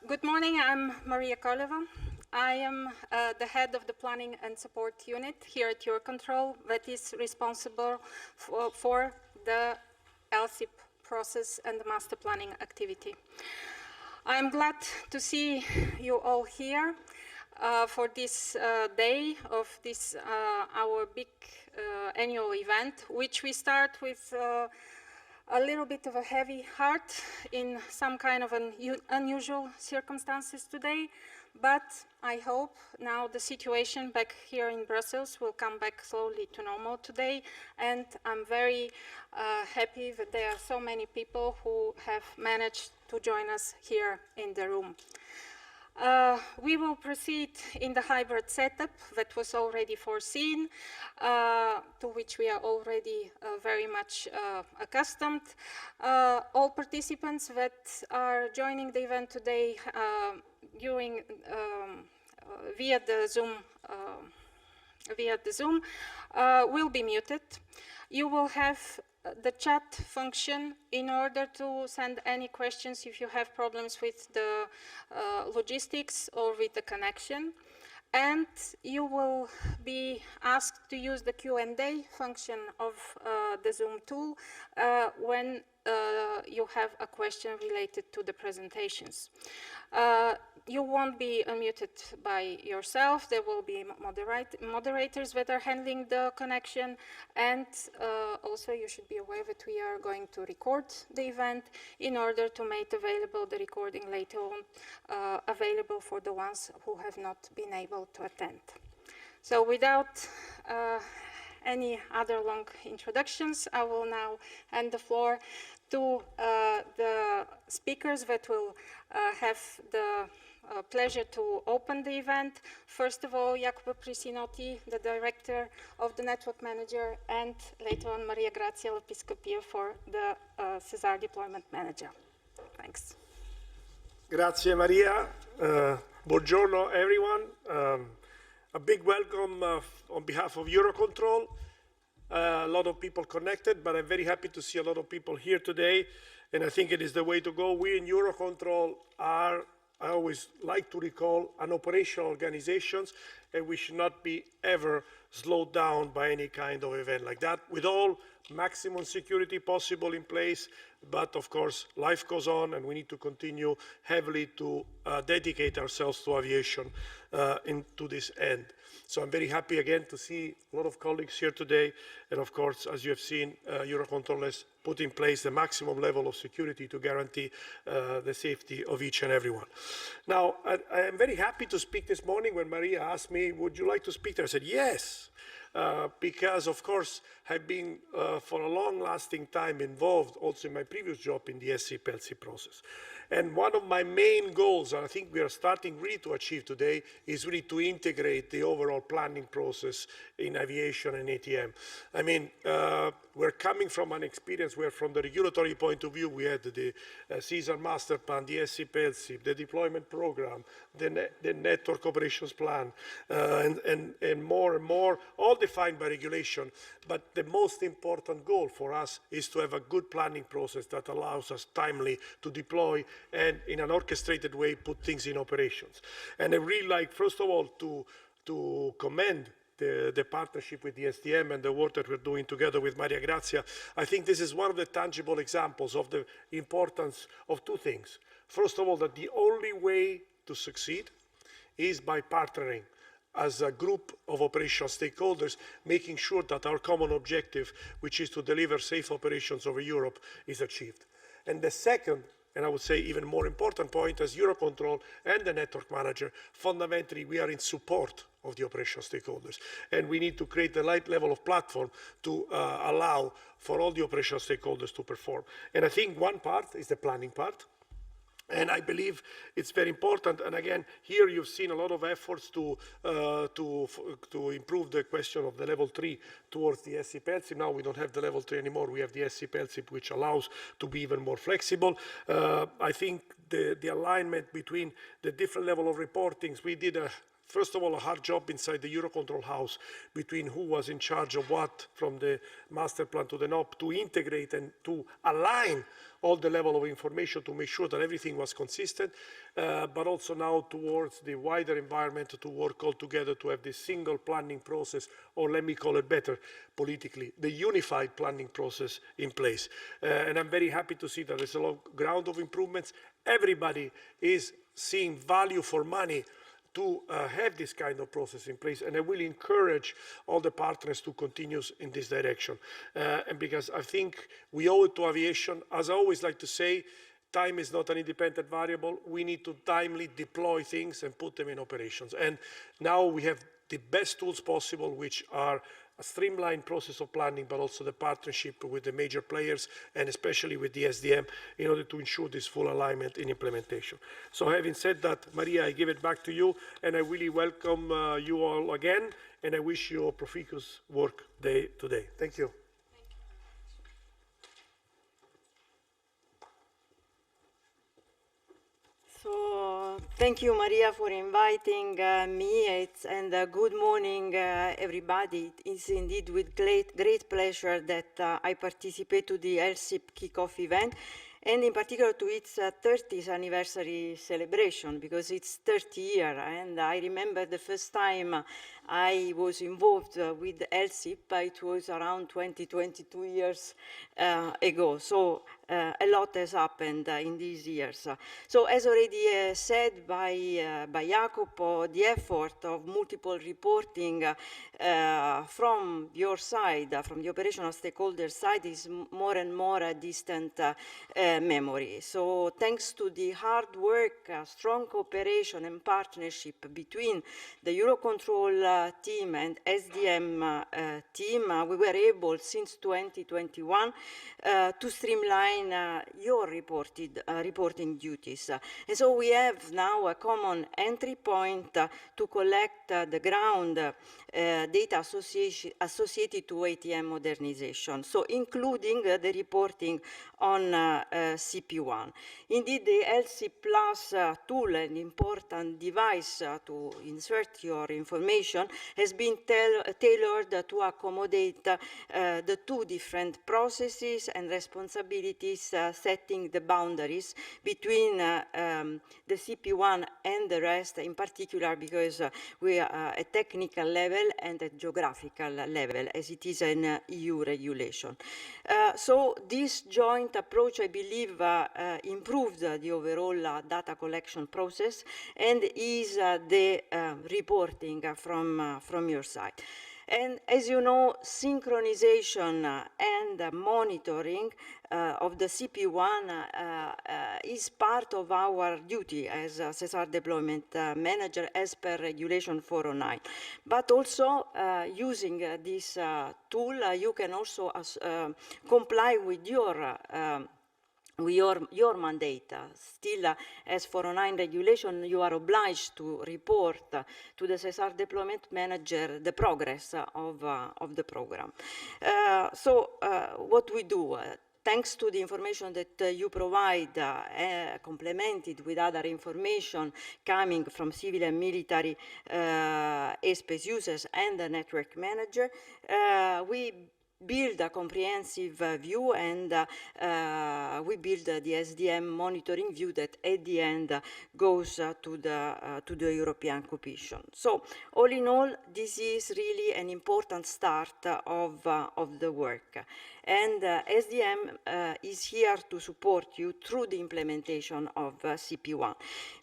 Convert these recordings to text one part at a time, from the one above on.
Good morning, I'm Maria Koleva. I am the head of the Planning and Support Unit here at EUROCONTROL that is responsible for the LSSIP process and the master planning activity. I'm glad to see you all here for this day of this our big annual event, which we start with a little bit of a heavy heart in some kind of unusual circumstances today, but I hope now the situation back here in Brussels will come back slowly to normal today, and I'm very happy that there are so many people who have managed to join us here in the room. We will proceed in the hybrid setup that was already foreseen, to which we are already very much accustomed. All participants that are joining the event today via the Zoom will be muted. You will have the chat function in order to send any questions if you have problems with the logistics or with the connection. And you will be asked to use the Q&A function of the Zoom tool when you have a question related to the presentations. You won't be unmuted by yourself. There will be moderators that are handling the connection, and also you should be aware that we are going to record the event in order to make available the recording later on, available for the ones who have not been able to attend. So without any other long introductions, I will now hand the floor to the speakers that will have the pleasure to open the event. First of all, Jacopo Prisinotti, the Director of the Network Manager, and later on Maria Grazia Lepiscopio for the SESAR Deployment Manager. Thanks. Grazie Maria. Buongiorno everyone. A big welcome on behalf of EUROCONTROL. A lot of people connected, but I'm very happy to see a lot of people here today, and I think it is the way to go. We in EUROCONTROL are, I always like to recall, an operational organization, and we should not be ever slowed down by any kind of event like that, with all maximum security possible in place. But of course, life goes on, and we need to continue heavily to dedicate ourselves to aviation into this end. So I'm very happy again to see a lot of colleagues here today. And of course, as you have seen, EUROCONTROL has put in place the maximum level of security to guarantee the safety of each and everyone. Now, I am very happy to speak this morning. When Maria asked me, would you like to speak there? I said, yes. Because, of course, I've been for a long-lasting time involved also in my previous job in the SESAR process. And one of my main goals, and I think we are starting really to achieve today, is really to integrate the overall planning process in aviation and ATM. I mean, we're coming from an experience where, from the regulatory point of view, we had the SESAR Master Plan, the LSSIP, the deployment program, the network operations plan, and more, all defined by regulation. But the most important goal for us is to have a good planning process that allows us timely to deploy and in an orchestrated way put things in operations. And I really like, first of all, to commend the partnership with the STM and the work that we're doing together with Maria Grazia. I think this is one of the tangible examples of the importance of two things. First of all, that the only way to succeed is by partnering as a group of operational stakeholders, making sure that our common objective, which is to deliver safe operations over Europe, is achieved. And the second, and I would say even more important point, as EUROCONTROL and the network manager, fundamentally we are in support of the operational stakeholders. And we need to create the right level of platform to allow for all the operational stakeholders to perform. And I think one part is the planning part. And I believe it's very important. And again, here you've seen a lot of efforts to improve the question of the level 3 towards the SESAR. Now we don't have the level 3 anymore. We have the SESAR, which allows to be even more flexible. I think the alignment between the different level of reportings, we did a first of all, a hard job inside the Eurocontrol house between who was in charge of what from the master plan to the NOP to integrate and to align all the level of information to make sure that everything was consistent, but also now towards the wider environment to work all together to have this single planning process, or let me call it better politically, the unified planning process in place. And I'm very happy to see that there's a lot of ground of improvements. Everybody is seeing value for money to have this kind of process in place, and I will encourage all the partners to continue in this direction. And because I think we owe it to aviation, as I always like to say, time is not an independent variable. We need to timely deploy things and put them in operations. And now we have the best tools possible, which are a streamlined process of planning, but also the partnership with the major players, and especially with the SDM, in order to ensure this full alignment in implementation. So having said that, Maria, I give it back to you, and I really welcome you all again, and I wish you a profitous work day today. Thank you. So thank you, Maria, for inviting me, and good morning, everybody. It is indeed with great pleasure that I participate to the LSSIP kickoff event, and in particular to its 30th anniversary celebration, because it's 30 years, and I remember the first time I was involved with LSSIP, it was around 22 years ago. So a lot has happened in these years. So as already said by Jacopo, the effort of multiple reporting from your side, from the operational stakeholder side, is more and more a distant memory. So thanks to the hard work, strong cooperation and partnership between the Eurocontrol team and SDM team, we were able since 2021 to streamline your reporting duties. And so we have now a common entry point to collect the ground data associated to ATM modernization, so including the reporting on CP1. Indeed, the LSSIP Plus tool, an important device to insert your information, has been tailored to accommodate the two different processes and responsibilities, setting the boundaries between the CP1 and the rest, in particular because we are at technical level and at geographical level, as it is an EU regulation. So this joint approach, I believe, improved the overall data collection process and is the reporting from your side. And as you know, synchronization and monitoring of the CP1 is part of our duty as a SESAR Deployment Manager as per Regulation 409. But also, using this tool, you can also comply with your mandate. Still, as 409 regulation, you are obliged to report to the SESAR Deployment Manager the progress of the program. So what we do, thanks to the information that you provide, complemented with other information coming from civil and military ASBUs users and the network manager, we build a comprehensive view, and we build the SDM monitoring view that at the end goes to the European Commission. So all in all, this is really an important start of the work. And SDM is here to support you through the implementation of CP1.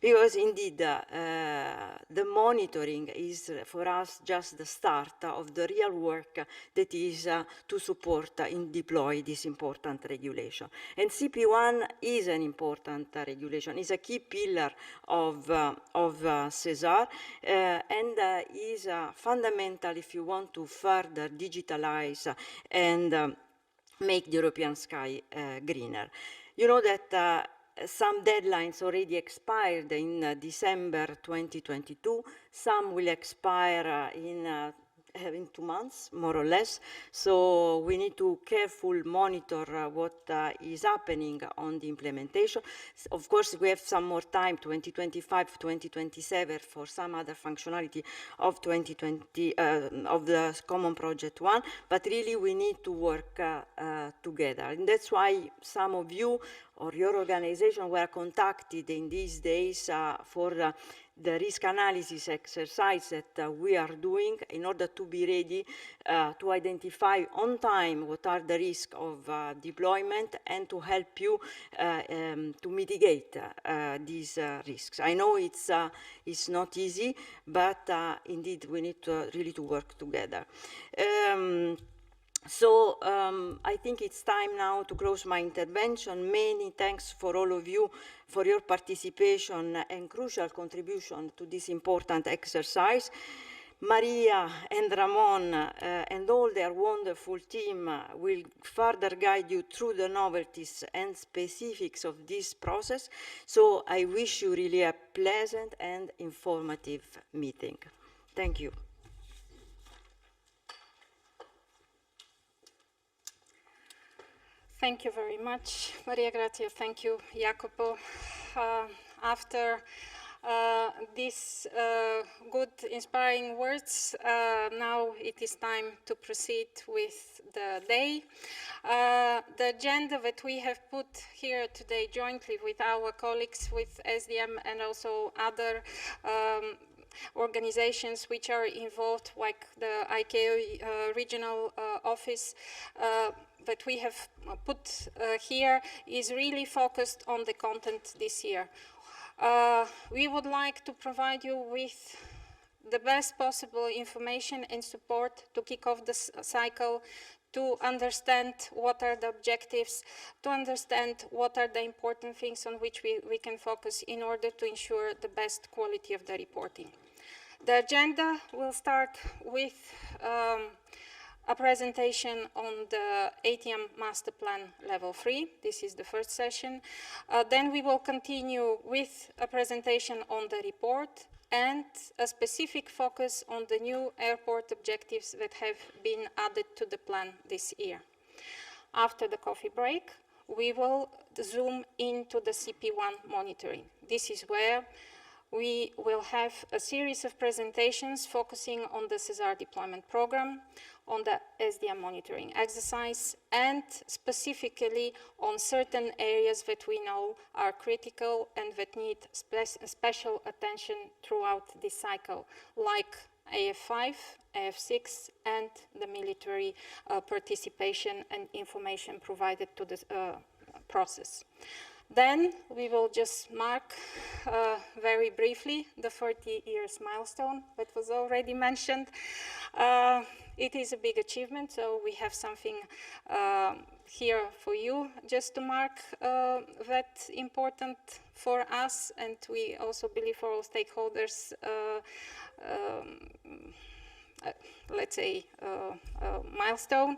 Because indeed, the monitoring is for us just the start of the real work that is to support and deploy this important regulation. And CP1 is an important regulation, is a key pillar of SESAR, and is fundamental if you want to further digitalize and make the European sky greener. You know that some deadlines already expired in December 2022. Some will expire in in 2 months, more or less. So we need to carefully monitor what is happening on the implementation. Of course, we have some more time, 2025, 2027, for some other functionality of 2020 of the Common Project 1. But really, we need to work together, and that's why some of you or your organization were contacted in these days for the risk analysis exercise that we are doing in order to be ready to identify on time what are the risks of deployment and to help you to mitigate these risks. I know it's not easy, but indeed we need to really to work together. So I think it's time now to close my intervention. Many thanks for all of you for your participation and crucial contribution to this important exercise. Maria and Ramon and all their wonderful team will further guide you through the novelties and specifics of this process. So I wish you really a pleasant and informative meeting. Thank you. Thank you very much, Maria Grazia. Thank you, Jacopo. After these good, inspiring words, now it is time to proceed with the day. The agenda that we have put here today jointly with our colleagues with SDM and also other organizations which are involved, like the ICAO regional office, that we have put here is really focused on the content this year. We would like to provide you with the best possible information and support to kick off the cycle, to understand what are the objectives, to understand what are the important things on which we can focus in order to ensure the best quality of the reporting. The agenda will start with a presentation on the ATM Master Plan Level 3. This is the first session. Then we will continue with a presentation on the report and a specific focus on the new airport objectives that have been added to the plan this year. After the coffee break, we will zoom into the CP1 monitoring. This is where we will have a series of presentations focusing on the SESAR deployment program, on the SDM monitoring exercise, and specifically on certain areas that we know are critical and that need special attention throughout this cycle, like AF5, AF6, and the military participation and information provided to the process. Then we will just mark very briefly the 30 years milestone that was already mentioned. It is a big achievement, so we have something here for you just to mark that important for us, and we also believe for all stakeholders, let's say, milestone.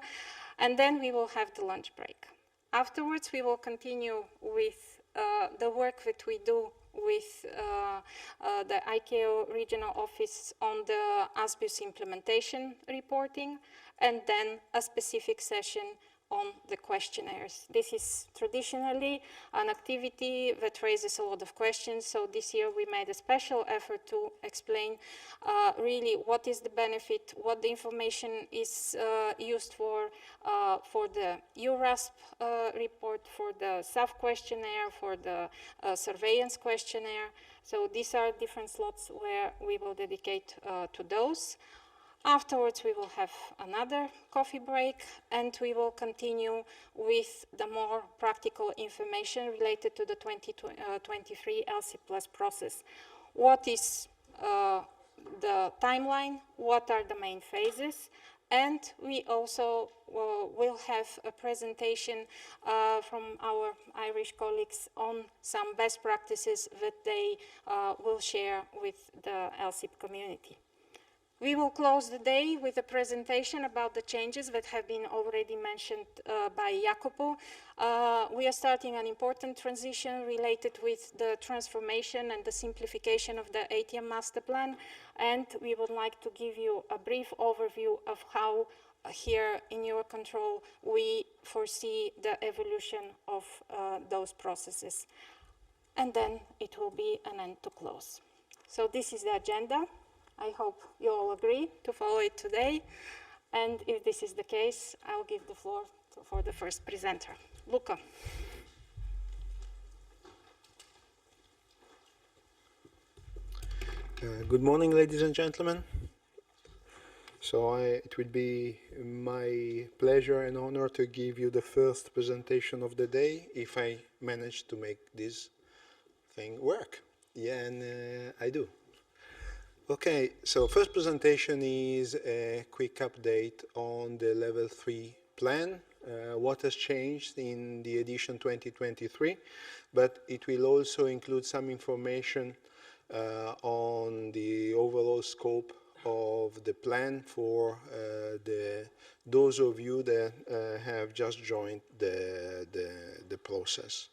And then we will have the lunch break. Afterwards, we will continue with the work that we do with the ICAO regional office on the ASBUs implementation reporting, and then a specific session on the questionnaires. This is traditionally an activity that raises a lot of questions, so this year we made a special effort to explain really what is the benefit, what the information is used for the EUR RASP report, for the SAF questionnaire, for the surveillance questionnaire. So these are different slots where we will dedicate to those. Afterwards, we will have another coffee break, and we will continue with the more practical information related to the 2023 LSSIP process. What is the timeline? What are the main phases? And we also will have a presentation from our Irish colleagues on some best practices that they will share with the LSSIP community. We will close the day with a presentation about the changes that have been already mentioned by Jacopo. We are starting an important transition related with the transformation and the simplification of the ATM master plan, and we would like to give you a brief overview of how here in EUROCONTROL we foresee the evolution of those processes. And then it will be an end to close. So this is the agenda. I hope you all agree to follow it today. And if this is the case, I'll give the floor for the first presenter. Luca. Good morning, ladies and gentlemen. So it will be my pleasure and honor to give you the first presentation of the day, if I manage to make this thing work. Yeah, and I do. Okay, so first presentation is a quick update on the Level 3 plan, what has changed in the edition 2023, but it will also include some information on the overall scope of the plan for those of you that have just joined the process.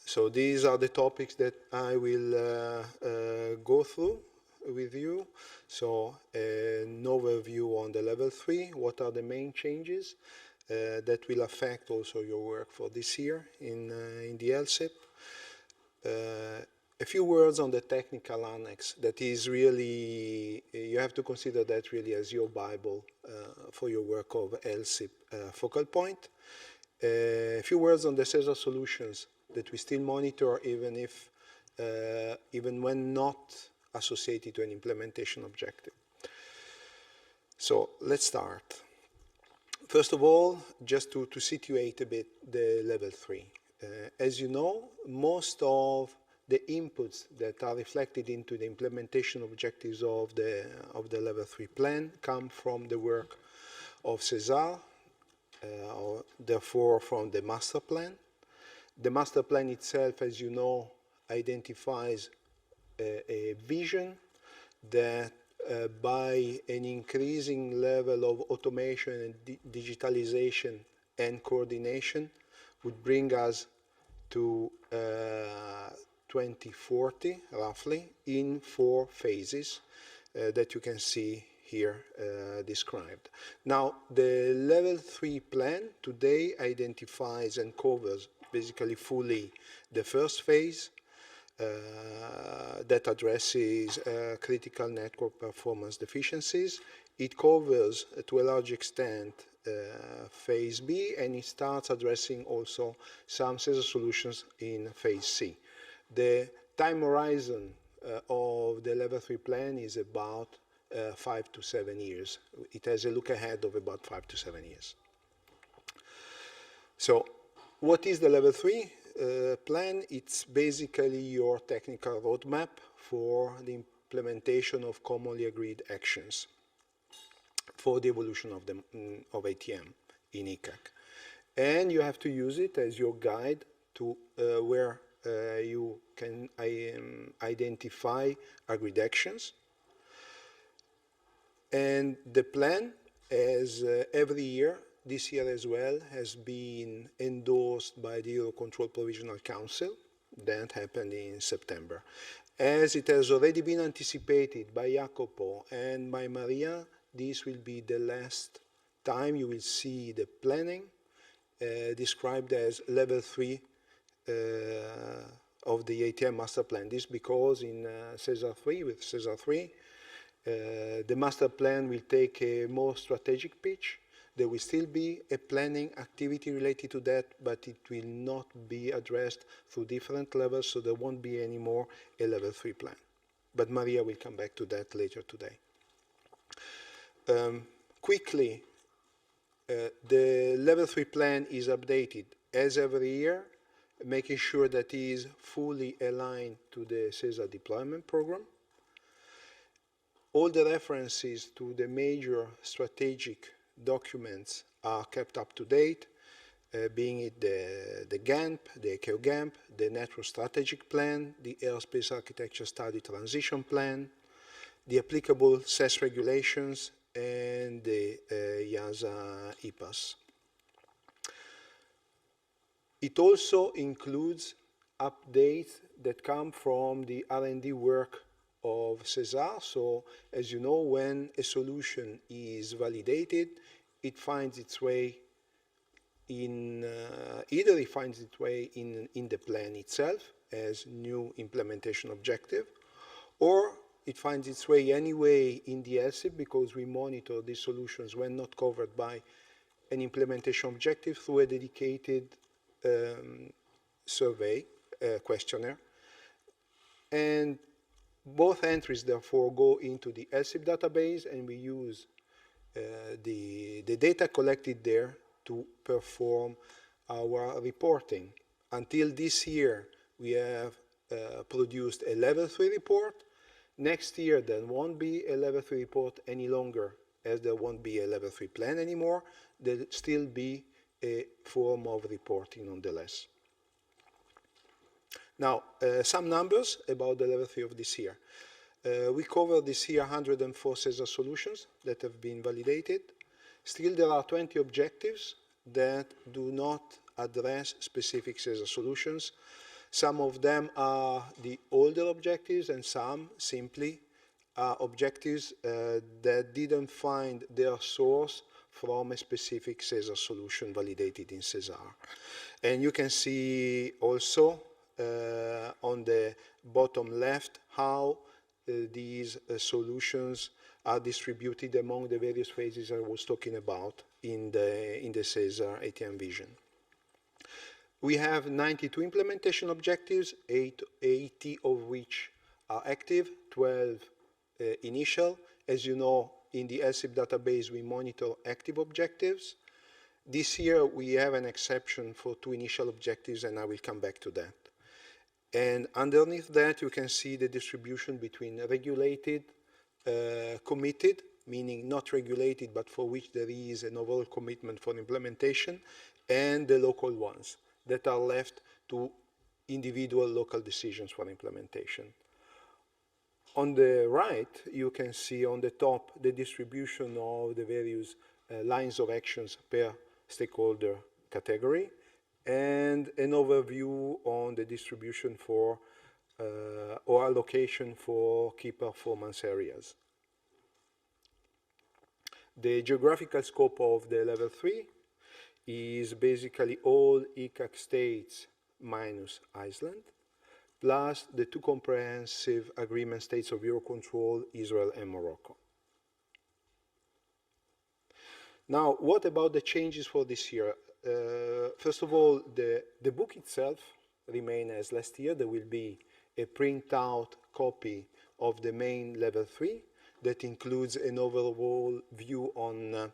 So these are the topics that I will go through with you. So an overview on the Level 3, what are the main changes that will affect also your work for this year in the LSSIP. A few words on the technical annex. That is really, you have to consider that really as your Bible for your work of LSSIP focal point. A few words on the SESAR solutions that we still monitor even when not associated to an implementation objective. So let's start. First of all, just to situate a bit the Level 3. As you know, most of the inputs that are reflected into the implementation objectives of the Level 3 plan come from the work of SESAR, or therefore from the master plan. The master plan itself, as you know, identifies a vision that by an increasing level of automation and digitalization and coordination would bring us to 2040, roughly, in 4 phases that you can see here described. Now, the Level 3 plan today identifies and covers basically fully the first phase that addresses critical network performance deficiencies. It covers, to a large extent, phase B, and it starts addressing also some SESAR solutions in phase C. The time horizon of the Level 3 plan is about 5 to 7 years. It has a look ahead of about 5 to 7 years. So what is the Level 3 plan? It's basically your technical roadmap for the implementation of commonly agreed actions for the evolution of ATM in ICAC. And you have to use it as your guide to where you can identify agreed actions. And the plan, as every year, this year as well, has been endorsed by the EUROCONTROL Provisional Council. That happened in September. As it has already been anticipated by Jacopo and by Maria, this will be the last time you will see the planning described as Level 3 of the ATM master plan. This because in SESAR 3, with SESAR 3, the master plan will take a more strategic pitch. There will still be a planning activity related to that, but it will not be addressed through different levels, so there won't be any more a Level 3 plan. But Maria will come back to that later today. Quickly, the Level 3 plan is updated as every year, making sure that it is fully aligned to the SESAR deployment program. All the references to the major strategic documents are kept up to date, being it the GAMP, the ICAO GAMP, the Network Strategic Plan, the Airspace Architecture Study Transition Plan, the applicable SES regulations, and the EASA EPAS. It also includes updates that come from the R&D work of SESAR. So, as you know, when a solution is validated, it finds its way in, either it finds its way in the plan itself as new implementation objective, or it finds its way anyway in the LSSIP, because we monitor these solutions when not covered by an implementation objective through a dedicated survey, questionnaire. And both entries, therefore, go into the LSSIP database, and we use the data collected there to perform our reporting. Until this year, we have produced a level 3 report. Next year, there won't be a level 3 report any longer, as there won't be a level 3 plan anymore. There'll still be a form of reporting nonetheless. Now, some numbers about the level 3 of this year. We covered this year 104 SESAR solutions that have been validated. Still, there are 20 objectives that do not address specific SESAR solutions. Some of them are the older objectives, and some simply are objectives that didn't find their source from a specific SESAR solution validated in SESAR. And you can see also on the bottom left how these solutions are distributed among the various phases I was talking about in the SESAR ATM vision. We have 92 implementation objectives, 80 of which are active, 12 initial. As you know, in the LSSIP database, we monitor active objectives. This year, we have an exception for 2 initial objectives, and I will come back to that. And underneath that, you can see the distribution between regulated, committed, meaning not regulated, but for which there is an overall commitment for implementation, and the local ones that are left to individual local decisions for implementation. On the right, you can see on the top the distribution of the various lines of actions per stakeholder category, and an overview on the distribution for or allocation for key performance areas. The geographical scope of the level 3 is basically all ECAC states minus Iceland, plus the 2 comprehensive agreement states of Eurocontrol, Israel, and Morocco. Now, what about the changes for this year? First of all, the book itself remains as last year. There will be a printout copy of the main level 3 that includes an overall view on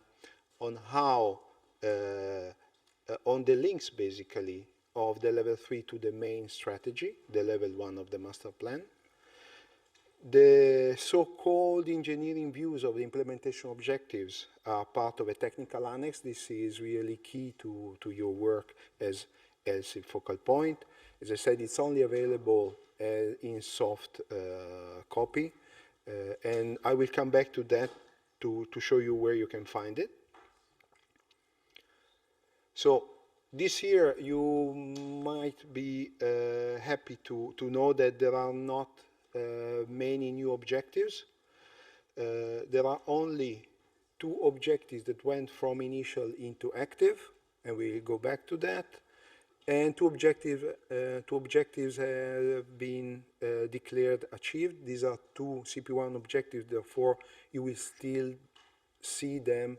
how on the links, basically, of the level 3 to the main strategy, the level 1 of the master plan. The so-called engineering views of the implementation objectives are part of a technical annex. This is really key to your work as LSSIP focal point. As I said, it's only available in soft copy, and I will come back to that to show you where you can find it. So this year, you might be happy to know that there are not many new objectives. There are only 2 objectives that went from initial into active, and we'll go back to that. And 2 objectives have been declared achieved. These are 2 CP1 objectives, therefore you will still see them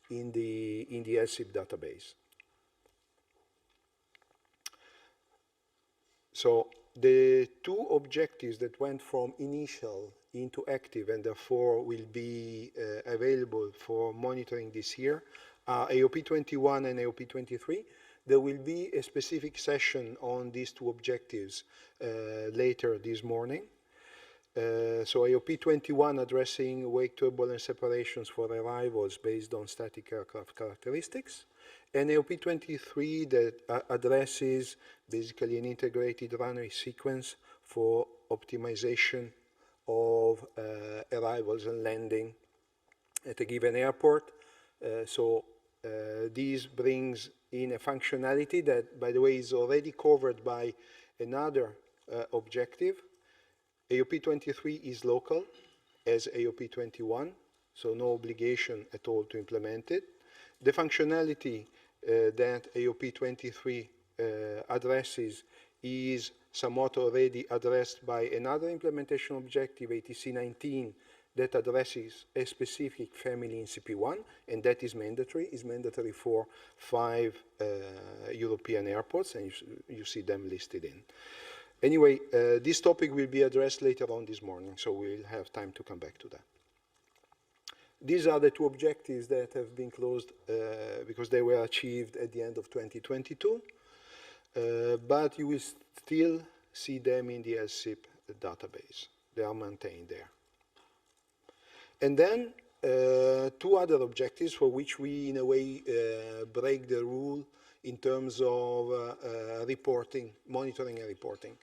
in the LSSIP database. So the 2 objectives that went from initial into active and therefore will be available for monitoring this year are AOP 21 and AOP 23. There will be a specific session on these 2 objectives later this morning. So AOP 21 addressing wake turbulence separations for arrivals based on static aircraft characteristics, and AOP 23 that addresses basically an integrated runway sequence for optimization of arrivals and landing at a given airport. This brings in a functionality that, by the way, is already covered by another objective. AOP 23 is local as AOP 21, so no obligation at all to implement it. The functionality that AOP 23 addresses is somewhat already addressed by another implementation objective, ATC 19, that addresses a specific family in CP1, and that is mandatory for 5 European airports, and you see them listed in. Anyway, this topic will be addressed later on this morning, so we'll have time to come back to that. These are the 2 objectives that have been closed because they were achieved at the end of 2022, but you will still see them in the LSSIP database. They are maintained there. And then 2 other objectives for which we, in a way, break the rule in terms of reporting, monitoring and reporting.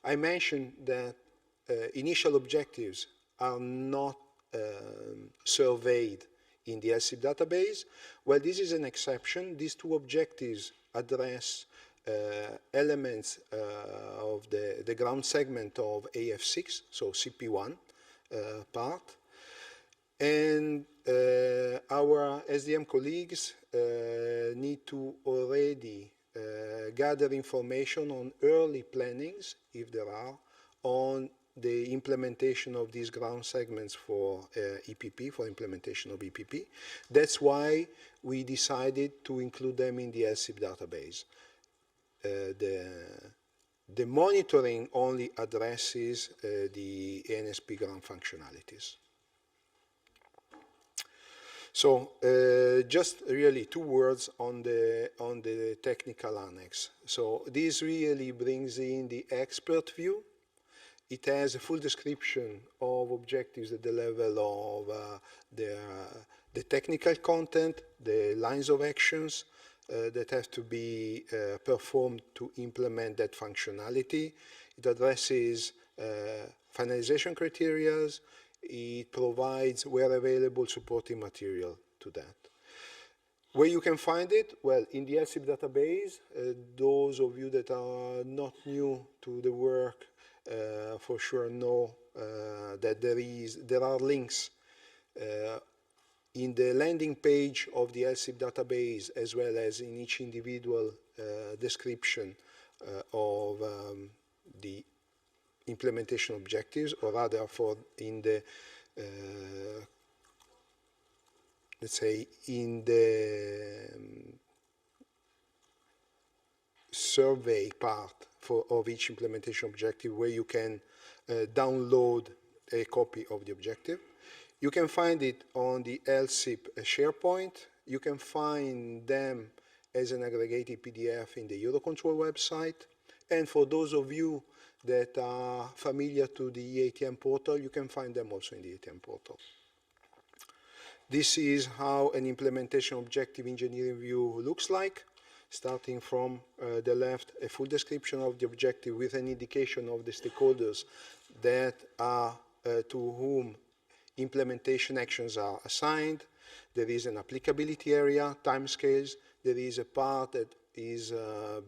I mentioned that initial objectives are not surveyed in the LSSIP database. Well, this is an exception. These 2 objectives address elements of the ground segment of AF6, so CP1 part. And our SDM colleagues need to already gather information on early plannings, if there are, on the implementation of these ground segments for EPP, for implementation of EPP. That's why we decided to include them in the LSSIP database. The monitoring only addresses the ANSP ground functionalities. So just really 2 words on the technical annex. So this really brings in the expert view. It has a full description of objectives at the level of the technical content, the lines of actions that have to be performed to implement that functionality. It addresses finalization criteria. It provides, where available, supporting material to that. Where you can find it? Well, in the LSSIP database. Those of you that are not new to the work for sure know that there are links in the landing page of the LSSIP database, as well as in each individual description of the implementation objectives, or rather in the let's say in the survey part of each implementation objective, where you can download a copy of the objective. You can find it on the LSSIP SharePoint. You can find them as an aggregated PDF in the EUROCONTROL website. And for those of you that are familiar to the ATM portal, you can find them also in the ATM portal. This is how an implementation objective engineering view looks like. Starting from the left, a full description of the objective with an indication of the stakeholders that are to whom implementation actions are assigned. There is an applicability area, timescales. There is a part that is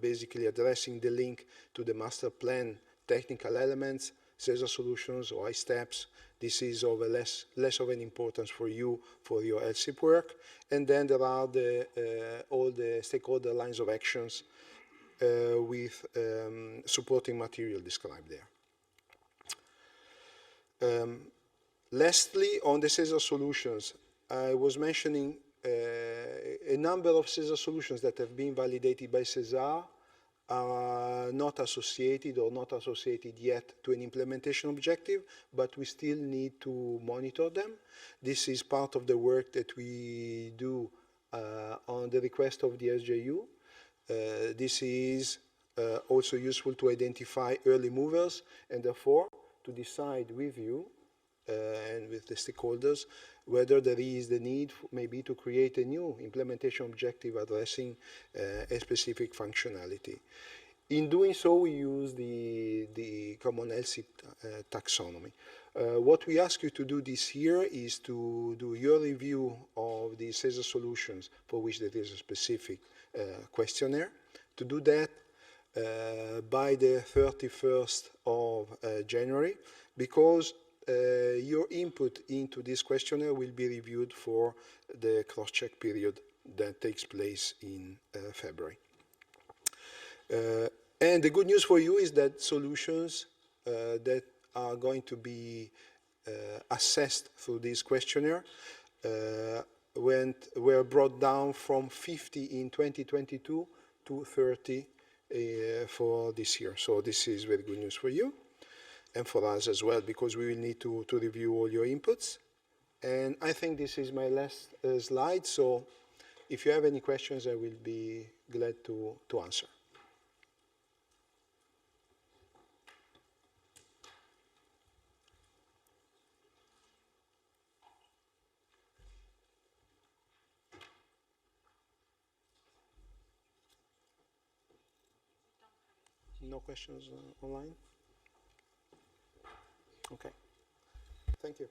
basically addressing the link to the master plan technical elements, SESAR solutions or steps. This is of a less of an importance for you for your LSSIP work. And then there are all the stakeholder lines of actions with supporting material described there. Lastly, on the SESAR solutions, I was mentioning a number of SESAR solutions that have been validated by SESAR are not associated or not associated yet to an implementation objective, but we still need to monitor them. This is part of the work that we do on the request of the SJU. This is also useful to identify early movers and therefore to decide with you and with the stakeholders whether there is the need maybe to create a new implementation objective addressing a specific functionality. In doing so, we use the common LSSIP taxonomy. What we ask you to do this year is to do your review of the SESAR solutions for which there is a specific questionnaire. To do that by the 31st of January, because your input into this questionnaire will be reviewed for the cross-check period that takes place in February. And the good news for you is that solutions that are going to be assessed through this questionnaire were brought down from 50 in 2022 to 30 for this year. So this is very good news for you and for us as well, because we will need to review all your inputs. And I think this is my last slide. So if you have any questions, I will be glad to answer. No questions online? Okay. Thank you.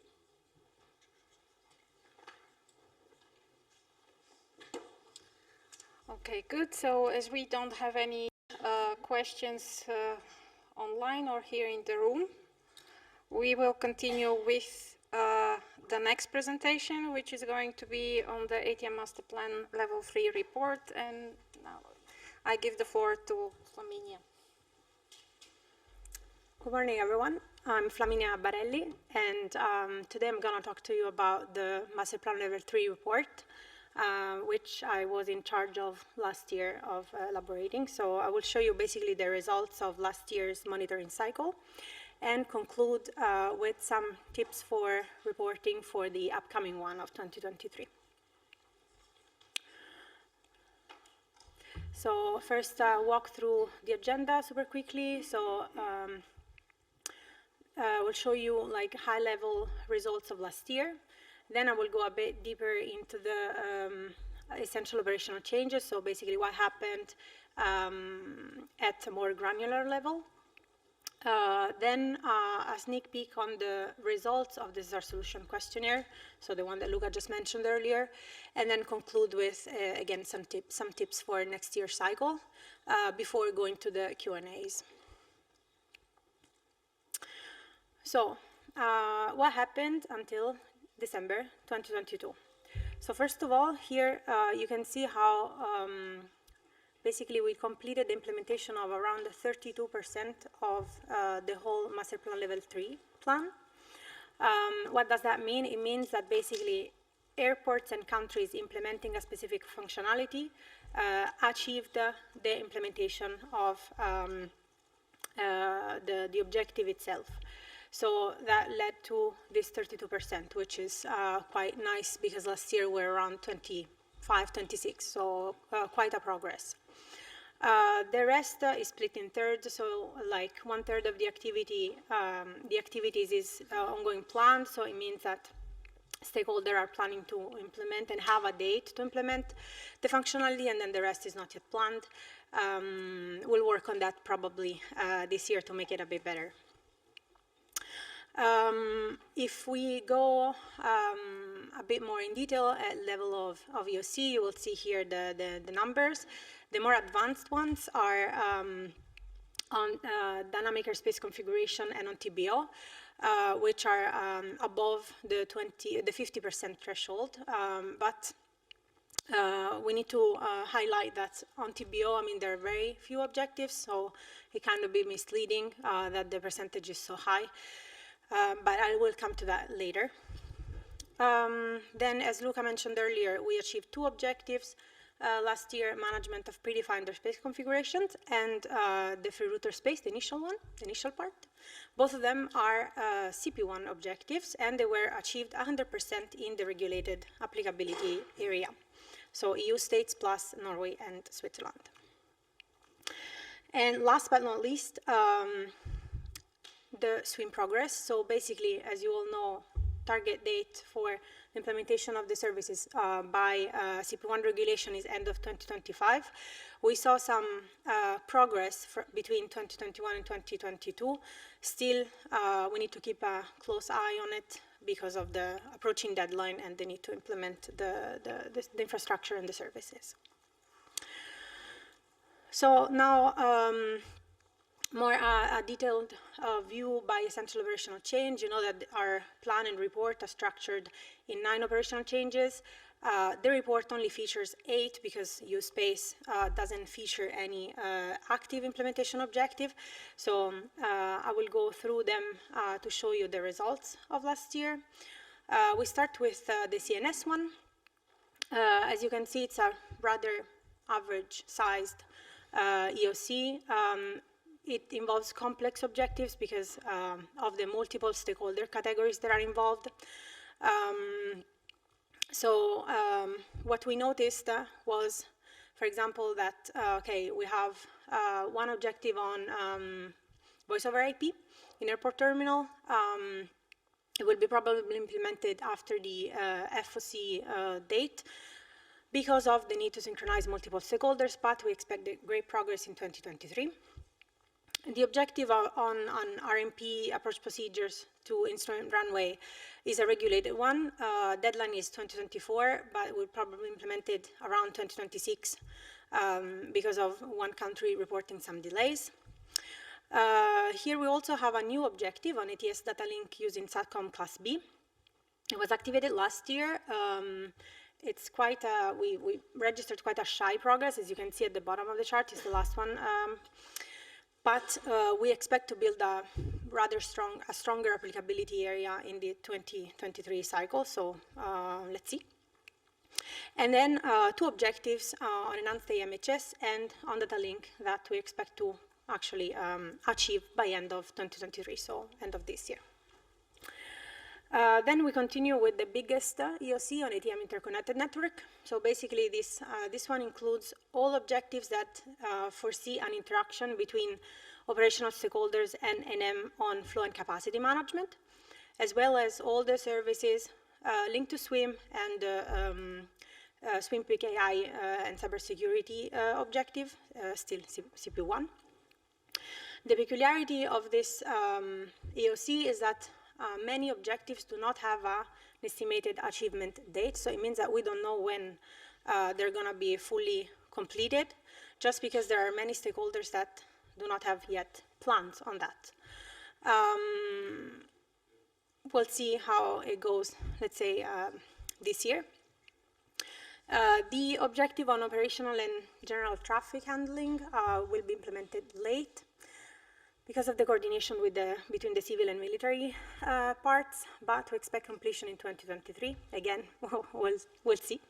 Okay, good. So as we don't have any questions online or here in the room, we will continue with the next presentation, which is going to be on the ATM Master Plan Level 3 report. And now I give the floor to Flaminia. Good morning, everyone. I'm Flaminia Barelli, and today I'm going to talk to you about the Master Plan Level 3 report, which I was in charge of last year of elaborating. So I will show you basically the results of last year's monitoring cycle and conclude with some tips for reporting for the upcoming one of 2023. So first, walk through the agenda super quickly. So we'll show you like high-level results of last year. Then I will go a bit deeper into the essential operational changes. So basically what happened at a more granular level. Then a sneak peek on the results of the SESAR solution questionnaire, so the one that Luca just mentioned earlier, and then conclude with, again, some tips for next year's cycle before going to the Q&As. So what happened until December 2022? So first of all, here you can see how basically we completed the implementation of around 32% of the whole Master Plan Level 3 plan. What does that mean? It means that basically airports and countries implementing a specific functionality achieved the implementation of the objective itself. So that led to this 32%, which is quite nice because last year we were around 25, 26, so quite a progress. The rest is split in thirds, so like 1/3 of the activities is ongoing plan, so it means that stakeholders are planning to implement and have a date to implement the functionality, and then the rest is not yet planned. We'll work on that probably this year to make it a bit better. If we go a bit more in detail at level of EOC, you will see here the numbers. The more advanced ones are on dynamic airspace configuration and on TBO, which are above the 50% threshold. But we need to highlight that on TBO, I mean, there are very few objectives, so it kind of be misleading that the percentage is so high. But I will come to that later. Then, as Luca mentioned earlier, we achieved 2 objectives last year: management of predefined airspace configurations and the free route airspace, the initial one, the initial part. Both of them are CP1 objectives, and they were achieved 100% in the regulated applicability area. So EU states plus Norway and Switzerland. And last but not least, the swim progress. So basically, as you all know, target date for implementation of the services by CP1 regulation is end of 2025. We saw some progress between 2021 and 2022. Still, we need to keep a close eye on it because of the approaching deadline and the need to implement the infrastructure and the services. So now, more a detailed view by essential operational change. You know that our plan and report are structured in 9 operational changes. The report only features 8 because USpace doesn't feature any active implementation objective. So I will go through them to show you the results of last year. We start with the CNS one. As you can see, it's a rather average-sized EOC. It involves complex objectives because of the multiple stakeholder categories that are involved. What we noticed was, for example, that, okay, we have one objective on voice over IP in airport terminal. It will be probably implemented after the FOC date because of the need to synchronize multiple stakeholders, but we expect great progress in 2023. The objective on RMP approach procedures to instrument runway is a regulated one. Deadline is 2024, but we'll probably implement it around 2026 because of one country reporting some delays. Here we also have a new objective on ATS data link using SATCOM Class B. It was activated last year. It's quite we registered quite a shy progress, as you can see at the bottom of the chart is the last one. But we expect to build a rather stronger applicability area in the 2023 cycle, so let's see. And then 2 objectives on enhanced AMHS and on data link that we expect to actually achieve by end of 2023, so end of this year. Then we continue with the biggest EOC on ATM interconnected network. So basically this one includes all objectives that foresee an interaction between operational stakeholders and NM on flow and capacity management, as well as all the services linked to SWIM and SWIM PKI and cybersecurity objective, still CP1. The peculiarity of this EOC is that many objectives do not have an estimated achievement date, so it means that we don't know when they're going to be fully completed, just because there are many stakeholders that do not have yet plans on that. We'll see how it goes, let's say, this year. The objective on operational and general traffic handling will be implemented late because of the coordination with between the civil and military parts, but we expect completion in 2023. Again, we'll see.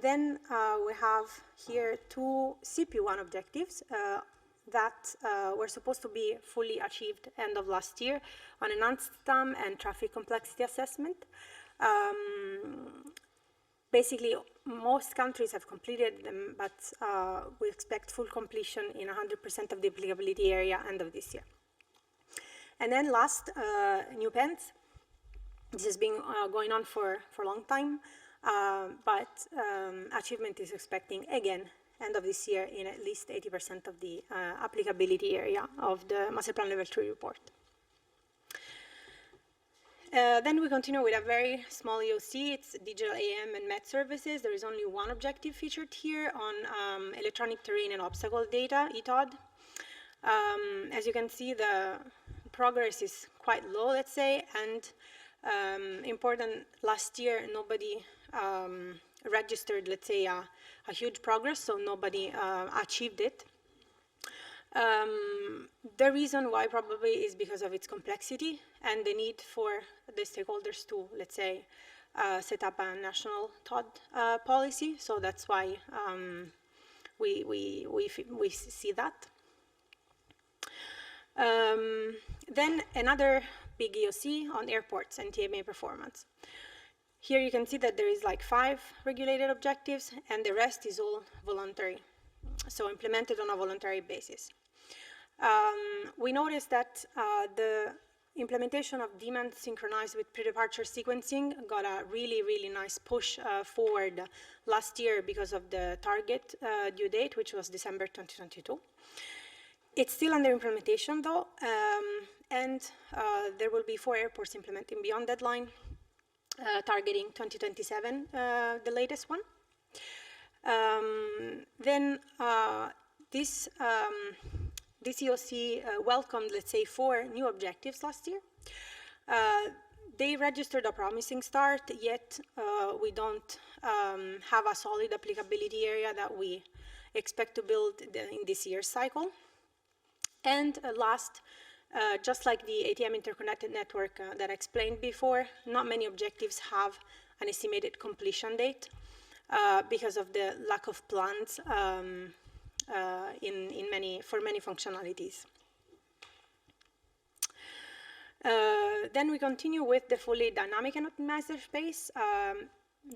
Then we have here 2 CP1 objectives that were supposed to be fully achieved end of last year on enhanced TAM and traffic complexity assessment. Basically, most countries have completed them, but we expect full completion in 100% of the applicability area end of this year. And then last, new PENS. This has been going on for a long time, but achievement is expecting, again, end of this year in at least 80% of the applicability area of the Master Plan Level 3 report. Then we continue with a very small EOC. It's digital AM and MET services. There is only one objective featured here on electronic terrain and obstacle data, ETOD. As you can see, the progress is quite low, let's say, and important, last year nobody registered, let's say, a huge progress, so nobody achieved it. The reason why probably is because of its complexity and the need for the stakeholders to, let's say, set up a national TOD policy. So that's why we see that. Then another big EOC on airports and TMA performance. Here you can see that there is like 5 regulated objectives and the rest is all voluntary, so implemented on a voluntary basis. We noticed that the implementation of demand synchronized with pre-departure sequencing got a really, really nice push forward last year because of the target due date, which was December 2022. It's still under implementation though, and there will be 4 airports implementing beyond deadline, targeting 2027, the latest one. This EOC welcomed, let's say, 4 new objectives last year. They registered a promising start, yet we don't have a solid applicability area that we expect to build in this year's cycle. And last, just like the ATM interconnected network that I explained before, not many objectives have an estimated completion date because of the lack of plans for many functionalities. Then we continue with the fully dynamic and optimizer space.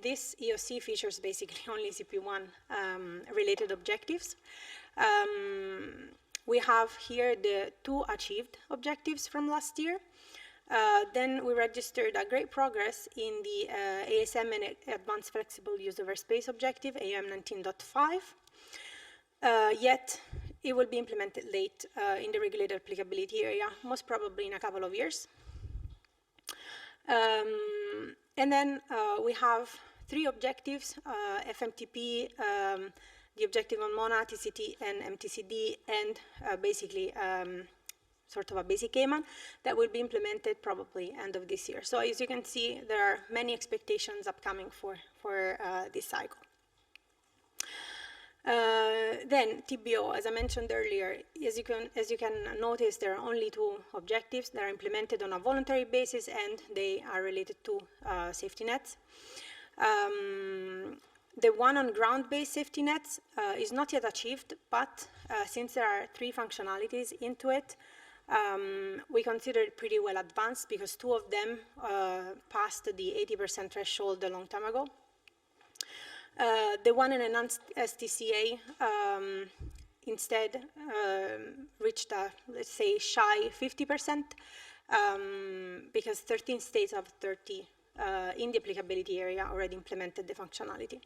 This EOC features basically only CP1 related objectives. We have here the 2 achieved objectives from last year. Then we registered a great progress in the ASM and Advanced Flexible Use Over Space objective, AM 19.5. Yet it will be implemented late in the regulated applicability area, most probably in a couple of years. And then we have 3 objectives, FMTP, the objective on MONA, TCT, and MTCD, and basically sort of a basic AMAN that will be implemented probably end of this year. So as you can see, there are many expectations upcoming for this cycle. Then TBO, as I mentioned earlier, as you can notice, there are only 2 objectives that are implemented on a voluntary basis, and they are related to safety nets. The one on ground-based safety nets is not yet achieved, but since there are 3 functionalities into it, we consider it pretty well advanced because 2 of them passed the 80% threshold a long time ago. The one in enhanced STCA instead reached a, let's say, shy 50% because 13 states of 30 in the applicability area already implemented the functionality.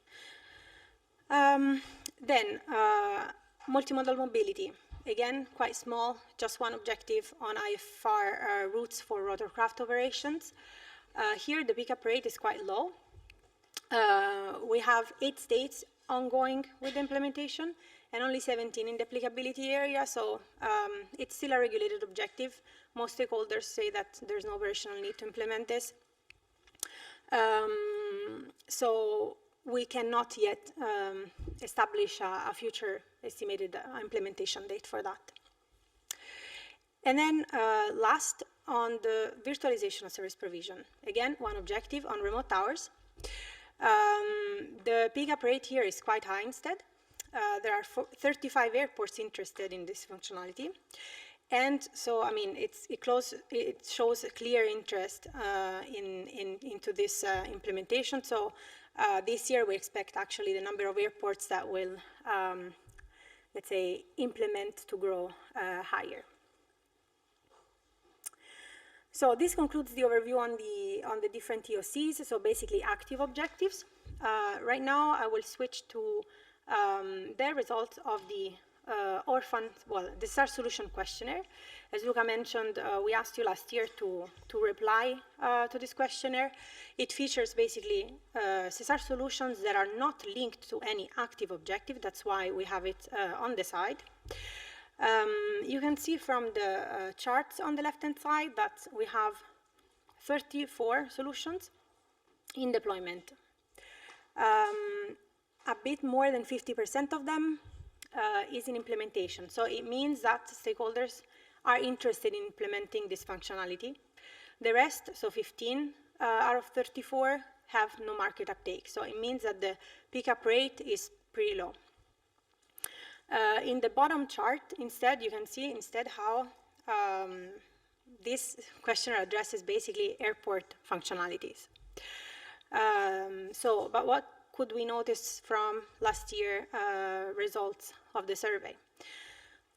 Then multimodal mobility, again, quite small, just 1 objective on IFR routes for rotorcraft operations. Here the pickup rate is quite low. We have 8 states ongoing with implementation and only 17 in the applicability area, so it's still a regulated objective. Most stakeholders say that there's no operational need to implement this. So we cannot yet establish a future estimated implementation date for that. And then last, on the virtualization of service provision. Again, 1 objective on remote towers. The pickup rate here is quite high instead. There are 35 airports interested in this functionality. And so, I mean, it shows a clear interest into this implementation. So this year we expect actually the number of airports that will, let's say, implement to grow higher. So this concludes the overview on the different EOCs, so basically active objectives. Right now I will switch to the results of the the SESAR solution questionnaire. As Luca mentioned, we asked you last year to reply to this questionnaire. It features basically SESAR solutions that are not linked to any active objective. That's why we have it on the side. You can see from the charts on the left-hand side that we have 34 solutions in deployment. A bit more than 50% of them is in implementation. So it means that stakeholders are interested in implementing this functionality. The rest, so 15 out of 34, have no market uptake. So it means that the pickup rate is pretty low. In the bottom chart, instead, you can see how this questionnaire addresses basically airport functionalities. But what could we notice from last year results of the survey?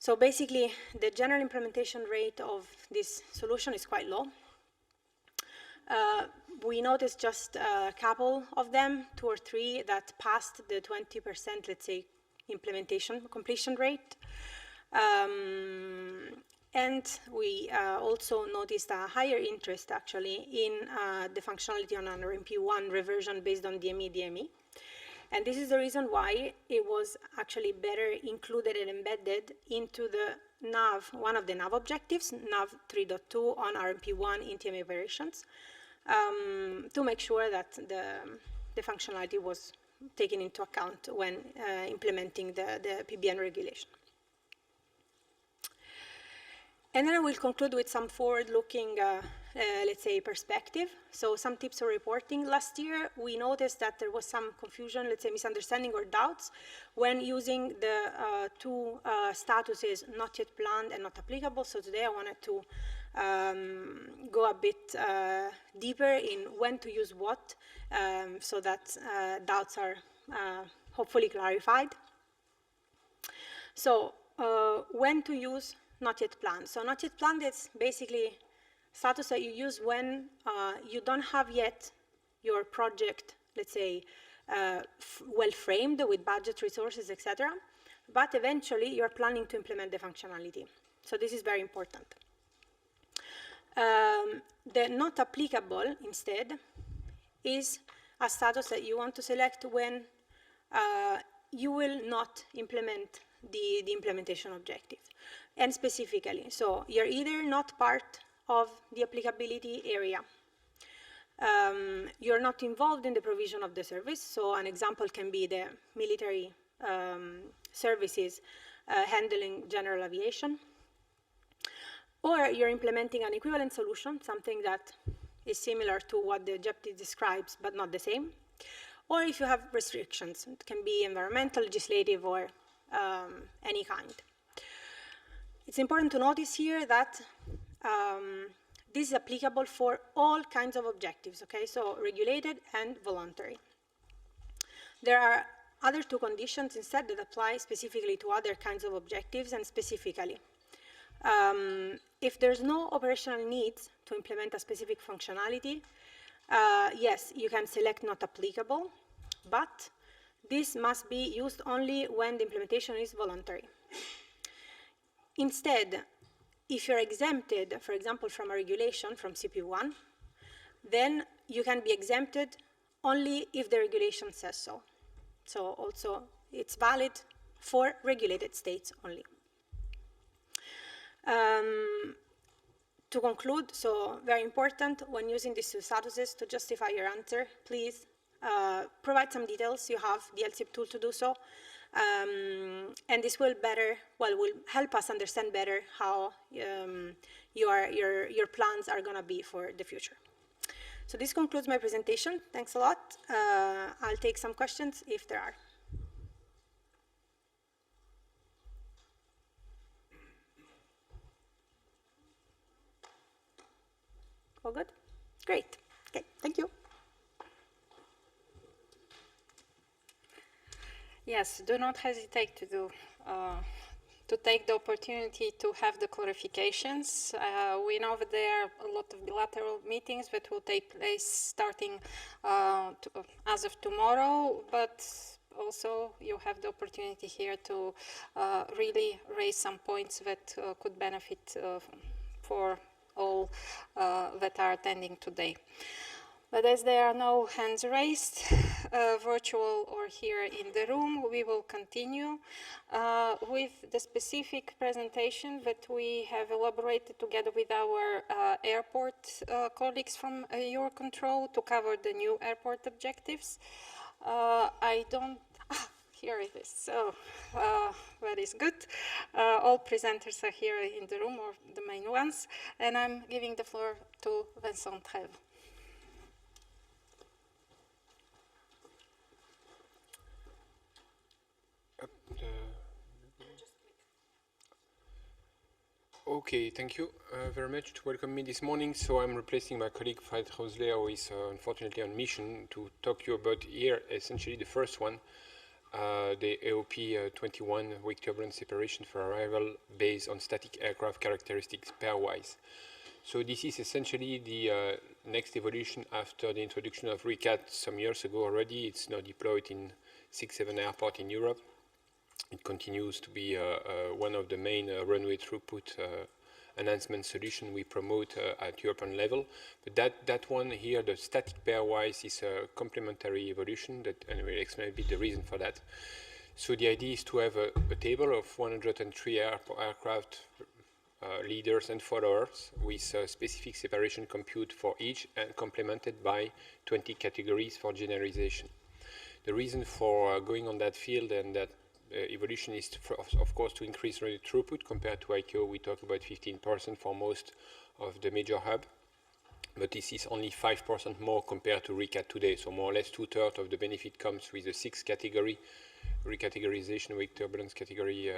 So basically, the general implementation rate of this solution is quite low. We noticed just a couple of them, 2 or 3, that passed the 20%, let's say, implementation completion rate. And we also noticed a higher interest, actually, in the functionality on an RMP1 reversion based on DME. And this is the reason why it was actually better included and embedded into the NAV, one of the NAV objectives, NAV 3.2 on RMP1 in TMA operations, to make sure that the functionality was taken into account when implementing the PBN regulation. And then I will conclude with some forward-looking, let's say, perspective. So some tips for reporting. Last year, we noticed that there was some confusion, let's say, misunderstanding or doubts when using the 2 statuses, not yet planned and not applicable. So today I wanted to go a bit deeper in when to use what, so that doubts are hopefully clarified. So when to use not yet planned. So not yet planned is basically status that you use when you don't have yet your project, let's say, well framed with budget, resources, etc. But eventually you're planning to implement the functionality. So this is very important. The not applicable, instead, is a status that you want to select when you will not implement the implementation objective. And specifically, so you're either not part of the applicability area, you're not involved in the provision of the service, so an example can be the military services handling general aviation, or you're implementing an equivalent solution, something that is similar to what the objective describes, but not the same, or if you have restrictions, it can be environmental, legislative, or any kind. It's important to notice here that this is applicable for all kinds of objectives, okay? So regulated and voluntary. There are other 2 conditions instead that apply specifically to other kinds of objectives, and specifically, if there's no operational needs to implement a specific functionality, yes, you can select not applicable, but this must be used only when the implementation is voluntary. Instead, if you're exempted, for example, from a regulation from CP1, then you can be exempted only if the regulation says so. So also, it's valid for regulated states only. To conclude, so very important when using these 2 statuses to justify your answer, please provide some details. You have the LSSIP tool to do so. And this will will help us understand better how your plans are going to be for the future. So this concludes my presentation. Thanks a lot. I'll take some questions if there are. All good? Great. Okay, thank you. Yes, do not hesitate to take the opportunity to have the clarifications. We know that there are a lot of bilateral meetings that will take place starting as of tomorrow, but also you have the opportunity here to really raise some points that could benefit for all that are attending today. But as there are no hands raised, virtual or here in the room, we will continue with the specific presentation that we have elaborated together with our airport colleagues from EUROCONTROL to cover the new airport objectives. Here it is, so that is good. All presenters are here in the room, or the main ones, and I'm giving the floor to Vincent Trèves. Okay, thank you very much to welcome me this morning. So I'm replacing my colleague Fred Rosler, who is unfortunately on mission to talk to you about here, essentially the first one, the AOP 21 wake turbulence separation for arrival based on static aircraft characteristics pairwise. So this is essentially the next evolution after the introduction of RECAT some years ago already. It's now deployed in 6-7 airports in Europe. It continues to be one of the main runway throughput enhancement solution we promote at European level. But that one here, the static pairwise, is a complementary evolution that, and we'll explain a bit the reason for that. So the idea is to have a table of 103 aircraft leaders and followers with specific separation compute for each and complemented by 20 categories for generalization. The reason for going on that field and that evolution is, of course, to increase runway throughput. Compared to ICAO, we talk about 15% for most of the major hub, but this is only 5% more compared to RECAT today. So more or less 2/3 of the benefit comes with the 6 category recategorization wake turbulence category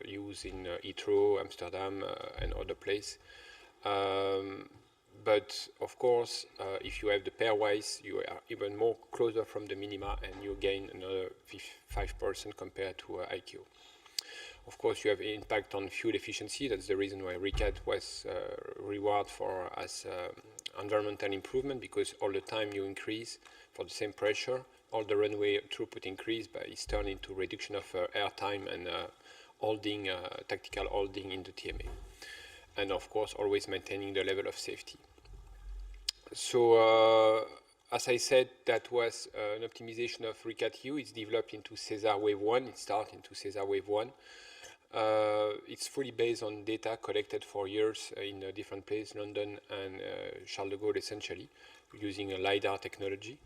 used in Heathrow, Amsterdam, and other places. But of course, if you have the pairwise, you are even more closer from the minima, and you gain another 5% compared to ICAO. Of course, you have impact on fuel efficiency. That's the reason why RECAT was rewarded for as environmental improvement, because all the time you increase for the same pressure, all the runway throughput increase, but it's turned into reduction of air time and holding, tactical holding in the TMA. And of course, always maintaining the level of safety. So, as I said, that was an optimization of RECAT EU. It's developed into SESAR Wave 1. It started into SESAR Wave 1. It's fully based on data collected for years in different places, London and Charles de Gaulle, essentially, using a LiDAR technology.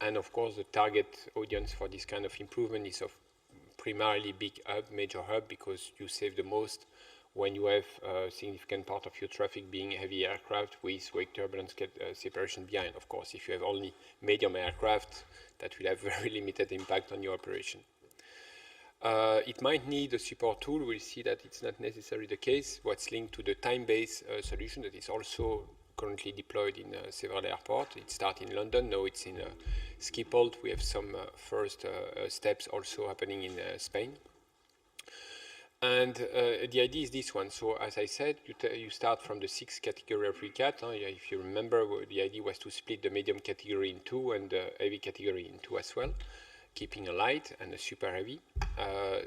And of course, the target audience for this kind of improvement is of primarily big hub, major hub, because you save the most when you have a significant part of your traffic being heavy aircraft with wake turbulence separation behind. Of course, if you have only medium aircraft, that will have very limited impact on your operation. It might need a support tool. We'll see that it's not necessarily the case. What's linked to the time-based solution that is also currently deployed in several airports. It started in London, now it's in Schiphol. We have some first steps also happening in Spain. And the idea is this one. So as I said, you start from the 6 category of RECAT. If you remember, the idea was to split the medium category in 2 and the heavy category in 2 as well, keeping a light and a super heavy.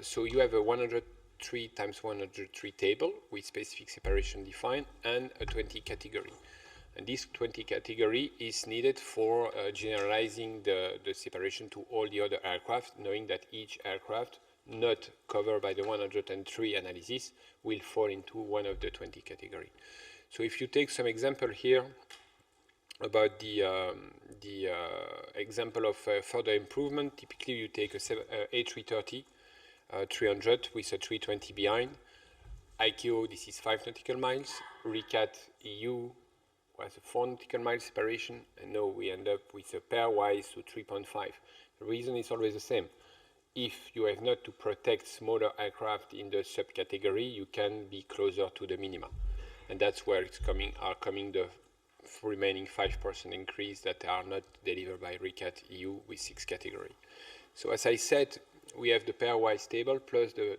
So you have a 103 times 103 table with specific separation defined and a 20 category. And this 20 category is needed for generalizing the separation to all the other aircraft, knowing that each aircraft not covered by the 103 analysis will fall into one of the 20 category. So if you take some example here about the example of further improvement, typically you take a A330 300 with a 320 behind. ICAO, this is 5 nautical miles. RECAT EU was a 4 nautical miles separation, and now we end up with a pairwise to 3.5. The reason is always the same. If you have not to protect smaller aircraft in the subcategory, you can be closer to the minima. And that's where it's coming the remaining 5% increase that are not delivered by RECAT EU with 6 category. So as I said, we have the pairwise table plus the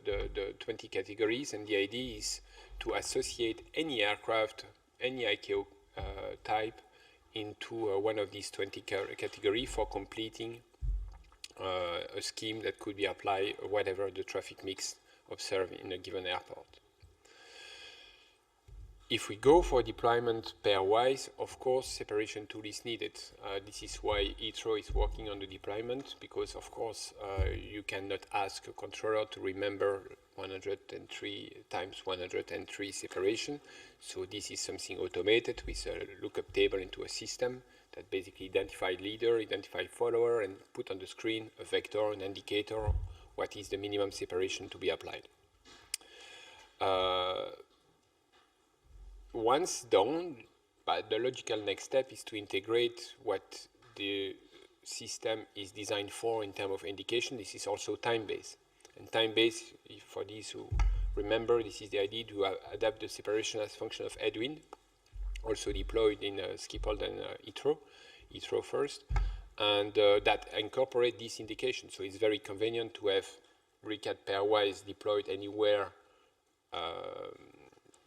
20 categories, and the idea is to associate any aircraft, any ICAO type into one of these 20 categories for completing a scheme that could be applied whatever the traffic mix observed in a given airport. If we go for deployment pairwise, of course, separation tool is needed. This is why Heathrow is working on the deployment, because of course you cannot ask a controller to remember 103 times 103 separation. So this is something automated with a lookup table into a system that basically identify leader, identify follower, and put on the screen a vector, an indicator, what is the minimum separation to be applied. Once done, but the logical next step is to integrate what the system is designed for in terms of indication. This is also time-based. And time-based, for these who remember, this is the idea to adapt the separation as function of headwind, also deployed in Schiphol and Heathrow first. and that incorporate this indication. So it's very convenient to have RECAD pairwise deployed anywhere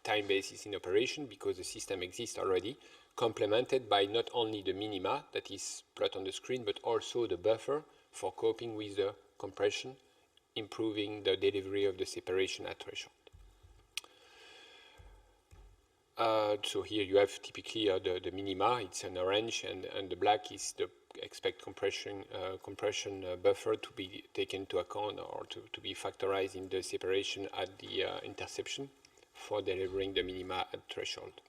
time basis in operation, because the system exists already, complemented by not only the minima that is plotted on the screen, but also the buffer for coping with the compression, improving the delivery of the separation at threshold. So here you have typically the minima, it's an orange, and the black is the expect compression buffer to be taken into account or to be factorized in the separation at the interception for delivering the minima at threshold.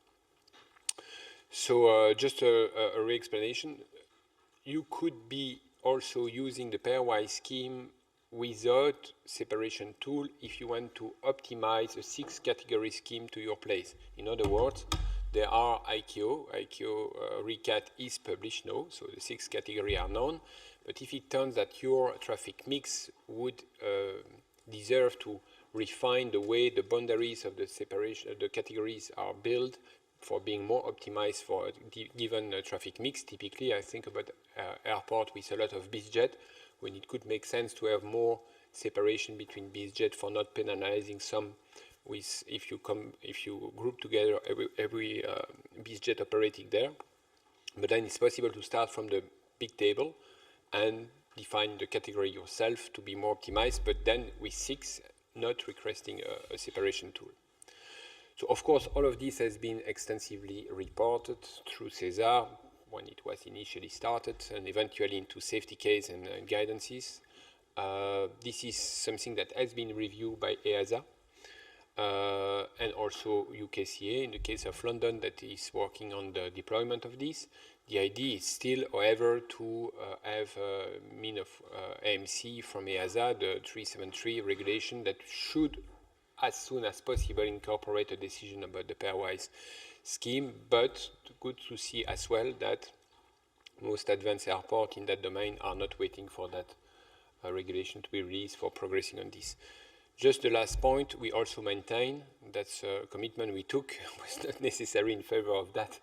So just a re-explanation, you could be also using the pairwise scheme without separation tool if you want to optimize a 6-category scheme to your place. In other words, there are ICAO RECAD is published now, so the 6 categories are known, but if it turns that your traffic mix would deserve to refine the way the boundaries of the separation, the categories are built for being more optimized for a given traffic mix, typically I think about airport with a lot of BizJet, when it could make sense to have more separation between BizJet for not penalizing some. With if you group together every BizJet operating there, but then it's possible to start from the big table and define the category yourself to be more optimized, but then with 6, not requesting a separation tool. So of course all of this has been extensively reported through SESAR when it was initially started, and eventually into safety case and guidances. This is something that has been reviewed by EASA. And also UKCA in the case of London that is working on the deployment of this. The idea is still, however, to have a mean of AMC from EASA, the 373 regulation that should, as soon as possible, incorporate a decision about the pairwise scheme, but good to see as well that most advanced airports in that domain are not waiting for that regulation to be released for progressing on this. Just the last point, we also maintain, that's a commitment we took, was not necessary in favor of that,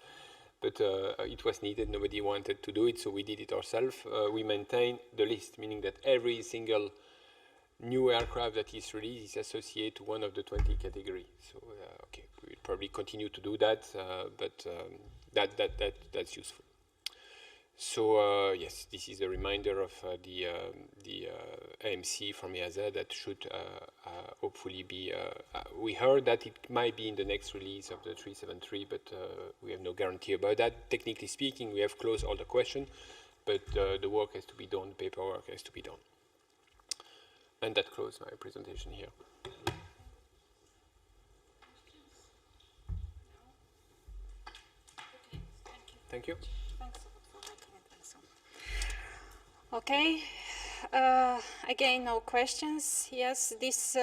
but it was needed, nobody wanted to do it, so we did it ourselves. We maintain the list, meaning that every single new aircraft that is released is associated to one of the 20 categories. So, okay, we will probably continue to do that, but that's useful. So yes, this is a reminder of the AMC from EASA that should hopefully be, we heard that it might be in the next release of the 373, but we have no guarantee about that. Technically speaking, we have closed all the questions, but the work has to be done, the paperwork has to be done. And that closes my presentation here. Thank you. Okay, again, no questions. Yes, this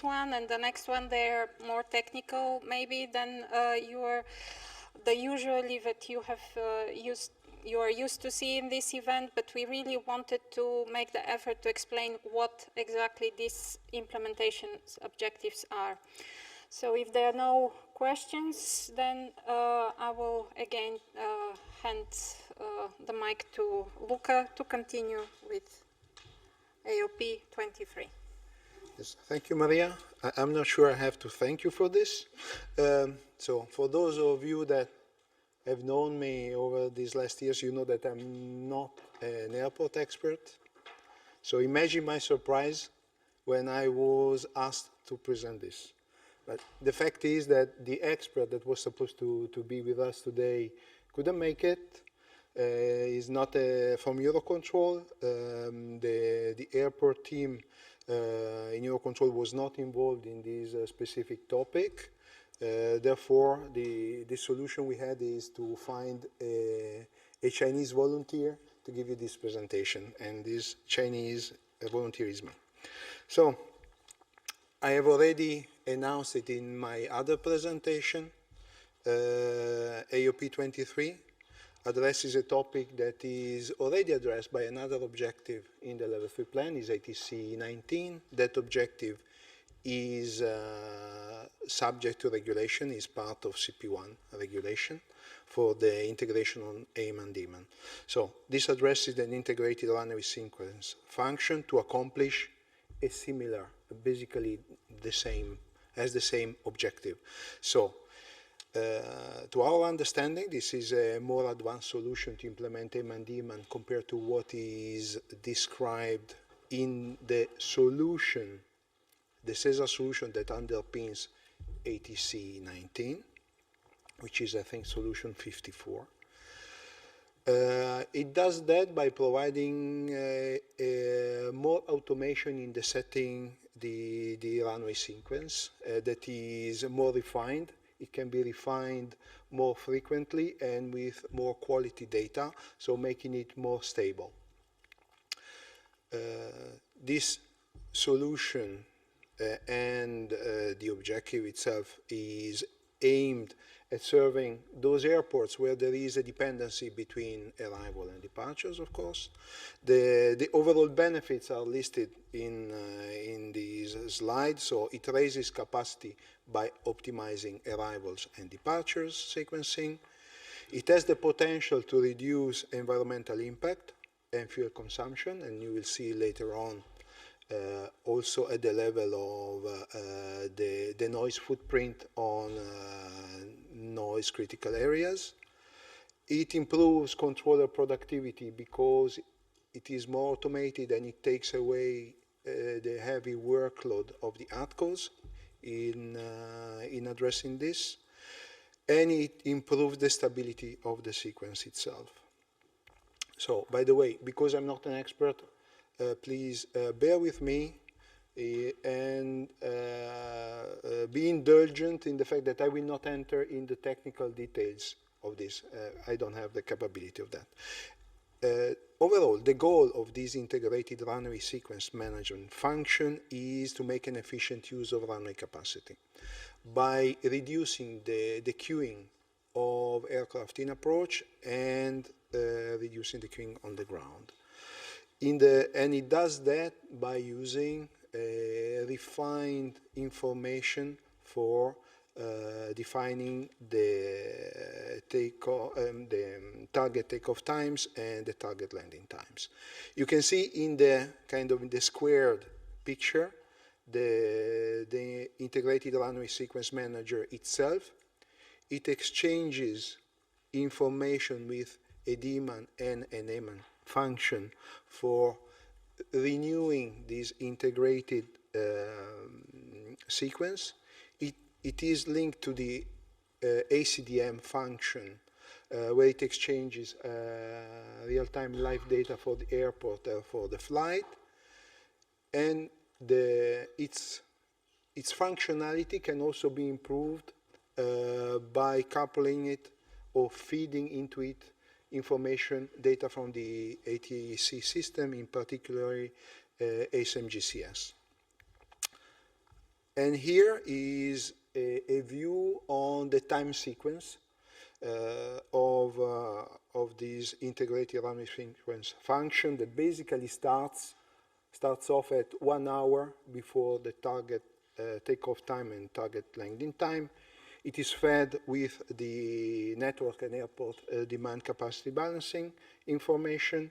one and the next one, they're more technical maybe than the usually that you have you are used to see in this event, but we really wanted to make the effort to explain what exactly these implementation objectives are. So if there are no questions, then I will again hand the mic to Luca to continue with AOP 23. Yes, thank you, Maria. I'm not sure I have to thank you for this. So for those of you that have known me over these last years, you know that I'm not an airport expert. So imagine my surprise when I was asked to present this. But the fact is that the expert that was supposed to be with us today couldn't make it. Is not from Eurocontrol. The airport team in Eurocontrol was not involved in this specific topic. Therefore, the solution we had is to find a Chinese volunteer to give you this presentation, and this Chinese volunteer is me. So, I have already announced it in my other presentation. AOP 23 addresses a topic that is already addressed by another objective in the Level 3 plan, is ATC 19. That objective is subject to regulation, is part of CP1 regulation for the integration on AIM and DEMON. So this addresses an integrated runway sequence function to accomplish a similar, basically the same, has the same objective. So to our understanding, this is a more advanced solution to implement AIM and DEMON compared to what is described in the solution, the SESAR solution that underpins ATC 19, which is, I think, solution 54. It does that by providing more automation in the setting the runway sequence that is more refined. It can be refined more frequently and with more quality data, so making it more stable. This solution and the objective itself is aimed at serving those airports where there is a dependency between arrival and departures, of course. The overall benefits are listed in these slides. So it raises capacity by optimizing arrivals and departures sequencing. It has the potential to reduce environmental impact and fuel consumption, and you will see later on also at the level of the noise footprint on noise critical areas. It improves controller productivity because it is more automated and it takes away the heavy workload of the ATCOs in addressing this. And it improves the stability of the sequence itself. So, by the way, because I'm not an expert, please bear with me and be indulgent in the fact that I will not enter in the technical details of this. I don't have the capability of that. Overall, the goal of this integrated runway sequence management function is to make an efficient use of runway capacity by reducing the queuing of aircraft in approach and reducing the queuing on the ground. And it does that by using refined information for defining the target takeoff times and the target landing times. You can see in the the squared picture the integrated runway sequence manager itself. It exchanges information with a daemon and an daemon function for renewing this integrated sequence. It is linked to the ACDM function where it exchanges real-time live data for the airport for the flight, and its functionality can also be improved by coupling it or feeding into it information data from the ATC system, in particular ASMGCS. And here is a view on the time sequence of this integrated runway sequence function that basically starts off at 1 hour before the target takeoff time and target landing time. It is fed with the network and airport demand capacity balancing information,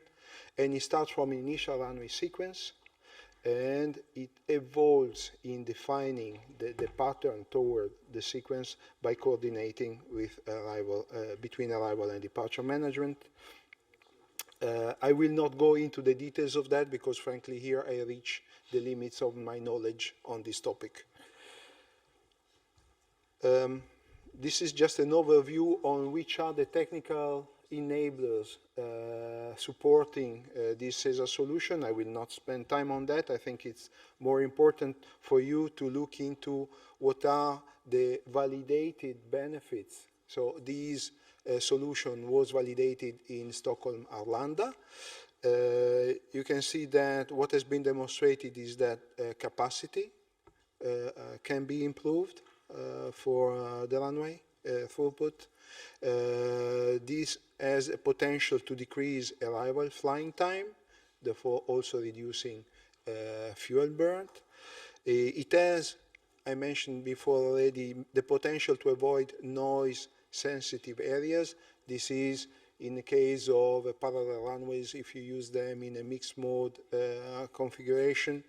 and it starts from an initial runway sequence, and it evolves in defining the pattern toward the sequence by coordinating with between arrival and departure management. I will not go into the details of that because, frankly, here I reach the limits of my knowledge on this topic. This is just an overview on which are the technical enablers supporting this SESAR solution. I will not spend time on that. I think it's more important for you to look into what are the validated benefits. So this solution was validated in Stockholm, Arlanda. You can see that what has been demonstrated is that capacity can be improved for the runway throughput. This has a potential to decrease arrival flying time, therefore also reducing fuel burn. It has, I mentioned before already, the potential to avoid noise sensitive areas. This is in the case of parallel runways if you use them in a mixed mode configuration.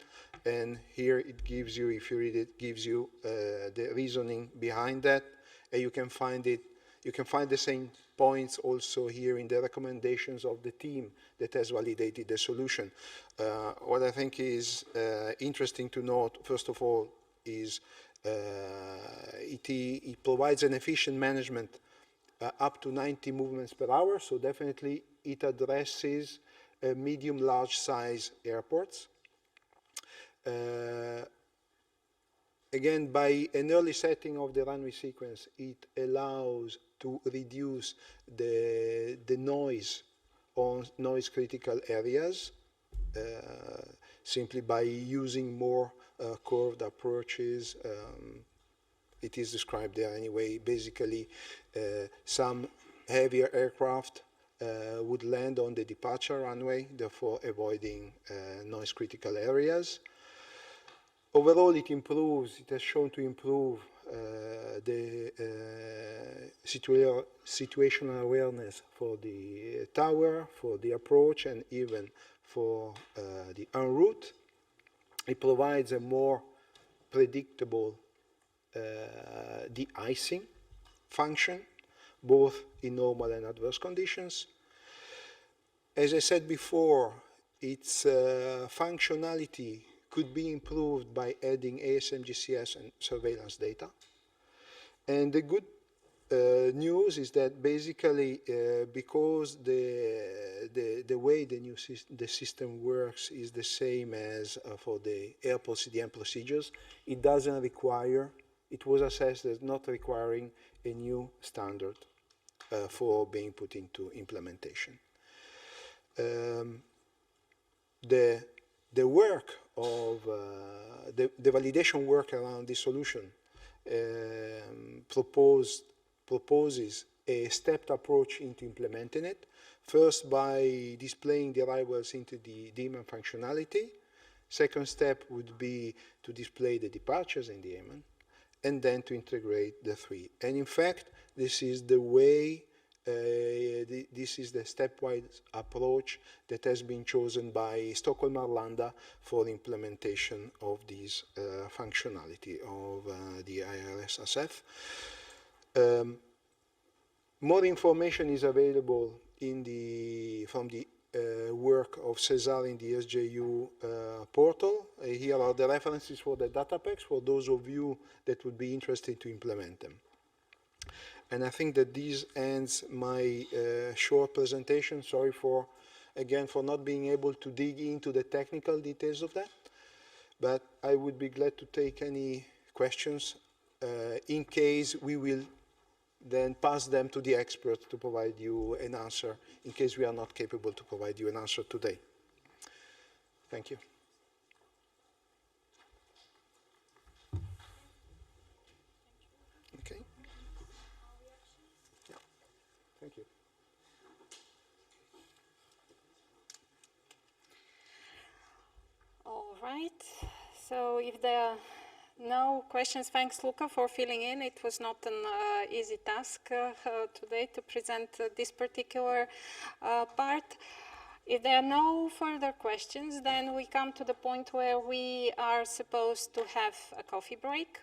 And here it gives you, if you read it, gives you the reasoning behind that. And you can find it, you can find the same points also here in the recommendations of the team that has validated the solution. What I think is interesting to note, first of all, is it provides an efficient management up to 90 movements per hour, so definitely it addresses medium, large size airports. Again, by an early setting of the runway sequence, it allows to reduce the noise on noise critical areas simply by using more curved approaches. It is described there anyway. Basically, some heavier aircraft would land on the departure runway, therefore avoiding noise critical areas. Overall, it improves, it has shown to improve the situational awareness for the tower, for the approach, and even for the en route. It provides a more predictable de-icing function, both in normal and adverse conditions. As I said before, its functionality could be improved by adding ASMGCS and surveillance data. And the good news is that basically because the way the system works is the same as for the airport CDM procedures, it doesn't require, it was assessed as not requiring a new standard for being put into implementation. The work of the validation work around this solution proposes a stepped approach into implementing it. First, by displaying the arrivals into the daemon functionality. Second step would be to display the departures in the daemon, and then to integrate the three. And in fact, this is the way, this is the stepwise approach that has been chosen by Stockholm Arlanda for the implementation of this functionality of the IRSSF. More information is available in from the work of SESAR in the SJU portal. Here are the references for the data packs for those of you that would be interested to implement them. And I think that this ends my short presentation. Sorry for, again, for not being able to dig into the technical details of that. But I would be glad to take any questions in case we will then pass them to the experts to provide you an answer in case we are not capable to provide you an answer today. Thank you. Okay. Yeah. Thank you. All right. So if there are no questions, thanks Luca for filling in. It was not an easy task today to present this particular part. If there are no further questions, then we come to the point where we are supposed to have a coffee break.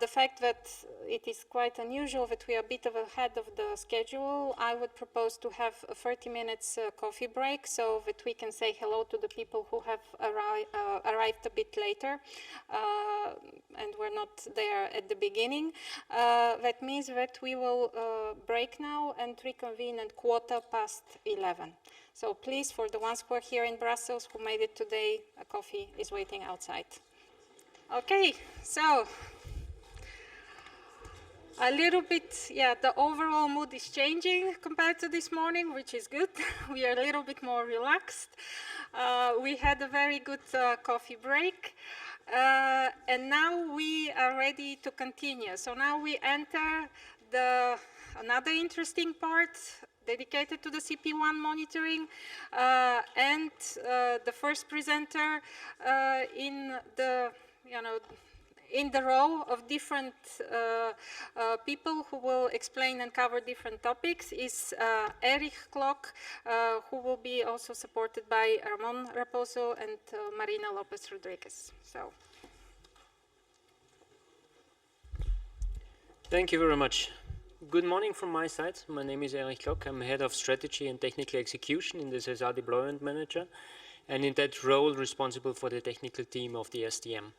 The fact that it is quite unusual that we are a bit ahead of the schedule, I would propose to have a 30 minutes coffee break so that we can say hello to the people who have arrived a bit later and were not there at the beginning. That means that we will break now and reconvene at 11:15. So please, for the ones who are here in Brussels who made it today, a coffee is waiting outside. Okay, so a little bit, yeah, the overall mood is changing compared to this morning, which is good. We are a little bit more relaxed. We had a very good coffee break. And now we are ready to continue. So now we enter another interesting part dedicated to the CP1 monitoring. And the first presenter in the, in the row of different people who will explain and cover different topics is Erich Klock, who will be also supported by Ramon Raposo and Marina Lopez Rodriguez. So. Thank you very much. Good morning from my side. My name is Erich Klock. I'm Head of Strategy and Technical Execution in the SESAR Deployment Manager, and in that role responsible for the technical team of the SDM.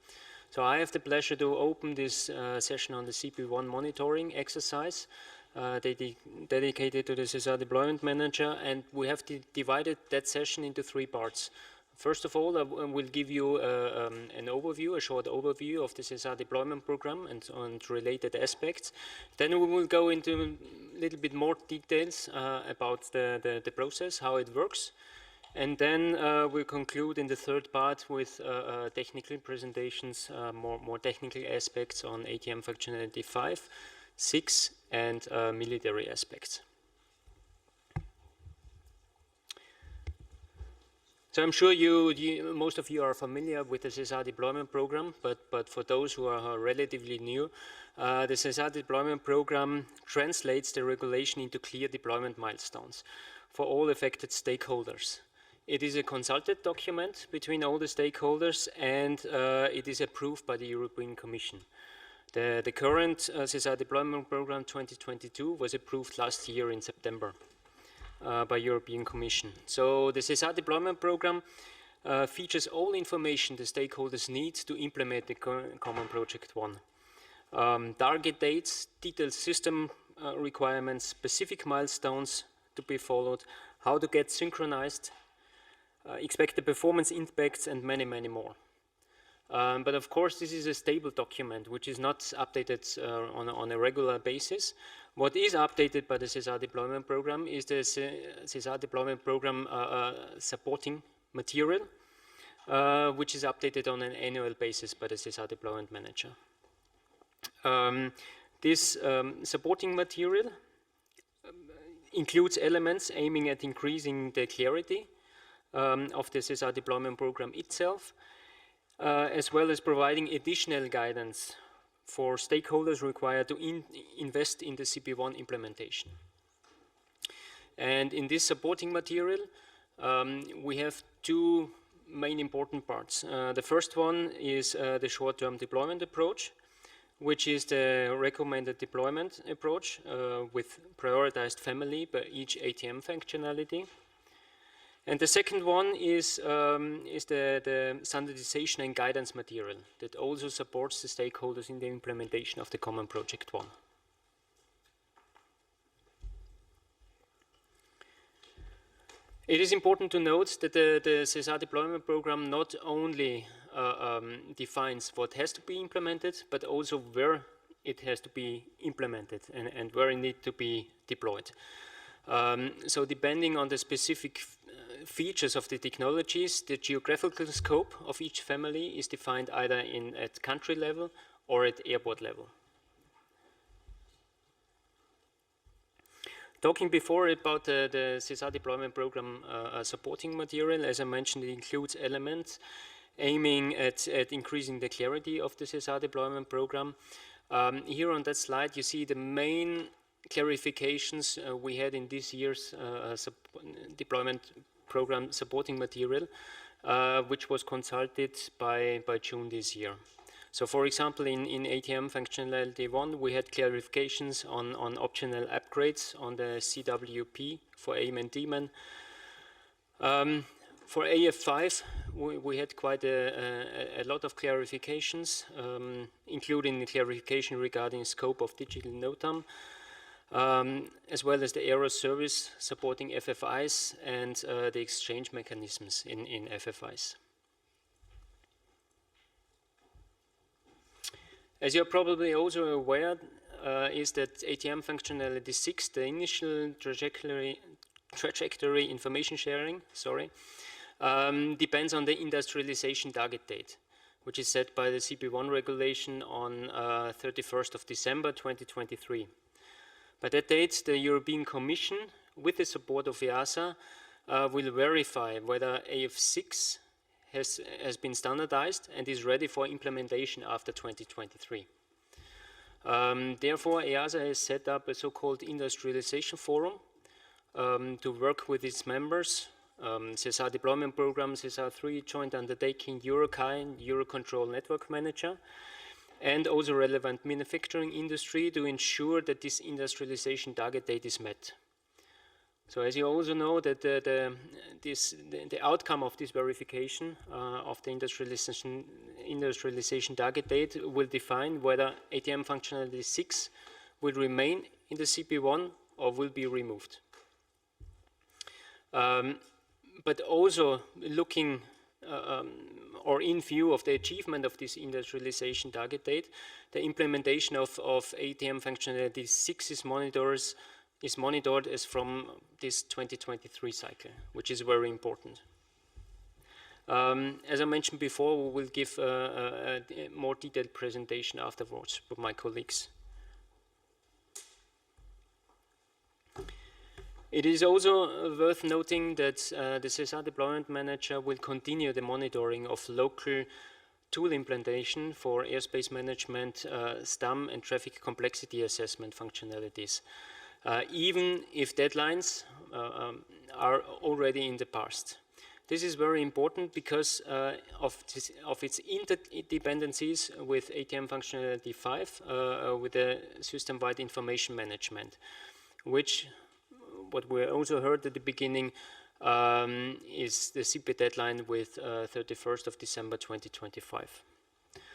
So I have the pleasure to open this session on the CP1 monitoring exercise dedicated to the SESAR Deployment Manager, and we have divided that session into 3 parts. First of all, I will give you an overview, a short overview of the SESAR deployment program and related aspects. Then we will go into a little bit more details about the process, how it works. And then we'll conclude in the 3rd part with technical presentations, more technical aspects on ATM functionality 5, 6, and military aspects. So I'm sure most of you are familiar with the SESAR deployment program, but for those who are relatively new, the SESAR deployment program translates the regulation into clear deployment milestones for all affected stakeholders. It is a consulted document between all the stakeholders, and it is approved by the European Commission. The current SESAR deployment program 2022 was approved last year in September. By European Commission. So the SESAR deployment program features all information the stakeholders need to implement the Common Project 1. Target dates, detailed system requirements, specific milestones to be followed, how to get synchronized, expected performance impacts, and many, many more. But of course, this is a stable document which is not updated on a regular basis. What is updated by the SESAR deployment program is the SESAR deployment program supporting material, which is updated on an annual basis by the SESAR deployment manager. This supporting material includes elements aiming at increasing the clarity of the SESAR deployment program itself, as well as providing additional guidance for stakeholders required to invest in the CP1 implementation. And in this supporting material, we have 2 main important parts. The first one is the short-term deployment approach, which is the recommended deployment approach with prioritized family by each ATM functionality. And the second one is the standardization and guidance material that also supports the stakeholders in the implementation of the Common Project 1. It is important to note that the SESAR deployment program not only defines what has to be implemented, but also where it has to be implemented and where it needs to be deployed. So depending on the specific features of the technologies, the geographical scope of each family is defined either at country level or at airport level. Talking before about the SESAR deployment program supporting material, as I mentioned, it includes elements aiming at increasing the clarity of the SESAR deployment program. Here on that slide, you see the main clarifications we had in this year's deployment program supporting material, which was consulted by June this year. So for example, in ATM functionality 1, we had clarifications on optional upgrades on the CWP for AIM and DMAN. For AF5, we had quite a lot of clarifications, including the clarification regarding scope of digital NOTAM, as well as the error service supporting FFIs and the exchange mechanisms in FFIs. As you're probably also aware, is that ATM functionality 6, the initial trajectory information sharing, depends on the industrialization target date, which is set by the CP1 regulation on 31st of December 2023. By that date, the European Commission, with the support of EASA, will verify whether AF6 has been standardized and is ready for implementation after 2023. Therefore, EASA has set up a so-called industrialization forum to work with its members, SESAR Deployment Program, SESAR 3 Joint Undertaking, EUROCONTROL, EUROCONTROL Network Manager, and also relevant manufacturing industry to ensure that this industrialization target date is met. So as you also know, that the outcome of this verification of the industrialization target date will define whether ATM functionality 6 will remain in the CP1 or will be removed. But also looking or in view of the achievement of this industrialization target date, the implementation of ATM functionality 6 is monitored as from this 2023 cycle, which is very important. As I mentioned before, we will give a more detailed presentation afterwards with my colleagues. It is also worth noting that the SESAR Deployment Manager will continue the monitoring of local tool implementation for airspace management, STAM, and traffic complexity assessment functionalities, even if deadlines are already in the past. This is very important because of its interdependencies with ATM functionality 5, with the system-wide information management, which, what we also heard at the beginning, is the CP deadline with 31st of December 2025.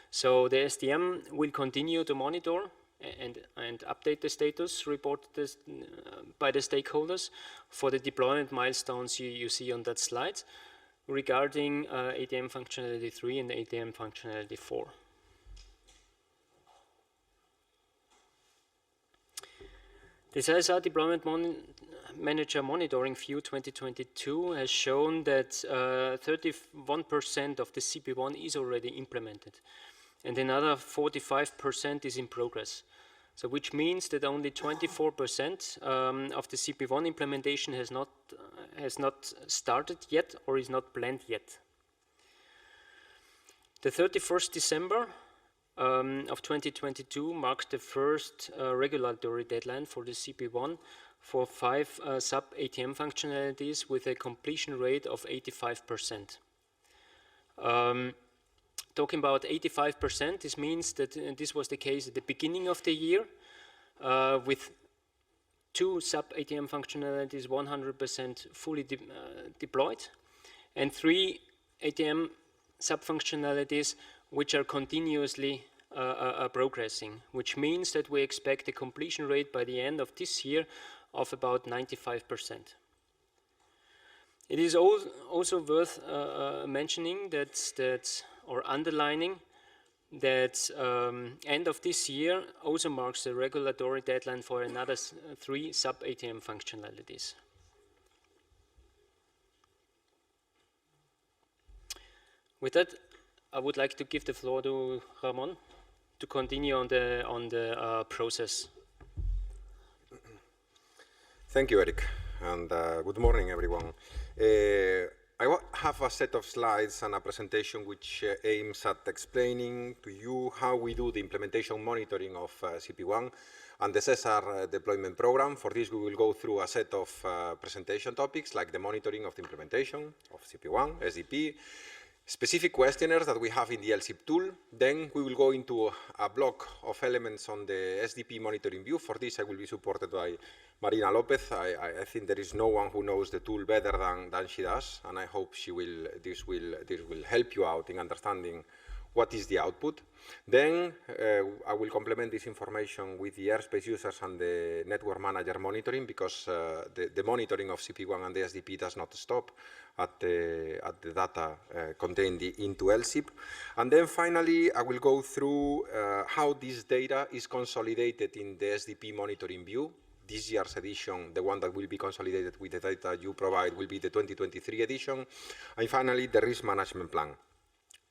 So the SDM will continue to monitor and update the status reported by the stakeholders for the deployment milestones you see on that slide regarding ATM functionality 3 and ATM functionality 4. The SESAR Deployment Manager Monitoring View 2022 has shown that 31% of the CP1 is already implemented, and another 45% is in progress. So which means that only 24% of the CP1 implementation has not started yet or is not planned yet. The 31st December of 2022 marks the first regulatory deadline for the CP1 for 5 sub-ATM functionalities with a completion rate of 85%. Talking about 85%, this means that this was the case at the beginning of the year with 2 sub-ATM functionalities 100% fully deployed and 3 ATM sub-functionalities which are continuously progressing, which means that we expect a completion rate by the end of this year of about 95%. It is also worth mentioning that or underlining that end of this year also marks the regulatory deadline for another 3 sub-ATM functionalities. With that, I would like to give the floor to Ramon to continue on the process. Thank you, Eric, and good morning, everyone. I have a set of slides and a presentation which aims at explaining to you how we do the implementation monitoring of CP1 and the SESAR deployment program. For this, we will go through a set of presentation topics like the monitoring of the implementation of CP1, SDP, specific questionnaires that we have in the LSSIP tool. Then we will go into a block of elements on the SDP monitoring view. For this, I will be supported by Marina Lopez. I think there is no one who knows the tool better than she does, and I hope this will help you out in understanding what is the output. Then I will complement this information with the airspace users and the network manager monitoring, because the monitoring of CP1 and the SDP does not stop at the data contained into LSSIP. And then finally, I will go through how this data is consolidated in the SDP monitoring view. This year's edition, the one that will be consolidated with the data you provide, will be the 2023 edition. And finally, the risk management plan.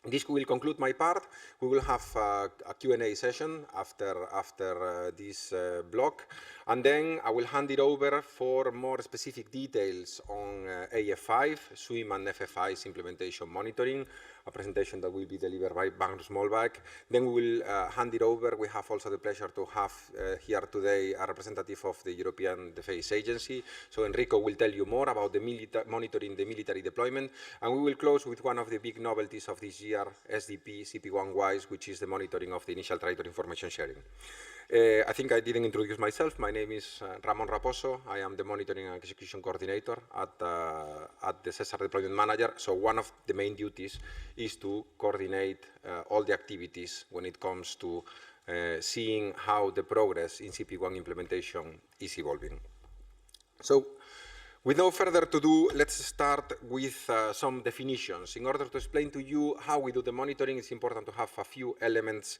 This will conclude my part. We will have a Q&A session after this block, and then I will hand it over for more specific details on AF5, SWIM and FF5's implementation monitoring, a presentation that will be delivered by Magnus Molbach. Then we will hand it over. We have also the pleasure to have here today a representative of the European Defence Agency. So Enrico will tell you more about the monitoring the military deployment, and we will close with one of the big novelties of this year, SDP CP1-WISE, which is the monitoring of the initial trajectory information sharing. I think I didn't introduce myself. My name is Ramon Raposo. I am the Monitoring and Execution Coordinator at the SESAR Deployment Manager. So one of the main duties is to coordinate all the activities when it comes to seeing how the progress in CP1 implementation is evolving. So, with no further ado, let's start with some definitions. In order to explain to you how we do the monitoring, it's important to have a few elements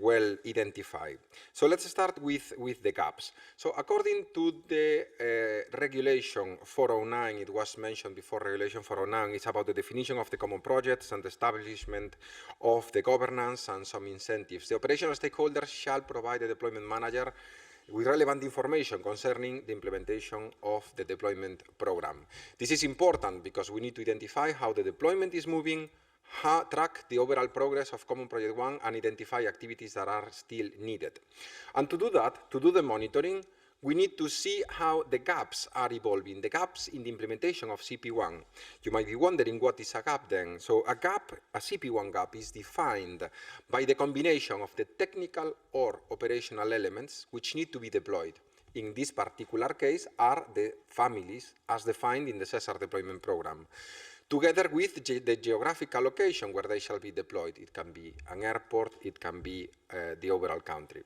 well identified. So let's start with the gaps. So according to the Regulation 409, it was mentioned before, Regulation 409, it's about the definition of the common projects and the establishment of the governance and some incentives. The operational stakeholders shall provide the deployment manager with relevant information concerning the implementation of the deployment program. This is important because we need to identify how the deployment is moving, track the overall progress of Common Project 1, and identify activities that are still needed. And to do that, to do the monitoring, we need to see how the gaps are evolving, the gaps in the implementation of CP1. You might be wondering, what is a gap then? So a gap, a CP1 gap, is defined by the combination of the technical or operational elements which need to be deployed. In this particular case are the families as defined in the SESAR deployment program, together with the geographical location where they shall be deployed. It can be an airport, it can be the overall country.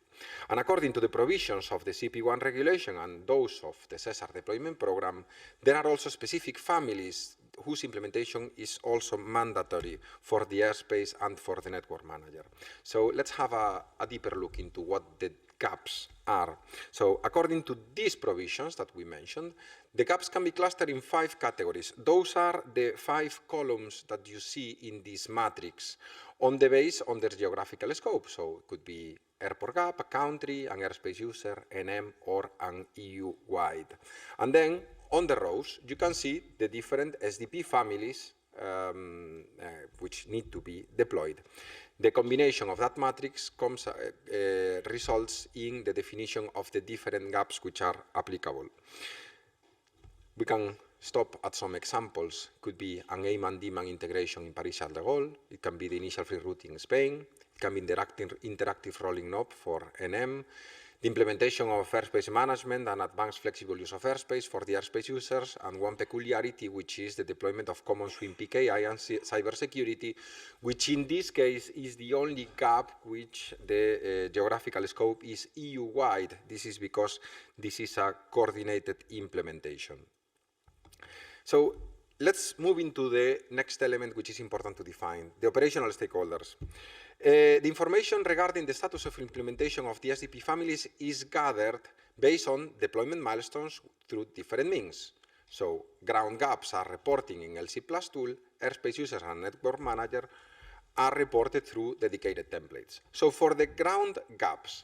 And according to the provisions of the CP1 regulation and those of the SESAR deployment program, there are also specific families whose implementation is also mandatory for the airspace and for the network manager. So let's have a deeper look into what the gaps are. So according to these provisions that we mentioned, the gaps can be clustered in 5 categories. Those are the 5 columns that you see in this matrix on the base on their geographical scope. So it could be airport gap, a country, an airspace user, NM, or an EU-wide. And then on the rows, you can see the different SDP families which need to be deployed. The combination of that matrix results in the definition of the different gaps which are applicable. We can stop at some examples. Could be an A-man D-man integration in Paris-Charles de Gaulle. It can be the initial free route in Spain. It can be interactive rolling knob for NM. The implementation of airspace management and advanced flexible use of airspace for the airspace users, and one peculiarity, which is the deployment of common SWIM PKI and cybersecurity, which in this case is the only gap which the geographical scope is EU-wide. This is because this is a coordinated implementation. So let's move into the next element, which is important to define, the operational stakeholders. The information regarding the status of implementation of the SDP families is gathered based on deployment milestones through different means. So ground gaps are reporting in LSSIP tool, airspace users and network manager are reported through dedicated templates. So for the ground gaps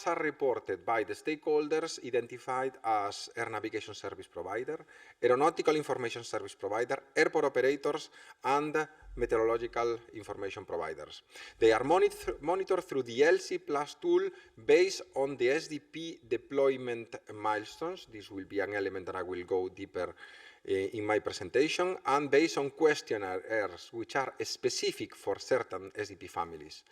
are reported by the stakeholders identified as air navigation service provider, aeronautical information service provider, airport operators, and meteorological information providers. They are monitored through the LSSIP tool based on the SDP deployment milestones. This will be an element that I will go deeper in my presentation, and based on questionnaires which are specific for certain SDP families.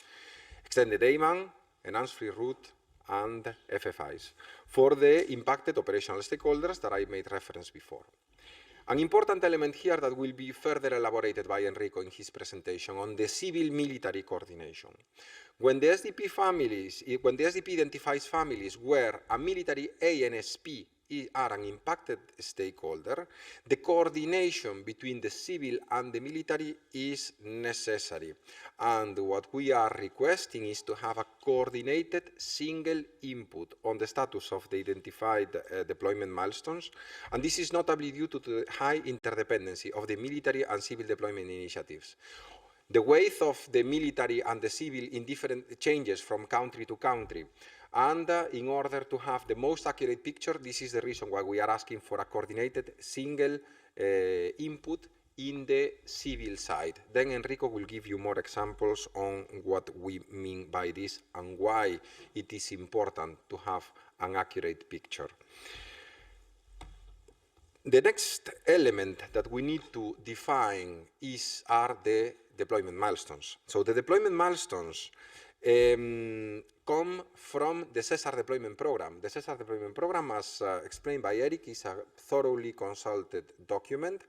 Extended A-man, enhanced free route, and FFIs for the impacted operational stakeholders that I made reference before. An important element here that will be further elaborated by Enrico in his presentation on the civil-military coordination. When the SDP identifies families where a military ANSP are an impacted stakeholder, the coordination between the civil and the military is necessary. And what we are requesting is to have a coordinated single input on the status of the identified deployment milestones. And this is notably due to the high interdependency of the military and civil deployment initiatives. the weight of the military and the civil in different changes from country to country. And in order to have the most accurate picture, this is the reason why we are asking for a coordinated single input in the civil side. Then Enrico will give you more examples on what we mean by this and why it is important to have an accurate picture. The next element that we need to define are the deployment milestones. So the deployment milestones come from the SESAR Deployment Program. The SESAR Deployment Program, as explained by Eric, is a thoroughly consulted document,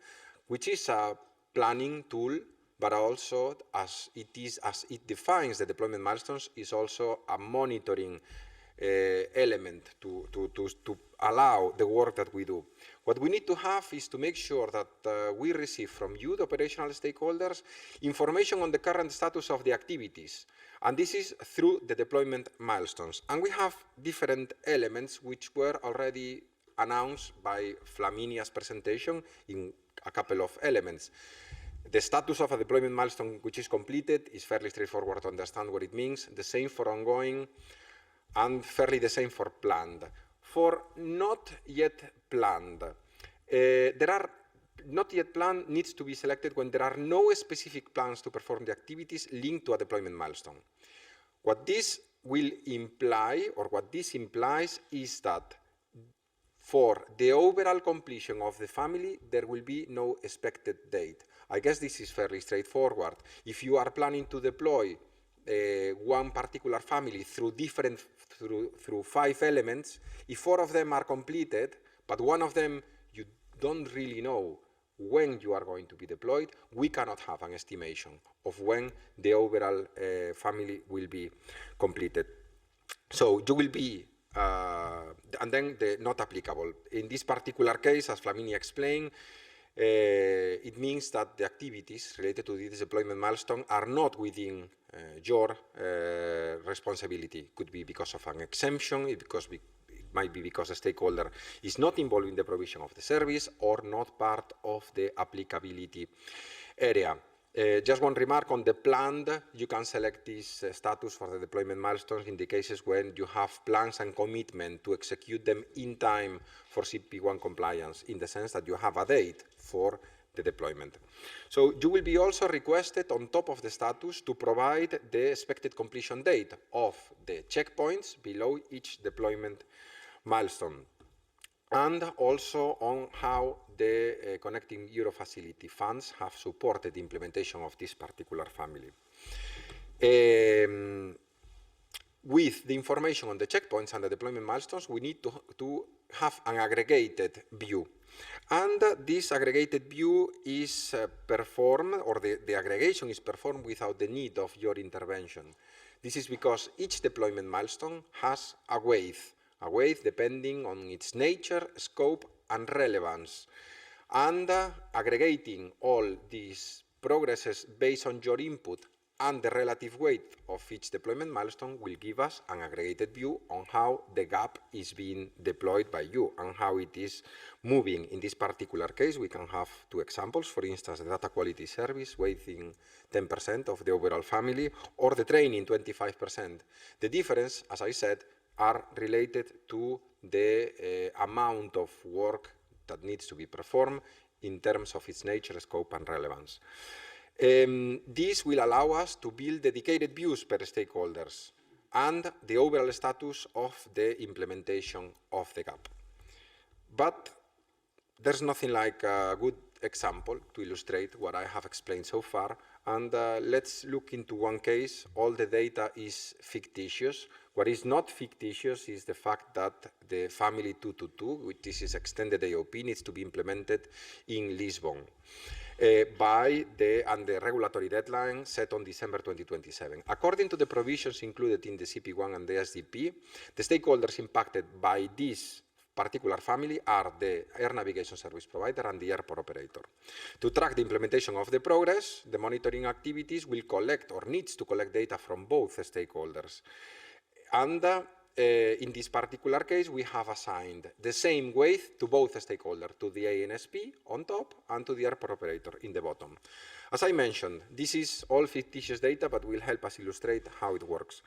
which is a planning tool, but also as it defines the deployment milestones, is also a monitoring element to allow the work that we do. What we need to have is to make sure that we receive from you, the operational stakeholders, information on the current status of the activities. And this is through the deployment milestones. And we have different elements which were already announced by Flaminia's presentation in a couple of elements. The status of a deployment milestone which is completed is fairly straightforward to understand what it means. The same for ongoing, and fairly the same for planned. For not yet planned, not yet planned needs to be selected when there are no specific plans to perform the activities linked to a deployment milestone. What this will imply, or what this implies, is that for the overall completion of the family, there will be no expected date. I guess this is fairly straightforward. If you are planning to deploy one particular family through 5 elements, if 4 of them are completed, but one of them you don't really know when you are going to be deployed, we cannot have an estimation of when the overall family will be completed. So you will be, and then the not applicable. In this particular case, as Flaminia explained, it means that the activities related to this deployment milestone are not within your responsibility. It could be because of an exemption, it might be because a stakeholder is not involved in the provision of the service or not part of the applicability area. Just one remark on the planned, you can select this status for the deployment milestones in the cases when you have plans and commitment to execute them in time for CP1 compliance, in the sense that you have a date for the deployment. So you will be also requested on top of the status to provide the expected completion date of the checkpoints below each deployment milestone, and also on how the Connecting Euro Facility funds have supported the implementation of this particular family. With the information on the checkpoints and the deployment milestones, we need to have an aggregated view. And this aggregated view is performed, or the aggregation is performed without the need of your intervention. This is because each deployment milestone has a weight depending on its nature, scope, and relevance. And aggregating all these progresses based on your input and the relative weight of each deployment milestone will give us an aggregated view on how the gap is being deployed by you and how it is moving. In this particular case, we can have 2 examples. For instance, the data quality service weighing 10% of the overall family, or the training 25%. The difference, as I said, are related to the amount of work that needs to be performed in terms of its nature, scope, and relevance. This will allow us to build dedicated views per stakeholders and the overall status of the implementation of the gap. But there's nothing like a good example to illustrate what I have explained so far. And let's look into one case. All the data is fictitious. What is not fictitious is the fact that the family 222, which this is extended AOP, needs to be implemented in Lisbon by the regulatory deadline set on December 2027. According to the provisions included in the CP1 and the SDP, the stakeholders impacted by this particular family are the air navigation service provider and the airport operator. To track the implementation of the progress, the monitoring activities will collect or needs to collect data from both stakeholders. And in this particular case, we have assigned the same weight to both stakeholders, to the ANSP on top and to the airport operator in the bottom. As I mentioned, this is all fictitious data, but will help us illustrate how it works.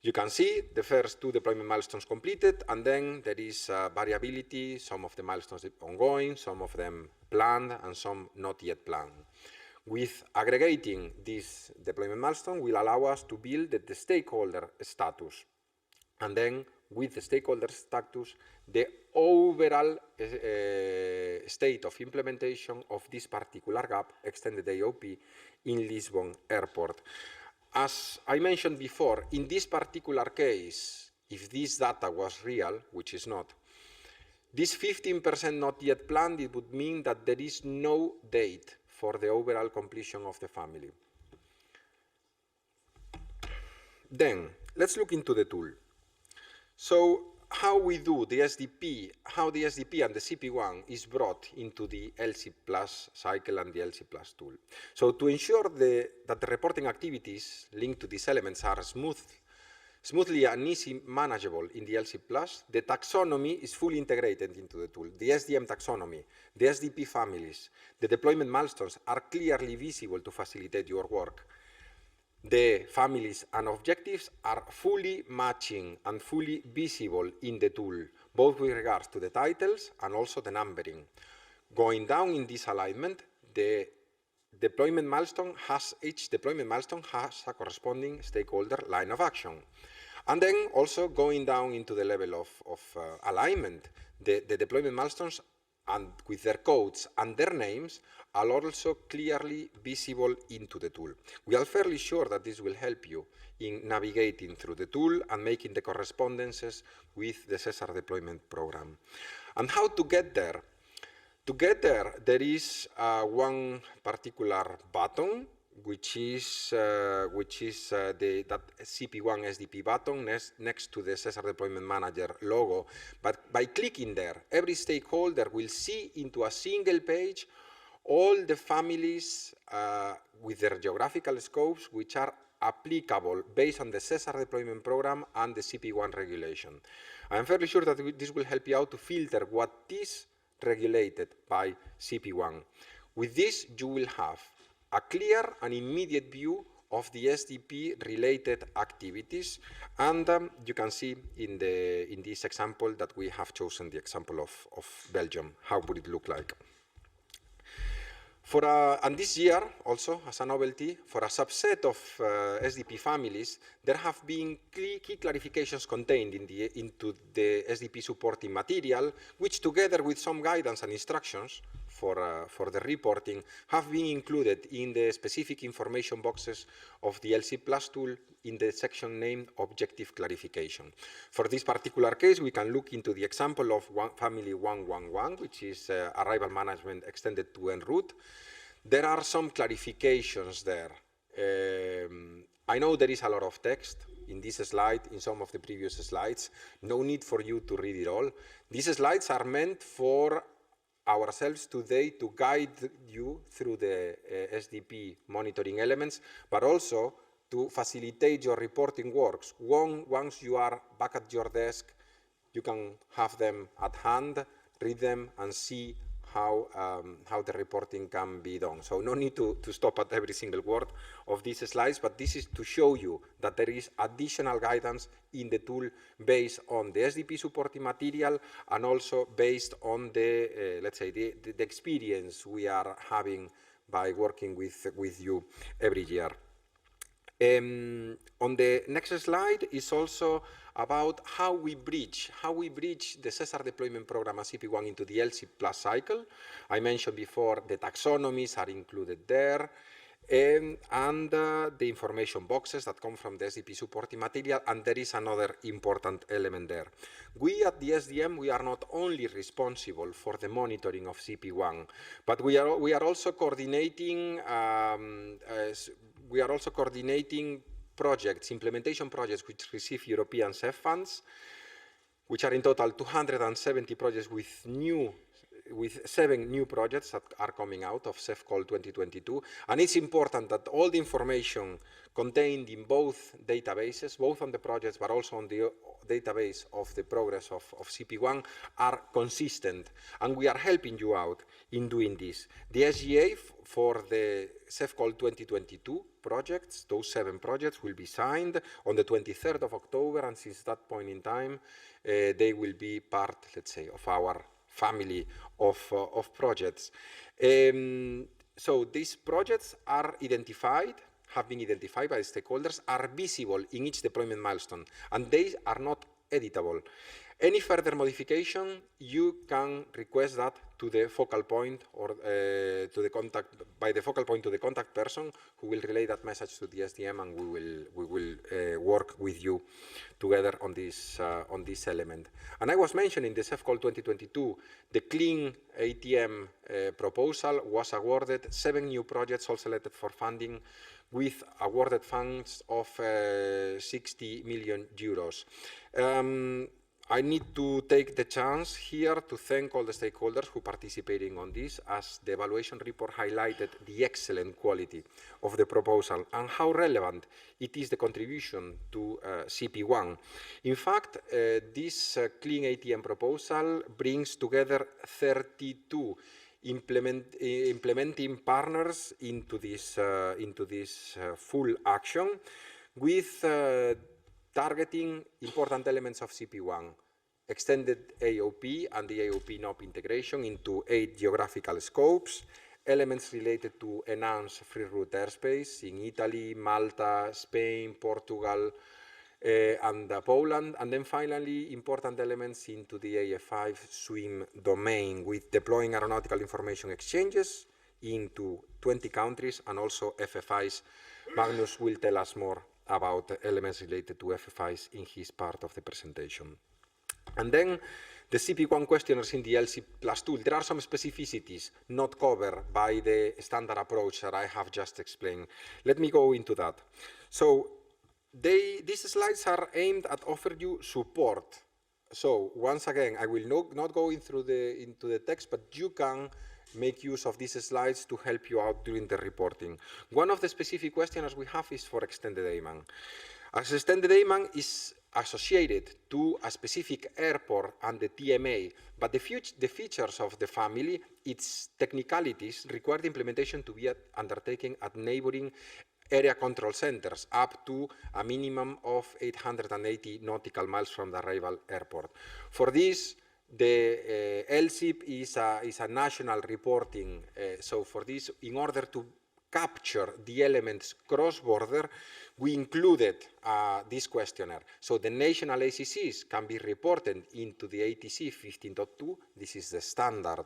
You can see the first 2 deployment milestones completed, and then there is variability, some of the milestones ongoing, some of them planned, and some not yet planned. With aggregating this deployment milestone will allow us to build the stakeholder status. And then with the stakeholder status, the overall state of implementation of this particular gap, extended AOP, in Lisbon Airport. As I mentioned before, in this particular case, if this data was real, which is not, this 15% not yet planned, it would mean that there is no date for the overall completion of the family. Then, let's look into the tool. So, how we do the SDP, how the SDP and the CP1 is brought into the LSSIP Plus cycle and the LSSIP Plus tool. So, to ensure that the reporting activities linked to these elements are smoothly and easy manageable in the LSSIP Plus, the taxonomy is fully integrated into the tool. The SDM taxonomy, the SDP families, the deployment milestones are clearly visible to facilitate your work. The families and objectives are fully matching and fully visible in the tool, both with regards to the titles and also the numbering. Going down in this alignment, each deployment milestone has a corresponding stakeholder line of action. And then also going down into the level of alignment, the deployment milestones and with their codes and their names are also clearly visible into the tool. We are fairly sure that this will help you in navigating through the tool and making the correspondences with the SESAR deployment program. And how to get there? To get there, there is one particular button, which is that CP1 SDP button next to the SESAR Deployment Manager logo. But by clicking there, every stakeholder will see into a single page all the families with their geographical scopes which are applicable based on the SESAR deployment program and the CP1 regulation. I am fairly sure that this will help you out to filter what is regulated by CP1. With this, you will have a clear and immediate view of the SDP-related activities, and you can see in this example that we have chosen the example of Belgium. How would it look like? And this year, also, as a novelty, for a subset of SDP families, there have been key clarifications contained into the SDP supporting material, which together with some guidance and instructions for the reporting have been included in the specific information boxes of the LSSIP Plus tool in the section named Objective Clarification. For this particular case, we can look into the example of family 111, which is arrival management extended to en route. There are some clarifications there. I know there is a lot of text in this slide, in some of the previous slides. No need for you to read it all. These slides are meant for ourselves today to guide you through the SDP monitoring elements, but also to facilitate your reporting works. Once you are back at your desk, you can have them at hand, read them, and see how the reporting can be done. So no need to stop at every single word of these slides, but this is to show you that there is additional guidance in the tool based on the SDP supporting material and also based on the, let's say, the experience we are having by working with you every year. On the next slide is also about how we bridge the SESAR deployment program and CP1 into the LSSIP Plus cycle. I mentioned before the taxonomies are included there, and the information boxes that come from the SDP supporting material, and there is another important element there. We at the SDM, we are not only responsible for the monitoring of CP1, but we are also coordinating projects, implementation projects which receive European CEF funds, which are in total 270 projects with new with 7 new projects that are coming out of CEFCOL 2022. And it's important that all the information contained in both databases, both on the projects but also on the database of the progress of CP1, are consistent. And we are helping you out in doing this. The SGA for the CEFCOL 2022 projects, those 7 projects, will be signed on the 23rd of October, and since that point in time, they will be part, let's say, of our family of projects. So these projects are identified, have been identified by stakeholders, are visible in each deployment milestone, and they are not editable. Any further modification, you can request that to the focal point or to the contact, by the focal point to the contact person, who will relay that message to the SDM, and we will work with you together on this element. And I was mentioning the CEFCOL 2022, the clean ATM proposal was awarded 7 new projects, all selected for funding, with awarded funds of 60 million euros. I need to take the chance here to thank all the stakeholders who participated on this, as the evaluation report highlighted the excellent quality of the proposal and how relevant it is the contribution to CP1. In fact, this clean ATM proposal brings together 32 implementing partners into this full action, with targeting important elements of CP1, extended AOP and the AOP NOP integration into 8 geographical scopes, elements related to enhanced free route airspace in Italy, Malta, Spain, Portugal, and Poland, and then finally important elements into the AF5 SWIM domain, with deploying aeronautical information exchanges into 20 countries, and also FFIs. Magnus will tell us more about elements related to FFIs in his part of the presentation. And then the CP1 questionnaires in the LSIP Plus tool. There are some specificities not covered by the standard approach that I have just explained. Let me go into that. So these slides are aimed at offering you support. So once again, I will not go into the text, but you can make use of these slides to help you out during the reporting. One of the specific questionnaires we have is for extended AMAN. As extended AMAN is associated to a specific airport and the TMA, but the features of the family, its technicalities, require the implementation to be undertaken at neighboring area control centers up to a minimum of 880 nautical miles from the arrival airport. For this, the LSIP is a national reporting, so for this, in order to capture the elements cross-border, we included this questionnaire. So the national ACCs can be reported into the ATC 15.2. This is the standard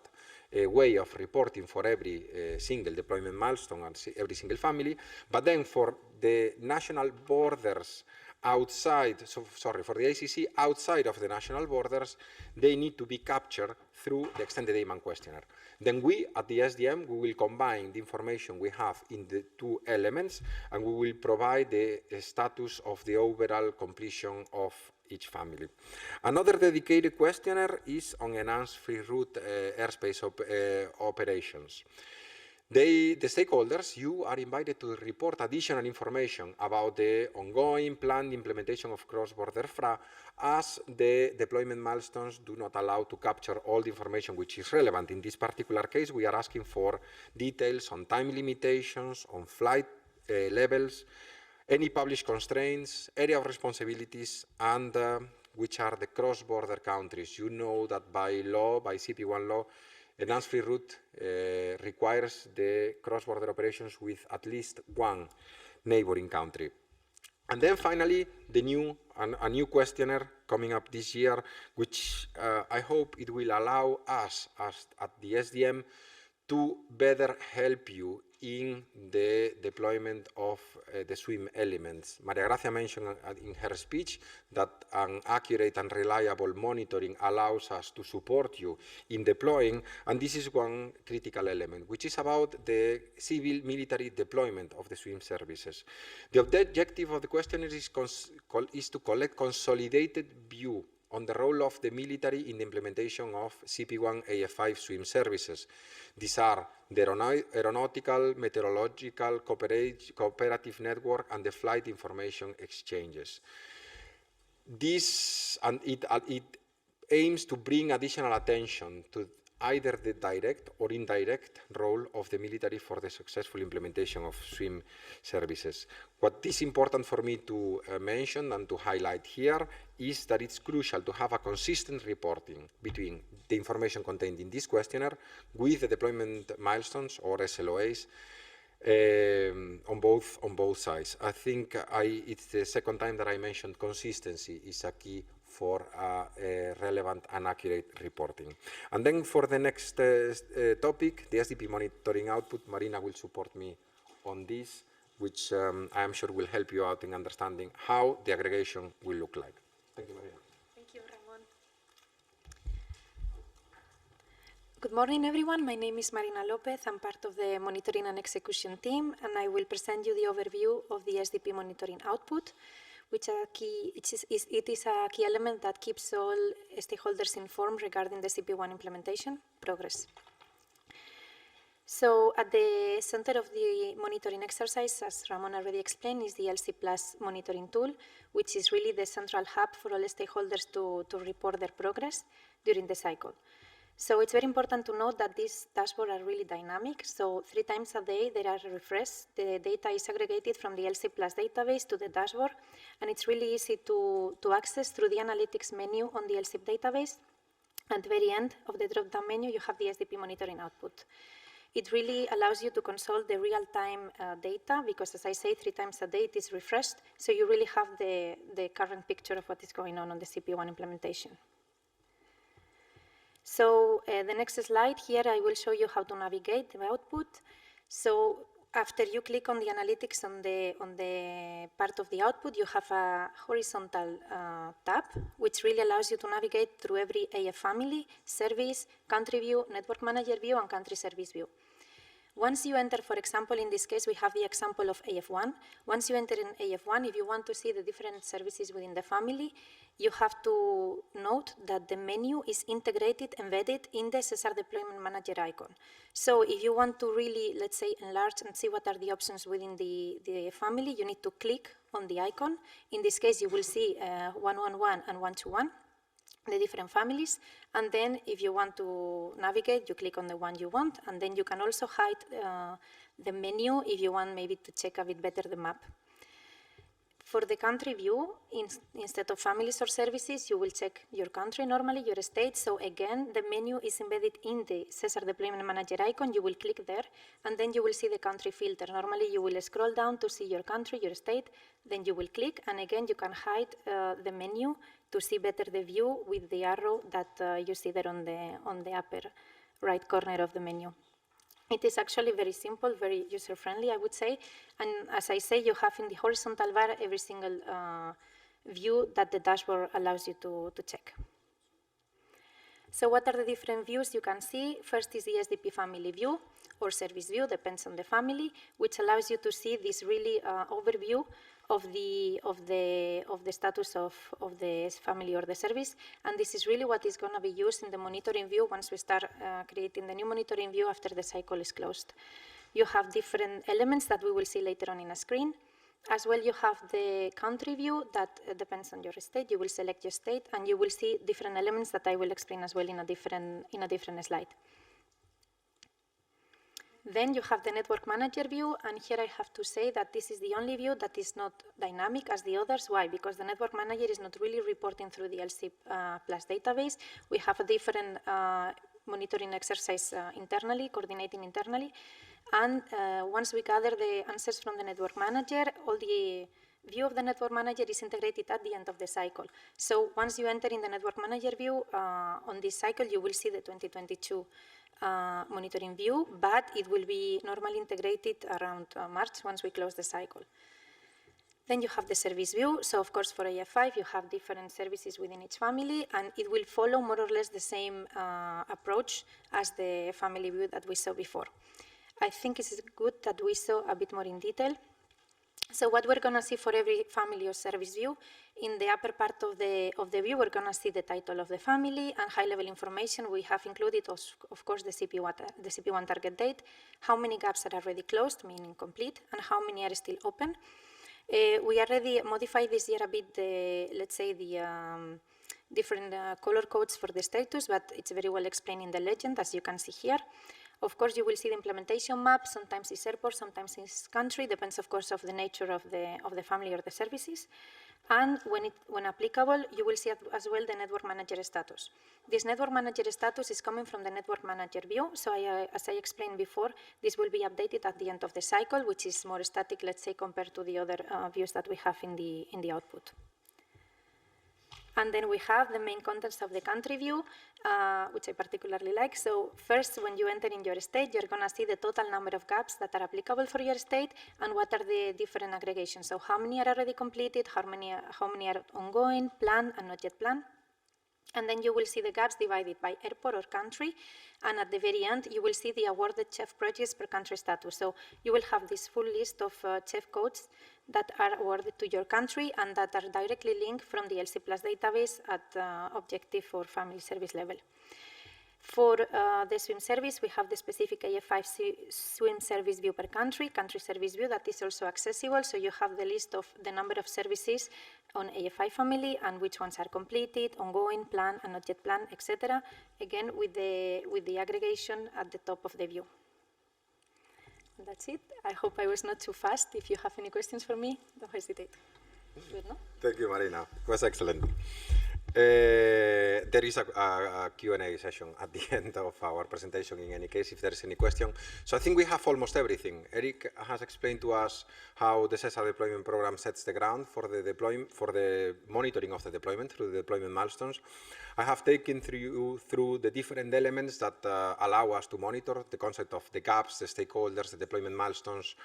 way of reporting for every single deployment milestone and every single family. But then for the national borders outside, for the ACC outside of the national borders, they need to be captured through the extended AMAN questionnaire. Then we, at the SDM, we will combine the information we have in the 2 elements, and we will provide the status of the overall completion of each family. Another dedicated questionnaire is on enhanced free route airspace operations. The stakeholders, you are invited to report additional information about the ongoing planned implementation of cross-border FRA, as the deployment milestones do not allow to capture all the information which is relevant. In this particular case, we are asking for details on time limitations, on flight levels, any published constraints, area of responsibilities, and which are the cross-border countries. You know that by law, by CP1 law, enhanced free route requires the cross-border operations with at least 1 neighboring country. And then finally, a new questionnaire coming up this year, which I hope it will allow us at the SDM to better help you in the deployment of the SWIM elements. Maria Gracia mentioned in her speech that an accurate and reliable monitoring allows us to support you in deploying, and this is one critical element, which is about the civil-military deployment of the SWIM services. The objective of the questionnaire is to collect consolidated view on the role of the military in the implementation of CP1 AF5 swim services. These are the aeronautical, meteorological, cooperative network, and the flight information exchanges. It aims to bring additional attention to either the direct or indirect role of the military for the successful implementation of swim services. What is important for me to mention and to highlight here is that it's crucial to have a consistent reporting between the information contained in this questionnaire with the deployment milestones or SLOAs on both sides. I think it's the second time that I mentioned consistency is a key for relevant and accurate reporting. And then for the next topic, the SDP monitoring output, Marina will support me on this, which I am sure will help you out in understanding how the aggregation will look like. Thank you, Marina. Thank you, Ramon. Good morning, everyone. My name is Marina Lopez. I'm part of the monitoring and execution team, and I will present you the overview of the SDP monitoring output, which it is a key element that keeps all stakeholders informed regarding the CP1 implementation progress. So at the center of the monitoring exercise, as Ramon already explained, is the LC Plus monitoring tool, which is really the central hub for all stakeholders to report their progress during the cycle. So it's very important to note that these dashboards are really dynamic. So 3 times a day they are refreshed. The data is aggregated from the LC Plus database to the dashboard, and it's really easy to access through the analytics menu on the LSIP database. At the very end of the drop-down menu, you have the SDP monitoring output. It really allows you to consult the real-time data because, as I say, 3 times a day it is refreshed. So you really have the current picture of what is going on the CP1 implementation. So the next slide here, I will show you how to navigate the output. So after you click on the analytics on the part of the output, you have a horizontal tab, which really allows you to navigate through every AF family, service, country view, network manager view, and country service view. Once you enter, for example, in this case, we have the example of AF1. Once you enter in AF1, if you want to see the different services within the family, you have to note that the menu is integrated, embedded in the SESAR Deployment Manager icon. So if you want to really, let's say, enlarge and see what are the options within the family, you need to click on the icon. In this case, you will see 111 and 121. The different families, and then if you want to navigate, you click on the one you want, and then you can also hide the menu if you want maybe to check a bit better the map. For the country view, instead of families or services, you will check your country normally, your state. So again, the menu is embedded in the SESAR Deployment Manager icon. You will click there, and then you will see the country filter. Normally, you will scroll down to see your country, your state. Then you will click, and again, you can hide the menu to see better the view with the arrow that you see there on the upper right corner of the menu. It is actually very simple, very user-friendly, I would say. And as I say, you have in the horizontal bar every single view that the dashboard allows you to check. So what are the different views you can see? First is the SDP family view or service view, depends on the family, which allows you to see this really overview of the status of the family or the service. And this is really what is going to be used in the monitoring view once we start creating the new monitoring view after the cycle is closed. You have different elements that we will see later on in a screen. As well, you have the country view that depends on your state. You will select your state, and you will see different elements that I will explain as well in a different slide. Then you have the network manager view, and here I have to say that this is the only view that is not dynamic as the others. Why? Because the network manager is not really reporting through the LSIP Plus database. We have a different monitoring exercise internally, coordinating internally. And once we gather the answers from the network manager, all the view of the network manager is integrated at the end of the cycle. So once you enter in the network manager view on this cycle, you will see the 2022 monitoring view, but it will be normally integrated around March once we close the cycle. Then you have the service view. So of course for AF5 you have different services within each family, and it will follow more or less the same approach as the family view that we saw before. I think it is good that we saw a bit more in detail So what we're going to see for every family or service view, in the upper part of the view, we're going to see the title of the family and high-level information. We have included, of course, the CP1 target date, how many gaps are already closed, meaning complete, and how many are still open. We already modified this year a bit, let's say, the different color codes for the status, but it's very well explained in the legend, as you can see here. Of course, you will see the implementation map. Sometimes it's airport, sometimes it's country. Depends, of course, of the nature of the family or the services. And when applicable, you will see as well the network manager status. This network manager status is coming from the network manager view. So as I explained before, this will be updated at the end of the cycle, which is more static, let's say, compared to the other views that we have in the output. And then we have the main contents of the country view, which I particularly like. So first, when you enter in your state, you're going to see the total number of gaps that are applicable for your state and what are the different aggregations. So how many are already completed, how many are ongoing, planned, and not yet planned. And then you will see the gaps divided by airport or country. And at the very end, you will see the awarded CHEF projects per country status. So you will have this full list of CHEF codes that are awarded to your country and that are directly linked from the LC Plus database at objective or family service level. For the swim service, we have the specific AF5 swim service view per country service view that is also accessible. So you have the list of the number of services on AF5 family and which ones are completed, ongoing, planned, and not yet planned, etc. Again, with the aggregation at the top of the view. And that's it. I hope I was not too fast. If you have any questions for me, don't hesitate. Good, no? Thank you, Marina. It was excellent. There is a Q&A session at the end of our presentation in any case, if there is any question. So I think we have almost everything. Eric has explained to us how the SESAR deployment program sets the ground for the monitoring of the deployment through the deployment milestones. I have taken you through the different elements that allow us to monitor the concept of the gaps, the stakeholders, the deployment milestones,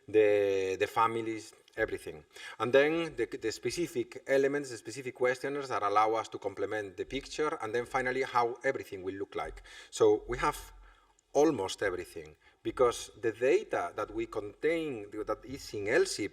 the families, everything. And then the specific elements, the specific questionnaires that allow us to complement the picture, and then finally how everything will look like. So we have almost everything, because the data that we contain, that is in LSSIP,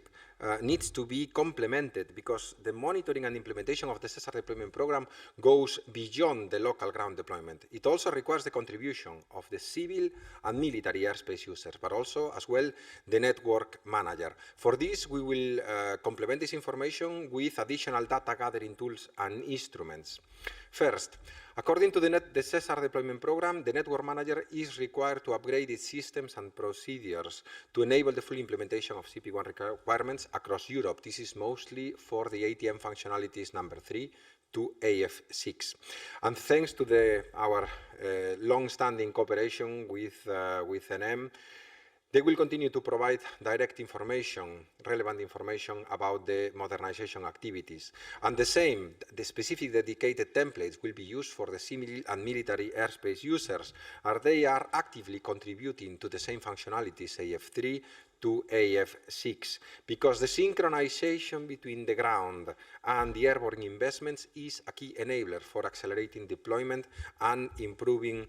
needs to be complemented, because the monitoring and implementation of the SESAR deployment program goes beyond the local ground deployment. It also requires the contribution of the civil and military airspace users, but also as well the network manager. For this, we will complement this information with additional data gathering tools and instruments. First, according to the SESAR deployment program, the network manager is required to upgrade its systems and procedures to enable the full implementation of CP1 requirements across Europe. This is mostly for the ATM functionalities number 3 to AF6. And thanks to our long-standing cooperation with NM, they will continue to provide direct information, relevant information about the modernization activities. And the specific dedicated templates will be used for the civil and military airspace users, as they are actively contributing to the same functionalities, AF3 to AF6, because the synchronization between the ground and the airborne investments is a key enabler for accelerating deployment and improving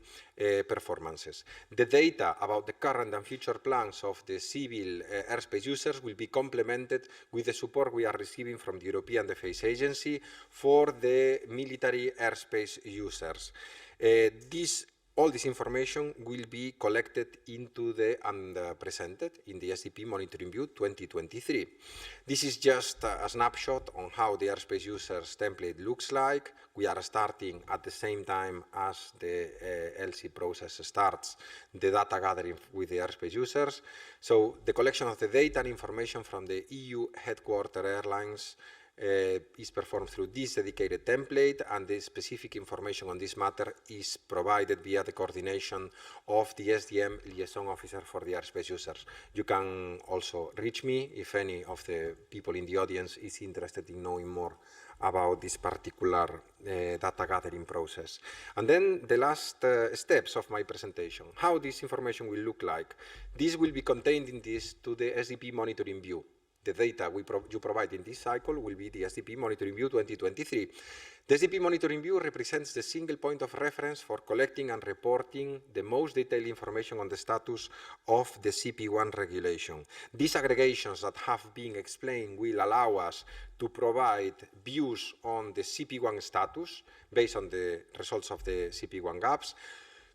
performances. The data about the current and future plans of the civil airspace users will be complemented with the support we are receiving from the European Defence Agency for the military airspace users. All this information will be collected into and presented in the SDP Monitoring View 2023. This is just a snapshot on how the airspace users template looks like. We are starting at the same time as the LC process starts the data gathering with the airspace users. So the collection of the data and information from the EU headquarter airlines is performed through this dedicated template, and the specific information on this matter is provided via the coordination of the SDM liaison officer for the airspace users. You can also reach me if any of the people in the audience is interested in knowing more about this particular data gathering process. And then the last steps of my presentation, how this information will look like. This will be contained in to the SDP monitoring view. the data you provide in this cycle will be the SDP Monitoring View 2023. The SDP Monitoring View represents the single point of reference for collecting and reporting the most detailed information on the status of the CP1 regulation. These aggregations that have been explained will allow us to provide views on the CP1 status based on the results of the CP1 gaps,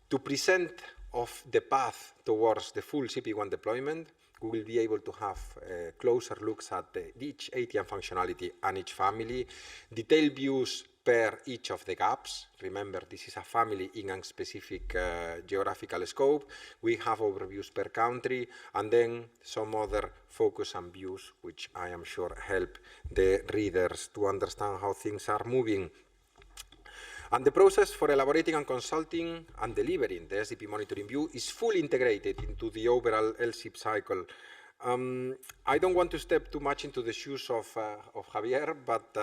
to present of the path towards the full CP1 deployment. We will be able to have closer looks at each ATM functionality and each family, detailed views per each of the gaps. Remember, this is a family in a specific geographical scope. We have overviews per country, and then some other focus and views, which I am sure help the readers to understand how things are moving. And the process for elaborating and consulting and delivering the SDP monitoring view is fully integrated into the overall LSSIP cycle. I don't want to step too much into the shoes of Javier, but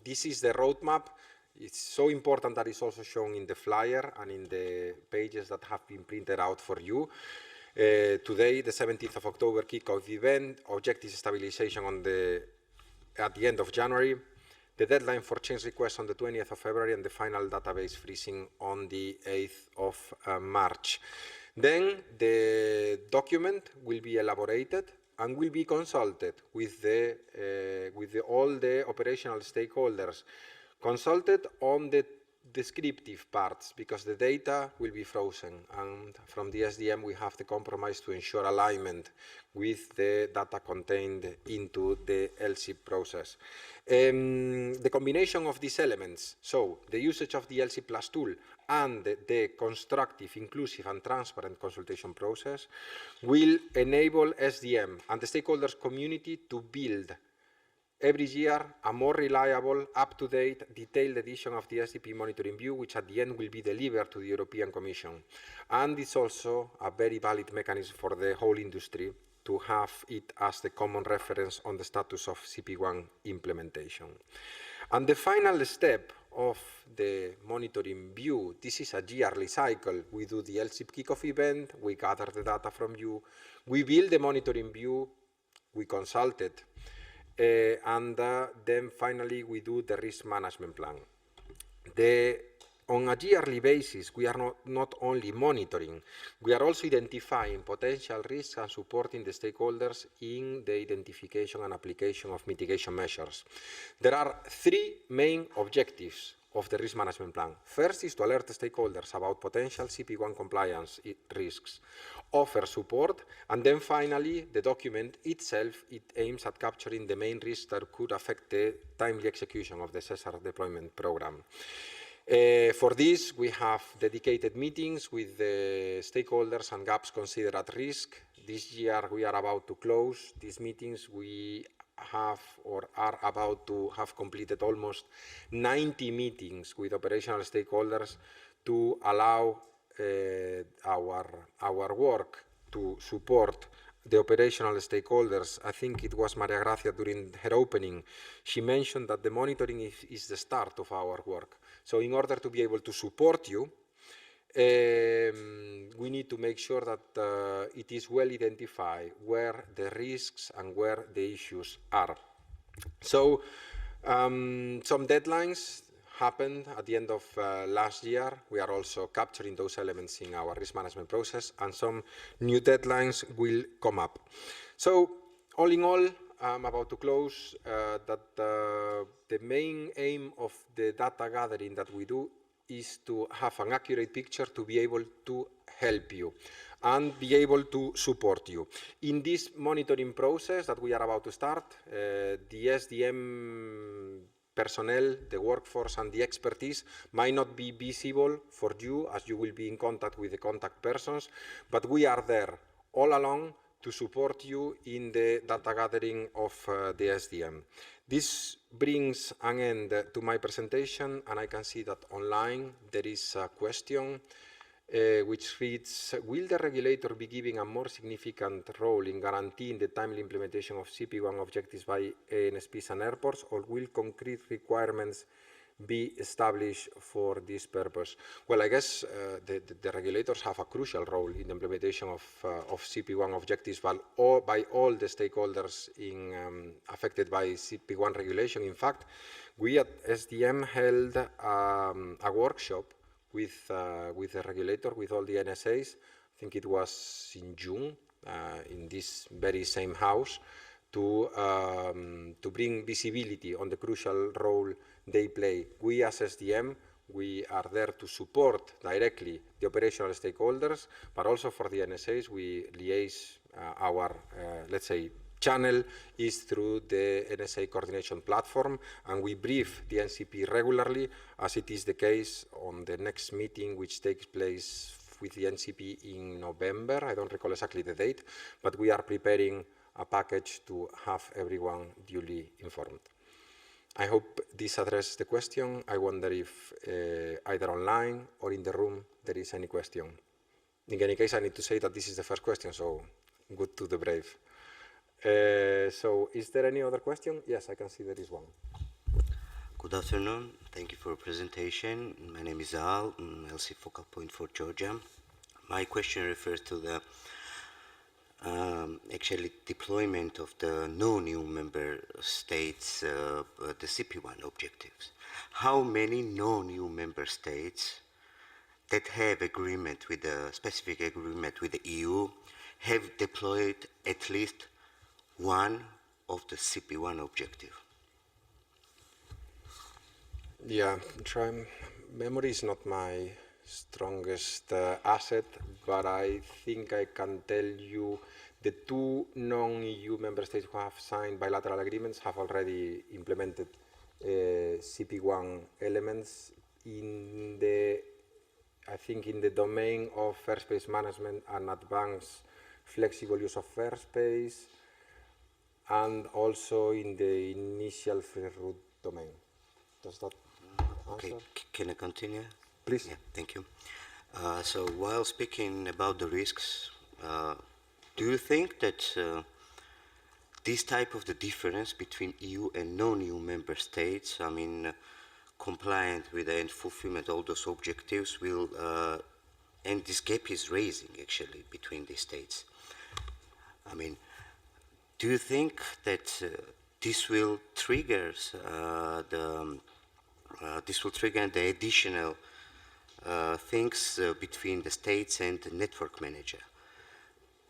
this is the roadmap. It's so important that it's also shown in the flyer and in the pages that have been printed out for you. Today, the 17th of October, kickoff event, objective stabilization at the end of January. The deadline for change requests on the 20th of February and the final database freezing on the 8th of March. Then the document will be elaborated and will be consulted with all the operational stakeholders, consulted on the descriptive parts because the data will be frozen, and from the SDM we have the compromise to ensure alignment with the data contained into the LSSIP process. The combination of these elements, so the usage of the LSSIP Plus tool and the constructive, inclusive and transparent consultation process will enable SDM and the stakeholders community to build every year a more reliable, up-to-date, detailed edition of the SDP monitoring view, which at the end will be delivered to the European Commission. And it's also a very valid mechanism for the whole industry to have it as the common reference on the status of CP1 implementation. And the final step of the monitoring view, this is a yearly cycle. We do the LSSIP kickoff event, we gather the data from you, we build the monitoring view, we consult it, and then finally we do the risk management plan. On a yearly basis, we are not only monitoring, we are also identifying potential risks and supporting the stakeholders in the identification and application of mitigation measures. There are three main objectives of the risk management plan. First is to alert the stakeholders about potential CP1 compliance risks, offer support, and then finally the document itself, it aims at capturing the main risks that could affect the timely execution of the SESAR deployment program. For this, we have dedicated meetings with the stakeholders and gaps considered at risk. This year we are about to close these meetings. We have or are about to have completed almost 90 meetings with operational stakeholders to allow our work to support the operational stakeholders. I think it was Maria Gracia during her opening. She mentioned that the monitoring is the start of our work. So in order to be able to support you, we need to make sure that it is well identified where the risks and where the issues are. So some deadlines happened at the end of last year. We are also capturing those elements in our risk management process, and some new deadlines will come up. So all in all, I'm about to close that the main aim of the data gathering that we do is to have an accurate picture to be able to help you and be able to support you. In this monitoring process that we are about to start, the SDM personnel, the workforce and the expertise might not be visible for you as you will be in contact with the contact persons, but we are there all along to support you in the data gathering of the SDM. This brings an end to my presentation, and I can see that online there is a question which reads, will the regulator be giving a more significant role in guaranteeing the timely implementation of CP1 objectives by ANSPs and airports, or will concrete requirements be established for this purpose? Well, I guess the regulators have a crucial role in the implementation of CP1 objectives by all the stakeholders affected by CP1 regulation. In fact, we at SDM held a workshop with the regulator, with all the NSAs. I think it was in June, in this very same house, to bring visibility on the crucial role they play. We as SDM, we are there to support directly the operational stakeholders, but also for the NSAs, we liaise our, let's say, channel is through the NSA coordination platform, and we brief the NCP regularly, as it is the case on the next meeting, which takes place with the NCP in November. I don't recall exactly the date, but we are preparing a package to have everyone duly informed. I hope this addressed the question. I wonder if either online or in the room there is any question. In any case, I need to say that this is the first question, so good to the brave. So is there any other question? Yes, I can see there is one. Good afternoon. Thank you for your presentation. My name is Al, LC Focal Point for Georgia. My question refers to the actually deployment of the no-new member states, the CP1 objectives. How many no-new member states that have agreement with the specific agreement with the EU have deployed at least one of the CP1 objective? Yeah, memory is not my strongest asset, but I think I can tell you the two non-EU member states who have signed bilateral agreements have already implemented CP1 elements in the, I think, in the domain of airspace management and advanced flexible use of airspace, and also in the initial free route domain. Does that Okay, answer? can I continue? Please. Yeah, thank you. So while speaking about the risks, do you think that this type of the difference between EU and non-EU member states, I mean, compliant with and fulfillment of all those objectives will, and this gap is raising actually between the states. I mean, do you think that this will trigger the additional things between the states and the network manager?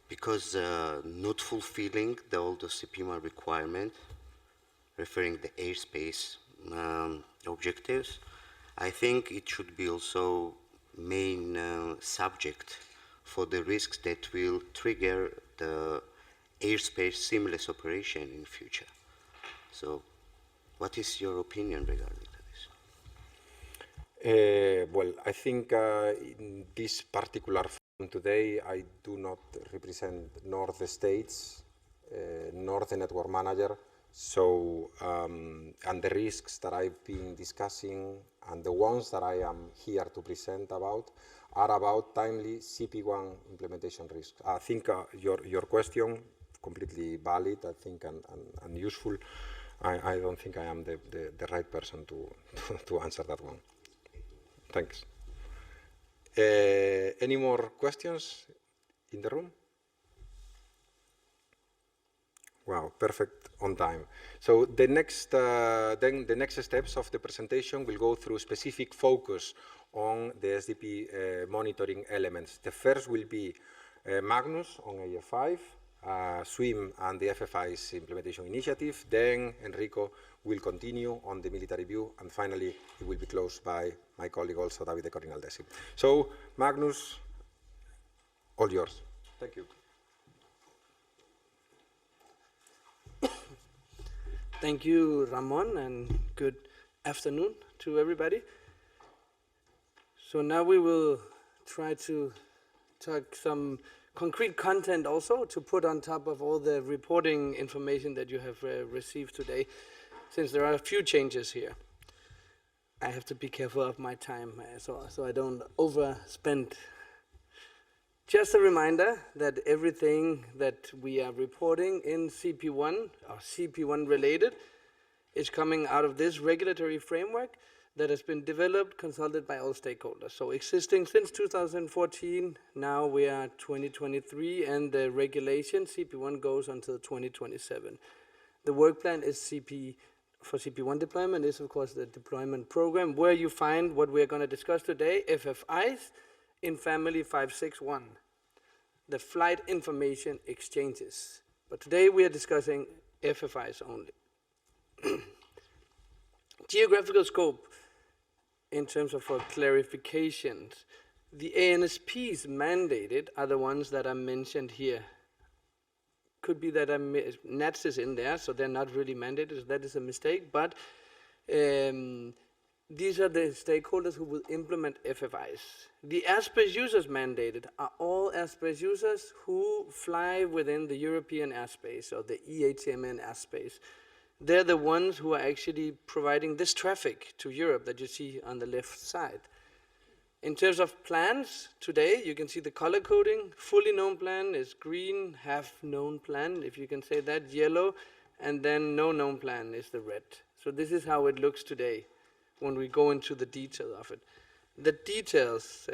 Because not fulfilling all the CP1 requirement, referring the airspace objectives, I think it should be also main subject for the risks that will trigger the airspace seamless operation in future. So what is your opinion regarding this? Well, I think in this particular forum today, I do not represent nor the states, nor the network manager. So, and the risks that I've been discussing and the ones that I am here to present about are about timely CP1 implementation risks. I think your question, completely valid, I think, and useful. I don't think I am the right person to answer that one. Thanks. Any more questions in the room? Wow, perfect on time. So the next, then the next steps of the presentation will go through specific focus on the SDP monitoring elements. The first will be Magnus on AF5, SWIM and the FFI's implementation initiative. Then Enrico will continue on the military view, and finally it will be closed by my colleague also, Davide Corinaldesi. So Magnus, all yours. Thank you. Thank you, Ramon, and good afternoon to everybody. So now we will try to talk some concrete content also to put on top of all the reporting information that you have received today, since there are a few changes here. I have to be careful of my time so I don't overspend. Just a reminder that everything that we are reporting in CP1 or CP1 related is coming out of this regulatory framework that has been developed, consulted by all stakeholders. So existing since 2014, now we are 2023, and the regulation CP1 goes until 2027. The work plan is for CP1 deployment is of course the deployment program, where you find what we are going to discuss today, FFIs in family 561, the flight information exchanges. But today we are discussing FFIs only. Geographical scope. In terms of clarifications, the ANSPs mandated are the ones that are mentioned here. Could be that NATS is in there, so they're not really mandated. That is a mistake, but these are the stakeholders who will implement FFIs. The airspace users mandated are all airspace users who fly within the European airspace or the EATMN airspace. They're the ones who are actually providing this traffic to Europe that you see on the left side. In terms of plans, today you can see the color coding. Fully known plan is green, half known plan, if you can say that, yellow, and then no known plan is the red. So this is how it looks today when we go into the detail of it. The details,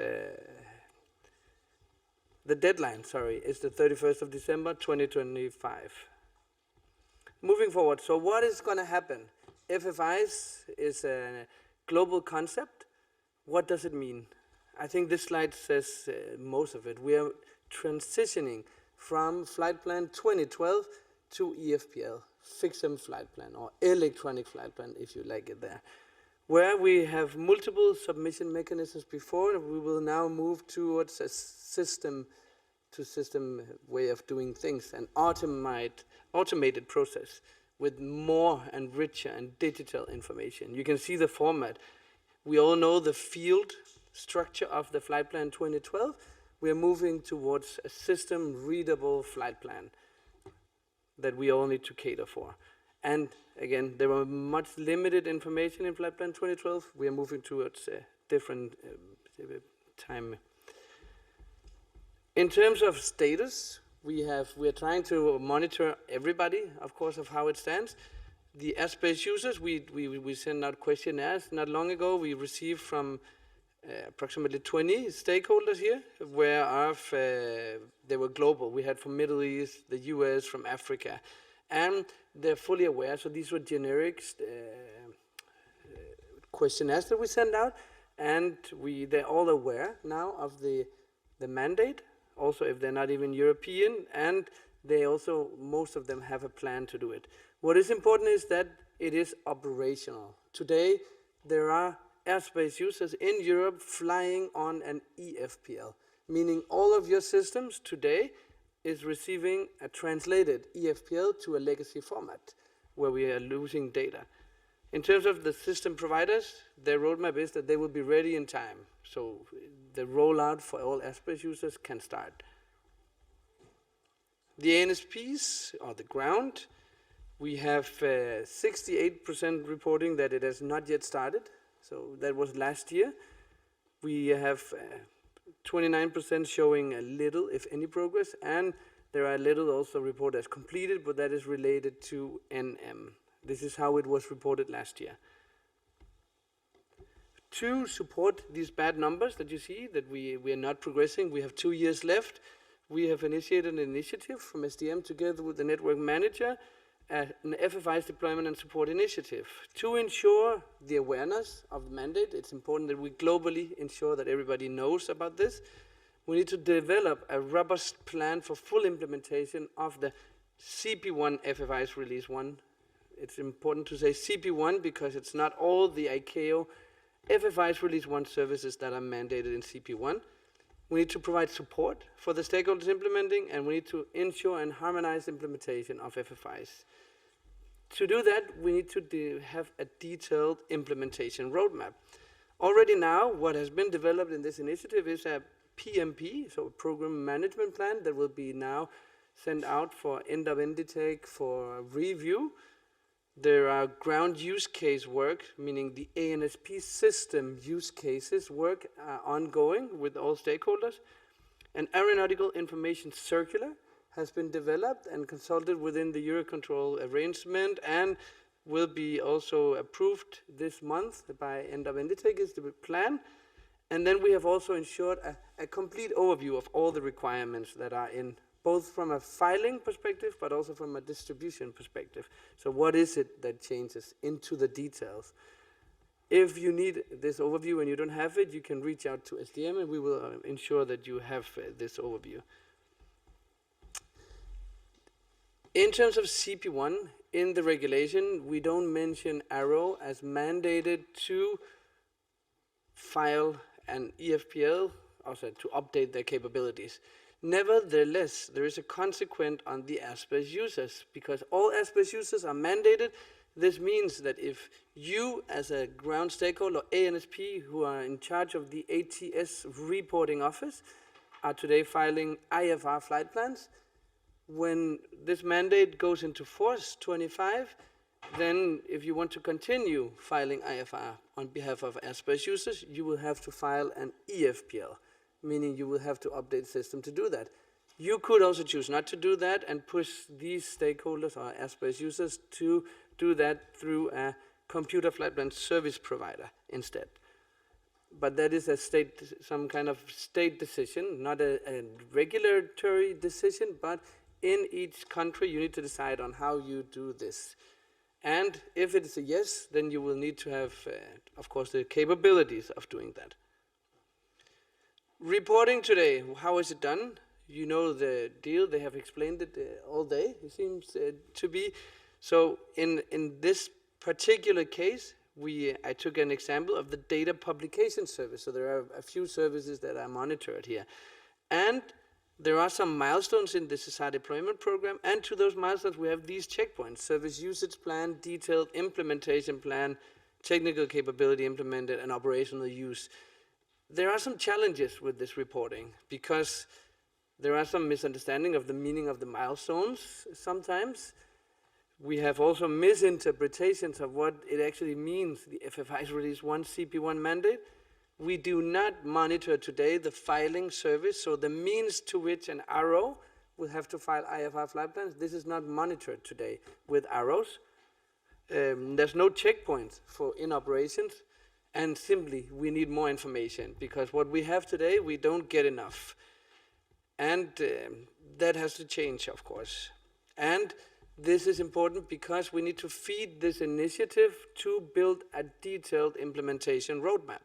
the deadline, is the 31st of December 2025. Moving forward, so what is going to happen? FFIs is a global concept. What does it mean? I think this slide says most of it. We are transitioning from Flight Plan 2012 to EFPL, Fixed Flight Plan, or Electronic Flight Plan, if you like it there. Where we have multiple submission mechanisms before, we will now move towards a system-to-system way of doing things, an automated process with more and richer and digital information. You can see the format. We all know the field structure of the Flight Plan 2012. We are moving towards a system-readable flight plan that we all need to cater for. And again, there were much limited information in Flight Plan 2012. We are moving towards a different time. In terms of status, we are trying to monitor everybody, of course, of how it stands. The airspace users, we send out questionnaires. Not long ago, we received from approximately 20 stakeholders here, whereof they were global. We had from Middle East, the US, from Africa. And they're fully aware, so these were generic questionnaires that we sent out, and they're all aware now of the mandate, also if they're not even European, and they also, most of them have a plan to do it. What is important is that it is operational. Today, there are airspace users in Europe flying on an EFPL, meaning all of your systems today is receiving a translated EFPL to a legacy format where we are losing data. In terms of the system providers, their roadmap is that they will be ready in time. So the rollout for all airspace users can start. The ANSPs, or the ground, we have 68% reporting that it has not yet started. So that was last year. We have 29% showing a little, if any, progress, and there are little also reported as completed, but that is related to NM. This is how it was reported last year. To support these bad numbers that you see, that we are not progressing, we have 2 years left. We have initiated an initiative from SDM together with the network manager, an FFI's deployment and support initiative. To ensure the awareness of the mandate, it's important that we globally ensure that everybody knows about this. We need to develop a robust plan for full implementation of the CP1 FFI's Release 1. It's important to say CP1 because it's not all the ICAO FFI's Release 1 services that are mandated in CP1. We need to provide support for the stakeholders implementing, and we need to ensure and harmonize implementation of FFIs. To do that, we need to have a detailed implementation roadmap. Already now, what has been developed in this initiative is a PMP, so a program management plan that will be now sent out for end-of-end intake for review. There are ground use case work, meaning the ANSP system use cases work ongoing with all stakeholders. An aeronautical information circular has been developed and consulted within the EUROCONTROL arrangement, and will be also approved this month by end of Inditech is the plan. And then we have also ensured a complete overview of all the requirements that are in, both from a filing perspective, but also from a distribution perspective. So what is it that changes into the details? If you need this overview and you don't have it, you can reach out to SDM and we will ensure that you have this overview. In terms of CP1, in the regulation, we don't mention ARO as mandated to file an EFPL, also to update their capabilities. Nevertheless, there is a consequence on the ASBUs users, because all ASBUs users are mandated. This means that if you, as a ground stakeholder, ANSP, who are in charge of the ATS reporting office, are today filing IFR flight plans, when this mandate goes into force, 25, then if you want to continue filing IFR on behalf of ASBUs users, you will have to file an EFPL, meaning you will have to update the system to do that. You could also choose not to do that and push these stakeholders or ASBUs users to do that through a computer flight plan service provider instead. But that is a some kind of state decision, not a regulatory decision, but in each country you need to decide on how you do this. And if it is a yes, then you will need to have, of course, the capabilities of doing that. Reporting today, how is it done? You know the deal, they have explained it all day, it seems to be. So in this particular case, I took an example of the data publication service. So there are a few services that are monitored here. And there are some milestones in the SESAR deployment program, and to those milestones we have these checkpoints: service usage plan, detailed implementation plan, technical capability implemented, and operational use. There are some challenges with this reporting because there are some misunderstanding of the meaning of the milestones sometimes. We have also misinterpretations of what it actually means, the FFI's Release 1 CP1 mandate. We do not monitor today the filing service, so the means to which an ARO will have to file IFR flight plans. This is not monitored today with AROs. There's no checkpoints for in operations, and simply we need more information because what we have today, we don't get enough. And that has to change, of course. And this is important because we need to feed this initiative to build a detailed implementation roadmap.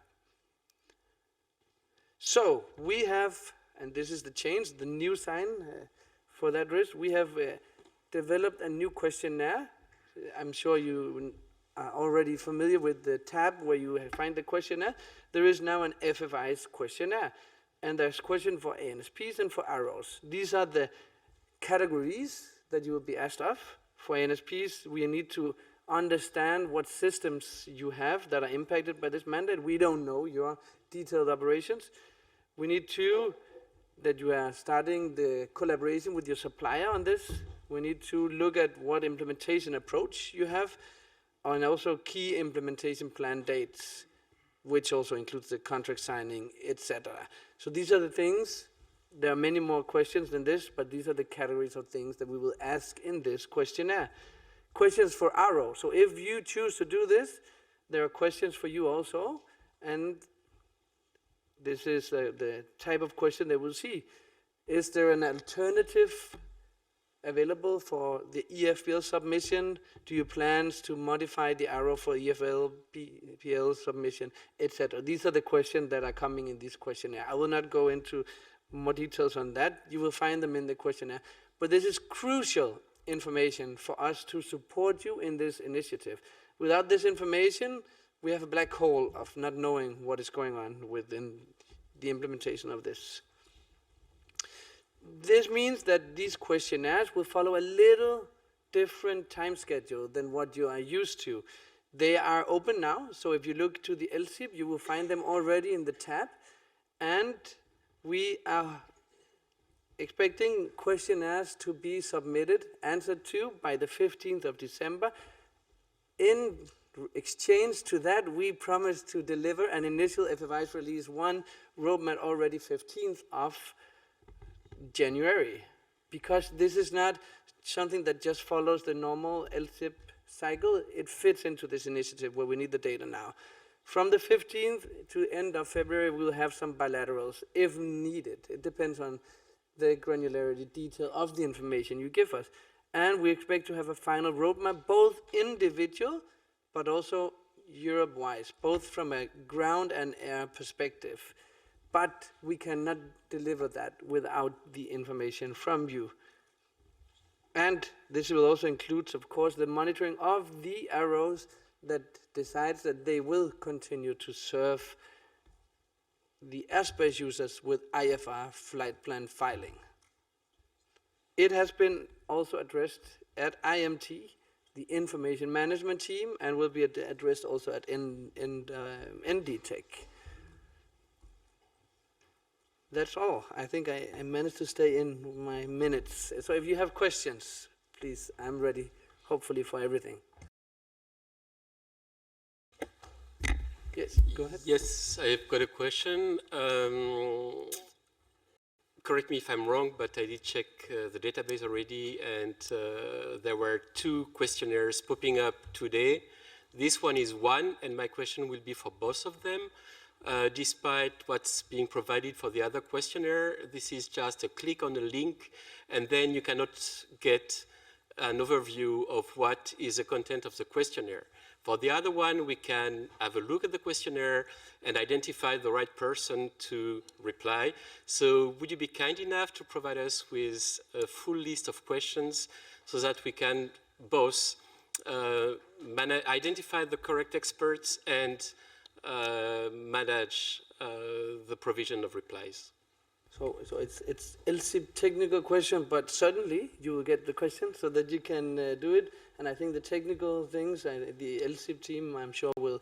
So we have, and this is the change, the new sign for that risk, we have developed a new questionnaire. I'm sure you are already familiar with the tab where you find the questionnaire. There is now an FFI's questionnaire, and there's question for ANSPs and for AROs. These are the categories that you will be asked of. For ANSPs, we need to understand what systems you have that are impacted by this mandate. We don't know your detailed operations. We need to, that you are starting the collaboration with your supplier on this. We need to look at what implementation approach you have, and also key implementation plan dates, which also includes the contract signing, etc. So these are the things. There are many more questions than this, but these are the categories of things that we will ask in this questionnaire. Questions for ARO. So if you choose to do this, there are questions for you also, and this is the type of question that we'll see. Is there an alternative available for the EFPL submission? Do you plan to modify the ARO for EFPL submission, etc.? These are the questions that are coming in this questionnaire. I will not go into more details on that. You will find them in the questionnaire. But this is crucial information for us to support you in this initiative. Without this information, we have a black hole of not knowing what is going on within the implementation of this. This means that these questionnaires will follow a little different time schedule than what you are used to. They are open now, so if you look to the LSSIP, you will find them already in the tab, and we are expecting questionnaires to be submitted, answered to by the 15th of December. In exchange to that, we promise to deliver an initial FFI's Release 1 roadmap already 15th of January, because this is not something that just follows the normal LSSIP cycle, it fits into this initiative where we need the data now. From the 15th to end of February, we'll have some bilaterals if needed. It depends on the granularity detail of the information you give us. And we expect to have a final roadmap, both individual, but also Europe-wise, both from a ground and air perspective. But we cannot deliver that without the information from you. And this will also include, of course, the monitoring of the arrows that decides that they will continue to serve the airspace users with IFR flight plan filing. It has been also addressed at IMT, the information management team, and will be addressed also at NDTech. That's all. I think I managed to stay in my minutes. So if you have questions, please, I'm ready, hopefully, for everything. Yes, go ahead. Yes, I've got a question. Correct me if I'm wrong, but I did check the database already, and there were 2 questionnaires popping up today. This one is one, and my question will be for both of them. Despite what's being provided for the other questionnaire, this is just a click on a link, and then you cannot get an overview of what is the content of the questionnaire. For the other one, we can have a look at the questionnaire and identify the right person to reply. So would you be kind enough to provide us with a full list of questions so that we can both identify the correct experts and manage the provision of replies? So it's LSSIP technical question, but certainly you will get the question so that you can do it. And I think the technical things, the LSSIP team, I'm sure will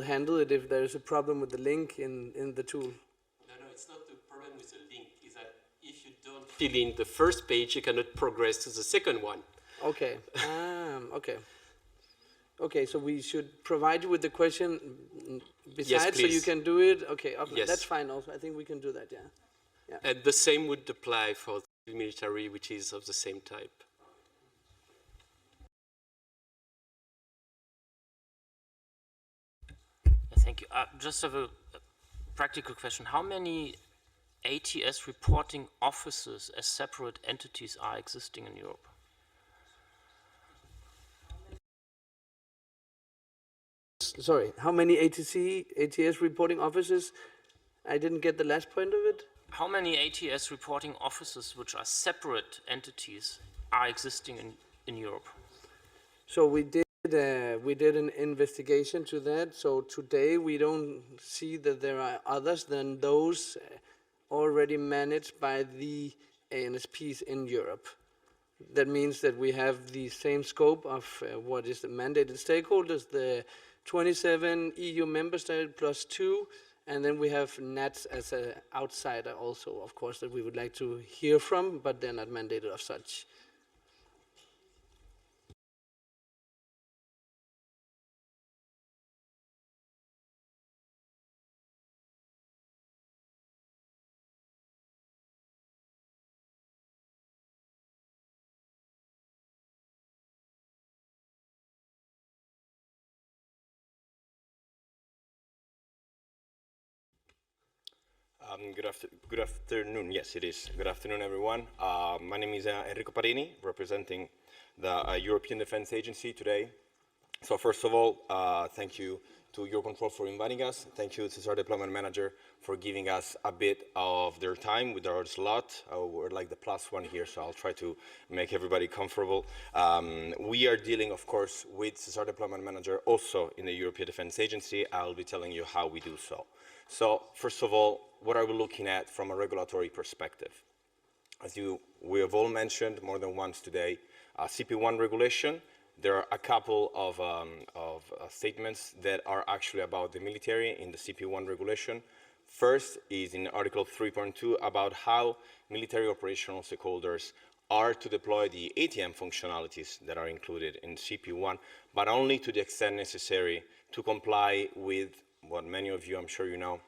handle it if there is a problem with the link in the tool. No, it's not the problem with the link. It's that if you don't fill in the first page, you cannot progress to the second one. Okay. Okay. Okay, so we should provide you with the question besides, so you can do it. Okay, yes. That's fine. Also, I think we can do that. Yeah. And the same would apply for the military, which is of the same type. Thank you. Just have a practical question. How many ATS reporting offices as separate entities are existing in Europe? Sorry, how many ATS reporting offices? I didn't get the last point of it. How many ATS reporting offices, which are separate entities, are existing in Europe? So we did an investigation to that. So today we don't see that there are others than those already managed by the ANSPs in Europe. That means that we have the same scope of what is the mandated stakeholders, the 27 EU member states plus 2, and then we have NATS as an outsider also, of course, that we would like to hear from, but they're not mandated of such. Good afternoon. Yes, it is. Good afternoon, everyone. My name is Enrico Parini, representing the European Defense Agency today. So first of all, thank you to EUROCONTROL for inviting us. Thank you to SESAR Deployment Manager for giving us a bit of their time with our slot. We're like the +1 here, so I'll try to make everybody comfortable. We are dealing, of course, with SESAR Deployment Manager also in the European Defense Agency. I'll be telling you how we do so. So first of all, what are we looking at from a regulatory perspective? As we have all mentioned more than once today, CP1 regulation, there are a couple of statements that are actually about the military in the CP1 regulation. First is in Article 3.2 about how military operational stakeholders are to deploy the ATM functionalities that are included in CP1, but only to the extent necessary to comply with what many of you, I'm sure you know,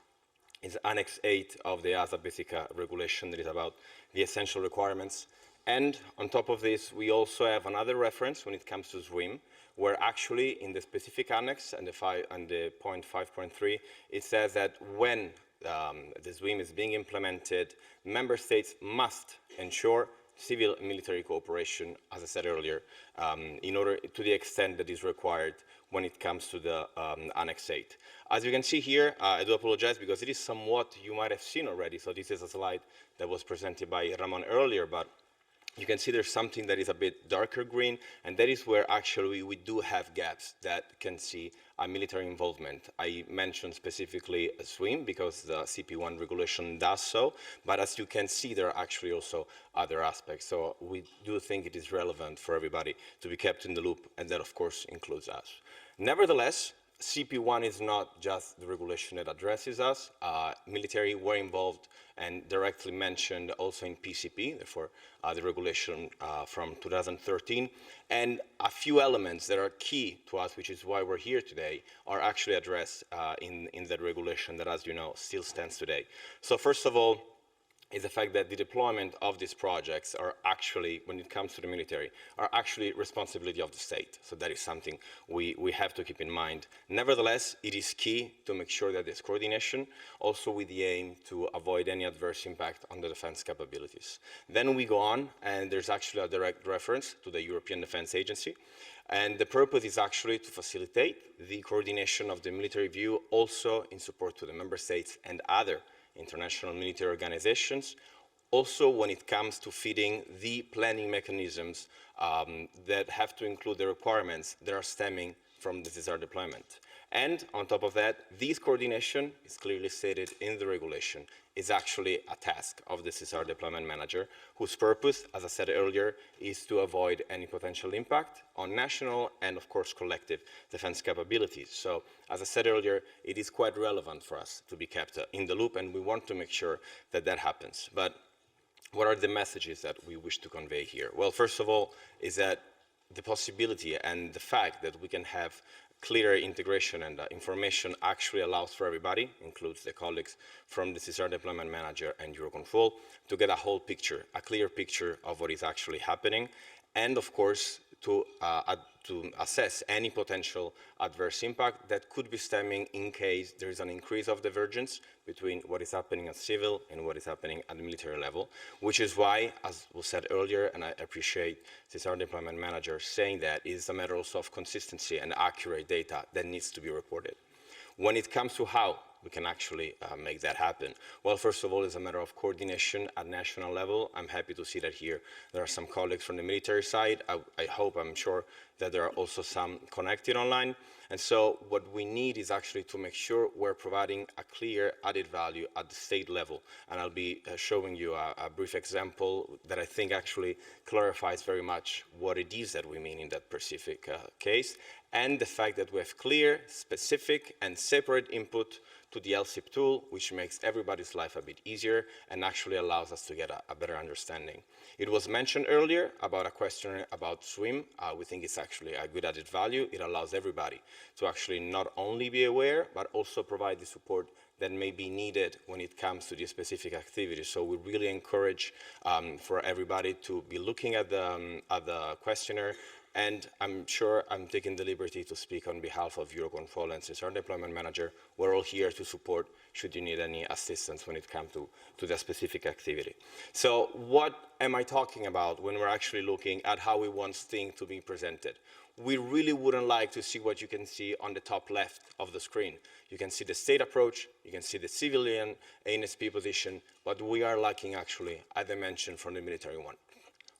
is Annex 8 of the ASA Basica regulation that is about the essential requirements. And on top of this, we also have another reference when it comes to SWIM, where actually in the specific annex and the point 5.3, it says that when the SWIM is being implemented, member states must ensure civil and military cooperation, as I said earlier, in order to the extent that is required when it comes to the Annex 8. As you can see here, I do apologize because it is somewhat you might have seen already. So this is a slide that was presented by Ramon earlier, but you can see there's something that is a bit darker green, and that is where actually we do have gaps that can see military involvement. I mentioned specifically SWIM because the CP1 regulation does so, but as you can see, there are actually also other aspects. So we do think it is relevant for everybody to be kept in the loop, and that of course includes us. Nevertheless, CP1 is not just the regulation that addresses us. Military were involved and directly mentioned also in PCP, therefore the regulation from 2013. And a few elements that are key to us, which is why we're here today, are actually addressed in that regulation that, as you know, still stands today. So first of all, is the fact that the deployment of these projects are actually, when it comes to the military, are actually responsibility of the state. So that is something we have to keep in mind. Nevertheless, it is key to make sure that there's coordination, also with the aim to avoid any adverse impact on the defense capabilities. Then we go on, and there's actually a direct reference to the European Defense Agency. And the purpose is actually to facilitate the coordination of the military view, also in support to the member states and other international military organizations, also when it comes to feeding the planning mechanisms that have to include the requirements that are stemming from the SESAR deployment. And on top of that, this coordination is clearly stated in the regulation, is actually a task of the SESAR Deployment Manager, whose purpose, as I said earlier, is to avoid any potential impact on national and, of course, collective defense capabilities. So, as I said earlier, it is quite relevant for us to be kept in the loop, and we want to make sure that that happens. But what are the messages that we wish to convey here? Well, first of all, is that the possibility and the fact that we can have clearer integration and information actually allows for everybody, includes the colleagues from the SESAR Deployment Manager and EUROCONTROL, to get a whole picture, a clear picture of what is actually happening, and of course to assess any potential adverse impact that could be stemming in case there is an increase of divergence between what is happening at civil and what is happening at the military level, which is why, as was said earlier, and I appreciate SESAR Deployment Manager saying that, it is a matter also of consistency and accurate data that needs to be reported. When it comes to how we can actually make that happen, well, first of all, it's a matter of coordination at national level. I'm happy to see that here there are some colleagues from the military side. I'm sure that there are also some connected online. And so what we need is actually to make sure we're providing a clear added value at the state level. And I'll be showing you a brief example that I think actually clarifies very much what it is that we mean in that specific case, and the fact that we have clear, specific, and separate input to the LSSIP tool, which makes everybody's life a bit easier and actually allows us to get a better understanding. It was mentioned earlier about a question about SWIM. We think it's actually a good added value. It allows everybody to actually not only be aware, but also provide the support that may be needed when it comes to the specific activities. So we really encourage for everybody to be looking at the questionnaire. And I'm sure I'm taking the liberty to speak on behalf of EUROCONTROL and SESAR Deployment Manager. We're all here to support should you need any assistance when it comes to the specific activity. So what am I talking about when we're actually looking at how we want things to be presented? We really wouldn't like to see what you can see on the top left of the screen. You can see the state approach, you can see the civilian ANSP position, but we are lacking actually, as I mentioned, from the military one.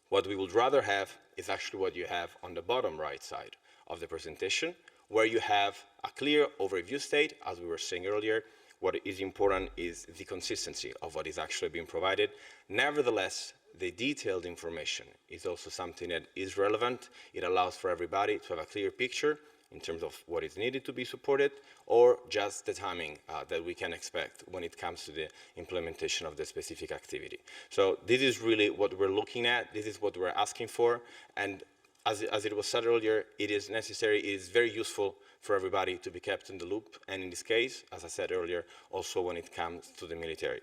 What we would rather have is actually what you have on the bottom right side of the presentation, where you have a clear overview state, as we were saying earlier. What is important is the consistency of what is actually being provided. Nevertheless, the detailed information is also something that is relevant. It allows for everybody to have a clear picture in terms of what is needed to be supported, or just the timing that we can expect when it comes to the implementation of the specific activity. So this is really what we're looking at. This is what we're asking for. And as it was said earlier, it is necessary, it is very useful for everybody to be kept in the loop. And in this case, as I said earlier, also when it comes to the military.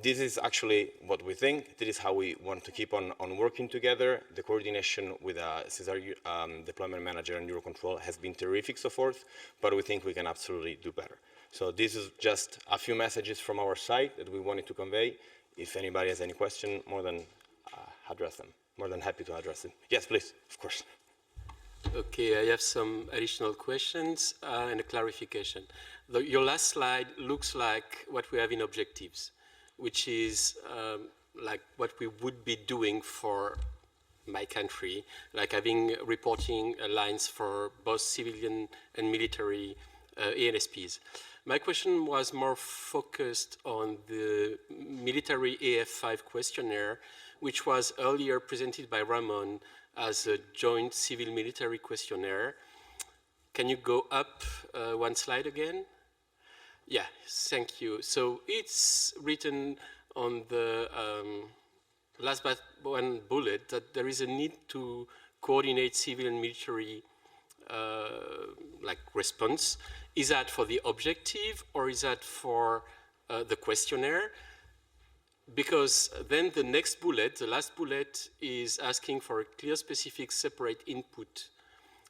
This is actually what we think. This is how we want to keep on working together. The coordination with SESAR Deployment Manager and EUROCONTROL has been terrific so forth, but we think we can absolutely do better. So this is just a few messages from our side that we wanted to convey. If anybody has any question, more than address them. More than happy to address them. Yes, please, of course. Okay, I have some additional questions and a clarification. Your last slide looks like what we have in objectives, which is like what we would be doing for my country, like having reporting lines for both civilian and military ANSPs. My question was more focused on the military AF5 questionnaire, which was earlier presented by Ramon as a joint civil-military questionnaire. Can you go up one slide again? Yeah, thank you. So it's written on the last but one bullet that there is a need to coordinate civil and military like response. Is that for the objective or is that for the questionnaire? Because then the next bullet, the last bullet, is asking for a clear, specific, separate input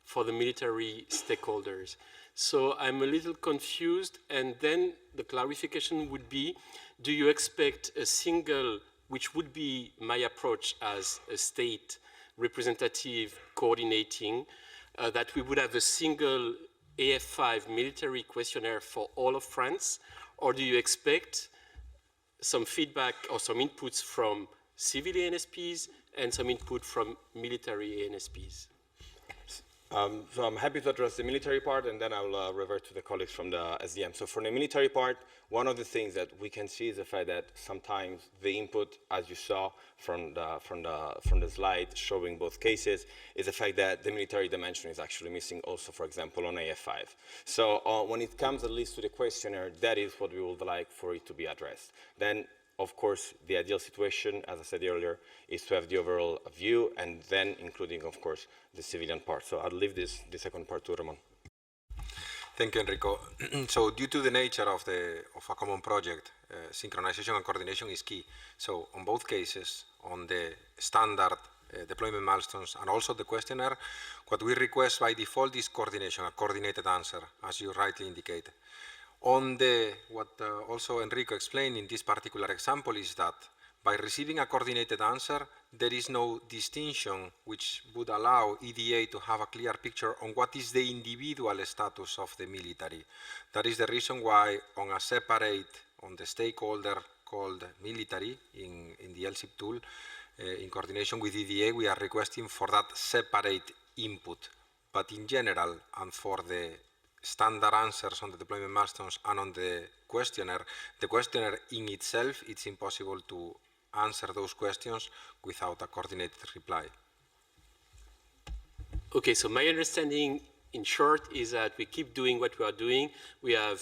for the military stakeholders. So I'm a little confused, and then the clarification would be, do you expect a single, which would be my approach as a state representative coordinating, that we would have a single AF5 military questionnaire for all of France, or do you expect some feedback or some inputs from civil ANSPs and some input from military ANSPs? So I'm happy to address the military part, and then I'll revert to the colleagues from the SDM. So for the military part, one of the things that we can see is the fact that sometimes the input, as you saw from the slide showing both cases, is the fact that the military dimension is actually missing also, for example, on AF5. So when it comes at least to the questionnaire, that is what we would like for it to be addressed. Then, of course, the ideal situation, as I said earlier, is to have the overall view and then including, of course, the civilian part. So I'll leave the second part to Ramon. Thank you, Enrico. So due to the nature of a common project, synchronization and coordination is key. So on both cases, on the standard deployment milestones and also the questionnaire, what we request by default is coordination, a coordinated answer, as you rightly indicate. On what also Enrico explained in this particular example is that by receiving a coordinated answer, there is no distinction which would allow EDA to have a clear picture on what is the individual status of the military. That is the reason why on a separate, on the stakeholder called military in the LSSIP tool, in coordination with EDA, we are requesting for that separate input. But in general, and for the standard answers on the deployment milestones and on the questionnaire in itself, it's impossible to answer those questions without a coordinated reply. Okay, so my understanding in short is that we keep doing what we are doing. We have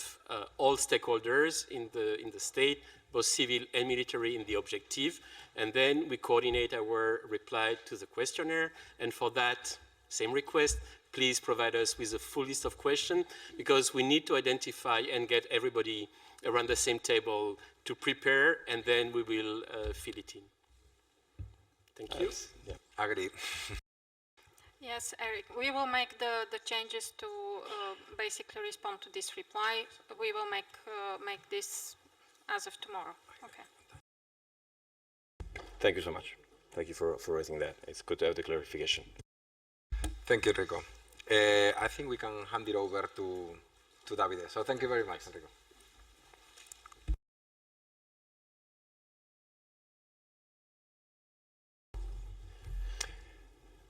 all stakeholders in the state, both civil and military in the objective, and then we coordinate our reply to the questionnaire, and for that same request, please provide us with a full list of questions, because we need to identify and get everybody around the same table to prepare, and then we will fill it in. Thank you. Yeah, agreed. Yes, Eric, we will make the changes to basically respond to this reply. We will make this as of tomorrow. Okay. Thank you so much. Thank you for raising that. It's good to have the clarification. Thank you, Enrico. I think we can hand it over to Davide. So thank you very much, Enrico.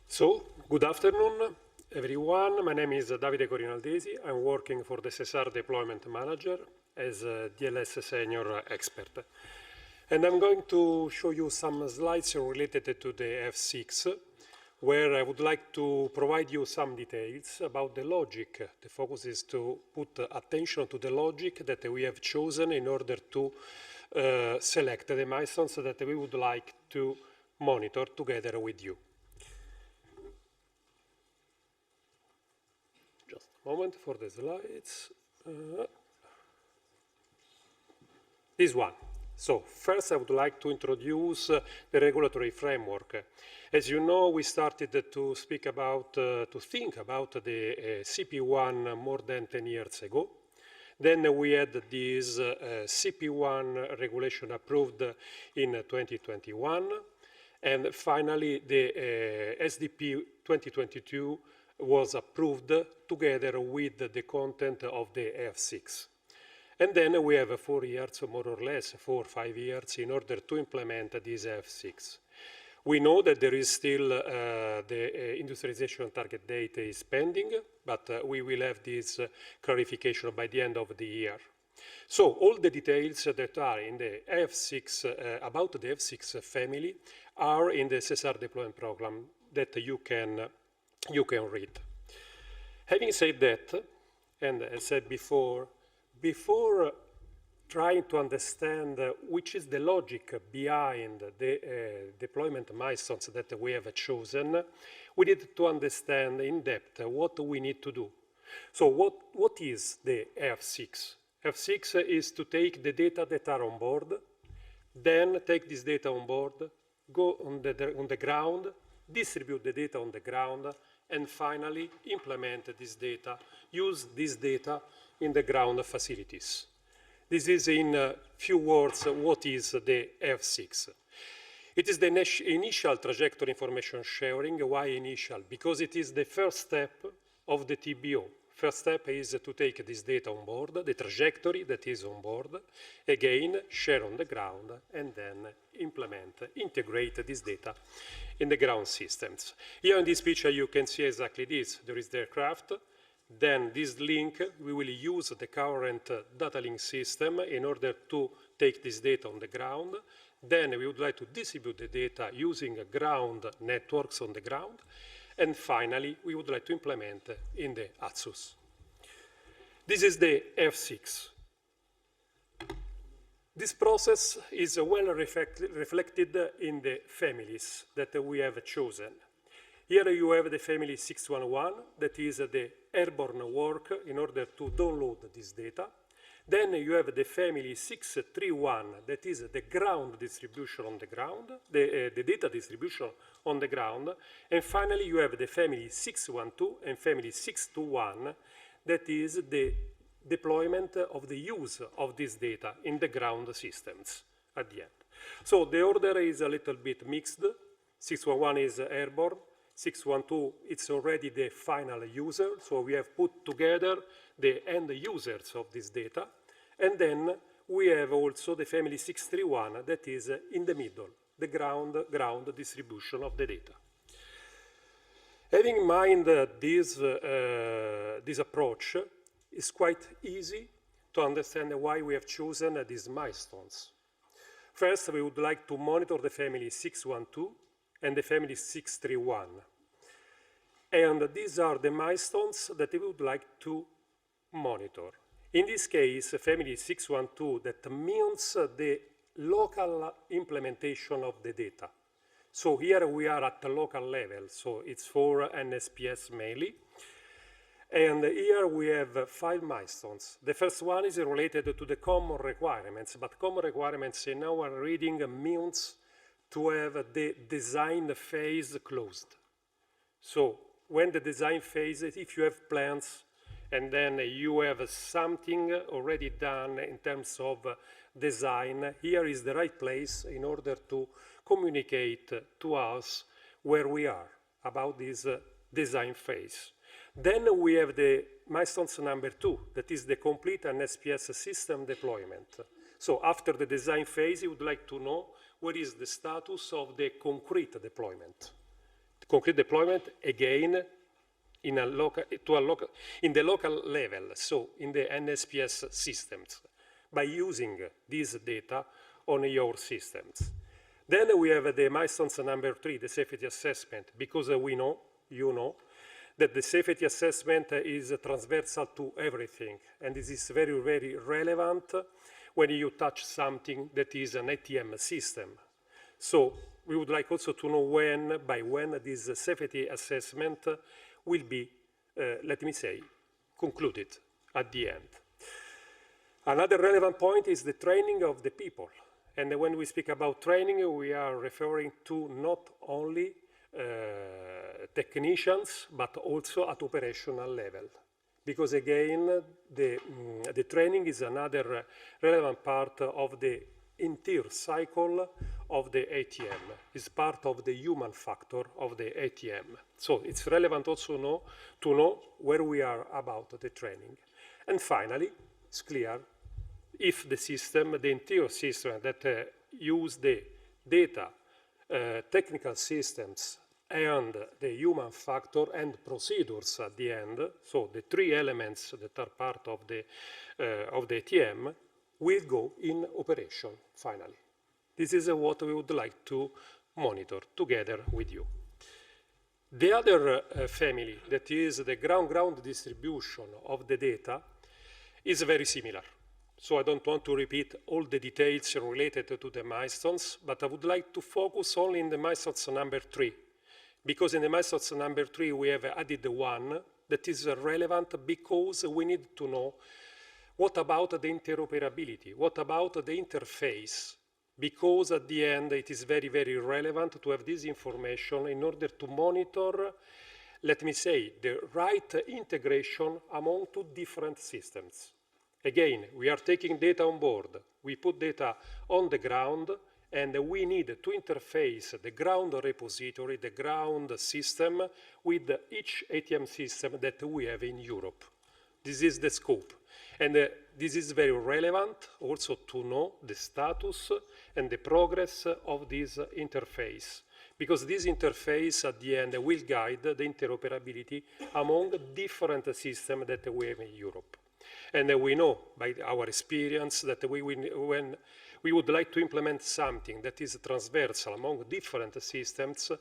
So, good afternoon, everyone. My name is Davide Corinaldesi. I'm working for the SESAR Deployment Manager as a DLS senior expert. And I'm going to show you some slides related to the F6, where I would like to provide you some details about the logic. The focus is to put attention to the logic that we have chosen in order to select the milestones that we would like to monitor together with you. Just a moment for the slides. This one. So first, I would like to introduce the regulatory framework. As you know, we started to speak about, to think about the CP1 more than 10 years ago. Then we had this CP1 regulation approved in 2021. And finally, the SDP 2022 was approved together with the content of the F6. And then we have 4 years, more or less, 4 or 5 years, in order to implement this F6. We know that there is still the industrialization target date is pending, but we will have this clarification by the end of the year. So all the details that are in the F6, about the F6 family, are in the SESAR Deployment Program that you can read. Having said that, and as said before trying to understand which is the logic behind the deployment milestones that we have chosen, we need to understand in depth what we need to do. So what is the F6? F6 is to take the data that are on board, then take this data on board, go on the ground, distribute the data on the ground, and finally implement this data, use this data in the ground facilities. This is in few words what is the F6. It is the initial trajectory information sharing. Why initial? Because it is the first step of the TBO. First step is to take this data on board, the trajectory that is on board, again, share on the ground, and then integrate this data in the ground systems. Here in this picture, you can see exactly this. There is the aircraft. Then this link, we will use the current data link system in order to take this data on the ground. Then we would like to distribute the data using ground networks on the ground. And finally, we would like to implement in the ASBUs. This is the F6. This process is well reflected in the families that we have chosen. Here you have the family 611, that is the airborne work in order to download this data. Then you have the family 631, that is the ground distribution on the ground, the data distribution on the ground. And finally, you have the family 612 and family 621, that is the deployment of the use of this data in the ground systems at the end. So the order is a little bit mixed. 611 is airborne. 612, it's already the final user, so we have put together the end users of this data. And then we have also the family 631 that is in the middle, the ground distribution of the data. Having in mind this approach, it's quite easy to understand why we have chosen these milestones. First, we would like to monitor the family 612 and the family 631. And these are the milestones that we would like to monitor. In this case, family 612, that means the local implementation of the data. So here we are at the local level, so it's for NSPS mainly. And here we have 5 milestones. The first one is related to the common requirements, but common requirements in our reading means to have the design phase closed. So when the design phase, if you have plans and then you have something already done in terms of design, here is the right place in order to communicate to us where we are about this design phase. Then we have the milestones number 2, that is the complete NSPS system deployment. So after the design phase, you would like to know what is the status of the concrete deployment. The concrete deployment, again, in the local level, so in the NSPS systems, by using this data on your systems. Then we have the milestones number 3, the safety assessment, because we know, you know, that the safety assessment is transversal to everything, and this is very, very relevant when you touch something that is an ATM system. So we would like also to know by when this safety assessment will be, let me say, concluded at the end. Another relevant point is the training of the people. And when we speak about training, we are referring to not only technicians, but also at operational level. Because again, the training is another relevant part of the entire cycle of the ATM. It's part of the human factor of the ATM. So it's relevant also to know where we are about the training. And finally, it's clear if the system, the entire system that use the data, technical systems, and the human factor and procedures at the end, so the three elements that are part of the ATM, will go in operation, finally. This is what we would like to monitor together with you. The other family, that is the ground distribution of the data, is very similar. So I don't want to repeat all the details related to the milestones, but I would like to focus only in the milestones number 3. Because in the milestones number 3, we have added one that is relevant because we need to know what about the interoperability, what about the interface, because at the end it is very, very relevant to have this information in order to monitor, let me say, the right integration among two different systems. Again, we are taking data on board, we put data on the ground, and we need to interface the ground repository, the ground system, with each ATM system that we have in Europe. This is the scope. And this is very relevant also to know the status and the progress of this interface, because this interface at the end will guide the interoperability among different systems that we have in Europe. And we know by our experience that when we would like to implement something that is transversal among different systems,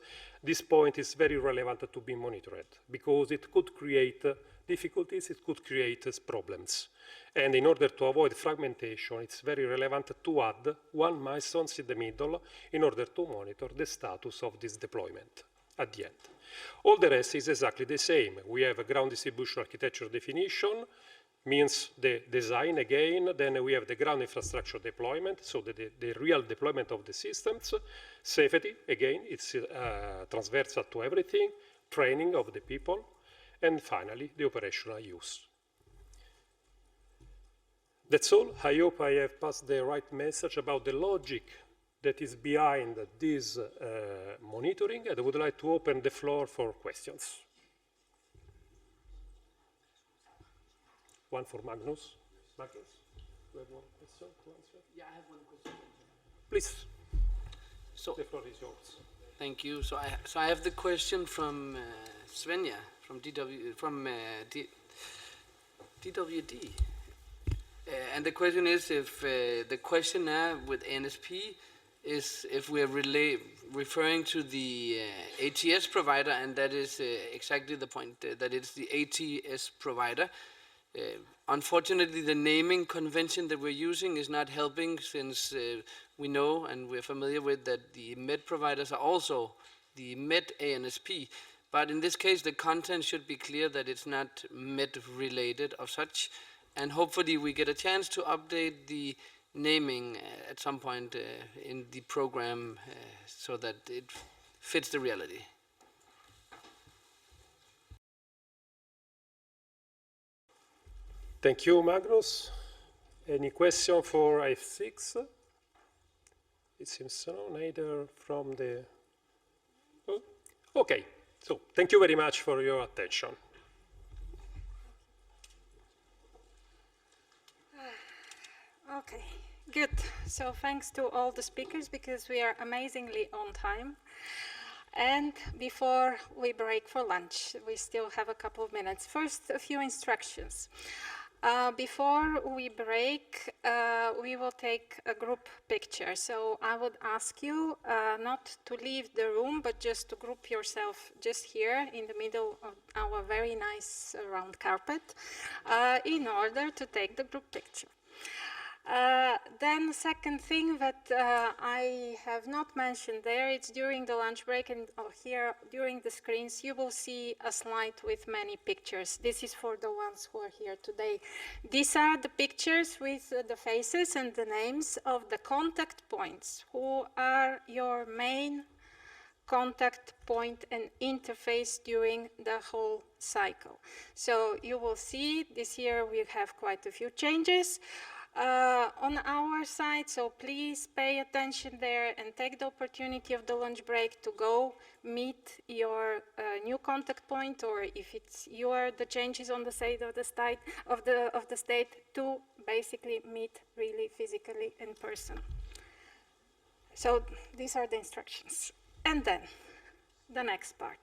this point is very relevant to be monitored, because it could create difficulties, it could create problems. And in order to avoid fragmentation, it's very relevant to add one milestone in the middle in order to monitor the status of this deployment at the end. All the rest is exactly the same. We have a ground distribution architecture definition, means the design again, then we have the ground infrastructure deployment, so the real deployment of the systems, safety, again, it's transversal to everything, training of the people, and finally, the operational use. That's all. I hope I have passed the right message about the logic that is behind this monitoring, and I would like to open the floor for questions. One for Magnus. Magnus, you have one question to answer? Yeah, I have one question. Please. So the floor is yours. Thank you. So I have the question from Svenja from DWD. And the question is if the questionnaire with ANSP is if we are referring to the ATS provider, and that is exactly the point, that it's the ATS provider. Unfortunately, the naming convention that we're using is not helping, since we know and we're familiar with that the MED providers are also the MED ANSP. But in this case, the content should be clear that it's not MED related of such. And hopefully we get a chance to update the naming at some point in the program so that it fits the reality. Thank you, Magnus. Any question for F6? It seems so, neither from the... Oh, okay, so thank you very much for your attention. Okay, good. So thanks to all the speakers, because we are amazingly on time. And before we break for lunch, we still have a couple of minutes. First, a few instructions. Before we break, we will take a group picture. So I would ask you not to leave the room, but just to group yourself just here in the middle of our very nice round carpet in order to take the group picture. Then the second thing that I have not mentioned there, it's during the lunch break, and here during the screens you will see a slide with many pictures. This is for the ones who are here today. These are the pictures with the faces and the names of the contact points, who are your main contact point and interface during the whole cycle. So you will see this year we have quite a few changes on our side, so please pay attention there and take the opportunity of the lunch break to go meet your new contact point, or if it's the changes on the side of the state, to basically meet really physically in person. So these are the instructions. And then the next part.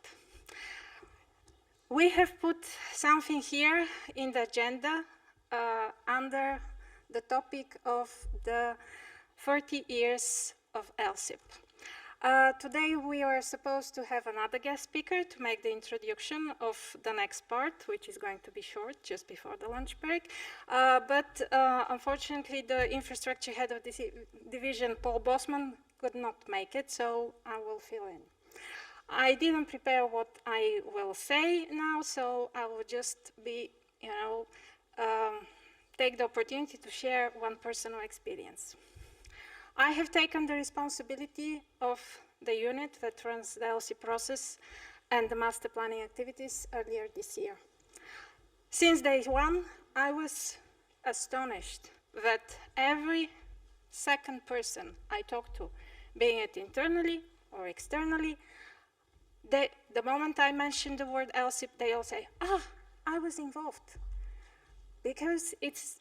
We have put something here in the agenda under the topic of the 30 years of LSSIP. Today we are supposed to have another guest speaker to make the introduction of the next part, which is going to be short, just before the lunch break. But unfortunately, the infrastructure head of this division, Paul Bosman, could not make it, so I will fill in. I didn't prepare what I will say now, so I will just take the opportunity to share one personal experience. I have taken the responsibility of the unit that runs the LC process and the master planning activities earlier this year. Since day one, I was astonished that every second person I talked to, being it internally or externally, the moment I mentioned the word LSSIP, they all say, I was involved. Because it's,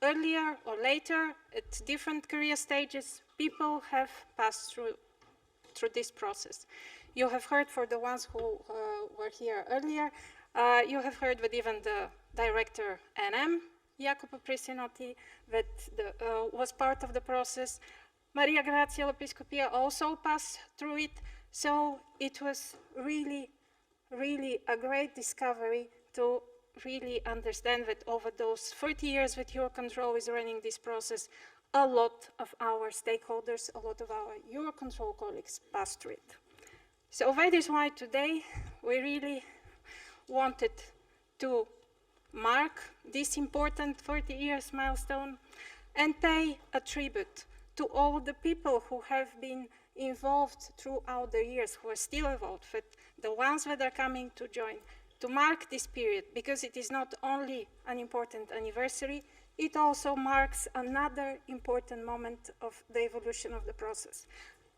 earlier or later, at different career stages, people have passed through this process. You have heard, for the ones who were here earlier, you have heard that even the director NM, Jacopo Prisinotti, that was part of the process. Maria Grazia L'Episcopia also passed through it. So it was really, really a great discovery to really understand that over those 30 years that Eurocontrol is running this process, a lot of our stakeholders, a lot of our Eurocontrol colleagues passed through it. So that is why today we really wanted to mark this important 30 years milestone and pay a tribute to all the people who have been involved throughout the years, who are still involved, but the ones that are coming to join, to mark this period, because it is not only an important anniversary, it also marks another important moment of the evolution of the process.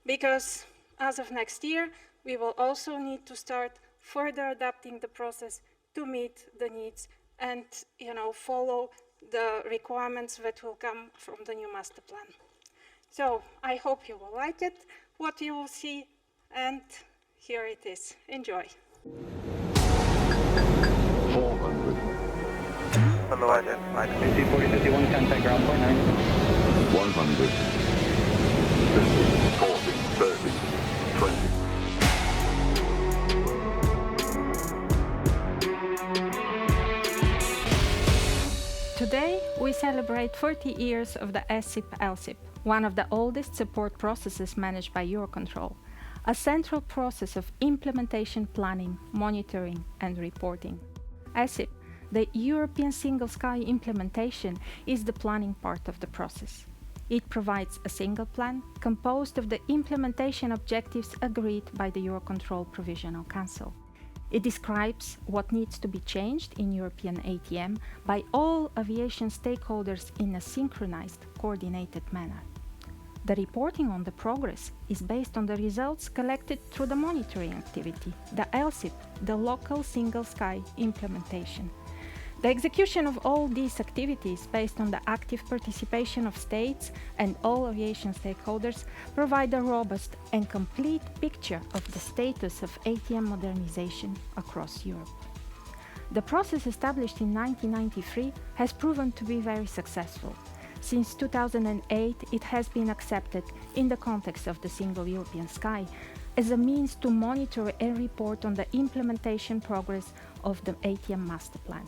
Because as of next year, we will also need to start further adapting the process to meet the needs and follow the requirements that will come from the new master plan. So I hope you will like it, what you will see, and here it is. Enjoy. 400. Hello, identified. 50-40-51, contact ground point 9. 100. 50, 40, 30, 20. Today, we celebrate 30 years of the SIP-LSIP, one of the oldest support processes managed by Eurocontrol, a central process of implementation planning, monitoring, and reporting. SIP, the European Single Sky implementation, is the planning part of the process. It provides a single plan composed of the implementation objectives agreed by the Eurocontrol Provisional Council. It describes what needs to be changed in European ATM by all aviation stakeholders in a synchronized, coordinated manner. The reporting on the progress is based on the results collected through the monitoring activity, the LSIP, the local single sky implementation. The execution of all these activities, based on the active participation of states and all aviation stakeholders, provide a robust and complete picture of the status of ATM modernization across Europe. The process, established in 1993, has proven to be very successful. Since 2008, it has been accepted in the context of the Single European Sky as a means to monitor and report on the implementation progress of the ATM Master Plan.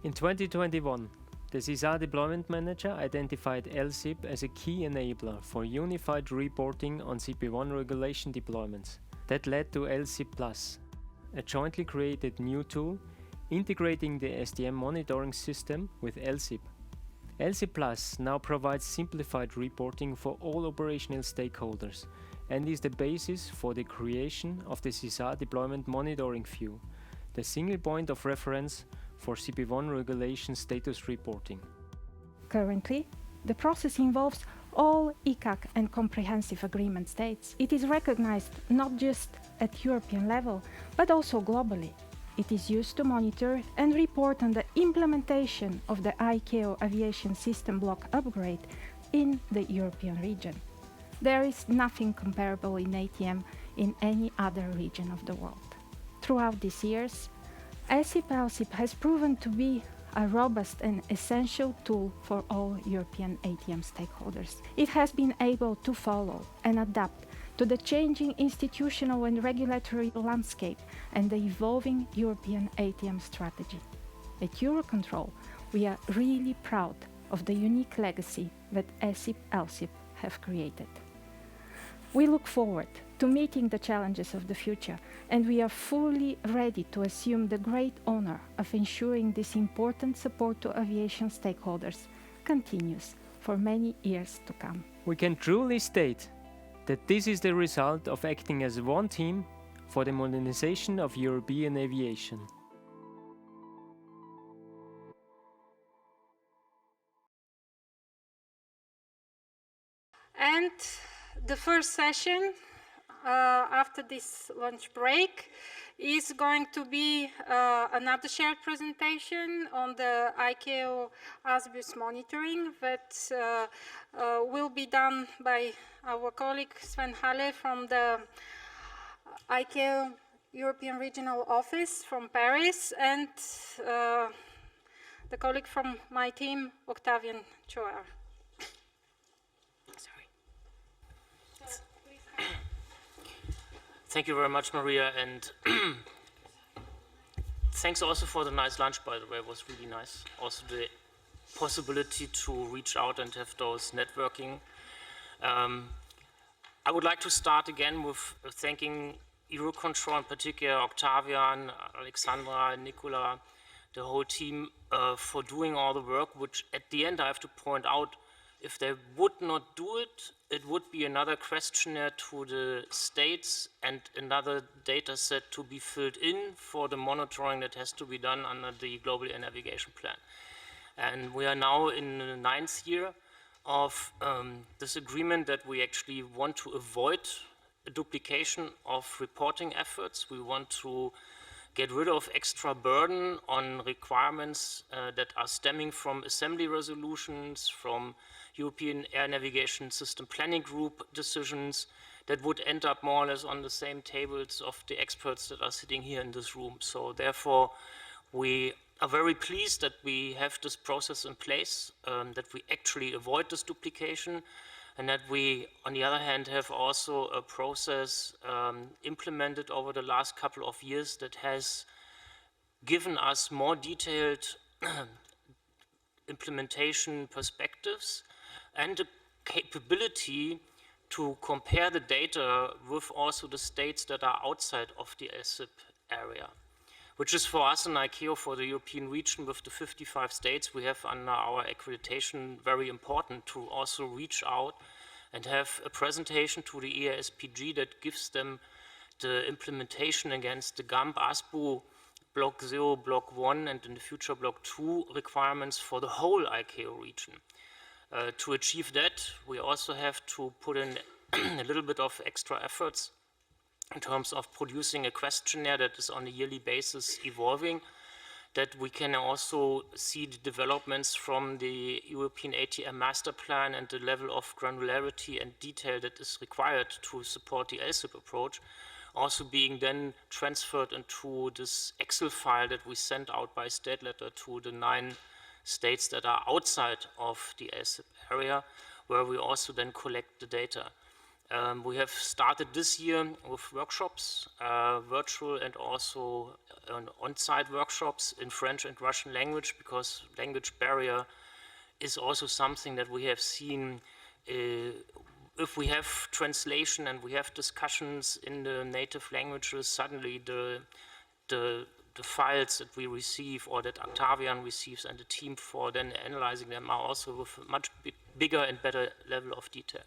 In 2021, the SESAR Deployment Manager identified LSSIP as a key enabler for unified reporting on CP1 regulation deployments. That led to LSSIP Plus, a jointly created new tool integrating the SDM monitoring system with LSSIP. LSSIP Plus now provides simplified reporting for all operational stakeholders and is the basis for the creation of the SESAR Deployment Monitoring View, the single point of reference for CP1 regulation status reporting. Currently, the process involves all ECAC and comprehensive agreement states. It is recognized not just at European level, but also globally. It is used to monitor and report on the implementation of the ICAO Aviation System Block upgrade in the European region. There is nothing comparable in ATM in any other region of the world. Throughout these years, SESAR has proven to be a robust and essential tool for all European ATM stakeholders. It has been able to follow and adapt to the changing institutional and regulatory landscape and the evolving European ATM strategy. At EUROCONTROL, we are really proud of the unique legacy that LSSIP have created. We look forward to meeting the challenges of the future, and we are fully ready to assume the great honor of ensuring this important support to aviation stakeholders continues for many years to come. We can truly state that this is the result of acting as one team for the modernization of European aviation. And the first session after this lunch break is going to be another shared presentation on the ICAO ASBUs monitoring that will be done by our colleague Sven Halle from the ICAO European Regional Office from Paris, and the colleague from my team, Octavian Choar. Thank you very much, Maria, and thanks also for the nice lunch, by the way. It was really nice. Also the possibility to reach out and have those networking. I would like to start again with thanking EUROCONTROL, in particular Octavian, Alexandra, Nicola, the whole team for doing all the work, which at the end I have to point out, if they would not do it, it would be another questionnaire to the states and another data set to be filled in for the monitoring that has to be done under the Global Air Navigation Plan. And we are now in the 9th year of this agreement that we actually want to avoid a duplication of reporting efforts. We want to get rid of extra burden on requirements that are stemming from assembly resolutions, from European Air Navigation System Planning Group decisions that would end up more or less on the same tables of the experts that are sitting here in this room. So therefore, we are very pleased that we have this process in place, that we actually avoid this duplication, and that we, on the other hand, have also a process implemented over the last couple of years that has given us more detailed implementation perspectives and the capability to compare the data with also the states that are outside of the LSSIP area, which is for us in ICAO, for the European region with the 55 states we have under our accreditation, very important to also reach out and have a presentation to the EASPG that gives them the implementation against the GAMP ASBU Block 0, Block 1, and in the future Block 2 requirements for the whole ICAO region. To achieve that, we also have to put in a little bit of extra efforts in terms of producing a questionnaire that is on a yearly basis evolving, that we can also see the developments from the European ATM master plan and the level of granularity and detail that is required to support the LSSIP approach, also being then transferred into this Excel file that we sent out by state letter to the 9 states that are outside of the LSSIP area, where we also then collect the data. We have started this year with workshops, virtual and also on-site workshops in French and Russian language, because language barrier is also something that we have seen. If we have translation and we have discussions in the native languages, suddenly the files that we receive or that Octavian receives and the team for then analyzing them are also with a much bigger and better level of detail.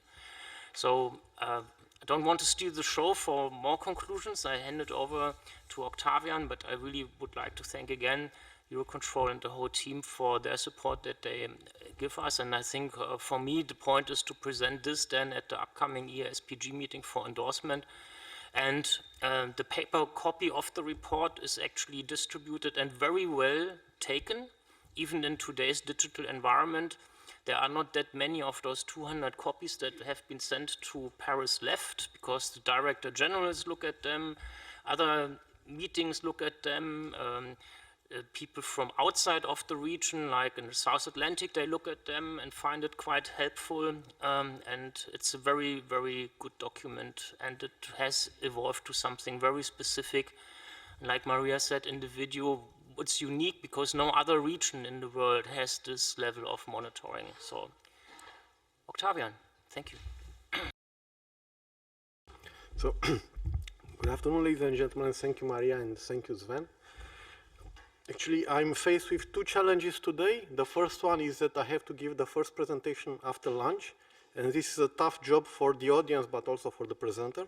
So I don't want to steal the show for more conclusions. I hand it over to Octavian, but I really would like to thank again Eurocontrol and the whole team for their support that they give us. And I think for me, the point is to present this then at the upcoming EASPG meeting for endorsement. And the paper copy of the report is actually distributed and very well taken, even in today's digital environment. There are not that many of those 200 copies that have been sent to Paris left, because the director generals look at them, other meetings look at them, people from outside of the region, like in the South Atlantic, they look at them and find it quite helpful. And it's a very, very good document, and it has evolved to something very specific. Like Maria said in the video, it's unique because no other region in the world has this level of monitoring. So, Octavian, thank you. So, good afternoon, ladies and gentlemen. Thank you, Maria, and thank you, Sven. Actually, I'm faced with two challenges today. The first one is that I have to give the first presentation after lunch, and this is a tough job for the audience, but also for the presenter.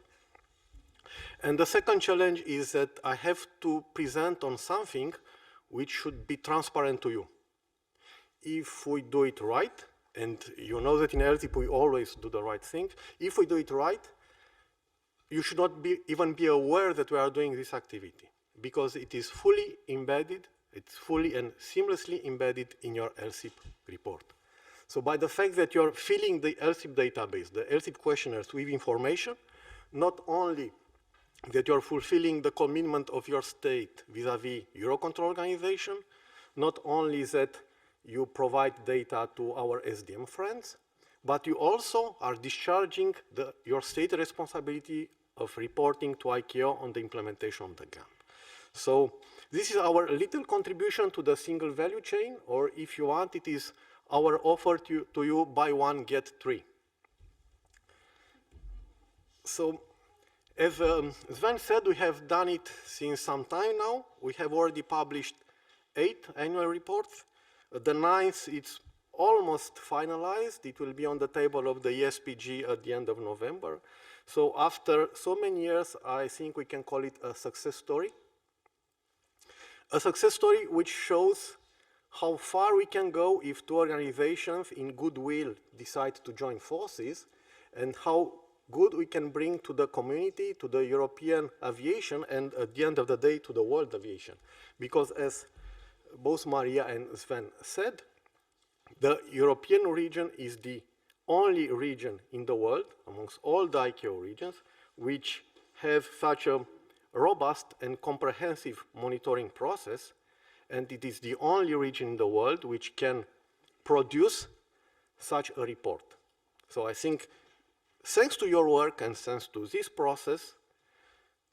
And the second challenge is that I have to present on something which should be transparent to you. If we do it right, and you know that in LSSIP we always do the right thing, if we do it right, you should not even be aware that we are doing this activity, because it is fully embedded, it's fully and seamlessly embedded in your LSSIP report. So by the fact that you're filling the LSSIP database, the LSSIP questionnaires with information, not only that you're fulfilling the commitment of your state vis-a-vis Eurocontrol organization, not only that you provide data to our SDM friends, but you also are discharging your state responsibility of reporting to ICAO on the implementation of the GAMP. So this is our little contribution to the single value chain, or if you want, it is our offer to you, buy one, get three. So, as Sven said, we have done it since some time now. We have already published 8 annual reports. The 9th, it's almost finalized. It will be on the table of the ESPG at the end of November. So after so many years, I think we can call it a success story. A success story which shows how far we can go if two organizations in goodwill decide to join forces, and how good we can bring to the community, to the European aviation, and at the end of the day, to the world aviation. Because as both Maria and Sven said, the European region is the only region in the world, amongst all the ICAO regions, which have such a robust and comprehensive monitoring process, and it is the only region in the world which can produce such a report. So I think, thanks to your work and thanks to this process,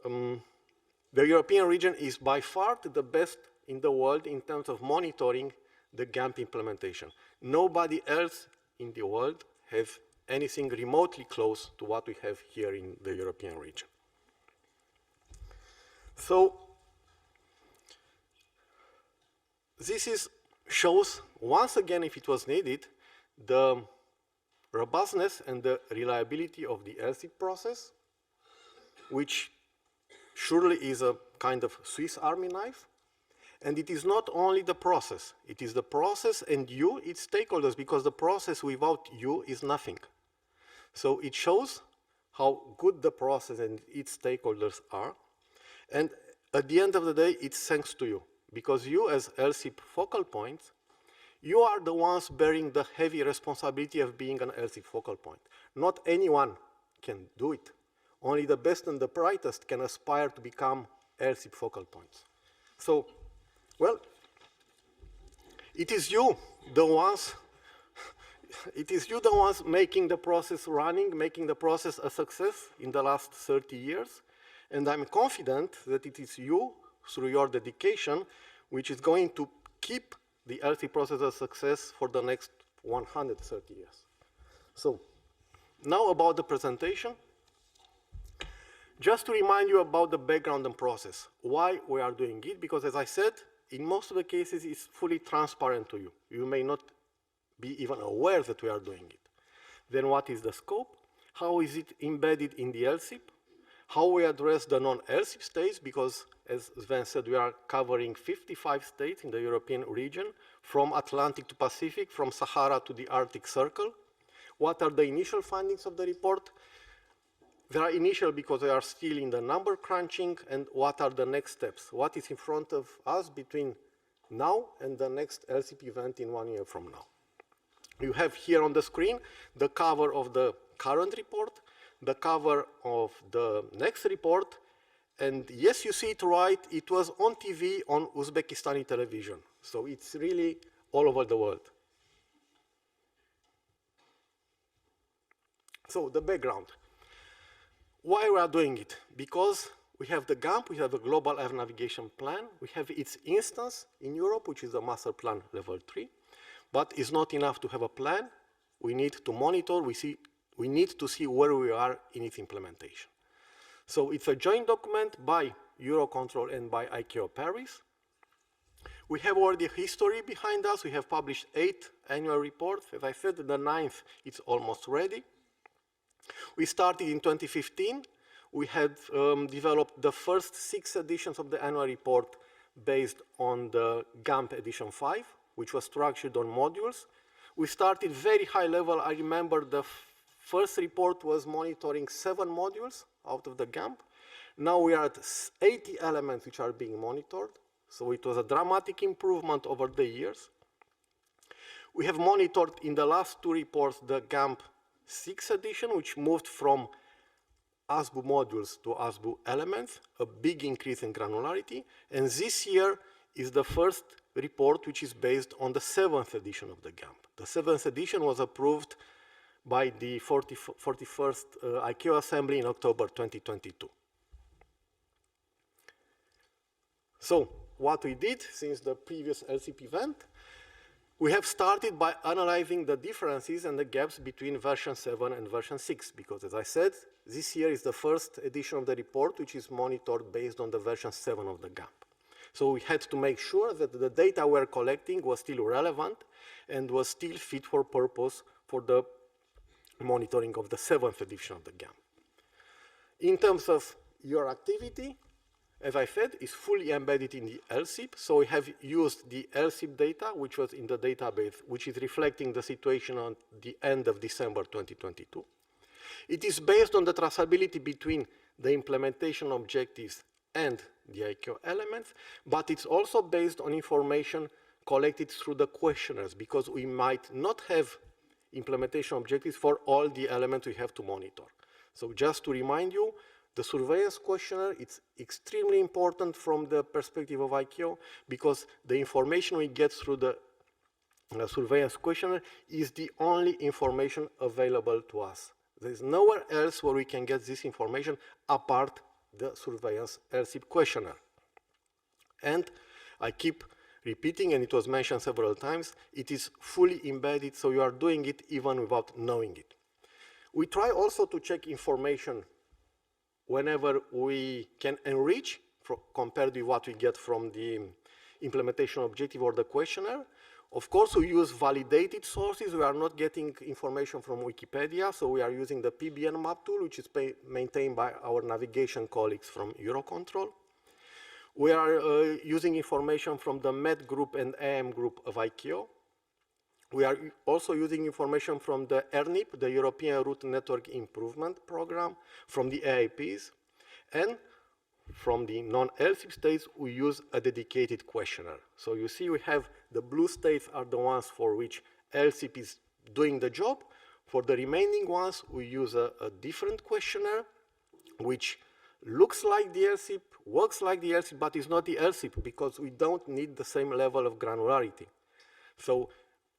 the European region is by far the best in the world in terms of monitoring the GAMP implementation. Nobody else in the world has anything remotely close to what we have here in the European region. So this shows, once again, if it was needed, the robustness and the reliability of the LSSIP process, which surely is a kind of Swiss Army knife. And it is not only the process, it is the process and you, its stakeholders, because the process without you is nothing. So it shows how good the process and its stakeholders are. And at the end of the day, it's thanks to you, because you as LSSIP focal points, you are the ones bearing the heavy responsibility of being an LSSIP focal point. Not anyone can do it. Only the best and the brightest can aspire to become LSSIP focal points. So, well, it is you, the ones, it is you the ones making the process running, making the process a success in the last 30 years. And I'm confident that it is you, through your dedication, which is going to keep the LC process a success for the next 130 years. So, now about the presentation. Just to remind you about the background and process, why we are doing it, because as I said, in most of the cases, it's fully transparent to you. You may not be even aware that we are doing it. Then what is the scope? How is it embedded in the LSIP? How we address the non-LSIP states, because as Sven said, we are covering 55 states in the European region, from Atlantic to Pacific, from Sahara to the Arctic Circle. What are the initial findings of the report? They are initial because they are still in the number crunching, and what are the next steps? What is in front of us between now and the next LSIP event in 1 year from now? You have here on the screen the cover of the current report, the cover of the next report, and yes, you see it right, it was on TV on Uzbekistani television. So it's really all over the world. So the background. Why we are doing it? Because we have the GAMP, we have a Global Air Navigation Plan, we have its instance in Europe, which is the Master Plan Level 3, but it's not enough to have a plan. We need to monitor, we need to see where we are in its implementation. So it's a joint document by EUROCONTROL and by ICAO Paris. We have already a history behind us. We have published 8 annual reports. As I said, the 9th, it's almost ready. We started in 2015. We had developed the first 6 editions of the annual report based on the GAMP edition 5, which was structured on modules. We started very high level. I remember the first report was monitoring 7 modules out of the GAMP. Now we are at 80 elements which are being monitored. So it was a dramatic improvement over the years. We have monitored in the last 2 reports the GAMP 6th edition, which moved from ASBU modules to ASBU elements, a big increase in granularity. And this year is the first report which is based on the 7th edition of the GAMP. The 7th edition was approved by the 41st ICAO Assembly in October 2022. So what we did since the previous LSIP event, we have started by analyzing the differences and the gaps between version 7 and version 6, because as I said, this year is the first edition of the report which is monitored based on the version 7 of the GAMP. So we had to make sure that the data we're collecting was still relevant and was still fit for purpose for the monitoring of the 7th edition of the GAMP. In terms of your activity, as I said, is fully embedded in the LSIP. So we have used the LSIP data, which was in the database, which is reflecting the situation on the end of December 2022. It is based on the traceability between the implementation objectives and the ICAO elements, but it's also based on information collected through the questionnaires, because we might not have implementation objectives for all the elements we have to monitor. So just to remind you, the surveillance questionnaire, it's extremely important from the perspective of ICAO, because the information we get through the surveillance questionnaire is the only information available to us. There's nowhere else where we can get this information apart the surveillance LSIP questionnaire. And I keep repeating, and it was mentioned several times, it is fully embedded, so you are doing it even without knowing it. We try also to check information whenever we can enrich compared with what we get from the implementation objective or the questionnaire. Of course, we use validated sources. We are not getting information from Wikipedia, so we are using the PBN map tool, which is maintained by our navigation colleagues from EUROCONTROL. We are using information from the MED group and AM group of ICAO. We are also using information from the ERNIP, the European Route Network Improvement Program, from the AIPs, and from the non-LSIP states, we use a dedicated questionnaire. So you see we have the blue states are the ones for which LSIP is doing the job. For the remaining ones, we use a different questionnaire, which looks like the LSIP, works like the LSIP, but is not the LSIP, because we don't need the same level of granularity. So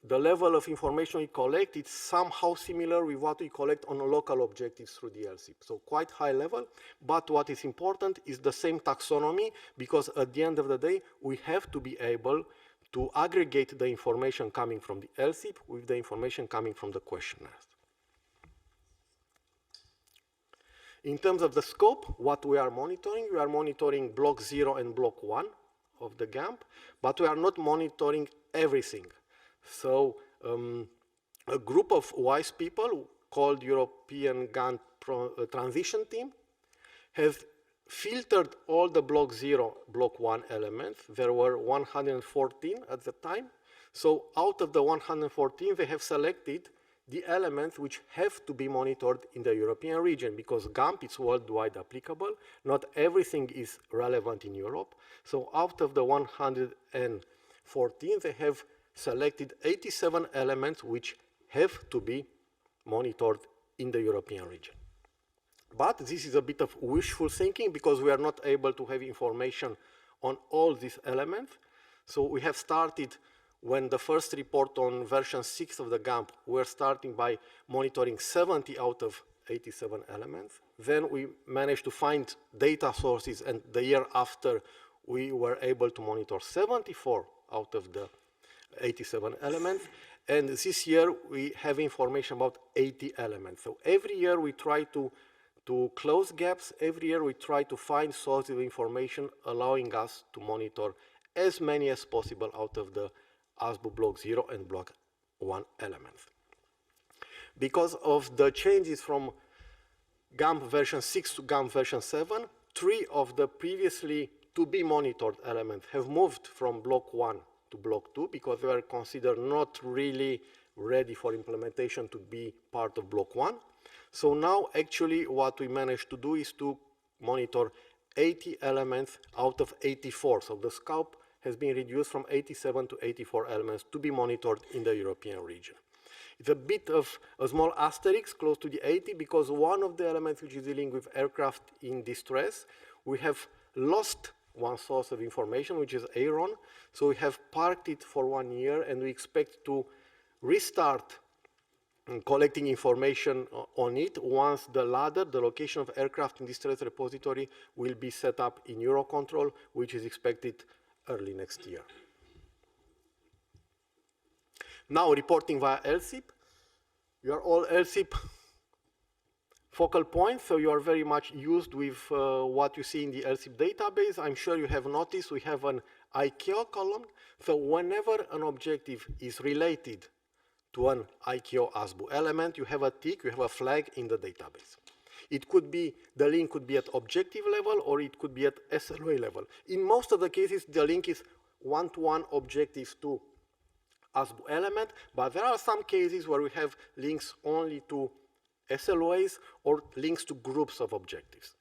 the level of information we collect is somehow similar with what we collect on local objectives through the LSIP. So quite high level, but what is important is the same taxonomy, because at the end of the day, we have to be able to aggregate the information coming from the LSIP with the information coming from the questionnaires. In terms of the scope, what we are monitoring block 0 and block 1 of the GAMP, but we are not monitoring everything. So a group of wise people called European GAMP Transition Team have filtered all the block 0, block 1 elements. There were 114 at the time. So out of the 114, they have selected the elements which have to be monitored in the European region, because GAMP is worldwide applicable. Not everything is relevant in Europe. So out of the 114, they have selected 87 elements which have to be monitored in the European region. But this is a bit of wishful thinking, because we are not able to have information on all these elements. So we have started, when the first report on version 6 of the GAMP, we're starting by monitoring 70 out of 87 elements. Then we managed to find data sources, and the year after, we were able to monitor 74 out of the 87 elements. And this year, we have information about 80 elements. So every year, we try to close gaps. Every year, we try to find sources of information allowing us to monitor as many as possible out of the ASBU block 0 and block 1 elements. Because of the changes from GAMP version 6 to GAMP version 7, 3 of the previously to be monitored elements have moved from block 1 to block 2, because they were considered not really ready for implementation to be part of block 1. So now actually what we managed to do is to monitor 80 elements out of 84. So the scope has been reduced from 87 to 84 elements to be monitored in the European region. It's a bit of a small asterisk close to the 80, because one of the elements which is dealing with aircraft in distress, we have lost one source of information, which is Aeron. So we have parked it for 1 year, and we expect to restart collecting information on it once the ladder, the location of aircraft in distress repository, will be set up in EUROCONTROL, which is expected early next year. Now reporting via LSIP. You are all LSIP focal points, so you are very much used with what you see in the LSIP database. I'm sure you have noticed we have an ICAO column. So whenever an objective is related to an ICAO ASBU element, you have a tick, you have a flag in the database. It could be, the link could be at objective level, or it could be at SLA level. In most of the cases, the link is one-to-one objective to ASBU element, but there are some cases where we have links only to SLOAs or links to groups of objectives.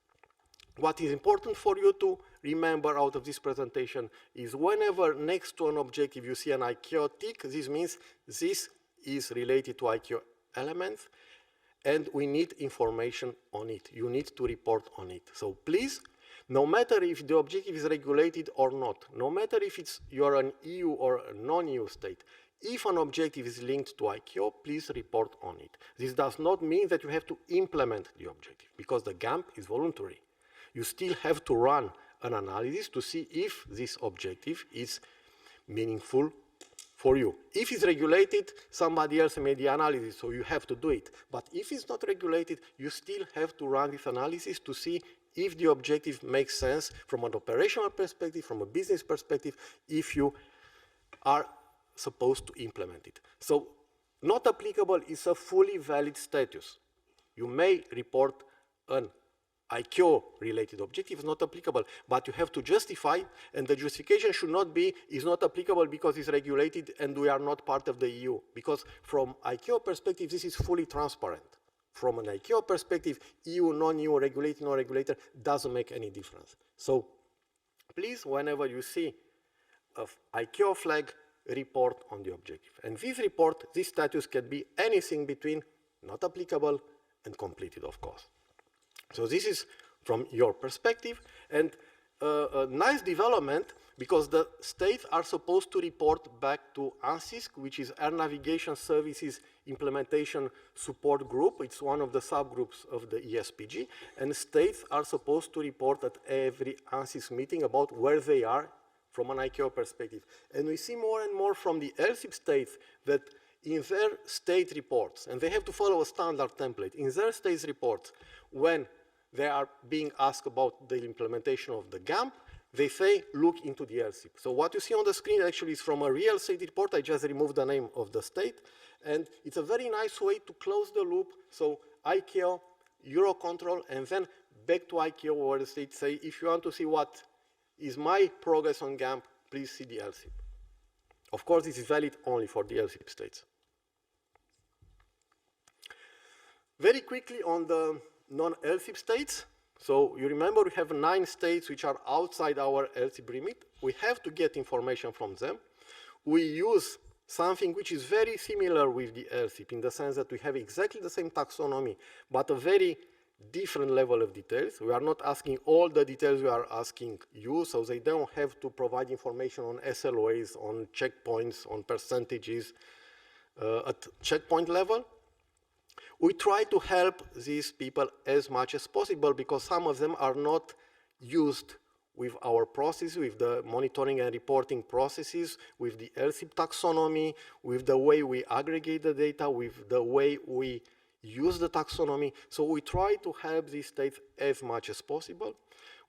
What is important for you to remember out of this presentation is whenever next to an objective you see an ICAO tick, this means this is related to ICAO elements, and we need information on it. You need to report on it. So please, no matter if the objective is regulated or not, no matter if you're an EU or a non-EU state, if an objective is linked to ICAO, please report on it. This does not mean that you have to implement the objective, because the GAMP is voluntary. You still have to run an analysis to see if this objective is meaningful for you. If it's regulated, somebody else made the analysis, so you have to do it. But if it's not regulated, you still have to run this analysis to see if the objective makes sense from an operational perspective, from a business perspective, if you are supposed to implement it. So not applicable is a fully valid status. You may report an ICAO-related objective is not applicable, but you have to justify, and the justification should not be is not applicable because it's regulated and we are not part of the EU. Because from ICAO perspective, this is fully transparent. From an ICAO perspective, EU, non-EU, regulated, non-regulated, doesn't make any difference. So please, whenever you see an ICAO flag, report on the objective. And this report, this status can be anything between not applicable and completed, of course. So this is from your perspective. And a nice development because the states are supposed to report back to ANSYS, which is Air Navigation Services Implementation Support Group. It's one of the subgroups of the ESPG. And states are supposed to report at every ANSYS meeting about where they are from an ICAO perspective. And we see more and more from the LSSIP states that in their state reports, and they have to follow a standard template, in their state reports, when they are being asked about the implementation of the GAMP, they say, look into the LSSIP. So what you see on the screen actually is from a real state report. I just removed the name of the state. And it's a very nice way to close the loop. So ICAO, Eurocontrol, and then back to ICAO where the states say, if you want to see what is my progress on GAMP, please see the LSSIP. Of course, this is valid only for the LSSIP states. Very quickly on the non-LSSIP states. So you remember we have 9 states which are outside our LSSIP remit. We have to get information from them. We use something which is very similar with the LSSIP in the sense that we have exactly the same taxonomy, but a very different level of details. We are not asking all the details, we are asking you, so they don't have to provide information on SLOAs, on checkpoints, on percentages at checkpoint level. We try to help these people as much as possible because some of them are not used with our process, with the monitoring and reporting processes, with the LSSIP taxonomy, with the way we aggregate the data, with the way we use the taxonomy. So we try to help these states as much as possible.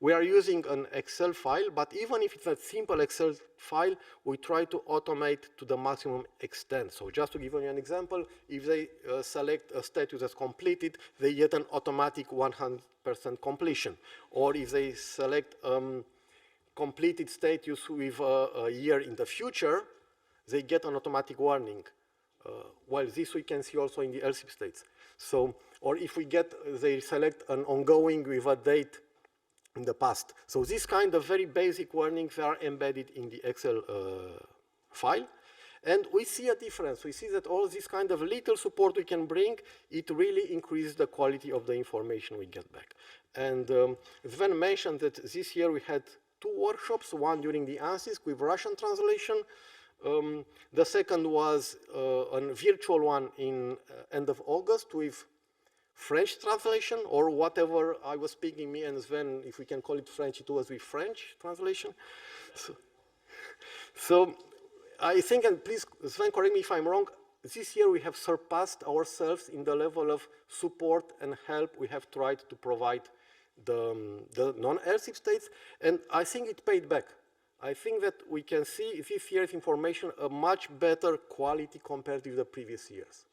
We are using an Excel file, but even if it's a simple Excel file, we try to automate to the maximum extent. So just to give you an example, if they select a status as completed, they get an automatic 100% completion. Or if they select completed status with a year in the future, they get an automatic warning. Well, this we can see also in the LSSIP states. So, or if they select an ongoing with a date in the past. So these kind of very basic warnings are embedded in the Excel file. And we see a difference. We see that all this kind of little support we can bring, it really increases the quality of the information we get back. And Sven mentioned that this year we had 2 workshops, one during the ANSYS with Russian translation. The second was a virtual one in end of August with French translation, or whatever I was speaking, me and Sven, if we can call it French, it was with French translation. So I think, and please, Sven, correct me if I'm wrong, this year we have surpassed ourselves in the level of support and help we have tried to provide the non-LSSIP states, and I think it paid back. I think that we can see this year's information a much better quality compared with the previous years.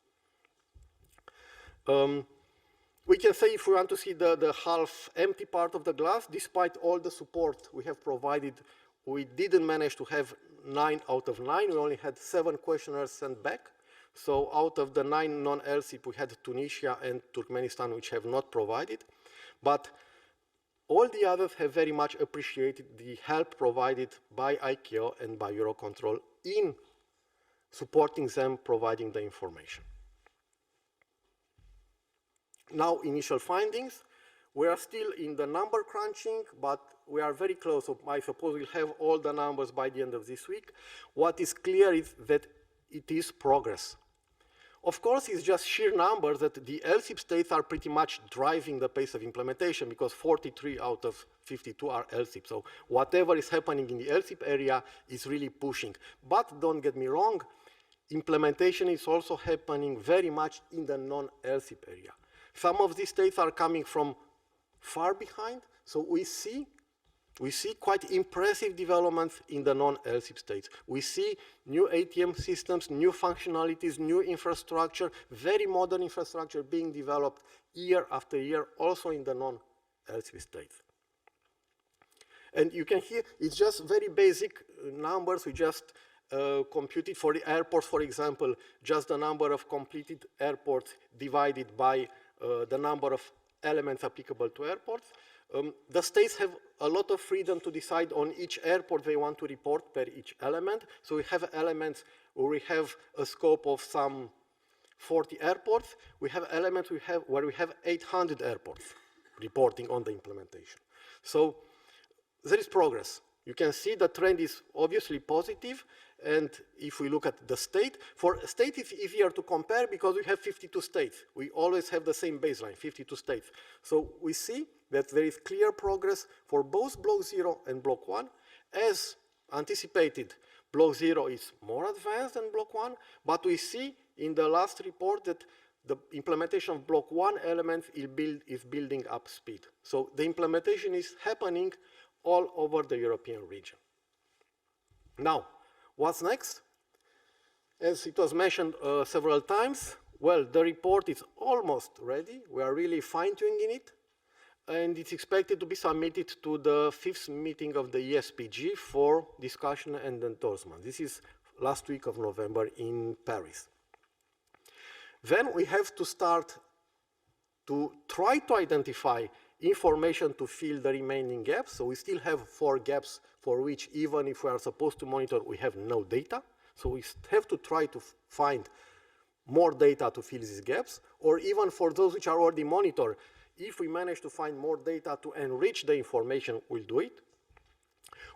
We can say if we want to see the half empty part of the glass, despite all the support we have provided, we didn't manage to have 9 out of 9. We only had 7 questionnaires sent back. So out of the 9 non-LSSIP, we had Tunisia and Turkmenistan, which have not provided. But all the others have very much appreciated the help provided by ICAO and by Eurocontrol in supporting them providing the information. Now, initial findings. We are still in the number crunching, but we are very close. So I suppose we'll have all the numbers by the end of this week. What is clear is that it is progress. Of course, it's just sheer numbers that the LSSIP states are pretty much driving the pace of implementation because 43 out of 52 are LSSIP. So whatever is happening in the LSSIP area is really pushing. But don't get me wrong, implementation is also happening very much in the non-LSSIP area. Some of these states are coming from far behind, so we see quite impressive developments in the non-LSSIP states. We see new ATM systems, new functionalities, new infrastructure, very modern infrastructure being developed year after year, also in the non-LSSIP states. And you can hear, it's just very basic numbers. We just computed for the airports, for example, just the number of completed airports divided by the number of elements applicable to airports. The states have a lot of freedom to decide on each airport they want to report per each element. So we have elements where we have a scope of some 40 airports. We have elements where we have 800 airports reporting on the implementation. So there is progress. You can see the trend is obviously positive, and if we look at the state, for state it's easier to compare because we have 52 states. We always have the same baseline, 52 states. So we see that there is clear progress for both Block 0 and Block 1. As anticipated, Block 0 is more advanced than Block 1, but we see in the last report that the implementation of Block 1 elements is building up speed. So the implementation is happening all over the European region. Now, what's next? As it was mentioned several times, well, the report is almost ready. We are really fine-tuning it, and it's expected to be submitted to the 5th meeting of the ESPG for discussion and endorsement. This is last week of November in Paris. Then we have to start to try to identify information to fill the remaining gaps. So we still have 4 gaps for which, even if we are supposed to monitor, we have no data. So we have to try to find more data to fill these gaps, or even for those which are already monitored, if we manage to find more data to enrich the information, we'll do it.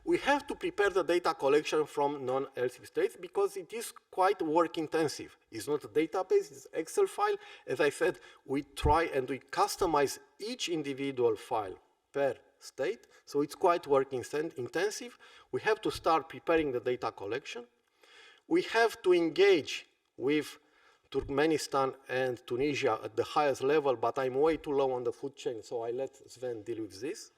We have to prepare the data collection from non-LSIP states because it is quite work intensive. It's not a database, it's an Excel file. As I said, we try and we customize each individual file per state, so it's quite work intensive. We have to start preparing the data collection. We have to engage with Turkmenistan and Tunisia at the highest level, but I'm way too low on the food chain, so I let Sven deal with this.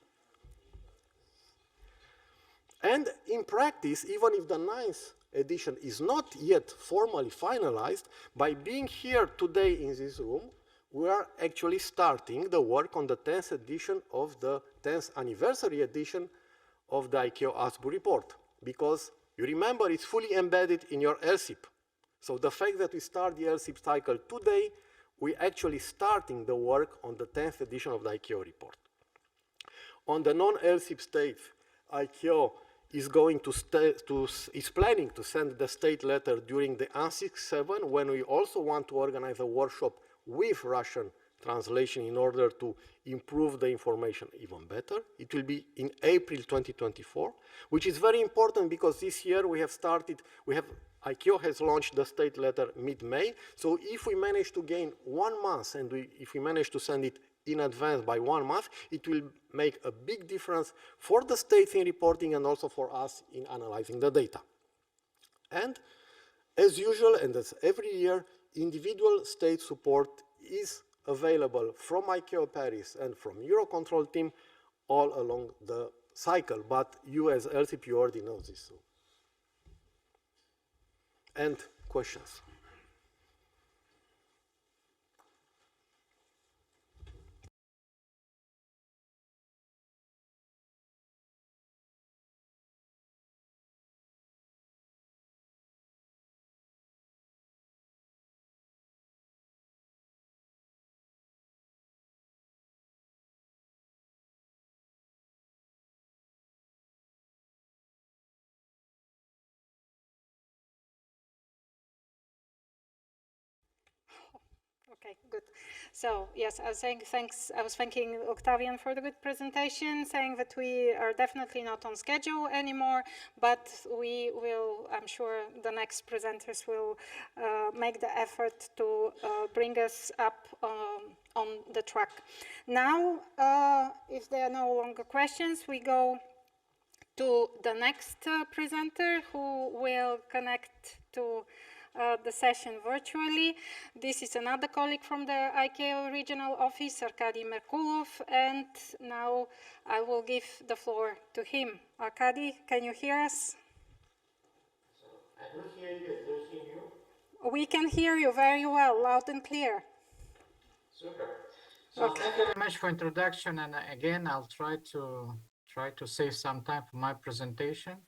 And in practice, even if the 9th edition is not yet formally finalized, by being here today in this room, we are actually starting the work on the 10th edition of the 10th anniversary edition of the ICAO ASBU report, because you remember it's fully embedded in your LSIP. So the fact that we start the LSIP cycle today, we're actually starting the work on the 10th edition of the ICAO report. On the non-LSIP states, ICAO is planning to send the state letter during the AN67, when we also want to organize a workshop with Russian translation in order to improve the information even better. It will be in April 2024, which is very important because this year ICAO has launched the state letter mid-May. So if we manage to gain 1 month and if we manage to send it in advance by 1 month, it will make a big difference for the states in reporting and also for us in analyzing the data. And as usual, and as every year, individual state support is available from ICAO Paris and from Eurocontrol team all along the cycle, but you as LSIP, you already know this. So. And questions? Okay, good. So yes, I was saying thanks. I was thanking Octavian for the good presentation, saying that we are definitely not on schedule anymore, but we will, I'm sure the next presenters will make the effort to bring us up on the track. Now, if there are no longer questions, we go to the next presenter who will connect to the session virtually. This is another colleague from the ICAO regional office, Arkady Merkulov, and now I will give the floor to him. Arkady, can you hear us? I don't hear you. I don't hear you. We can hear you very well, loud and clear. Super. So thank you very much for introduction, and again, I'll try to save some time for my presentation.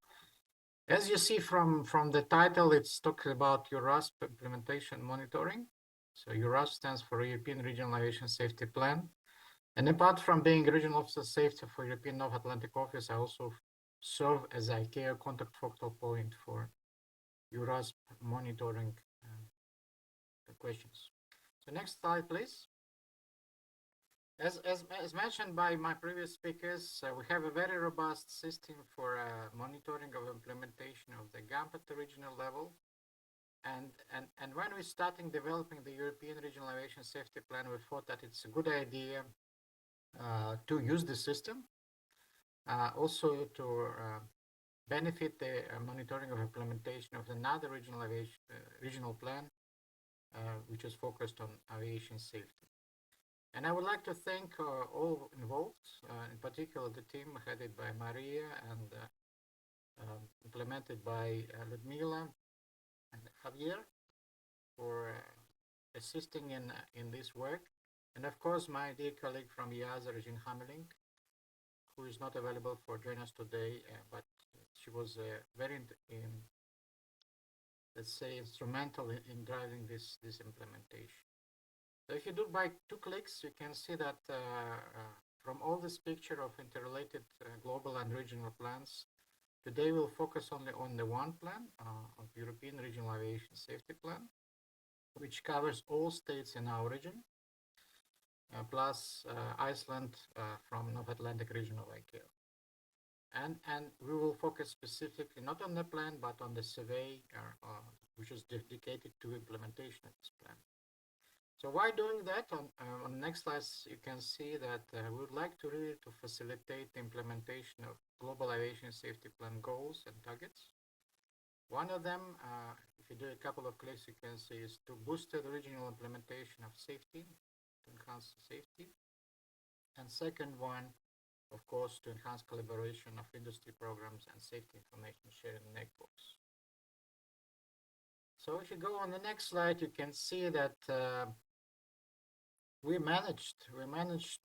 As you see from the title, it's talking about EUR RASP implementation monitoring. So EUR RASP stands for European Regional Aviation Safety Plan. And apart from being Regional Officer of Safety for European North Atlantic Office, I also serve as ICAO contact focal point for EUR RASP monitoring the questions. So next slide, please. As mentioned by my previous speakers, we have a very robust system for monitoring of implementation of the GAMP at the regional level. And when we started developing the European Regional Aviation Safety Plan, we thought that it's a good idea to use the system, also to benefit the monitoring of implementation of another regional plan, which is focused on aviation safety. And I would like to thank all involved, in particular the team headed by Maria and implemented by Ludmila and Javier for assisting in this work. And of course, my dear colleague from EASA, Regine Hamelink, who is not available for joining us today, but she was very, let's say, instrumental in driving this implementation. So if you do by 2 clicks, you can see that from all this picture of interrelated global and regional plans, today we'll focus only on the one plan, of European Regional Aviation Safety Plan, which covers all states in our region, plus Iceland from North Atlantic region of ICAO. And we will focus specifically not on the plan, but on the survey, which is dedicated to implementation of this plan. So why doing that? On the next slide, you can see that we would like to really facilitate the implementation of global aviation safety plan goals and targets. One of them, if you do a couple of clicks, you can see is to boost the regional implementation of safety, to enhance safety. And second one, of course, to enhance collaboration of industry programs and safety information sharing networks. So if you go on the next slide, you can see that we managed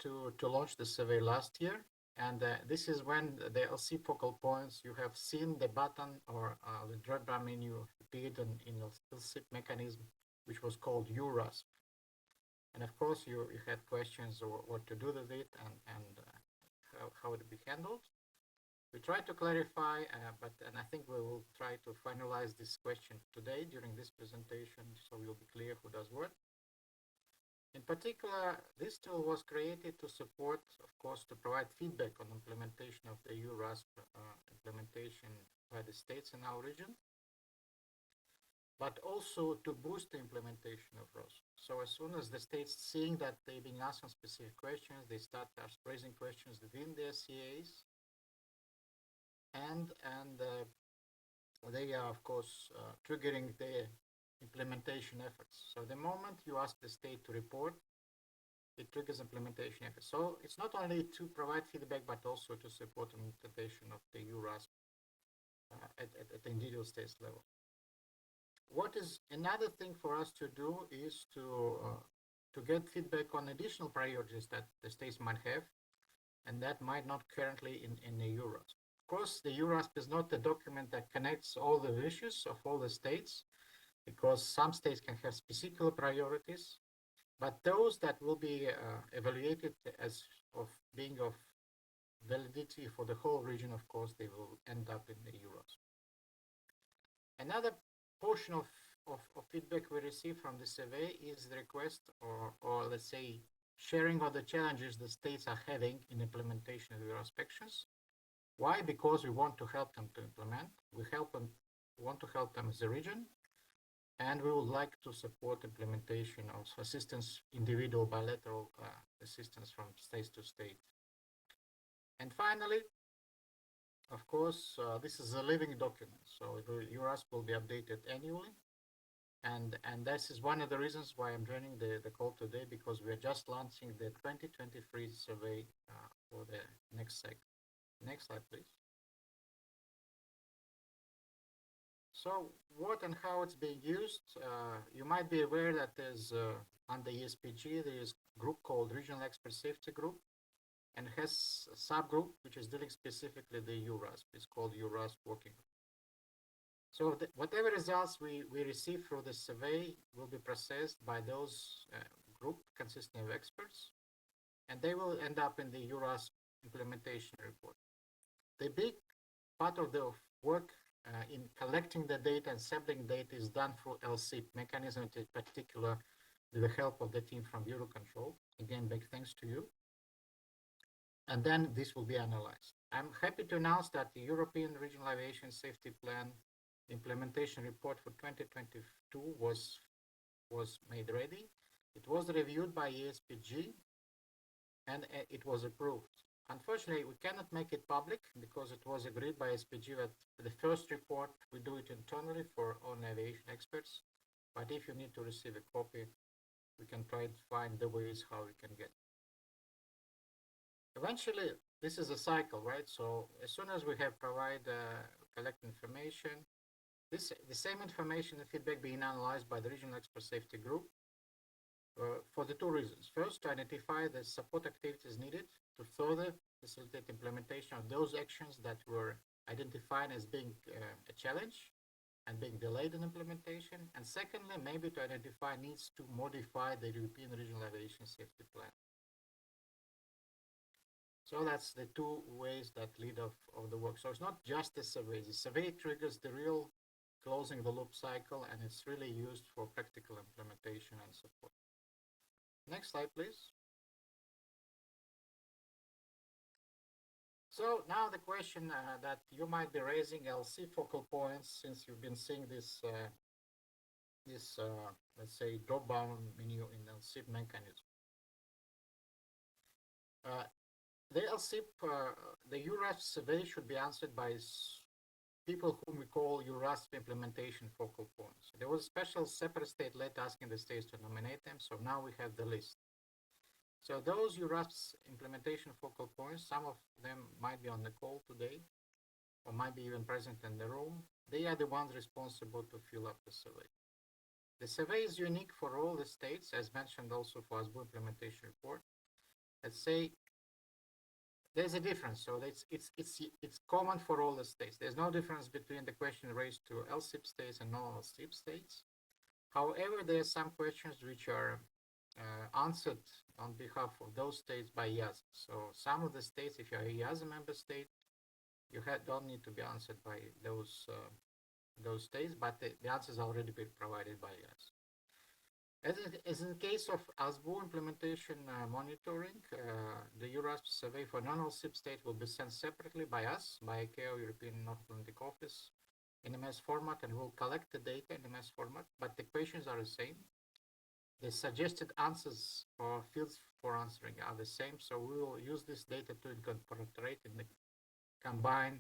to launch the survey last year, and this is when the LSSIP focal points, you have seen the button or the drop-down menu appeared in the LSSIP mechanism, which was called EUR RASP. And of course, you had questions or what to do with it and how it would be handled. We tried to clarify, and I think we will try to finalize this question today during this presentation, so we'll be clear who does what. In particular, this tool was created to support, of course, to provide feedback on implementation of the EUR RASP implementation by the states in our region, but also to boost the implementation of RASP. So as soon as the states seeing that they've been asked some specific questions, they start raising questions within their CAs, and they are, of course, triggering their implementation efforts. So the moment you ask the state to report, it triggers implementation efforts. So it's not only to provide feedback, but also to support implementation of the EUR RASP at the individual states level. What is another thing for us to do is to get feedback on additional priorities that the states might have, and that might not currently in the EUR RASP. Of course, the EUR RASP is not a document that connects all the issues of all the states, because some states can have specific priorities, but those that will be evaluated as of being of validity for the whole region, of course, they will end up in the EUR RASP. Another portion of feedback we receive from the survey is the request or let's say sharing of the challenges the states are having in implementation of the inspections. Why? Because we want to help them to implement. We want to help them as a region, and we would like to support implementation of assistance, individual bilateral assistance from state to state. And finally, of course, this is a living document, so the EUR RASP will be updated annually. And this is one of the reasons why I'm joining the call today, because we're just launching the 2023 survey for the next segment. Next slide, please. So what and how it's being used, you might be aware that there's under ESPG, there is a group called Regional Expert Safety Group, and has a subgroup which is dealing specifically the EUR RASP. It's called EUR RASP Working Group. So whatever results we receive through the survey will be processed by those group consisting of experts, and they will end up in the EUR RASP implementation report. The big part of the work in collecting the data and sampling data is done through LSSIP mechanism, in particular with the help of the team from EUROCONTROL. Again, big thanks to you. and then this will be analyzed. I'm happy to announce that the European Regional Aviation Safety Plan implementation report for 2022 was made ready. It was reviewed by ESPG and it was approved. Unfortunately, we cannot make it public because it was agreed by SPG that the first report we do it internally for own aviation experts. But if you need to receive a copy, we can try to find the ways how we can get it. Eventually, this is a cycle, right? So as soon as we have collect information, the same information and feedback being analyzed by the Regional Expert Safety Group for the two reasons. First, to identify the support activities needed to further facilitate implementation of those actions that were identified as being a challenge and being delayed in implementation. And secondly, maybe to identify needs to modify the European Regional Aviation Safety Plan. So that's the two ways that lead of the work. So it's not just a survey. The survey triggers the real closing the loop cycle, and it's really used for practical implementation and support. Next slide, please. So now the question that you might be raising, LC focal points, since you've been seeing this, let's say, drop-down menu in LSSIP mechanism. The LSSIP, the EUR RASP survey should be answered by people whom we call EUR RASP implementation focal points. There was a special separate state letter asking the states to nominate them, so now we have the list. So those EUR RASP implementation focal points, some of them might be on the call today, or might be even present in the room. They are the ones responsible to fill up the survey. The survey is unique for all the states, as mentioned also for ASBU implementation report. Let's say there's a difference, so it's common for all the states. There's no difference between the question raised to LSSIP states and non-LSSIP states. However, there are some questions which are answered on behalf of those states by EASA. So some of the states, if you're a EASA member state, you don't need to be answered by those states, but the answers are already been provided by EASA. As in the case of ASBU implementation monitoring, the EUR RASP survey for non-LSSIP states will be sent separately by us, by ICAO European North Atlantic Office, in MS format, and we'll collect the data in MS format, but the questions are the same. The suggested answers or fields for answering are the same, so we will use this data to incorporate in the combined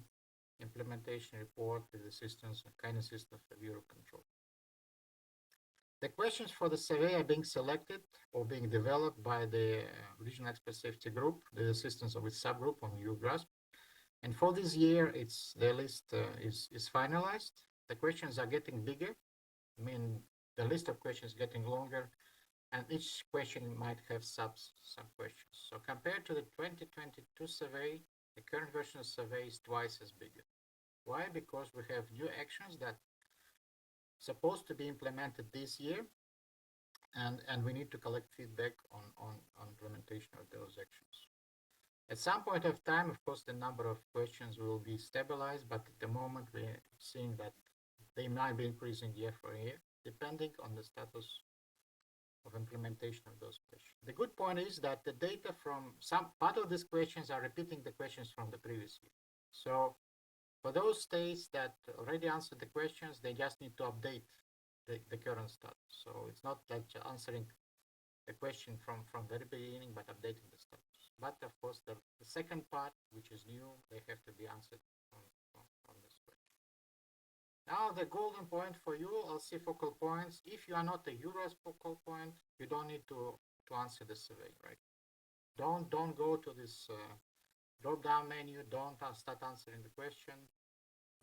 implementation report with the assistance of kind assistance of EUROCONTROL. The questions for the survey are being selected or being developed by the Regional Expert Safety Group, the assistance of its subgroup on EUR RASP. And for this year, the list is finalized. The questions are getting bigger. I mean, the list of questions is getting longer, and each question might have sub-questions. So compared to the 2022 survey, the current version of the survey is twice as bigger. Why? Because we have new actions that supposed to be implemented this year, and we need to collect feedback on implementation of those actions. At some point of time, of course, the number of questions will be stabilized, but at the moment we're seeing that they might be increasing year for year, depending on the status of implementation of those questions. The good point is that the data from some part of these questions are repeating the questions from the previous year. So for those states that already answered the questions, they just need to update the current status. So it's not like answering the question from very beginning, but updating the status. But of course, the second part, which is new, they have to be answered on this question. Now, the golden point for you, LC focal points. If you are not a EUR RASP focal point, you don't need to answer the survey, right? Don't go to this drop-down menu. Don't start answering the question.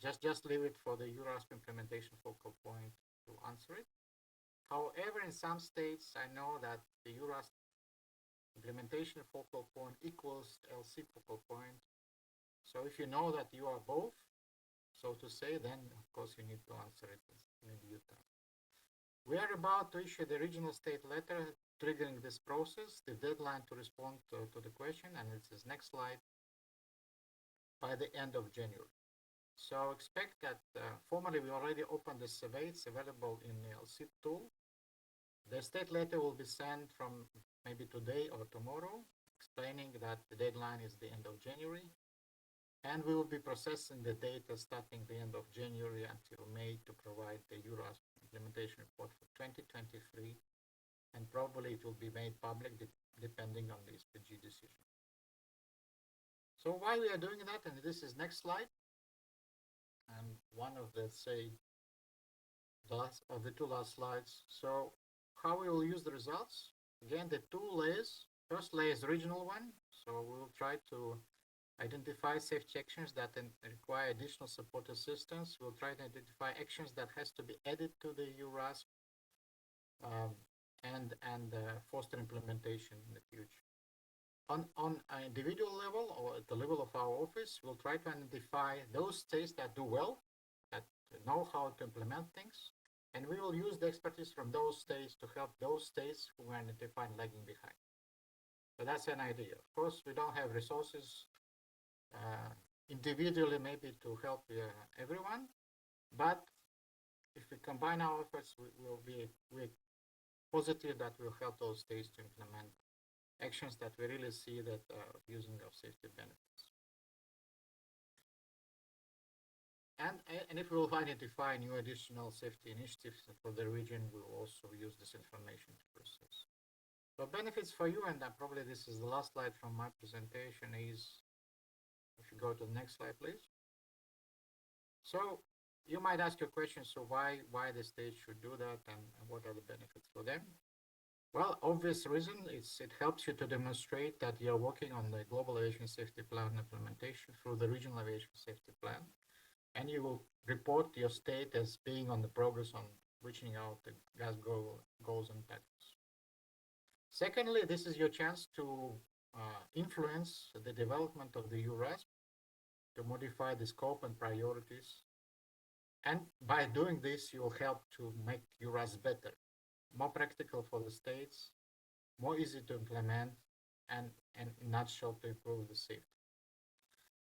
Just leave it for the EUR RASP implementation focal point to answer it. However, in some states, I know that the EUR RASP implementation focal point equals LC focal point. So if you know that you are both, so to say, then of course you need to answer it in due time. We are about to issue the regional state letter triggering this process, the deadline to respond to the question, and it says next slide, by the end of January. So expect that formally we already opened the survey. It's available in the LSSIP tool. The state letter will be sent from maybe today or tomorrow, explaining that the deadline is the end of January. And we will be processing the data starting the end of January until May to provide the EUR RASP implementation report for 2023. And probably it will be made public depending on the SPG decision. So why we are doing that, and this is next slide. And one of the, say, the two last slides. So how we will use the results? Again, the two layers. First layer is the regional one. So we will try to identify safety actions that require additional support assistance. We'll try to identify actions that has to be added to the EUR RASP and foster implementation in the future. On an individual level or at the level of our office, we'll try to identify those states that do well, that know how to implement things, and we will use the expertise from those states to help those states who are identified lagging behind. So that's an idea. Of course, we don't have resources individually maybe to help everyone, but if we combine our efforts, we're positive that will help those states to implement actions that we really see that are using our safety benefits. And if we will identify new additional safety initiatives for the region, we will also use this information to process. So benefits for you, and probably this is the last slide from my presentation, is if you go to the next slide, please. So you might ask your question, so why the state should do that, and what are the benefits for them? Well, obvious reason is it helps you to demonstrate that you're working on the Global Aviation Safety Plan implementation through the Regional Aviation Safety Plan, and you will report your state as being on the progress on reaching out the gas goals and targets. Secondly, this is your chance to influence the development of the EUR RASP, to modify the scope and priorities. And by doing this, you will help to make EUR RASP better, more practical for the states, more easy to implement, and in a nutshell, to improve the safety.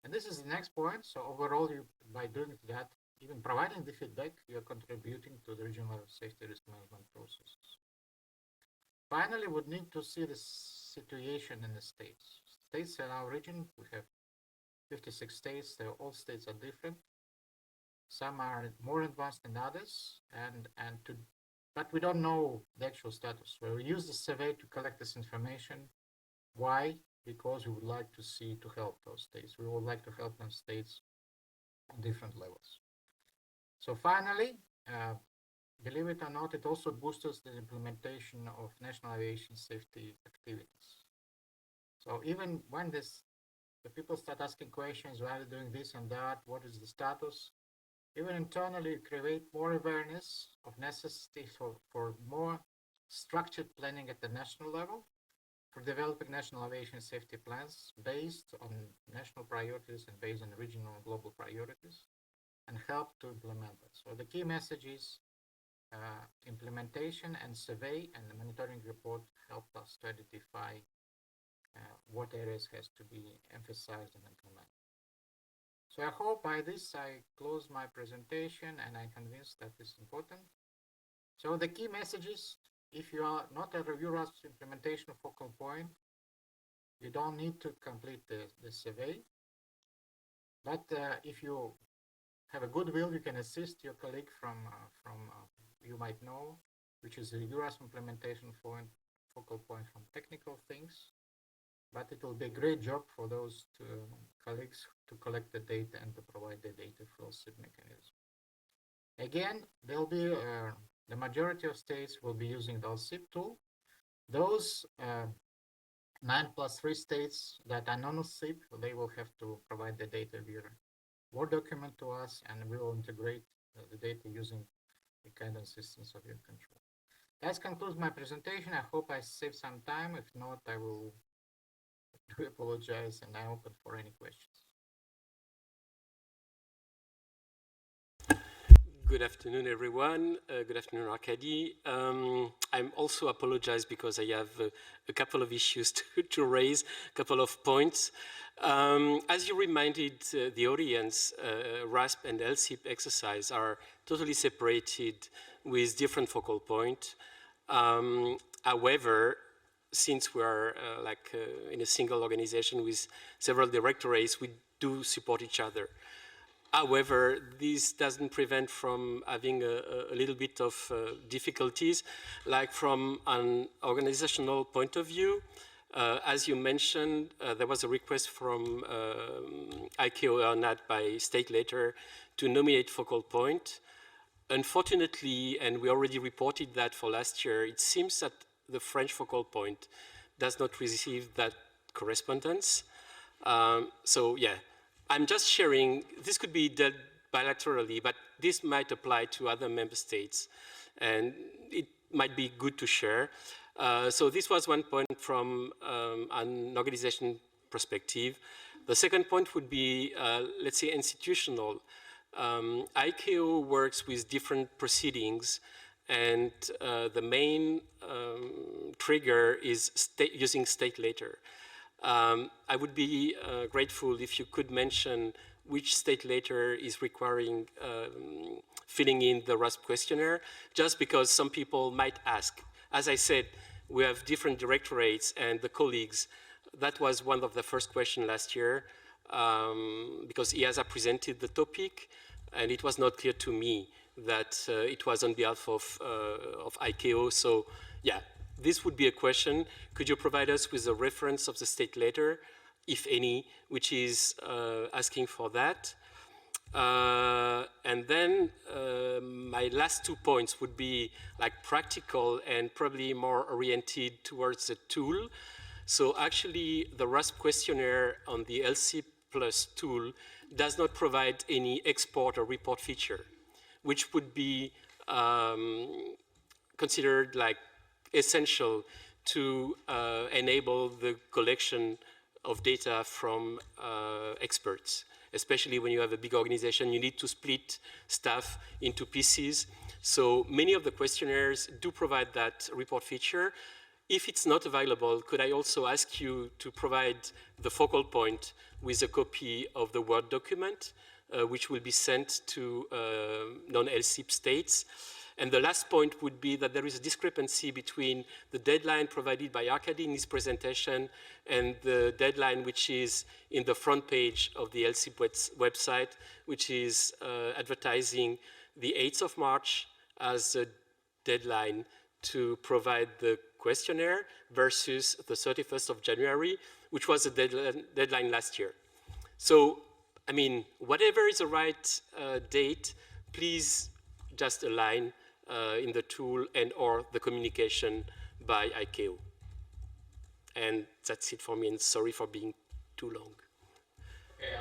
And this is the next point. So overall, by doing that, even providing the feedback, you're contributing to the regional safety risk management processes. Finally, we need to see the situation in the states. States in our region, we have 56 states. All states are different. Some are more advanced than others, but we don't know the actual status. So we use the survey to collect this information. Why? Because we would like to help those states. We would like to help those states on different levels. So finally, believe it or not, it also boosts the implementation of national aviation safety activities. So even when the people start asking questions, why are you doing this and that, what is the status? Even internally, create more awareness of necessity for more structured planning at the national level, for developing national aviation safety plans based on national priorities and based on regional and global priorities, and help to implement it. So the key message is implementation and survey and the monitoring report help us to identify what areas has to be emphasized and implemented. So I hope by this I close my presentation and I'm convinced that it's important. So the key messages, if you are not at a EUR RASP implementation focal point, you don't need to complete the survey. But if you have a good will, you can assist your colleague from you might know, which is a EUR RASP implementation focal point from technical things. But it will be a great job for those colleagues to collect the data and to provide the data for SIP mechanism. Again, there'll be the majority of states will be using the SIP tool. Those 9+3 states that are non-SIP, they will have to provide the data via Word document to us, and we will integrate the data using the guidance systems of EUROCONTROL. That concludes my presentation. I hope I saved some time. If not, I will apologize, and I open for any questions. Good afternoon, everyone. Good afternoon, Arkady. I'm also apologize because I have a couple of issues to raise, a couple of points. As you reminded the audience, RASP and LSSIP exercise are totally separated with different focal points. However, since we are in a single organization with several directorates, we do support each other. However, this doesn't prevent from having a little bit of difficulties, like from an organizational point of view. As you mentioned, there was a request from ICAO by state letter to nominate focal point. Unfortunately, and we already reported that for last year, it seems that the French focal point does not receive that correspondence. So yeah, I'm just sharing, this could be dealt bilaterally, but this might apply to other member states, and it might be good to share. So this was one point from an organization perspective. The second point would be, let's say, institutional. ICAO works with different proceedings, and the main trigger is using state letter. I would be grateful if you could mention which state letter is requiring filling in the RASP questionnaire, just because some people might ask. As I said, we have different directorates, and the colleagues, that was one of the first questions last year, because EASA presented the topic, and it was not clear to me that it was on behalf of ICAO. So yeah, this would be a question. Could you provide us with a reference of the state letter, if any, which is asking for that? And then my last 2 points would be like practical and probably more oriented towards the tool. So actually the RASP questionnaire on the LSSIP Plus tool does not provide any export or report feature, which would be considered like essential to enable the collection of data from experts. Especially when you have a big organization, you need to split staff into pieces. So many of the questionnaires do provide that report feature. If it's not available, could I also ask you to provide the focal point with a copy of the Word document, which will be sent to non-LSSIP states? And the last point would be that there is a discrepancy between the deadline provided by Arkady in his presentation and the deadline which is in the front page of the LSSIP website, which is advertising the 8th of March as a deadline to provide the questionnaire versus the 31st of January, which was the deadline last year. So, I mean, whatever is the right date, please just align in the tool and or the communication by ICAO. And that's it for me, and sorry for being too long. Okay,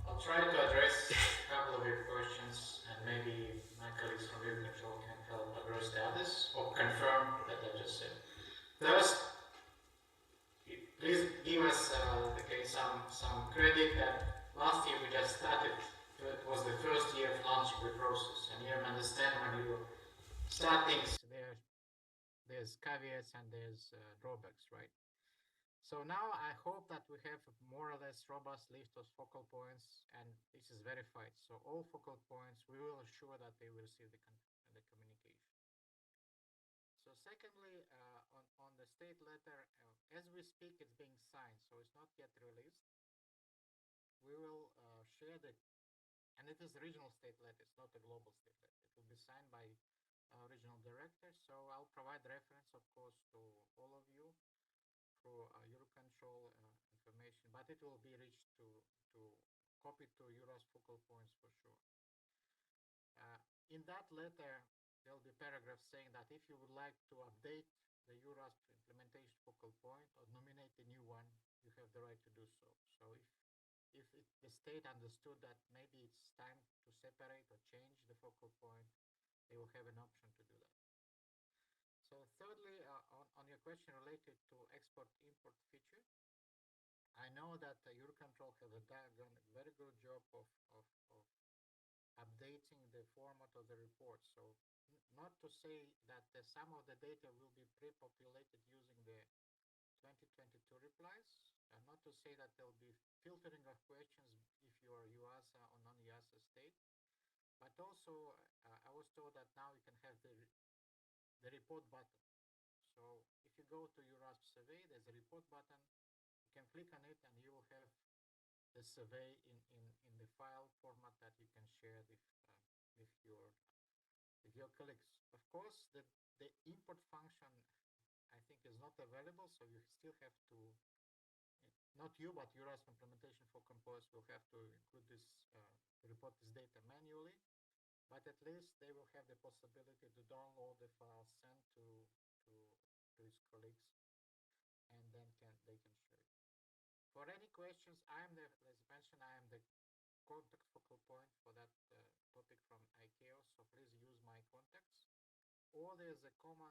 I'll try to address a couple of your questions, and maybe my colleagues from EUROCONTROL can help address the others, or confirm that I just said. First, please give us some credit that last year we just started. It was the first year of launching the process, and you understand when you start things, there's caveats and there's drawbacks, right? So now I hope that we have a more or less robust list of focal points, and this is verified. So all focal points, we will assure that they will receive the communication. So secondly, on the state letter, as we speak, it's being signed, so it's not yet released. We will share the, and it is a regional state letter, it's not a global state letter. It will be signed by regional director, so I'll provide reference, of course, to all of you through EUROCONTROL information, but it will be reached to copy to EURAS focal points for sure. In that letter, there will be paragraphs saying that if you would like to update the EURAS implementation focal point or nominate a new one, you have the right to do so. So if the state understood that maybe it's time to separate or change the focal point, they will have an option to do that. So thirdly, on your question related to export-import feature, I know that EUROCONTROL have done a very good job of updating the format of the report. So not to say that some of the data will be pre-populated using the 2022 replies, and not to say that there will be filtering of questions if you are EUASA or non-EUASA state, but also I was told that now you can have the report button. So if you go to EUR RASP survey, there's a report button. You can click on it and you will have the survey in the file format that you can share with your colleagues. Of course, the import function, I think, is not available, so you still have to, not you, but EUR RASP implementation for Compose will have to include this, report this data manually, but at least they will have the possibility to download the file, send to his colleagues, and then they can share it. For any questions, as mentioned, I am the contact focal point for that topic from ICAO, so please use my contacts. Or there's a common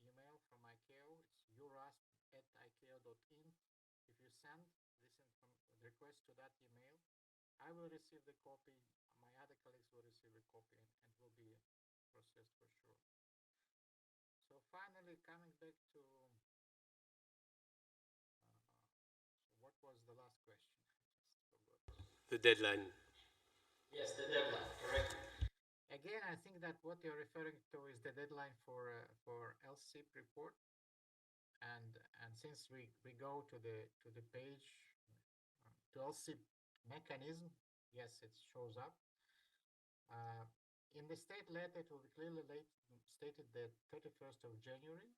email from ICAO, it's eurasp@icao.in. If you send this request to that email, I will receive the copy, my other colleagues will receive a copy, and will be processed for sure. So finally, coming back to, so what was the last question? The deadline. Yes, the deadline, correct. Again, I think that what you're referring to is the deadline for LSSIP report, and since we go to the page to LSSIP mechanism, yes, it shows up. In the state letter, it will be clearly stated the 31st of January,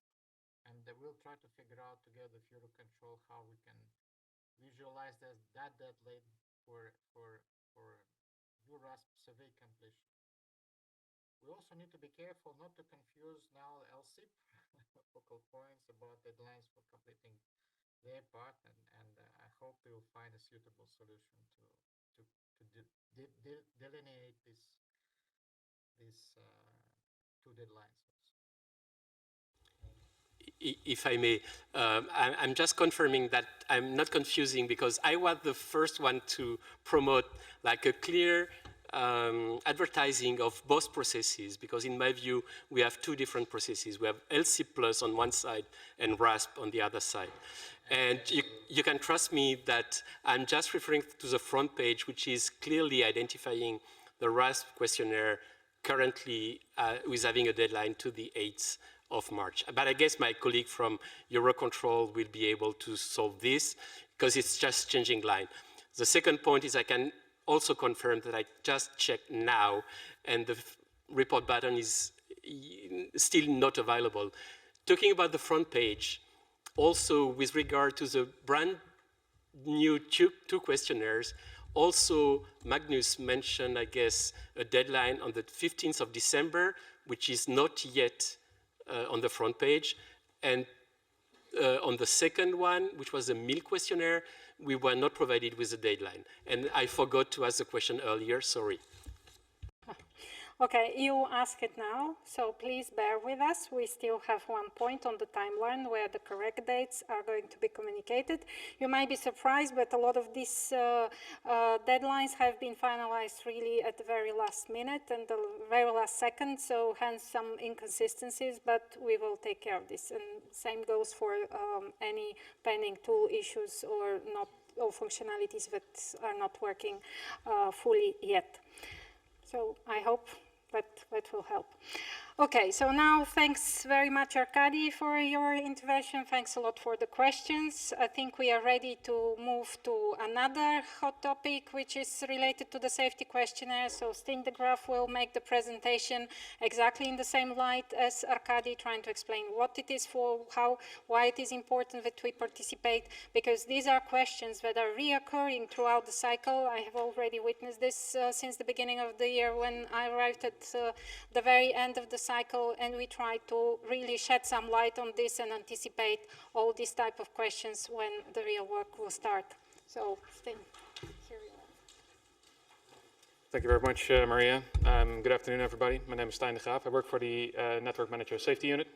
and we'll try to figure out together with Eurocontrol how we can visualize that deadline for EUR RASP survey completion. We also need to be careful not to confuse now LSSIP focal points about deadlines for completing their part, and I hope we will find a suitable solution to delineate these two deadlines. If I may, I'm just confirming that I'm not confusing, because I was the first one to promote like a clear advertising of both processes, because in my view, we have two different processes. We have LSSIP Plus on one side and RASP on the other side. And you can trust me that I'm just referring to the front page, which is clearly identifying the RASP questionnaire currently with having a deadline to the 8th of March. But I guess my colleague from Eurocontrol will be able to solve this, because it's just changing line. The second point is I can also confirm that I just checked now, and the report button is still not available. Talking about the front page, also with regard to the brand new two questionnaires, also Magnus mentioned, I guess, a deadline on the 15th of December, which is not yet on the front page. And on the second one, which was a meal questionnaire, we were not provided with a deadline. And I forgot to ask the question earlier, sorry. Okay, you ask it now, so please bear with us. We still have one point on the timeline where the correct dates are going to be communicated. You might be surprised, but a lot of these deadlines have been finalized really at the very last minute and the very last second, so hence some inconsistencies, but we will take care of this. And same goes for any pending tool issues or functionalities that are not working fully yet. So I hope that will help. Okay, so now thanks very much, Arkady, for your intervention. Thanks a lot for the questions. I think we are ready to move to another hot topic, which is related to the safety questionnaire. So Stijn de Graaf will make the presentation exactly in the same light as Arkady, trying to explain what it is for, why it is important that we participate, because these are questions that are reoccurring throughout the cycle. I have already witnessed this since the beginning of the year when I arrived at the very end of the cycle, and we try to really shed some light on this and anticipate all these type of questions when the real work will start. So, Stijn, here you are. Thank you very much, Maria. Good afternoon, everybody. My name is Stijn de Graaf. I work for the Network Manager Safety Unit,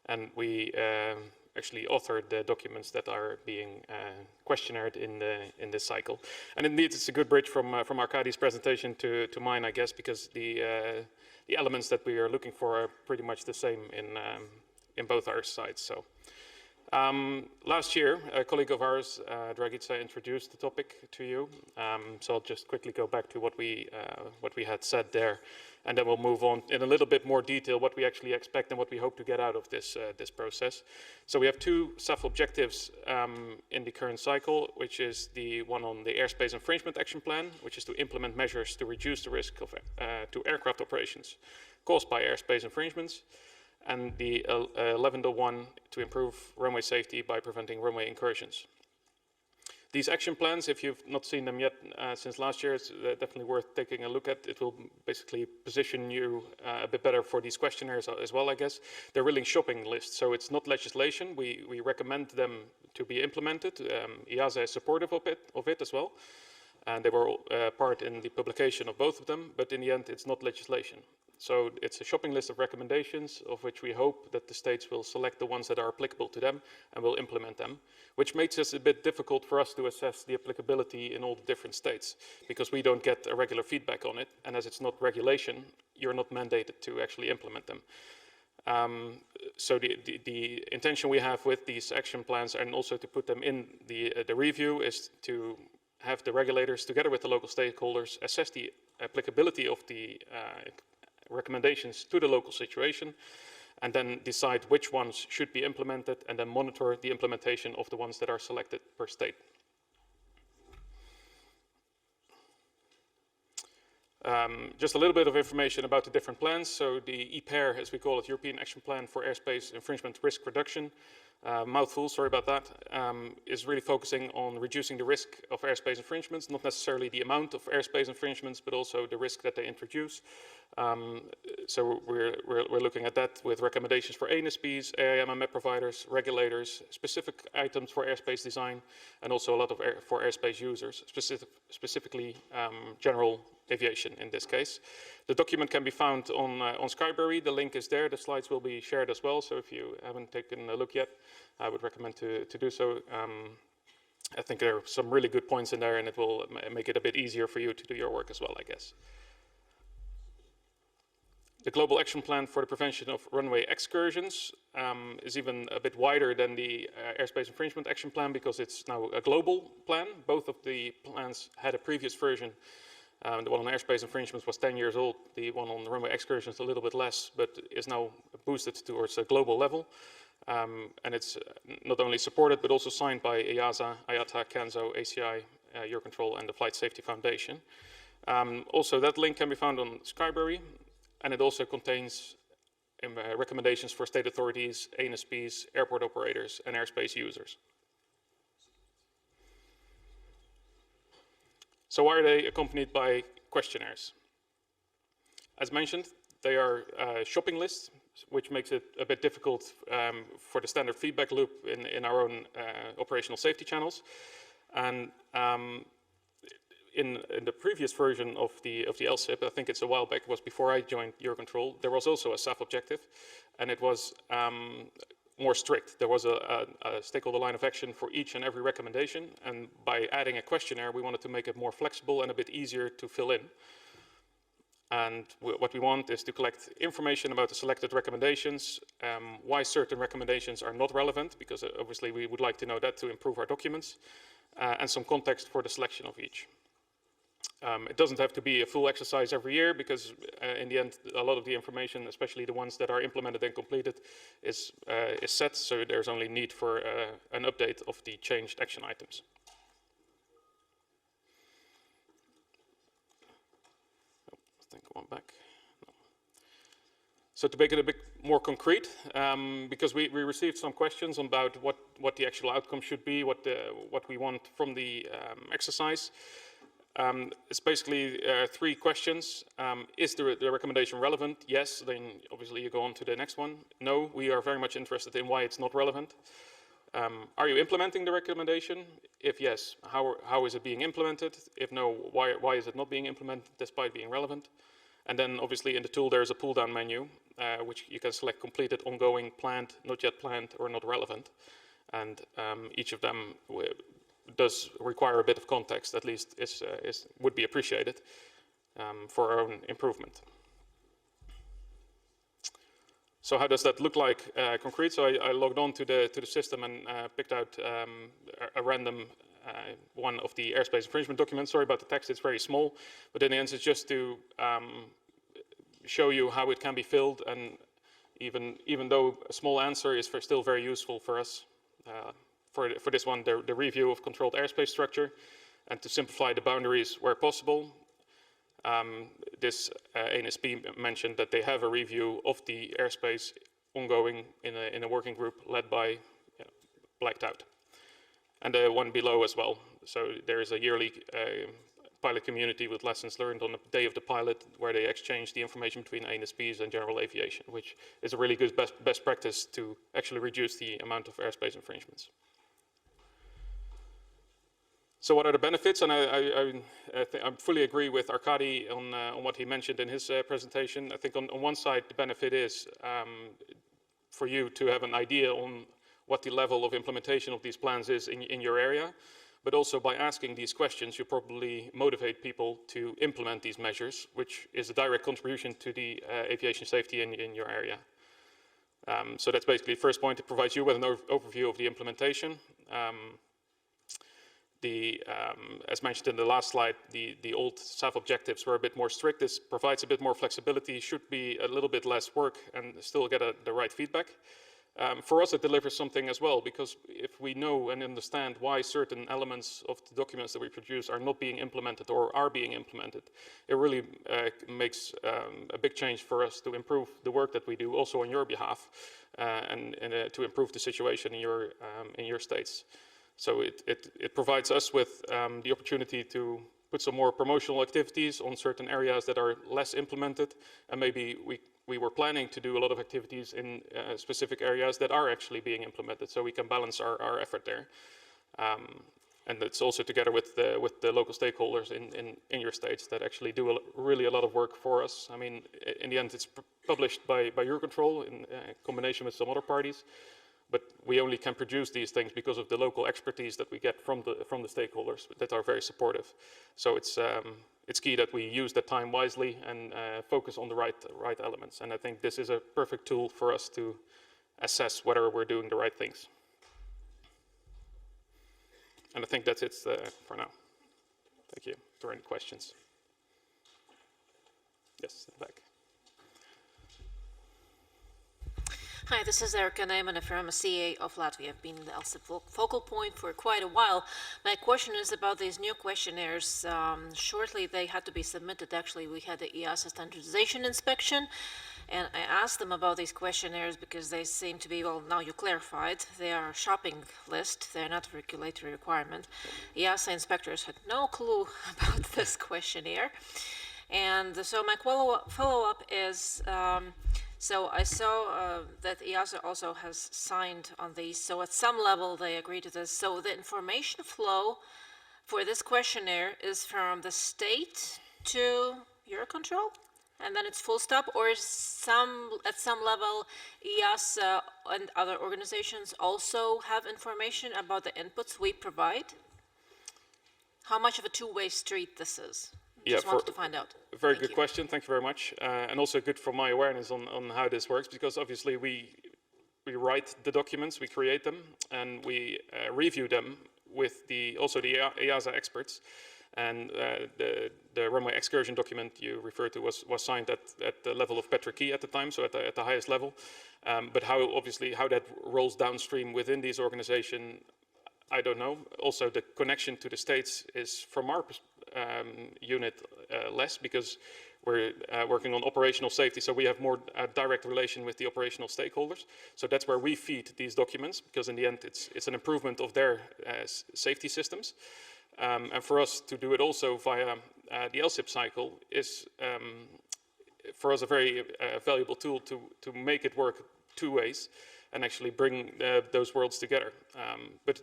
and we actually authored the documents that are being questionnaired in this cycle. And indeed, it's a good bridge from Arkady's presentation to mine, I guess, because the elements that we are looking for are pretty much the same in both our sites. So Last year, a colleague of ours, Dragica, introduced the topic to you. So I'll just quickly go back to what we had said there, and then we'll move on in a little bit more detail what we actually expect and what we hope to get out of this process. So we have two SAF objectives in the current cycle, which is the one on the airspace infringement action plan, which is to implement measures to reduce the risk of to aircraft operations caused by airspace infringements, and the 11.1 to improve runway safety by preventing runway incursions. These action plans, if you've not seen them yet since last year, it's definitely worth taking a look at. It will basically position you a bit better for these questionnaires as well, I guess. They're really shopping lists, so it's not legislation. We recommend them to be implemented. EASA is supportive of it as well. And they were part in the publication of both of them, but in the end, it's not legislation. So it's a shopping list of recommendations of which we hope that the states will select the ones that are applicable to them and will implement them, which makes it a bit difficult for us to assess the applicability in all the different states because we don't get a regular feedback on it. And as it's not regulation, you're not mandated to actually implement them. So the intention we have with these action plans and also to put them in the review is to have the regulators together with the local stakeholders assess the applicability of the recommendations to the local situation and then decide which ones should be implemented and then monitor the implementation of the ones that are selected per state. Just a little bit of information about the different plans. So the EPAIR, as we call it, European Action Plan for Airspace Infringement Risk Reduction, mouthful, sorry about that, is really focusing on reducing the risk of airspace infringements, not necessarily the amount of airspace infringements, but also the risk that they introduce. So we're looking at that with recommendations for ASBUs, ATM MP providers, regulators, specific items for airspace design, and also a lot of for airspace users, specifically general aviation in this case. The document can be found on Skyberry. The link is there. The slides will be shared as well. So if you haven't taken a look yet, I would recommend to do so. I think there are some really good points in there, and it will make it a bit easier for you to do your work as well, I guess. The Global Action Plan for the Prevention of Runway Excursions is even a bit wider than the Airspace Infringement Action Plan because it's now a global plan. Both of the plans had a previous version. The one on airspace infringements was 10 years old. The one on runway excursions a little bit less, but is now boosted towards a global level. And it's not only supported, but also signed by EASA, IATA, CANSO, ACI, Eurocontrol, and the Flight Safety Foundation. Also, that link can be found on Skyberry, and it also contains recommendations for state authorities, ANSPs, airport operators, and airspace users. So why are they accompanied by questionnaires? As mentioned, they are shopping lists, which makes it a bit difficult for the standard feedback loop in our own operational safety channels. And in the previous version of the LSSIP, I think it's a while back, it was before I joined Eurocontrol, there was also a SAF objective, and it was more strict. There was a stakeholder line of action for each and every recommendation, and by adding a questionnaire, we wanted to make it more flexible and a bit easier to fill in. And what we want is to collect information about the selected recommendations, why certain recommendations are not relevant, because obviously we would like to know that to improve our documents, and some context for the selection of each. It doesn't have to be a full exercise every year because in the end, a lot of the information, especially the ones that are implemented and completed, is set, so there's only need for an update of the changed action items. I think one back. No. So to make it a bit more concrete, because we received some questions about what the actual outcome should be, what we want from the exercise. It's basically 3 questions. Is the recommendation relevant? Yes, then obviously you go on to the next one. No, we are very much interested in why it's not relevant. Are you implementing the recommendation? If yes, how is it being implemented? If no, why is it not being implemented despite being relevant? And then obviously in the tool there's a pull down menu, which you can select completed, ongoing, planned, not yet planned, or not relevant. And each of them does require a bit of context, at least would be appreciated for our own improvement. So how does that look like concrete? So I logged on to the system and picked out a random one of the airspace infringement documents. Sorry about the text, it's very small, but in the end it's just to show you how it can be filled, and even though a small answer is still very useful for us. For this one, the review of controlled airspace structure, and to simplify the boundaries where possible. This ANSP mentioned that they have a review of the airspace ongoing in a working group led by blacked out. And the one below as well. So there is a yearly pilot community with lessons learned on the day of the pilot, where they exchange the information between ANSPs and general aviation, which is a really good best practice to actually reduce the amount of airspace infringements. So what are the benefits? And I fully agree with Arkady on what he mentioned in his presentation. I think on one side, the benefit is for you to have an idea on what the level of implementation of these plans is in your area. But also by asking these questions, you probably motivate people to implement these measures, which is a direct contribution to the aviation safety in your area. So that's basically the first point. It provides you with an overview of the implementation. As mentioned in the last slide, the old SAF objectives were a bit more strict. This provides a bit more flexibility, should be a little bit less work, and still get the right feedback. For us, it delivers something as well, because if we know and understand why certain elements of the documents that we produce are not being implemented or are being implemented, it really makes a big change for us to improve the work that we do also on your behalf, and to improve the situation in your states. So it provides us with the opportunity to put some more promotional activities on certain areas that are less implemented, and maybe we were planning to do a lot of activities in specific areas that are actually being implemented, so we can balance our effort there. And it's also together with the local stakeholders in your states that actually do really a lot of work for us. I mean, in the end, it's published by Eurocontrol in combination with some other parties. But we only can produce these things because of the local expertise that we get from the stakeholders that are very supportive. So it's key that we use that time wisely and focus on the right elements. And I think this is a perfect tool for us to assess whether we're doing the right things. And I think that's it for now. Thank you. Are there any questions? Yes, in the back. Hi, this is Erica Nijman from CA of Latvia. I've been the LSSIP focal point for quite a while. My question is about these new questionnaires. Shortly, they had to be submitted. Actually, we had the EASA standardization inspection, and I asked them about these questionnaires because they seem to be, well, now you clarified, they are a shopping list. They're not a regulatory requirement. EASA inspectors had no clue about this questionnaire. And so my follow-up is, so I saw that EASA also has signed on these, so at some level they agree to this. So the information flow for this questionnaire is from the state to Eurocontrol, and then it's full stop, or is at some level EASA and other organizations also have information about the inputs we provide? How much of a two-way street this is? Just wanted to find out. A very good question. Thank you very much. And also good for my awareness on how this works, because obviously we write the documents, we create them, and we review them with also the EASA experts. And the runway excursion document you referred to was signed at the level of Petra Key at the time, so at the highest level. But how that rolls downstream within these organizations, I don't know. Also, the connection to the states is, from our unit, less, because we're working on operational safety, so we have more direct relation with the operational stakeholders. So that's where we feed these documents, because in the end it's an improvement of their safety systems. And for us to do it also via the LSIP cycle is for us a very valuable tool to make it work two ways and actually bring those worlds together. But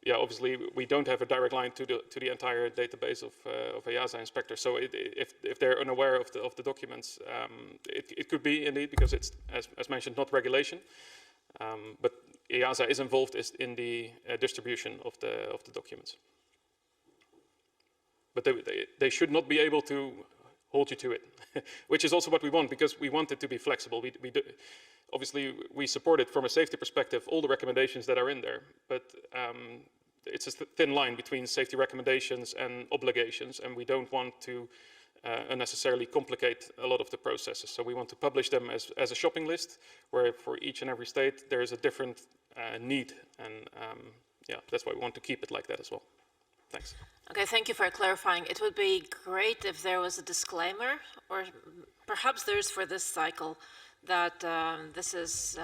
yeah, obviously we don't have a direct line to the entire database of EASA inspectors. So if they're unaware of the documents, it could be indeed, because it's, as mentioned, not regulation. But EASA is involved in the distribution of the documents. But they should not be able to hold you to it, which is also what we want, because we want it to be flexible. obviously we support it from a safety perspective, all the recommendations that are in there, but it's a thin line between safety recommendations and obligations, and we don't want to unnecessarily complicate a lot of the processes. So we want to publish them as a shopping list, where for each and every state there is a different need, and yeah, that's why we want to keep it like that as well. Thanks. Okay, thank you for clarifying. It would be great if there was a disclaimer, or perhaps there's for this cycle, that this is,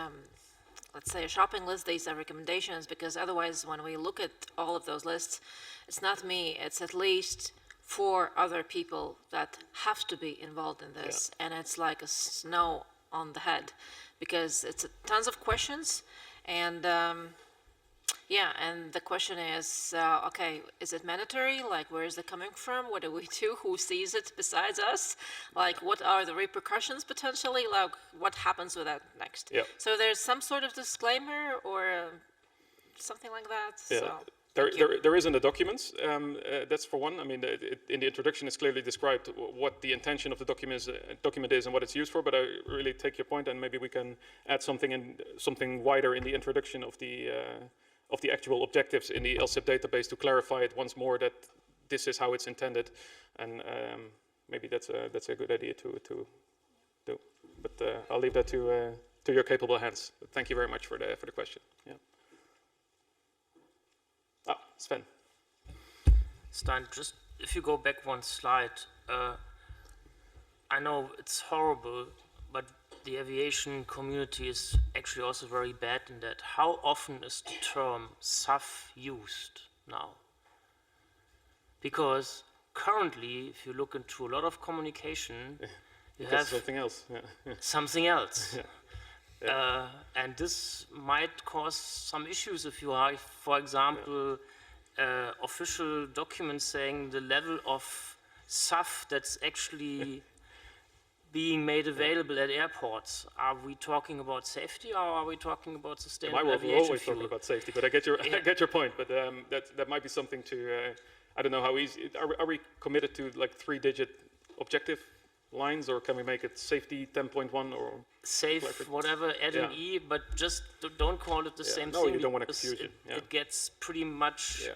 let's say, a shopping list, these are recommendations, because otherwise when we look at all of those lists, it's not me, it's at least 4 other people that have to be involved in this, and it's like a snow on the head, because it's tons of questions, and yeah, and the question is, okay, is it mandatory? Like, where is it coming from? What do we do? Who sees it besides us? Like, what are the repercussions potentially? Like, what happens with that next? Yeah. So there's some sort of disclaimer or something like that? Yeah. So, there is in the documents, that's for one. I mean, in the introduction it's clearly described what the intention of the document is and what it's used for, but I really take your point, and maybe we can add something wider in the introduction of the actual objectives in the LSSIP database to clarify it once more that this is how it's intended, and maybe that's a good idea to do. But I'll leave that to your capable hands. But thank you very much for the question. Yeah. Sven. Stein, just if you go back one slide, I know it's horrible, but the aviation community is actually also very bad in that. How often is the term SAF used now? Because currently, if you look into a lot of communication, you have something else. Yeah. Something else. Yeah. Yeah. And this might cause some issues if you have, for example, official documents saying the level of SAF that's actually being made available at airports. Are we talking about safety, or are we talking about sustainable aviation we're always fuel? talking about safety, but I get your I get your point. But that might be something to I don't know how easy. Are we committed to like 3-digit objective lines, or can we make it safety 10.1 or safe, whatever, add an E, but just don't call it the same thing. No, you don't want to confuse it. It gets pretty much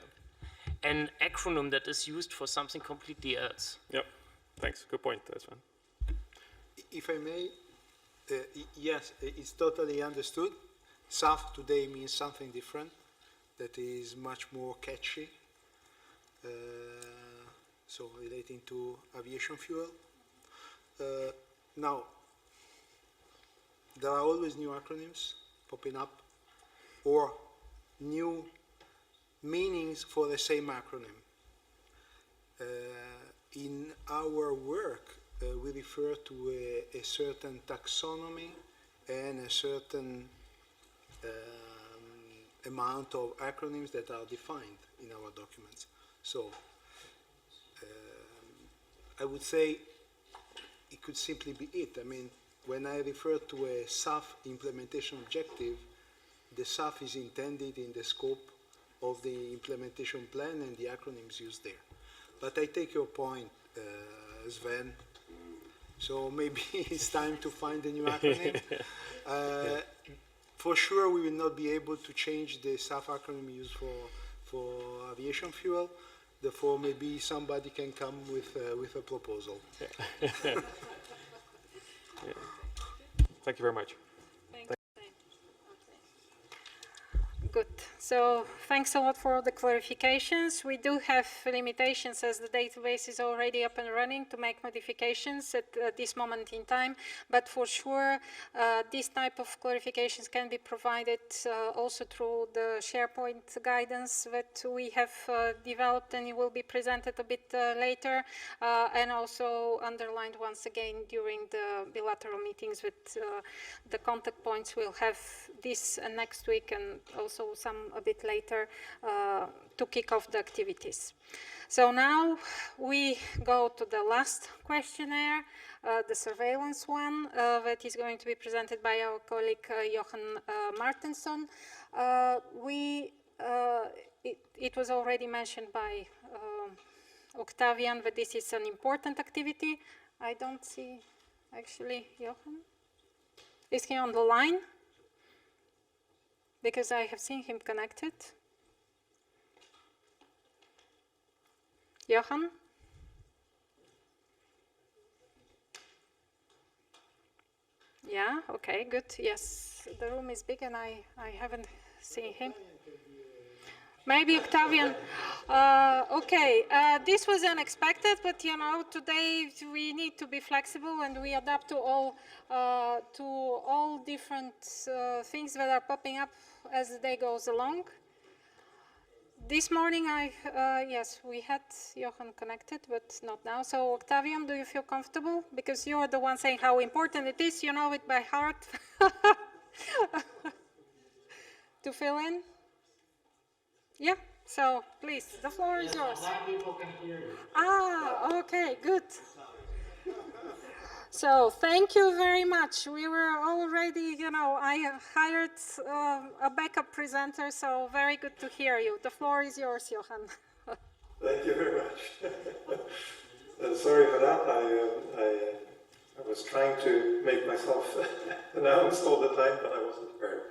an acronym that is used for something completely else. Yep. Thanks. Good point, Sven. If I may, yes, it's totally understood. SAF today means something different that is much more catchy, so relating to aviation fuel. Now, there are always new acronyms popping up, or new meanings for the same acronym. In our work, we refer to a certain taxonomy and a certain amount of acronyms that are defined in our documents. So I would say it could simply be it. I mean, when I refer to a SAF implementation objective, the SAF is intended in the scope of the implementation plan and the acronyms used there. But I take your point, Sven. So maybe it's time to find a new acronym. For sure, we will not be able to change the SAF acronym used for aviation fuel. Therefore, maybe somebody can come with a proposal. Yeah. Thank you very much. Good. So thanks a lot for the clarifications. We do have limitations as the database is already up and running to make modifications at this moment in time, but for sure this type of clarifications can be provided also through the SharePoint guidance that we have developed, and it will be presented a bit later and also underlined once again during the bilateral meetings with the contact points. We'll have this next week and also some a bit later to kick off the activities. So now we go to the last questionnaire, the surveillance one, that is going to be presented by our colleague Johan Martensson. It was already mentioned by Octavian that this is an important activity. I don't see actually Johan. Is he on the line? Because I have seen him connected. Johan? Yeah, okay, good. Yes, the room is big and I haven't seen him. Maybe Octavian. Okay, this was unexpected, but you know, today we need to be flexible and we adapt to all different things that are popping up as the day goes along. This morning, yes, we had Johan connected, but not now. So Octavian, do you feel comfortable? Because you are the one saying how important it is, you know it by heart. To fill in? Yeah, so please, the floor is yours. People can hear you. Ah, okay, good. So thank you very much. We were already, you know, I hired a backup presenter, so very good to hear you. The floor is yours, Johan. Thank you very much. And sorry for that. I was trying to make myself announced all the time, but I wasn't prepared.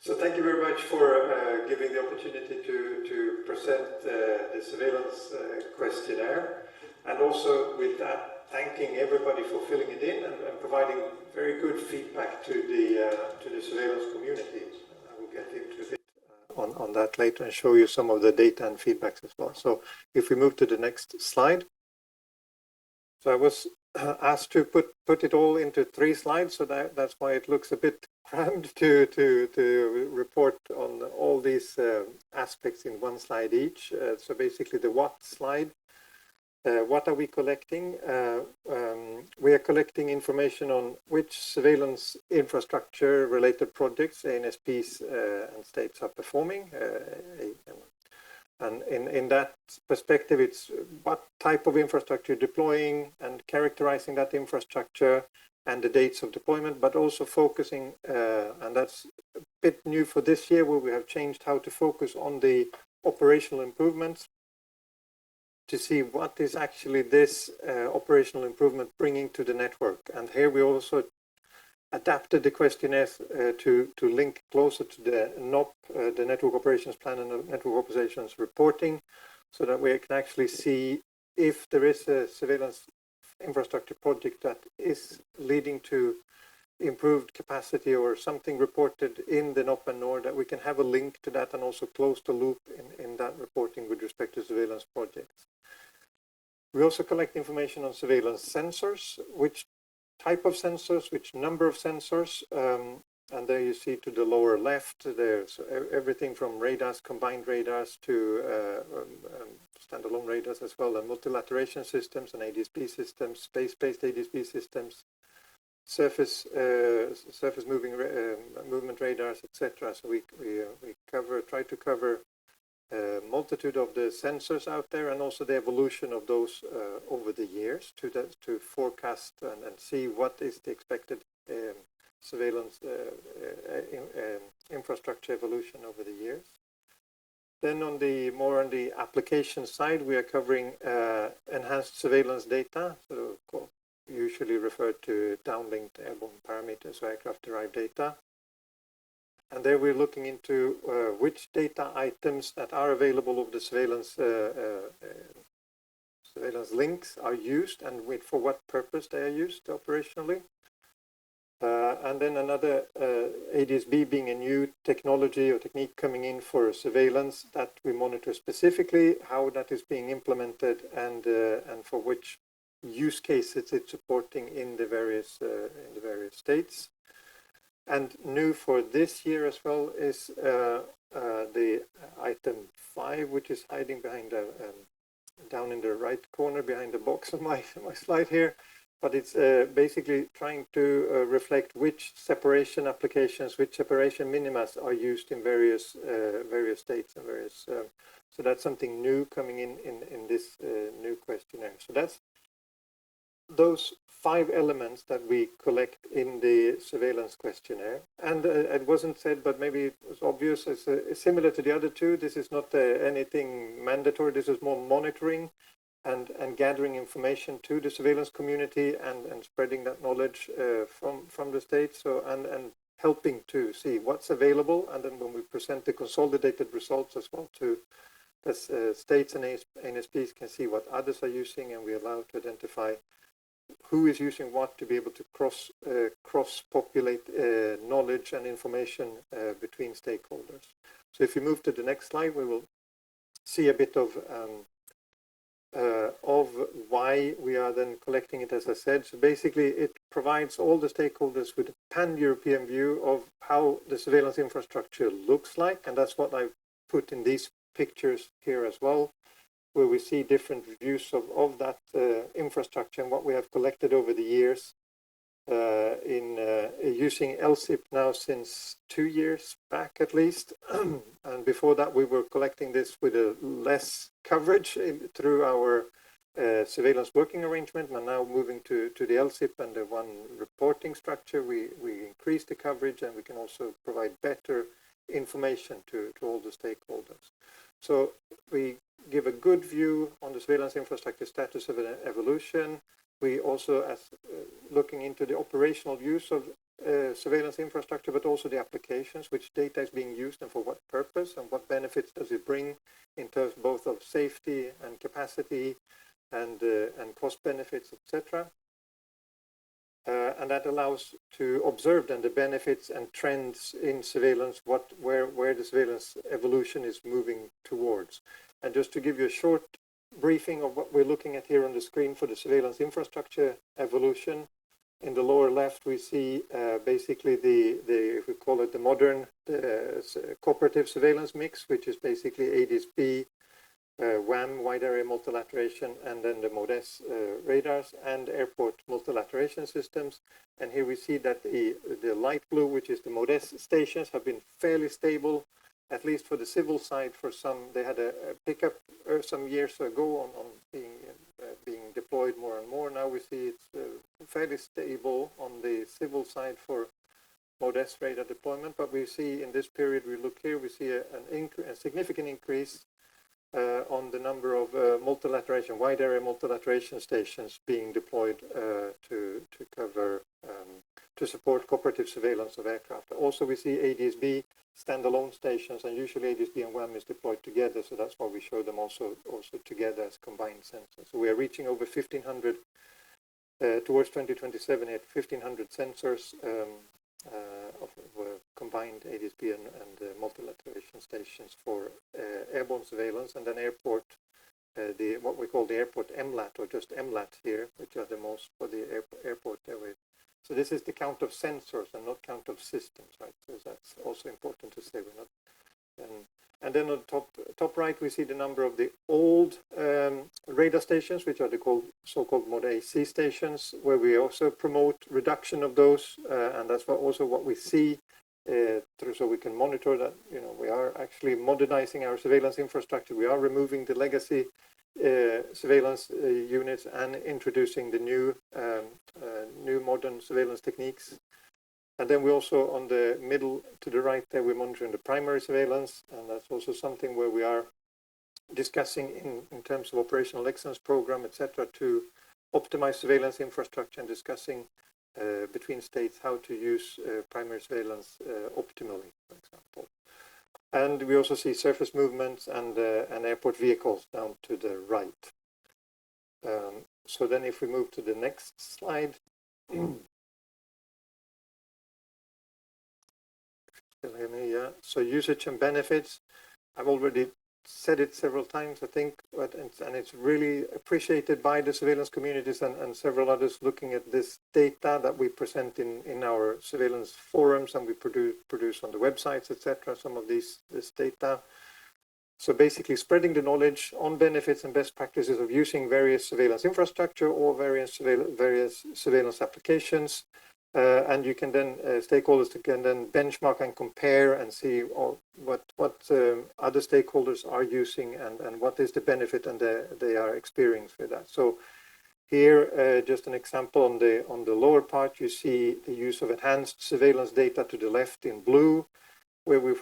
So thank you very much for giving the opportunity to present the surveillance questionnaire, and also with that thanking everybody for filling it in and providing very good feedback to the surveillance community. I will get into it on that later and show you some of the data and feedbacks as well. So if we move to the next slide. So I was asked to put it all into 3 slides, so that's why it looks a bit crammed to report on all these aspects in 1 slide each. So basically the what slide. What are we collecting? We are collecting information on which surveillance infrastructure related projects ANSPs and states are performing. And in that perspective, it's what type of infrastructure deploying and characterizing that infrastructure and the dates of deployment, but also focusing, and that's a bit new for this year, where we have changed how to focus on the operational improvements to see what is actually this operational improvement bringing to the network. And here we also adapted the questionnaires to link closer to the NOP, the Network Operations Plan and the Network Operations Reporting, so that we can actually see if there is a surveillance infrastructure project that is leading to improved capacity or something reported in the NOP and NOR, that we can have a link to that and also close the loop in that reporting with respect to surveillance projects. We also collect information on surveillance sensors, which type of sensors, which number of sensors, and there you see to the lower left, there's everything from radars, combined radars, to standalone radars as well, and multilateration systems and ADSB systems, space-based ADSB systems, surface movement radars, etc. So we try to cover a multitude of the sensors out there, and also the evolution of those over the years to forecast and see what is the expected surveillance infrastructure evolution over the years. Then on the application side, we are covering enhanced surveillance data, so usually referred to downlinked airborne parameters or aircraft-derived data. And there we're looking into which data items that are available of the surveillance links are used, and for what purpose they are used operationally. And then another ADSB being a new technology or technique coming in for surveillance that we monitor specifically, how that is being implemented, and for which use cases it's supporting in the various states. And new for this year as well is the item 5, which is hiding behind down in the right corner behind the box on my slide here. But it's basically trying to reflect which separation applications, which separation minimas are used in various states and various. So that's something new coming in this new questionnaire. So that's those 5 elements that we collect in the surveillance questionnaire. And it wasn't said, but maybe it was obvious, it's similar to the other 2. This is not anything mandatory. This is more monitoring. and gathering information to the surveillance community and spreading that knowledge from the states. So and helping to see what's available, and then when we present the consolidated results as well to states and ANSPs can see what others are using, and we allow to identify who is using what to be able to cross-populate knowledge and information between stakeholders. So if you move to the next slide, we will see a bit of why we are then collecting it, as I said. So basically, it provides all the stakeholders with a pan-European view of how the surveillance infrastructure looks like, and that's what I've put in these pictures here as well, where we see different views of that infrastructure and what we have collected over the years in using LSSIP now since 2 years back at least. And before that, we were collecting this with a less coverage through our surveillance working arrangement, and now moving to the LSSIP and the one reporting structure, we increase the coverage, and we can also provide better information to all the stakeholders. So we give a good view on the surveillance infrastructure status of an evolution. We also, as looking into the operational use of surveillance infrastructure, but also the applications, which data is being used and for what purpose, and what benefits does it bring in terms both of safety and capacity and cost benefits, etc. And that allows to observe then the benefits and trends in surveillance, where the surveillance evolution is moving towards. And just to give you a short briefing of what we're looking at here on the screen for the surveillance infrastructure evolution, in the lower left we see basically if we call it the modern cooperative surveillance mix, which is basically ADSB, WAM, wide area multilateration, and then the MODES radars and airport multilateration systems. And here we see that the light blue, which is the MODES stations, have been fairly stable, at least for the civil side. For some, they had a pickup some years ago on being deployed more and more. Now we see it's fairly stable on the civil side for MODES radar deployment. But we see in this period, we look here, we see a significant increase on the number of multilateration, wide area multilateration stations being deployed to cover, to support cooperative surveillance of aircraft. Also, we see ADSB standalone stations, and usually ADSB and WAM is deployed together, so that's why we show them also together as combined sensors. So we are reaching over 1,500 towards 2027 at 1,500 sensors of combined ADSB and multilateration stations for airborne surveillance, and then airport, what we call the airport MLAT, or just MLAT here, which are the most for the airport airway. So this is the count of sensors and not count of systems, right? So that's also important to say. We're not. And then on top right, we see the number of the old radar stations, which are the so-called Mod AC stations, where we also promote reduction of those, and that's also what we see through, so we can monitor that. We are actually modernizing our surveillance infrastructure. We are removing the legacy surveillance units and introducing the new modern surveillance techniques. And then we also, on the middle to the right there, we're monitoring the primary surveillance, and that's also something where we are discussing in terms of operational excellence program, etc., to optimize surveillance infrastructure, and discussing between states how to use primary surveillance optimally, for example. And we also see surface movements and airport vehicles down to the right. So then if we move to the next slide. Still hear me, yeah. So usage and benefits, I've already said it several times, I think, and it's really appreciated by the surveillance communities and several others looking at this data that we present in our surveillance forums, and we produce on the websites, etc., some of this data. So basically spreading the knowledge on benefits and best practices of using various surveillance infrastructure or various surveillance applications. And you can then, stakeholders can then benchmark and compare and see what other stakeholders are using and what is the benefit and they are experiencing with that. So here, just an example on the lower part, you see the use of enhanced surveillance data to the left in blue, where we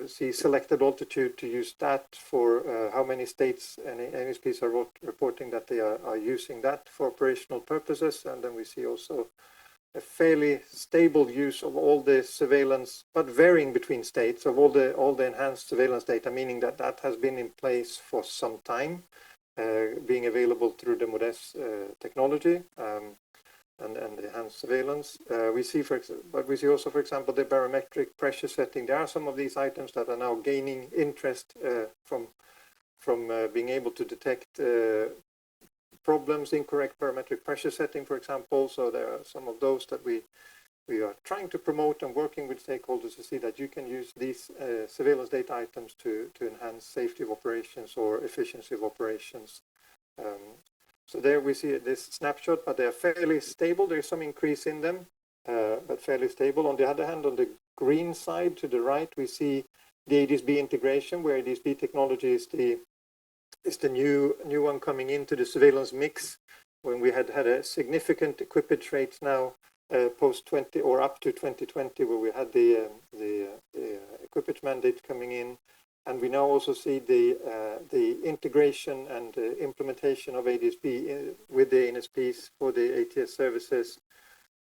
see selected altitude to use that for how many states and NSPs are reporting that they are using that for operational purposes. And then we see also a fairly stable use of all the surveillance, but varying between states, of all the enhanced surveillance data, meaning that that has been in place for some time, being available through the MODES technology. And enhanced surveillance. We see also, for example, the barometric pressure setting. There are some of these items that are now gaining interest from being able to detect problems, incorrect barometric pressure setting, for example. So there are some of those that we are trying to promote and working with stakeholders to see that you can use these surveillance data items to enhance safety of operations or efficiency of operations. So there we see this snapshot, but they are fairly stable. There is some increase in them, but fairly stable. On the other hand, on the green side to the right, we see the ADSB integration, where ADSB technology is the new one coming into the surveillance mix. When we had a significant equipage rates now post 20 or up to 2020, where we had the equipage mandate coming in. And we now also see the integration and implementation of ADSB with the NSPs for the ATS services.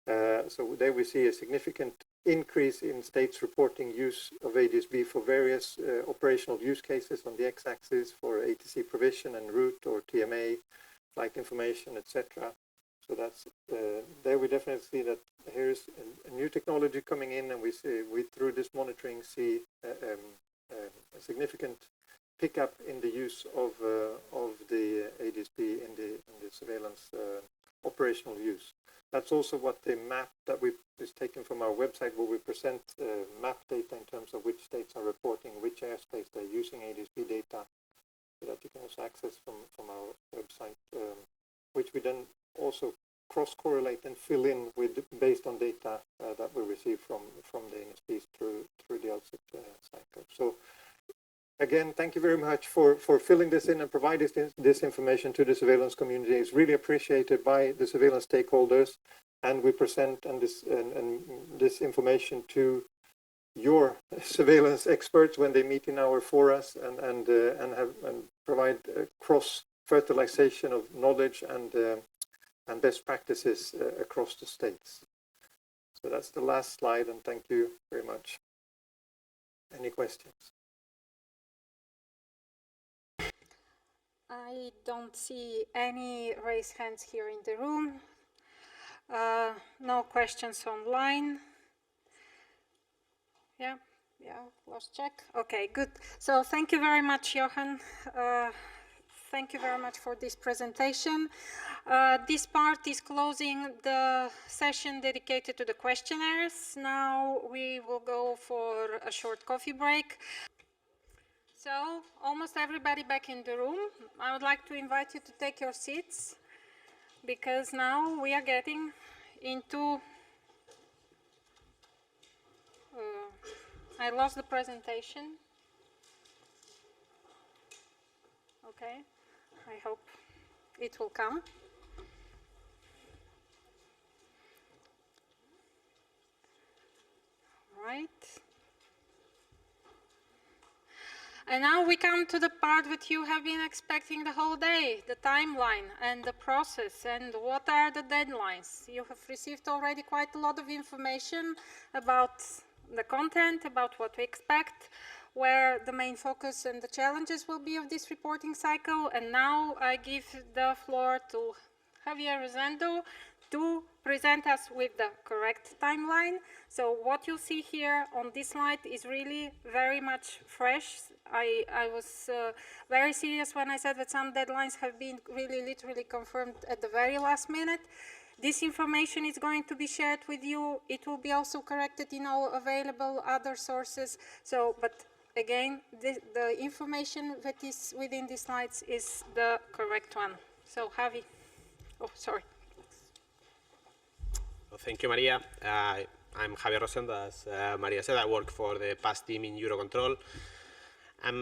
So there we see a significant increase in states reporting use of ADSB for various operational use cases on the x-axis for ATC provision and route or TMA, flight information, etc. So that's there we definitely see that here's a new technology coming in, and we through this monitoring see a significant pickup in the use of the ADSB in the surveillance operational use. That's also what the map that is taken from our website, where we present map data in terms of which states are reporting which airspace they're using ADSB data, so that you can also access from our website, which we then also cross-correlate and fill in with based on data that we receive from the NSPs through the LSSIP cycle. So again, thank you very much for filling this in and providing this information to the surveillance community. It's really appreciated by the surveillance stakeholders, and we present this information to your surveillance experts when they meet in our forums and provide cross-fertilization of knowledge and best practices across the states. So that's the last slide, and thank you very much. Any questions? I don't see any raised hands here in the room. No questions online. Yeah, last check. Okay, good. So thank you very much, Johan. Thank you very much for this presentation. This part is closing the session dedicated to the questionnaires. Now we will go for a short coffee break. So, almost everybody back in the room. I would like to invite you to take your seats, because now we are getting into... I lost the presentation. Okay, I hope it will come. Right. And now we come to the part that you have been expecting the whole day, the timeline and the process and what are the deadlines. You have received already quite a lot of information about the content, about what we expect, where the main focus and the challenges will be of this reporting cycle. And now I give the floor to Javier Rosendo to present us with the correct timeline. So what you see here on this slide is really very much fresh. I was very serious when I said that some deadlines have been really literally confirmed at the very last minute. This information is going to be shared with you. It will be also corrected in all available other sources. So, but again, the information that is within these slides is the correct one. So, Javi. Oh, sorry. Well, thank you, Maria. I'm Javier Rosendo, as Maria said. I work for the PAS team in EUROCONTROL. I'm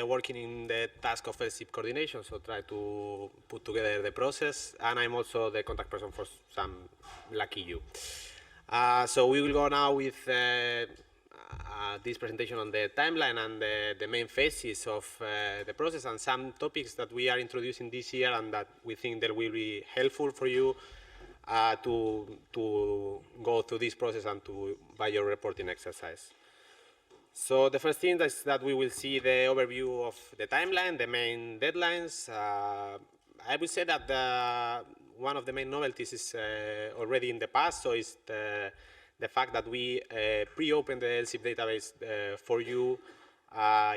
working in the task of LSSIP coordination, so try to put together the process, and I'm also the contact person for some lucky you. So we will go now with this presentation on the timeline and the main phases of the process and some topics that we are introducing this year and that we think that will be helpful for you to go through this process and by your reporting exercise. So the first thing is that we will see the overview of the timeline, the main deadlines. I would say that one of the main novelties is already in the past, so it's the fact that we pre-open the LSSIP database for you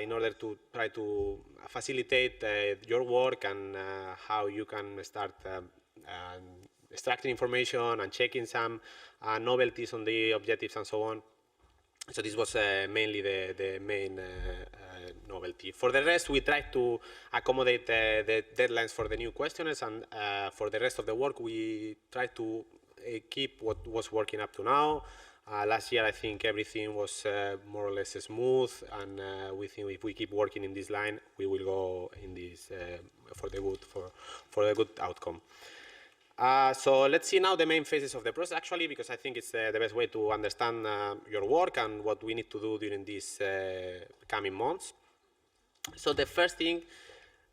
in order to try to facilitate your work and how you can start extracting information and checking some novelties on the objectives and so on. So this was mainly the main novelty. For the rest, we tried to accommodate the deadlines for the new questionnaires, and for the rest of the work, we tried to keep what was working up to now. Last year, I think everything was more or less smooth, and we think if we keep working in this line, we will go in this for the good outcome. So let's see now the main phases of the process, actually, because I think it's the best way to understand your work and what we need to do during these coming months. So the first thing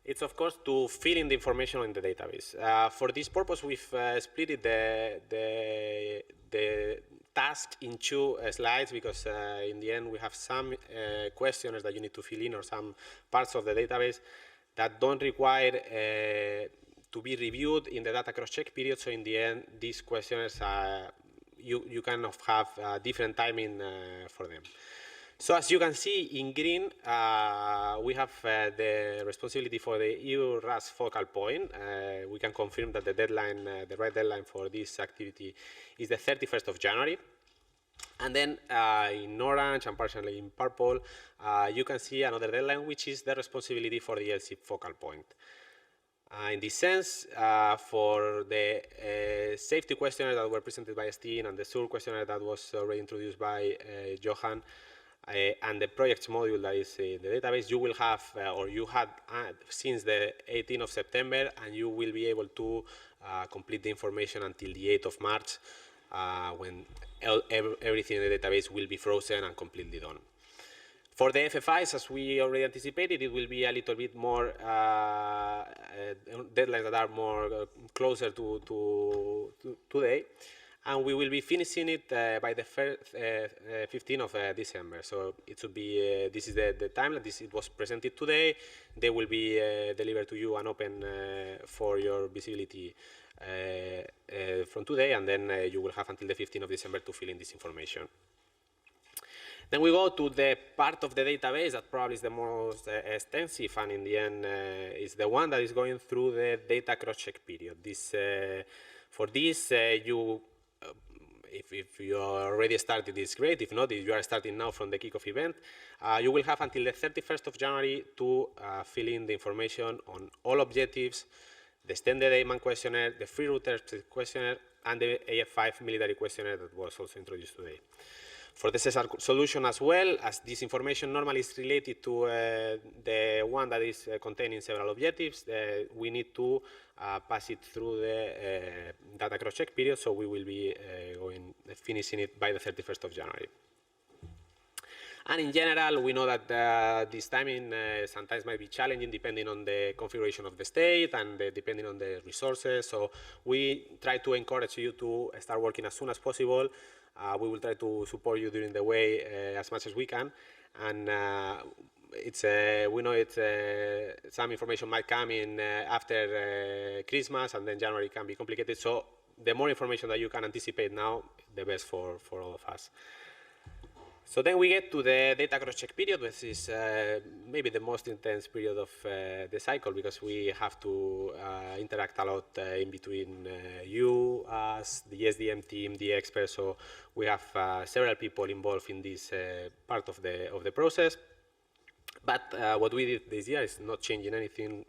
is, of course, to fill in the information in the database. For this purpose, we've split the task in two slides because in the end we have some questionnaires that you need to fill in or some parts of the database that don't require to be reviewed in the data cross-check period. So in the end, these questionnaires, you kind of have different timing for them. So as you can see in green, we have the responsibility for the EUR RASP focal point. We can confirm that the deadline, the right deadline for this activity is the 31st of January. And then in orange and partially in purple, you can see another deadline, which is the responsibility for the LSSIP focal point. In this sense, for the safety questionnaire that were presented by Steen and the SUR questionnaire that was already introduced by Johan, and the projects module that is in the database, you will have, or you had since the 18th of September, and you will be able to complete the information until the 8th of March, when everything in the database will be frozen and completely done. For the FFIs, as we already anticipated, it will be a little bit more deadlines that are more closer to today. And we will be finishing it by the 15th of December. So it should be, this is the timeline. It was presented today. They will be delivered to you and open for your visibility from today. And then you will have until the 15th of December to fill in this information. Then we go to the part of the database that probably is the most extensive, and in the end is the one that is going through the data cross-check period. For this, if you already started, it's great. If not, if you are starting now from the kickoff event, you will have until the 31st of January to fill in the information on all objectives, the extended AMAN questionnaire, the free router questionnaire, and the AF5 military questionnaire that was also introduced today. For the SESAR solution as well, as this information normally is related to the one that is containing several objectives, we need to pass it through the data cross-check period, so we will be finishing it by the 31st of January. And in general, we know that this timing sometimes might be challenging depending on the configuration of the state and depending on the resources, so we try to encourage you to start working as soon as possible. We will try to support you during the way as much as we can, and we know some information might come in after Christmas, and then January can be complicated. So the more information that you can anticipate now, the best for all of us. So then we get to the data cross-check period, which is maybe the most intense period of the cycle, because we have to interact a lot in between you, us, the SDM team, the experts. So we have several people involved in this part of the process. But what we did this year is not changing anything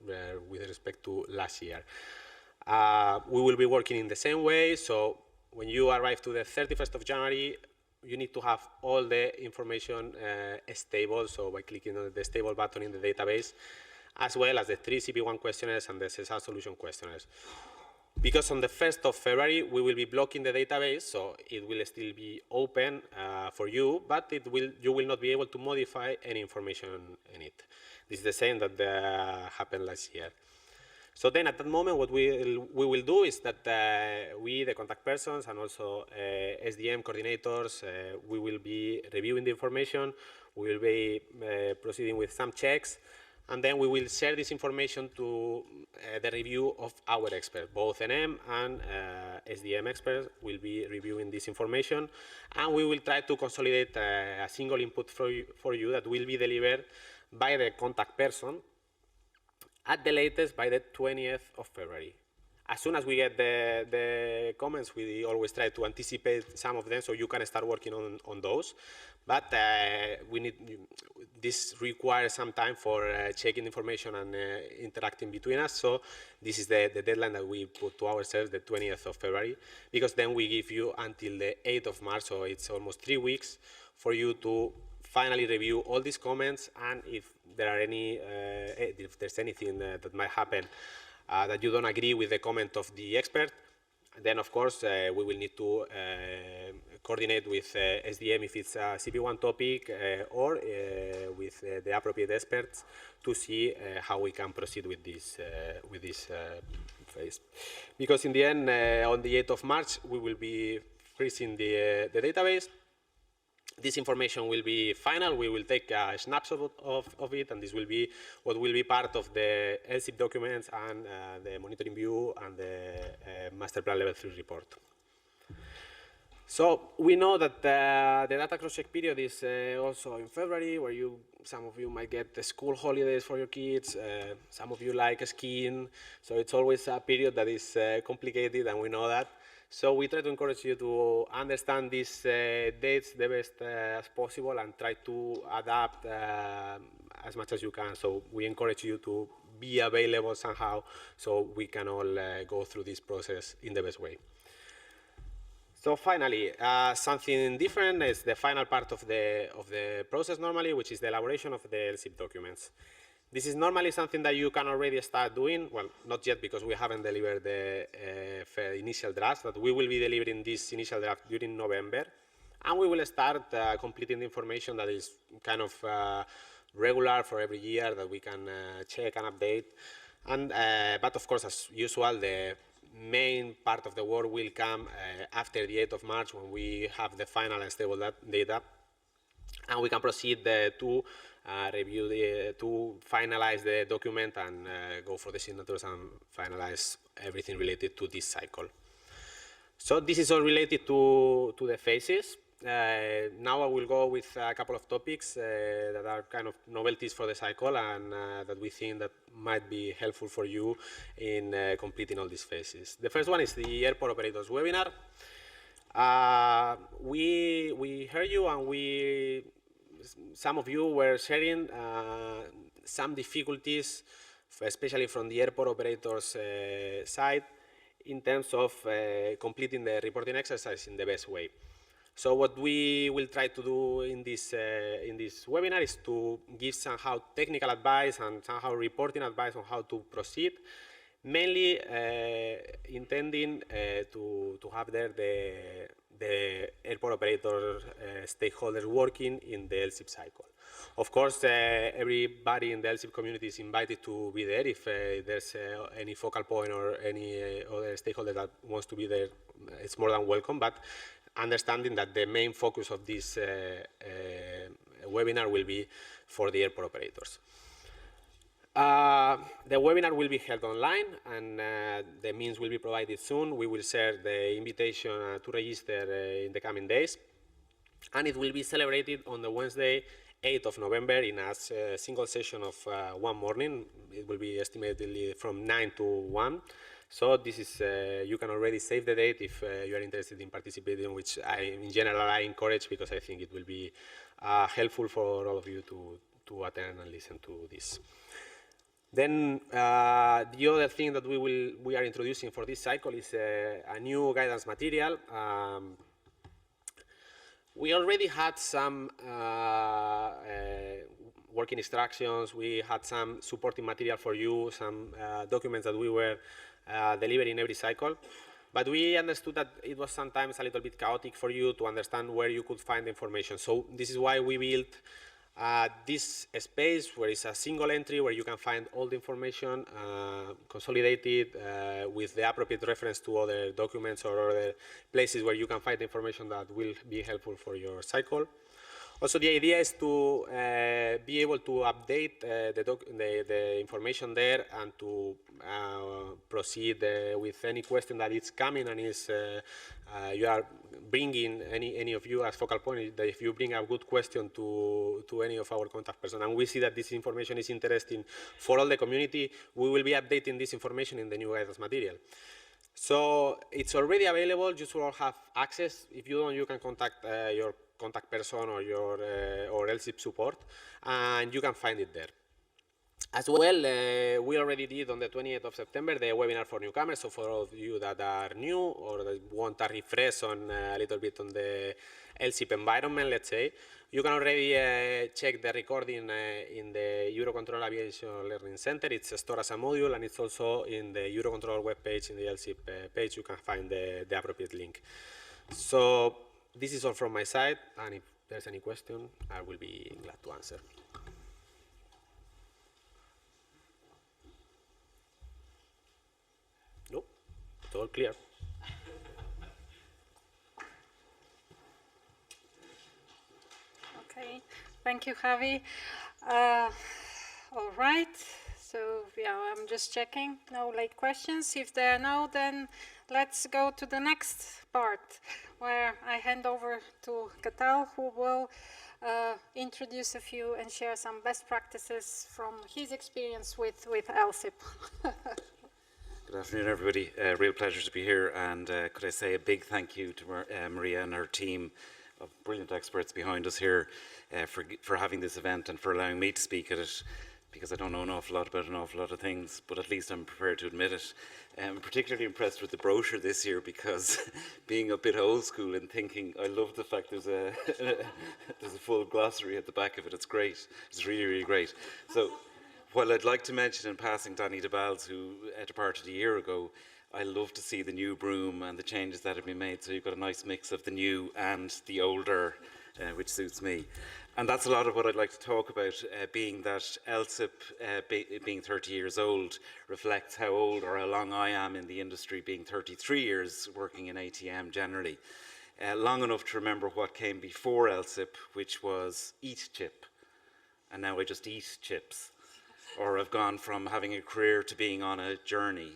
with respect to last year. We will be working in the same way. So when you arrive to the 31st of January, you need to have all the information stable, so by clicking on the stable button in the database, as well as the 3 CP1 questionnaires and the SESAR solution questionnaires. because on the 1st of February, we will be blocking the database, so it will still be open for you, but you will not be able to modify any information in it. This is the same that happened last year. So then at that moment, what we will do is that we, the contact persons, and also SDM coordinators, we will be reviewing the information, we will be proceeding with some checks, and then we will share this information to the review of our experts. Both NM and SDM experts will be reviewing this information, and we will try to consolidate a single input for you that will be delivered by the contact person at the latest by the 20th of February. As soon as we get the comments, we always try to anticipate some of them so you can start working on those. But this requires some time for checking information and interacting between us. So this is the deadline that we put to ourselves, the 20th of February, because then we give you until the 8th of March, so it's almost 3 weeks for you to finally review all these comments, and if there are if there's anything that might happen that you don't agree with the comment of the expert, then of course we will need to coordinate with SDM if it's a CP1 topic or with the appropriate experts to see how we can proceed with this phase. Because in the end, on the 8th of March, we will be freezing the database. This information will be final. We will take a snapshot of it, and this will be what will be part of the LSSIP documents and the monitoring view and the master plan level 3 report. So we know that the data cross-check period is also in February, where some of you might get the school holidays for your kids, some of you like skiing, so it's always a period that is complicated, and we know that. So we try to encourage you to understand these dates the best as possible and try to adapt as much as you can. So we encourage you to be available somehow so we can all go through this process in the best way. So finally, something different is the final part of the process normally, which is the elaboration of the LSSIP documents. This is normally something that you can already start doing. Well, not yet because we haven't delivered the initial draft, but we will be delivering this initial draft during November. And we will start completing the information that is kind of regular for every year that we can check and update. And, but of course, as usual, the main part of the work will come after the 8th of March when we have the final and stable data. And we can proceed to review to finalize the document and go for the signatures and finalize everything related to this cycle. So this is all related to the phases. Now I will go with a couple of topics that are kind of novelties for the cycle and that we think that might be helpful for you in completing all these phases. The first one is the airport operators webinar. We heard you, and some of you were sharing some difficulties, especially from the airport operators side, in terms of completing the reporting exercise in the best way. So what we will try to do in this webinar is to give somehow technical advice and somehow reporting advice on how to proceed, mainly intending to have there the airport operator stakeholders working in the LSSIP cycle. Of course, everybody in the LSSIP community is invited to be there. If there's any focal point or any other stakeholder that wants to be there, it's more than welcome, but understanding that the main focus of this webinar will be for the airport operators. The webinar will be held online, and the means will be provided soon. We will share the invitation to register in the coming days, and it will be celebrated on the Wednesday, 8th of November in a single session of one morning. It will be estimated from 9 to 1. So this is, you can already save the date if you are interested in participating, which in general I encourage because I think it will be helpful for all of you to attend and listen to this. Then the other thing that we are introducing for this cycle is a new guidance material. We already had some working instructions. We had some supporting material for you, some documents that we were delivered in every cycle. But we understood that it was sometimes a little bit chaotic for you to understand where you could find the information. So this is why we built this space where it's a single entry where you can find all the information consolidated with the appropriate reference to other documents or other places where you can find information that will be helpful for your cycle. Also, the idea is to be able to update the information there and to proceed with any question that is coming and is you are bringing any of you as focal point. That if you bring a good question to any of our contact person and we see that this information is interesting for all the community, we will be updating this information in the new guidance material. So it's already available. You should all have access. If you don't, you can contact your contact person or your or LSSIP support, and you can find it there. As well, we already did on the 28th of September the webinar for newcomers. So for all of you that are new or that want a refresh on a little bit on the LSSIP environment, let's say, you can already check the recording in the Eurocontrol Aviation Learning Center. It's stored as a module, and it's also in the Eurocontrol webpage, in the LSSIP page. You can find the appropriate link. So this is all from my side, and if there's any question, I will be glad to answer. No, it's all clear. Okay, thank you, Javi. All right, so yeah, I'm just checking. No late questions. If there are no, then let's go to the next part, where I hand over to Katal, who will introduce a few and share some best practices from his experience with LSSIP. Good afternoon, everybody. Real pleasure to be here, and could I say a big thank you to Maria and her team of brilliant experts behind us here for having this event and for allowing me to speak at it, because I don't know an awful lot about an awful lot of things, but at least I'm prepared to admit it. I'm particularly impressed with the brochure this year, because being a bit old school and thinking, I love the fact there's a full glossary at the back of it. It's great. It's really, really great. So while I'd like to mention in passing Danny DeBals, who departed a year ago, I love to see the new broom and the changes that have been made. So you've got a nice mix of the new and the older, which suits me. And that's a lot of what I'd like to talk about, being that LSSIP, being 30 years old, reflects how old or how long I am in the industry, being 33 years working in ATM generally. Long enough to remember what came before LSSIP, which was eat chip. And now I just eat chips. Or I've gone from having a career to being on a journey.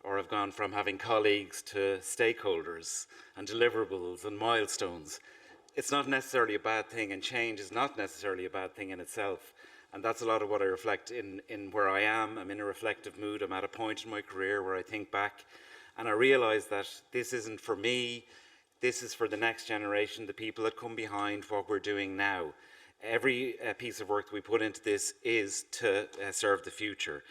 Or I've gone from having colleagues to stakeholders and deliverables and milestones. It's not necessarily a bad thing, and change is not necessarily a bad thing in itself. And that's a lot of what I reflect in where I am. I'm in a reflective mood. I'm at a point in my career where I think back and I realize that this isn't for me. This is for the next generation, the people that come behind what we're doing now. Every piece of work that we put into this is to serve the future.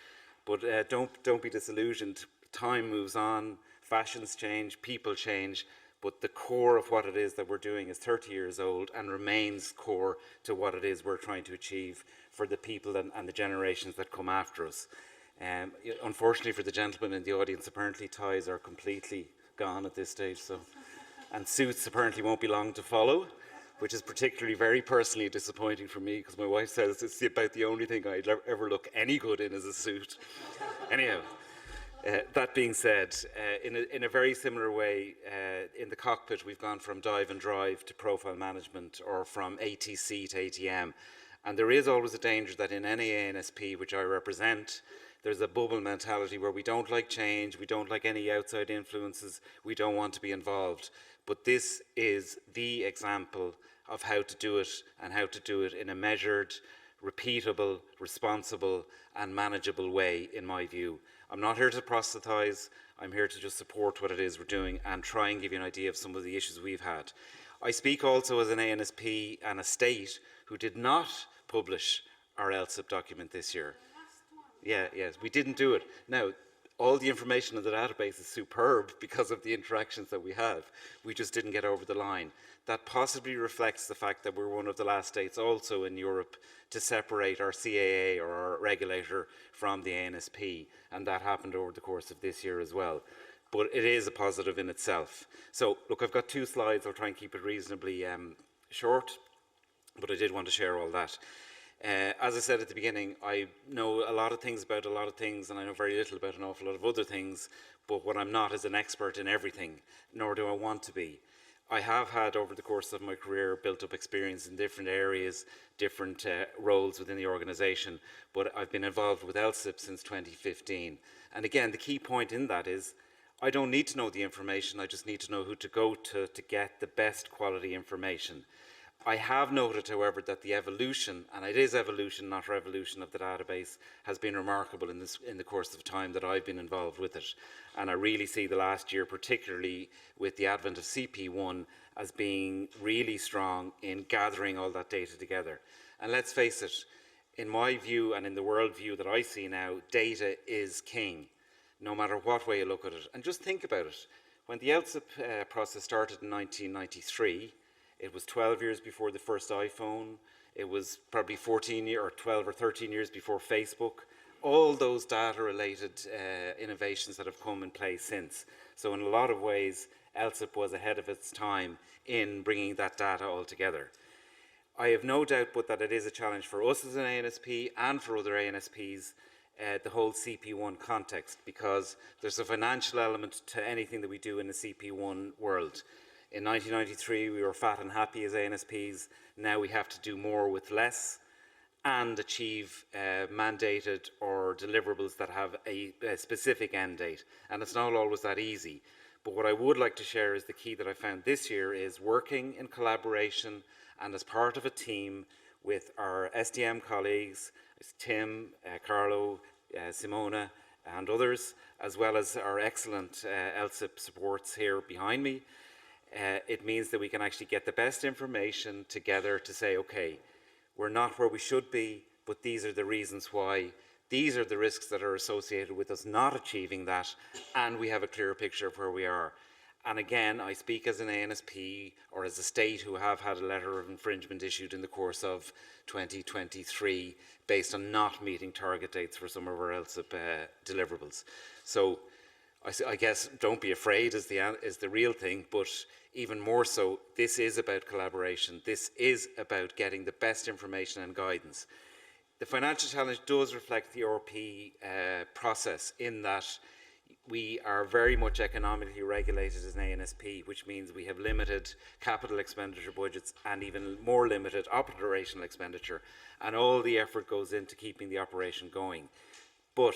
But don't be disillusioned. Time moves on, fashions change, people change, but the core of what it is that we're doing is 30 years old and remains core to what it is we're trying to achieve for the people and the generations that come after us. Unfortunately for the gentlemen in the audience, apparently ties are completely gone at this stage, and suits apparently won't be long to follow, which is particularly very personally disappointing for me, because my wife says it's about the only thing I'd ever look any good in is a suit. Anyhow. That being said, in a very similar way, in the cockpit we've gone from dive and drive to profile management, or from ATC to ATM. And there is always a danger that in any ANSP, which I represent, there's a bubble mentality where we don't like change, we don't like any outside influences, we don't want to be involved. But this is the example of how to do it, and how to do it in a measured, repeatable, responsible and manageable way, in my view. I'm not here to proselytize, I'm here to just support what it is we're doing and try and give you an idea of some of the issues we've had. I speak also as an ANSP and a state who did not publish our LSSIP document this year. Yes, we didn't do it. Now, all the information in the database is superb because of the interactions that we have. We just didn't get over the line. That possibly reflects the fact that we're one of the last states also in Europe to separate our CAA or our regulator from the ANSP, and that happened over the course of this year as well. But it is a positive in itself. So look, I've got 2 slides. I'll try and keep it reasonably short, but I did want to share all that. As I said at the beginning, I know a lot of things about a lot of things, and I know very little about an awful lot of other things, but what I'm not is an expert in everything, nor do I want to be. I have had, over the course of my career, built up experience in different areas, different roles within the organisation, but I've been involved with LSSIP since 2015. And again, the key point in that is, I don't need to know the information, I just need to know who to go to get the best quality information. I have noted, however, that the evolution, and it is evolution, not revolution, of the database has been remarkable in the course of time that I've been involved with it. And I really see the last year, particularly with the advent of CP1, as being really strong in gathering all that data together. And let's face it, in my view and in the world view that I see now, data is king, no matter what way you look at it. And just think about it. When the LSSIP process started in 1993, it was 12 years before the first iPhone. It was probably 14 or 12 or 13 years before Facebook. All those data-related innovations that have come in place since. So in a lot of ways, LSSIP was ahead of its time in bringing that data all together. I have no doubt but that it is a challenge for us as an ANSP and for other ANSPs, the whole CP1 context, because there's a financial element to anything that we do in the CP1 world. In 1993, we were fat and happy as ANSPs. Now we have to do more with less and achieve mandated or deliverables that have a specific end date. And it's not always that easy. But what I would like to share is the key that I found this year is working in collaboration and as part of a team with our SDM colleagues, Tim, Carlo, Simona, and others, as well as our excellent LSSIP supports here behind me. It means that we can actually get the best information together to say, okay, we're not where we should be, but these are the reasons why. These are the risks that are associated with us not achieving that, and we have a clearer picture of where we are. And again, I speak as an ANSP or as a state who have had a letter of infringement issued in the course of 2023 based on not meeting target dates for some of our LSSIP deliverables. So I guess don't be afraid is the real thing, but even more so, this is about collaboration. This is about getting the best information and guidance. The financial challenge does reflect the EURP process in that we are very much economically regulated as an ANSP, which means we have limited capital expenditure budgets and even more limited operational expenditure, and all the effort goes into keeping the operation going. But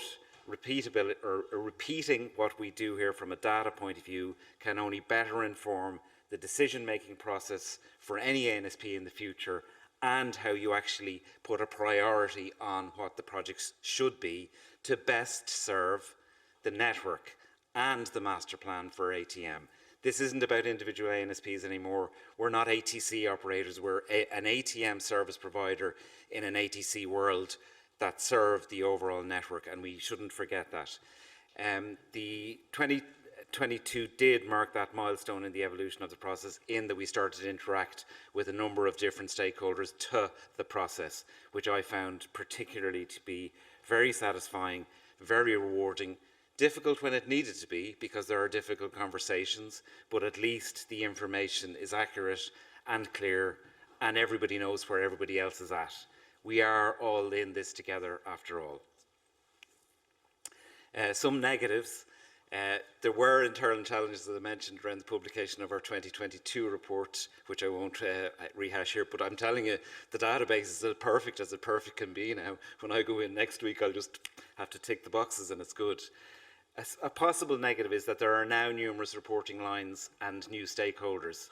repeatability, or repeating what we do here from a data point of view, can only better inform the decision-making process for any ANSP in the future, and how you actually put a priority on what the projects should be to best serve the network and the master plan for ATM. This isn't about individual ANSPs anymore. We're not ATC operators. We're an ATM service provider in an ATC world that serve the overall network, and we shouldn't forget that. The 2022 did mark that milestone in the evolution of the process, in that we started to interact with a number of different stakeholders to the process, which I found particularly to be very satisfying, very rewarding, difficult when it needed to be, because there are difficult conversations, but at least the information is accurate and clear, and everybody knows where everybody else is at. We are all in this together after all. Some negatives. There were internal challenges, as I mentioned, around the publication of our 2022 report, which I won't rehash here, but I'm telling you, the database is as perfect can be now. When I go in next week, I'll just have to tick the boxes and it's good. A possible negative is that there are now numerous reporting lines and new stakeholders,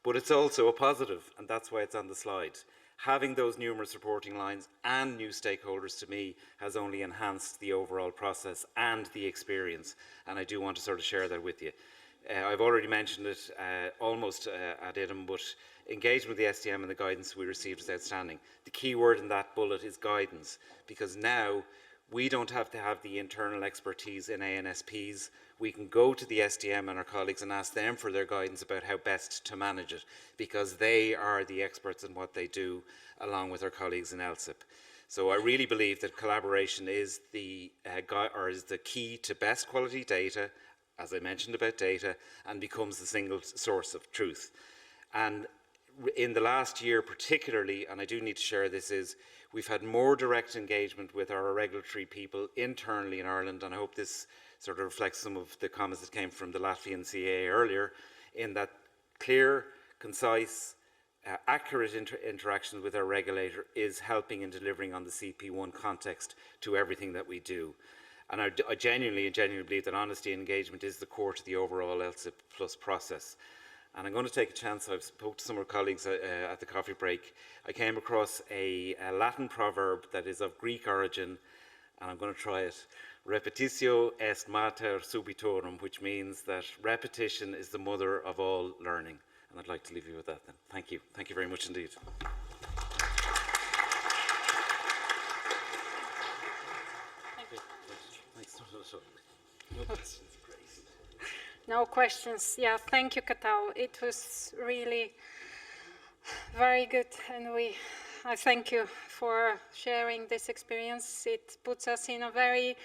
but it's also a positive, and that's why it's on the slide. Having those numerous reporting lines and new stakeholders, to me, has only enhanced the overall process and the experience, and I do want to sort of share that with you. I've already mentioned it almost ad idem, but engagement with the SDM and the guidance we received is outstanding. The key word in that bullet is guidance, because now We don't have to have the internal expertise in ANSPs. We can go to the SDM and our colleagues and ask them for their guidance about how best to manage it, because they are the experts in what they do, along with our colleagues in LSSIP. So I really believe that collaboration is the key to best quality data, as I mentioned about data, and becomes the single source of truth. And in the last year particularly, and I do need to share this, is we've had more direct engagement with our regulatory people internally in Ireland, and I hope this sort of reflects some of the comments that came from the Latvian CAA earlier, in that clear, concise, accurate interactions with our regulator is helping in delivering on the CP1 context to everything that we do. And I genuinely believe that honesty and engagement is the core to the overall LSSIP Plus process. And I'm going to take a chance. I've spoken to some of our colleagues at the coffee break. I came across a Latin proverb that is of Greek origin, and I'm going to try it. Repetitio est mater subitorum, which means that repetition is the mother of all learning. And I'd like to leave you with that then. Thank you. Thank you very much indeed. Thank you. Thanks. No questions. No questions. Yeah, thank you, Katal. It was really very good, and I thank you for sharing this experience. It puts us in a very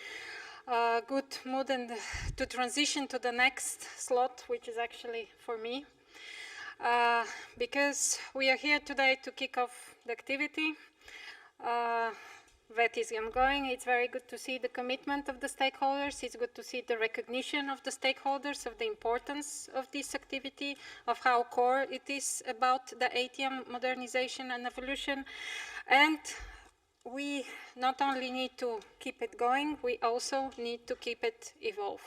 good mood and to transition to the next slot, which is actually for me, because we are here today to kick off the activity that is ongoing. It's very good to see the commitment of the stakeholders. It's good to see the recognition of the stakeholders of the importance of this activity, of how core it is about the ATM modernization and evolution. And we not only need to keep it going, we also need to keep it evolve.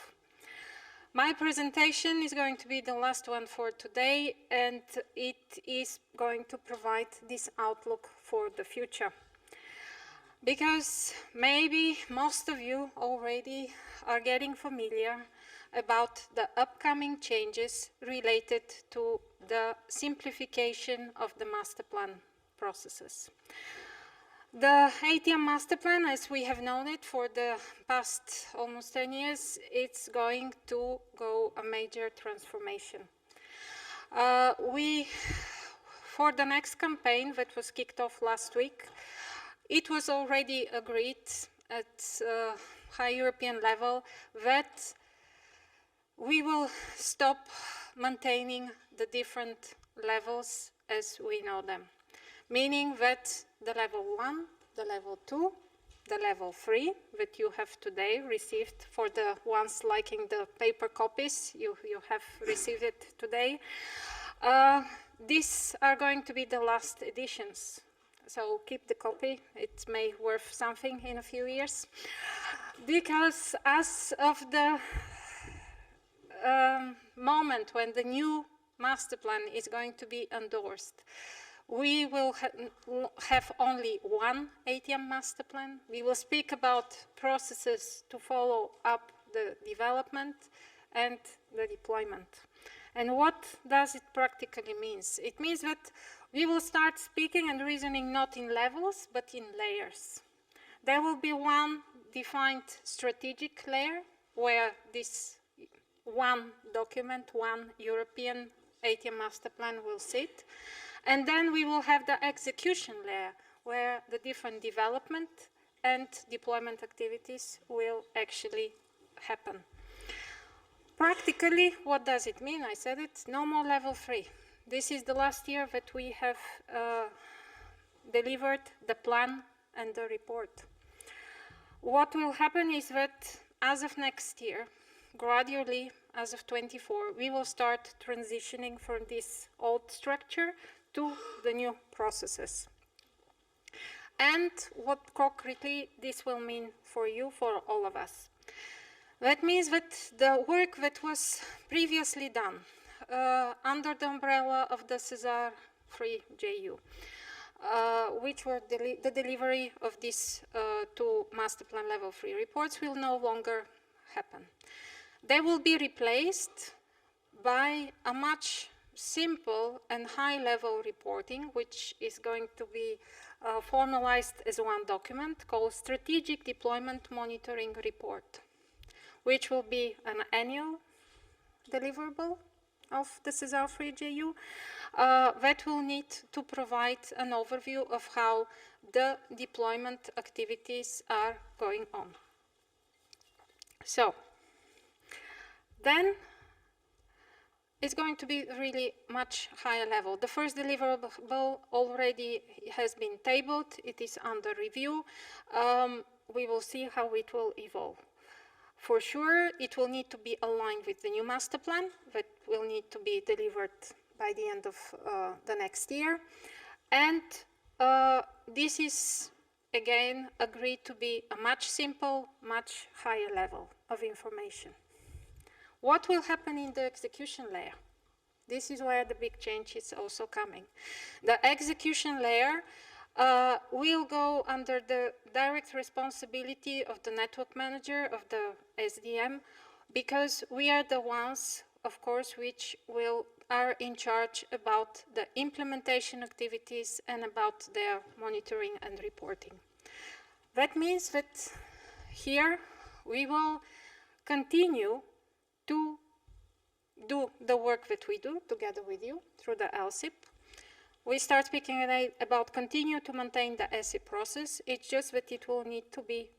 My presentation is going to be the last one for today, and it is going to provide this outlook for the future. Because maybe most of you already are getting familiar about the upcoming changes related to the simplification of the master plan processes. The ATM master plan, as we have known it for the past almost 10 years, it's going to go a major transformation. For the next campaign that was kicked off last week, it was already agreed at high European level that we will stop maintaining the different levels as we know them, meaning that the level 1, the level 2, the level 3 that you have today received, for the ones liking the paper copies, you have received it today. These are going to be the last editions. So keep the copy, it may worth something in a few years. Because as of the moment when the new master plan is going to be endorsed, we will have only one ATM master plan. We will speak about processes to follow up the development and the deployment. And what does it practically mean? It means that we will start speaking and reasoning not in levels, but in layers. There will be one defined strategic layer where this one document, one European ATM master plan will sit. And then we will have the execution layer where the different development and deployment activities will actually happen. Practically, what does it mean? I said it, no more level 3. This is the last year that we have delivered the plan and the report. What will happen is that as of next year, gradually, as of 24, we will start transitioning from this old structure to the new processes. And what concretely this will mean for you, for all of us. That means that the work that was previously done under the umbrella of the SESAR 3JU, which were the delivery of these two master plan level 3 reports, will no longer happen. They will be replaced by a much simple and high-level reporting, which is going to be formalized as one document called Strategic Deployment Monitoring Report, which will be an annual deliverable of the SESAR 3JU that will need to provide an overview of how the deployment activities are going on. So, then it's going to be really much higher level. The first deliverable already has been tabled. It is under review. We will see how it will evolve. For sure, it will need to be aligned with the new master plan that will need to be delivered by the end of the next year. And this is, again, agreed to be a much simple, much higher level of information. What will happen in the execution layer? This is where the big change is also coming. The execution layer will go under the direct responsibility of the network manager of the SDM, because we are the ones, of course, which are in charge about the implementation activities and about their monitoring and reporting. That means that here we will continue to do the work that we do together with you through the LSSIP. We start speaking about continue to maintain the SE process. It's just that it will need to be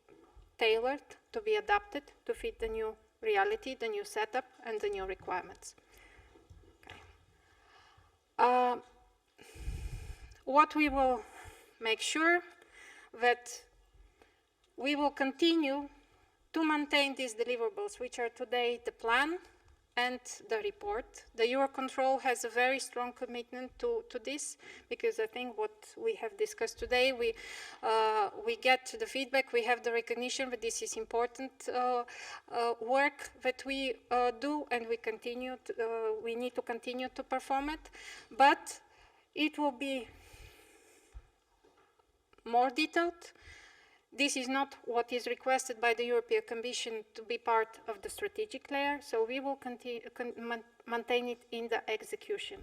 tailored, to be adapted to fit the new reality, the new setup, and the new requirements. Okay. What we will make sure that we will continue to maintain these deliverables, which are today the plan and the report. The EUROCONTROL has a very strong commitment to this, because I think what we have discussed today, we get the feedback, we have the recognition that this is important work that we do, and we need to continue to perform it, but it will be more detailed. This is not what is requested by the European Commission to be part of the strategic layer, so we will maintain it in the execution.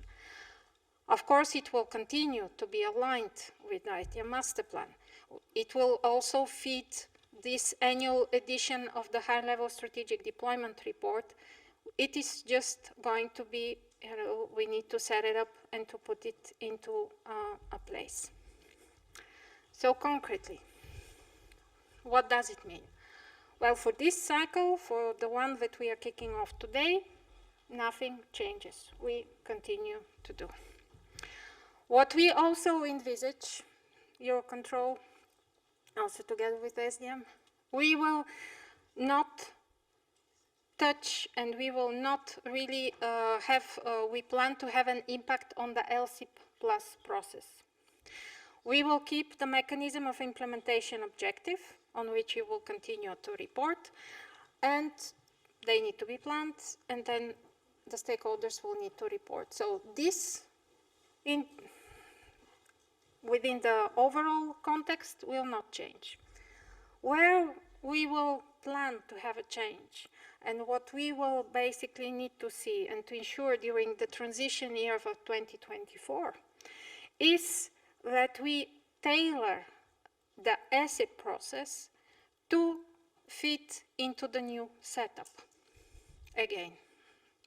Of course, it will continue to be aligned with the ITM master plan. It will also feed this annual edition of the high-level strategic deployment report. It is just going to be, we need to set it up and to put it into a place. So concretely, what does it mean? Well, for this cycle, for the one that we are kicking off today, nothing changes. We continue to do. What we also envisage, EUROCONTROL, also together with SDM, we will not touch and we will not really we plan to have an impact on the LSSIP plus process. We will keep the mechanism of implementation objective, on which you will continue to report, and they need to be planned, and then the stakeholders will need to report. So this, within the overall context, will not change. Where we will plan to have a change, and what we will basically need to see and to ensure during the transition year of 2024, is that we tailor the asset process to fit into the new setup. Again,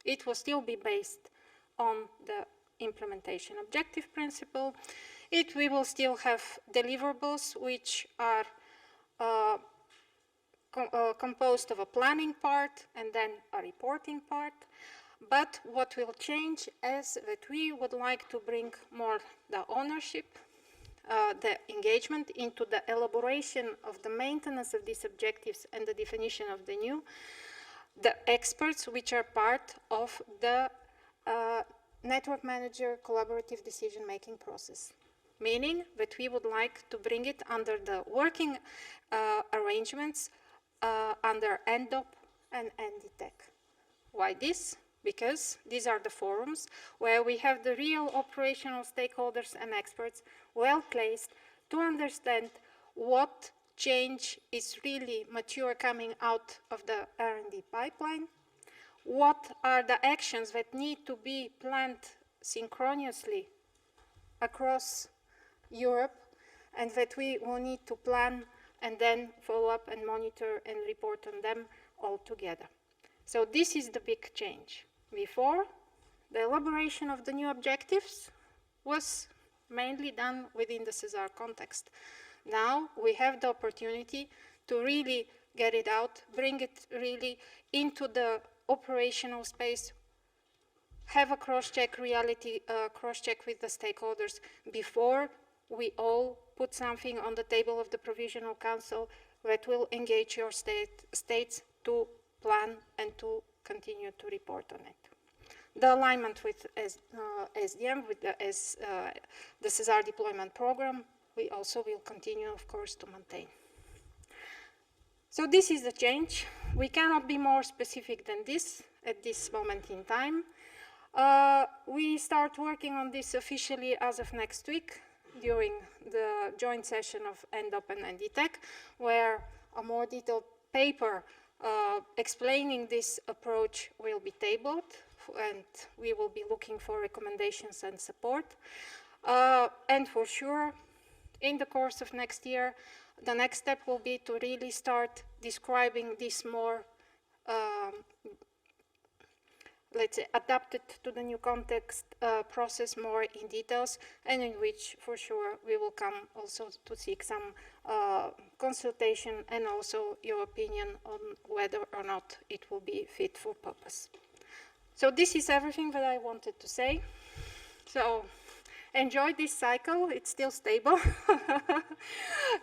it will still be based on the implementation objective principle. We will still have deliverables which are composed of a planning part and then a reporting part. But what will change is that we would like to bring more the ownership, the engagement into the elaboration of the maintenance of these objectives and the definition of the new, the experts which are part of the network manager collaborative decision-making process. Meaning that we would like to bring it under the working arrangements under NDOP and NDTEC. Why this? Because these are the forums where we have the real operational stakeholders and experts well placed to understand what change is really mature coming out of the R&D pipeline, what are the actions that need to be planned synchronously across Europe, and that we will need to plan and then follow up and monitor and report on them all together. So this is the big change. Before, the elaboration of the new objectives was mainly done within the SESAR context. Now we have the opportunity to really get it out, bring it really into the operational space, have a cross-check reality, cross-check with the stakeholders before we all put something on the table of the Provisional Council that will engage your states to plan and to continue to report on it. The alignment with SDM, with the SESAR Deployment Program, we also will continue, of course, to maintain. So this is the change. We cannot be more specific than this at this moment in time. We start working on this officially as of next week during the joint session of NDOP and NDTEC, where a more detailed paper explaining this approach will be tabled, and we will be looking for recommendations and support. And for sure, in the course of next year, the next step will be to really start describing this more, let's say, adapted to the new context process more in details, and in which, for sure, we will come also to seek some consultation and also your opinion on whether or not it will be fit for purpose. So this is everything that I wanted to say. So enjoy this cycle, it's still stable.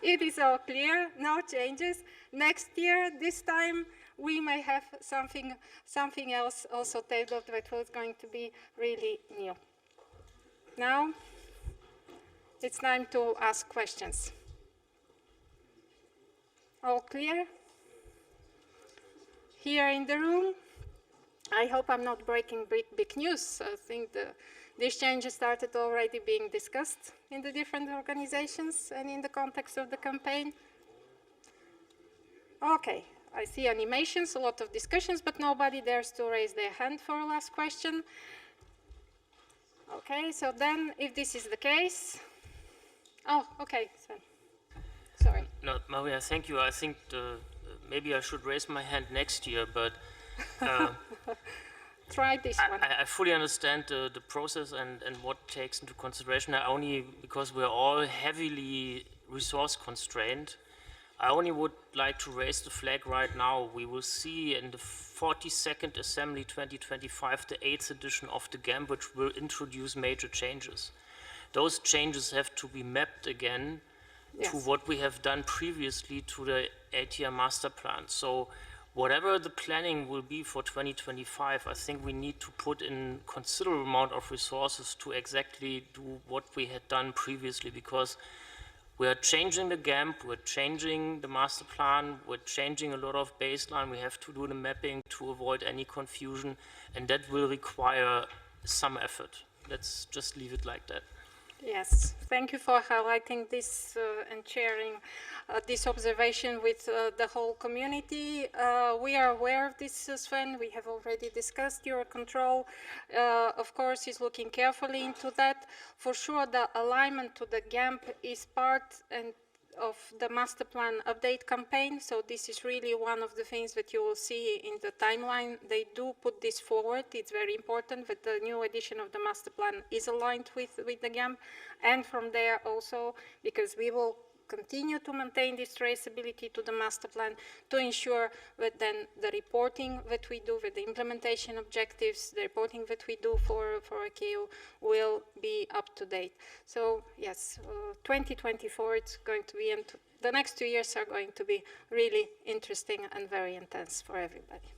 It is all clear, no changes. Next year, this time, we may have something else also tabled that was going to be really new. Now, it's time to ask questions. All clear? Here in the room, I hope I'm not breaking big news. I think these changes started already being discussed in the different organizations and in the context of the campaign. Okay, I see animations, a lot of discussions, but nobody dares to raise their hand for a last question. Okay, so then if this is the case, oh, okay, Sven. Sorry. No, Maria, thank you. I think maybe I should raise my hand next year, but try this one. I fully understand the process and what takes into consideration. I only, because we're all heavily resource constrained, I only would like to raise the flag right now. We will see in the 42nd Assembly 2025, the 8th edition of the GAMP, which will introduce major changes. Those changes have to be mapped again to what we have done previously to the ATM master plan. So whatever the planning will be for 2025, I think we need to put in considerable amount of resources to exactly do what we had done previously, because we are changing the GAMP, we're changing the master plan, we're changing a lot of baseline, we have to do the mapping to avoid any confusion, and that will require some effort. Let's just leave it like that. Yes, thank you for highlighting this and sharing this observation with the whole community. We are aware of this, Sven. We have already discussed EUROCONTROL. Of course, is looking carefully into that. For sure, the alignment to the GAMP is part of the master plan update campaign. So this is really one of the things that you will see in the timeline. They do put this forward. It's very important that the new edition of the master plan is aligned with the GAMP. And from there also, because we will continue to maintain this traceability to the master plan to ensure that then the reporting that we do, with the implementation objectives, the reporting that we do for ICAO will be up to date. So yes, 2024 it's going to be, and the next 2 years are going to be really interesting and very intense for everybody.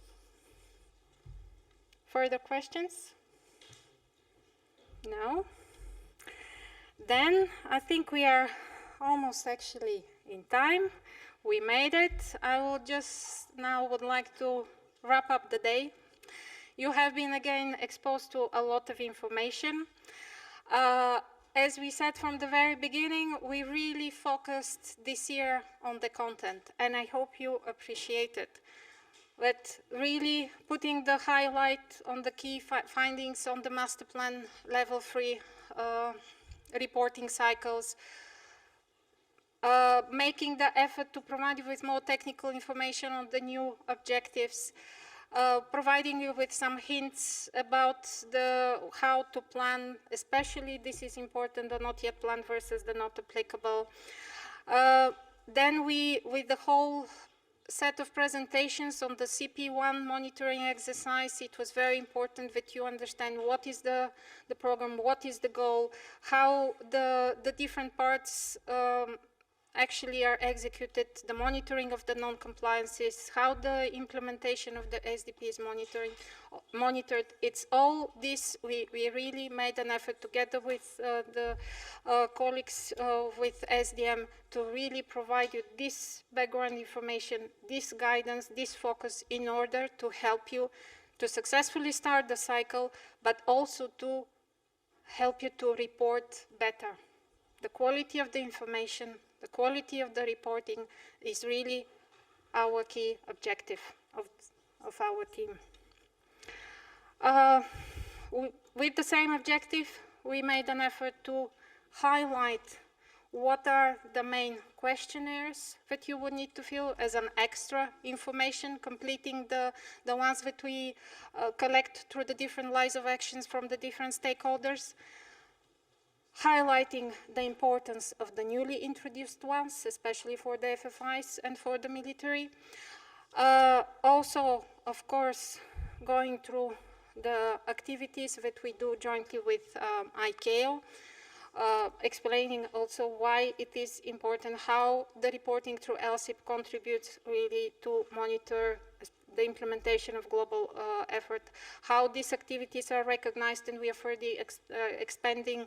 Further questions? No? Then I think we are almost actually in time. We made it. I would like to wrap up the day. You have been again exposed to a lot of information. As we said from the very beginning, we really focused this year on the content, and I hope you appreciate it. but really putting the highlight on the key findings on the master plan level 3 reporting cycles, making the effort to provide you with more technical information on the new objectives, providing you with some hints about how to plan, especially this is important, the not yet planned versus the not applicable. Then with the whole set of presentations on the CP1 monitoring exercise, it was very important that you understand what is the program, what is the goal, how the different parts actually are executed, the monitoring of the non-compliances, how the implementation of the SDP is monitored. It's all this, we really made an effort together with the colleagues with SDM to really provide you this background information, this guidance, this focus in order to help you to successfully start the cycle, but also to help you to report better. The quality of the information, the quality of the reporting is really our key objective of our team. With the same objective, we made an effort to highlight what are the main questionnaires that you would need to fill as an extra information, completing the ones that we collect through the different lines of actions from the different stakeholders, highlighting the importance of the newly introduced ones, especially for the FFIs and for the military. Also, of course, going through the activities that we do jointly with ICAO, explaining also why it is important, how the reporting through LSSIP contributes really to monitor the implementation of global effort, how these activities are recognized, and we are further expanding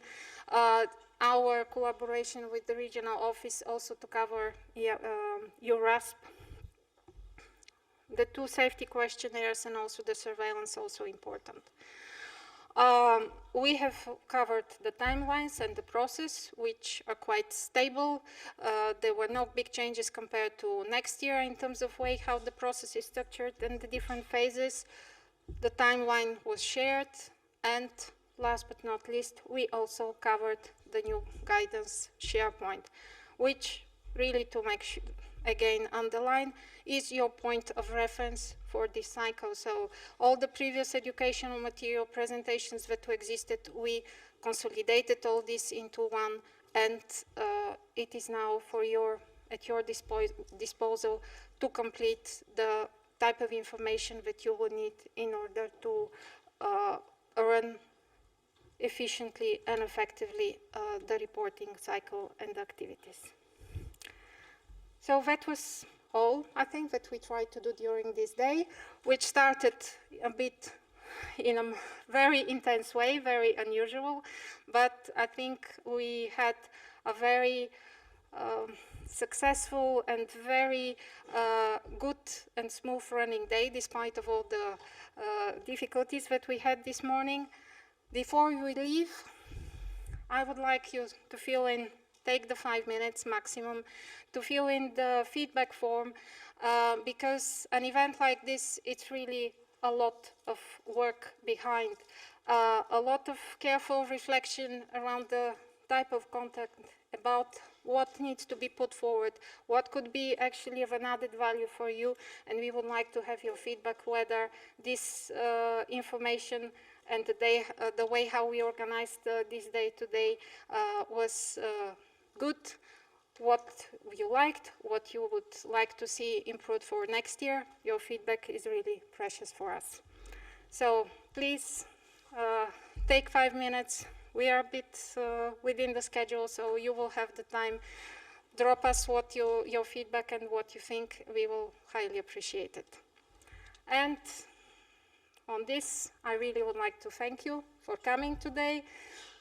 our collaboration with the regional office also to cover EUR RASP, the 2 safety questionnaires, and also the surveillance, also important. We have covered the timelines and the process, which are quite stable. There were no big changes compared to next year in terms of way how the process is structured and the different phases. The timeline was shared, and last but not least, we also covered the new guidance SharePoint, which really, to make sure, again underline, is your point of reference for this cycle. So all the previous educational material presentations that existed, we consolidated all this into one, and it is now at your disposal to complete the type of information that you will need in order to run efficiently and effectively the reporting cycle and activities. So that was all, I think, that we tried to do during this day, which started a bit in a very intense way, very unusual, but I think we had a very successful and very good and smooth running day, despite of all the difficulties that we had this morning. Before we leave, I would like you to fill in, take the 5 minutes maximum, to fill in the feedback form, because an event like this, it's really a lot of work behind, a lot of careful reflection around the type of content, about what needs to be put forward, what could be actually of an added value for you, and we would like to have your feedback whether this information and the way how we organized this day today was good, what you liked, what you would like to see improved for next year. Your feedback is really precious for us. So please take 5 minutes. We are a bit within the schedule, so you will have the time. Drop us what your feedback and what you think. We will highly appreciate it. And on this, I really would like to thank you for coming today,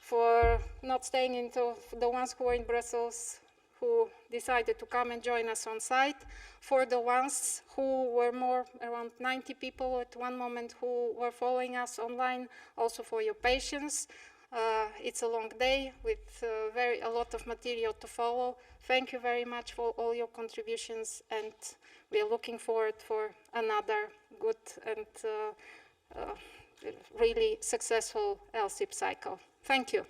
for not staying until the ones who were in Brussels, who decided to come and join us on site, for the ones who were more, around 90 people at one moment, who were following us online, also for your patience. It's a long day with a lot of material to follow. Thank you very much for all your contributions, and we are looking forward for another good and really successful LSIP cycle. Thank you.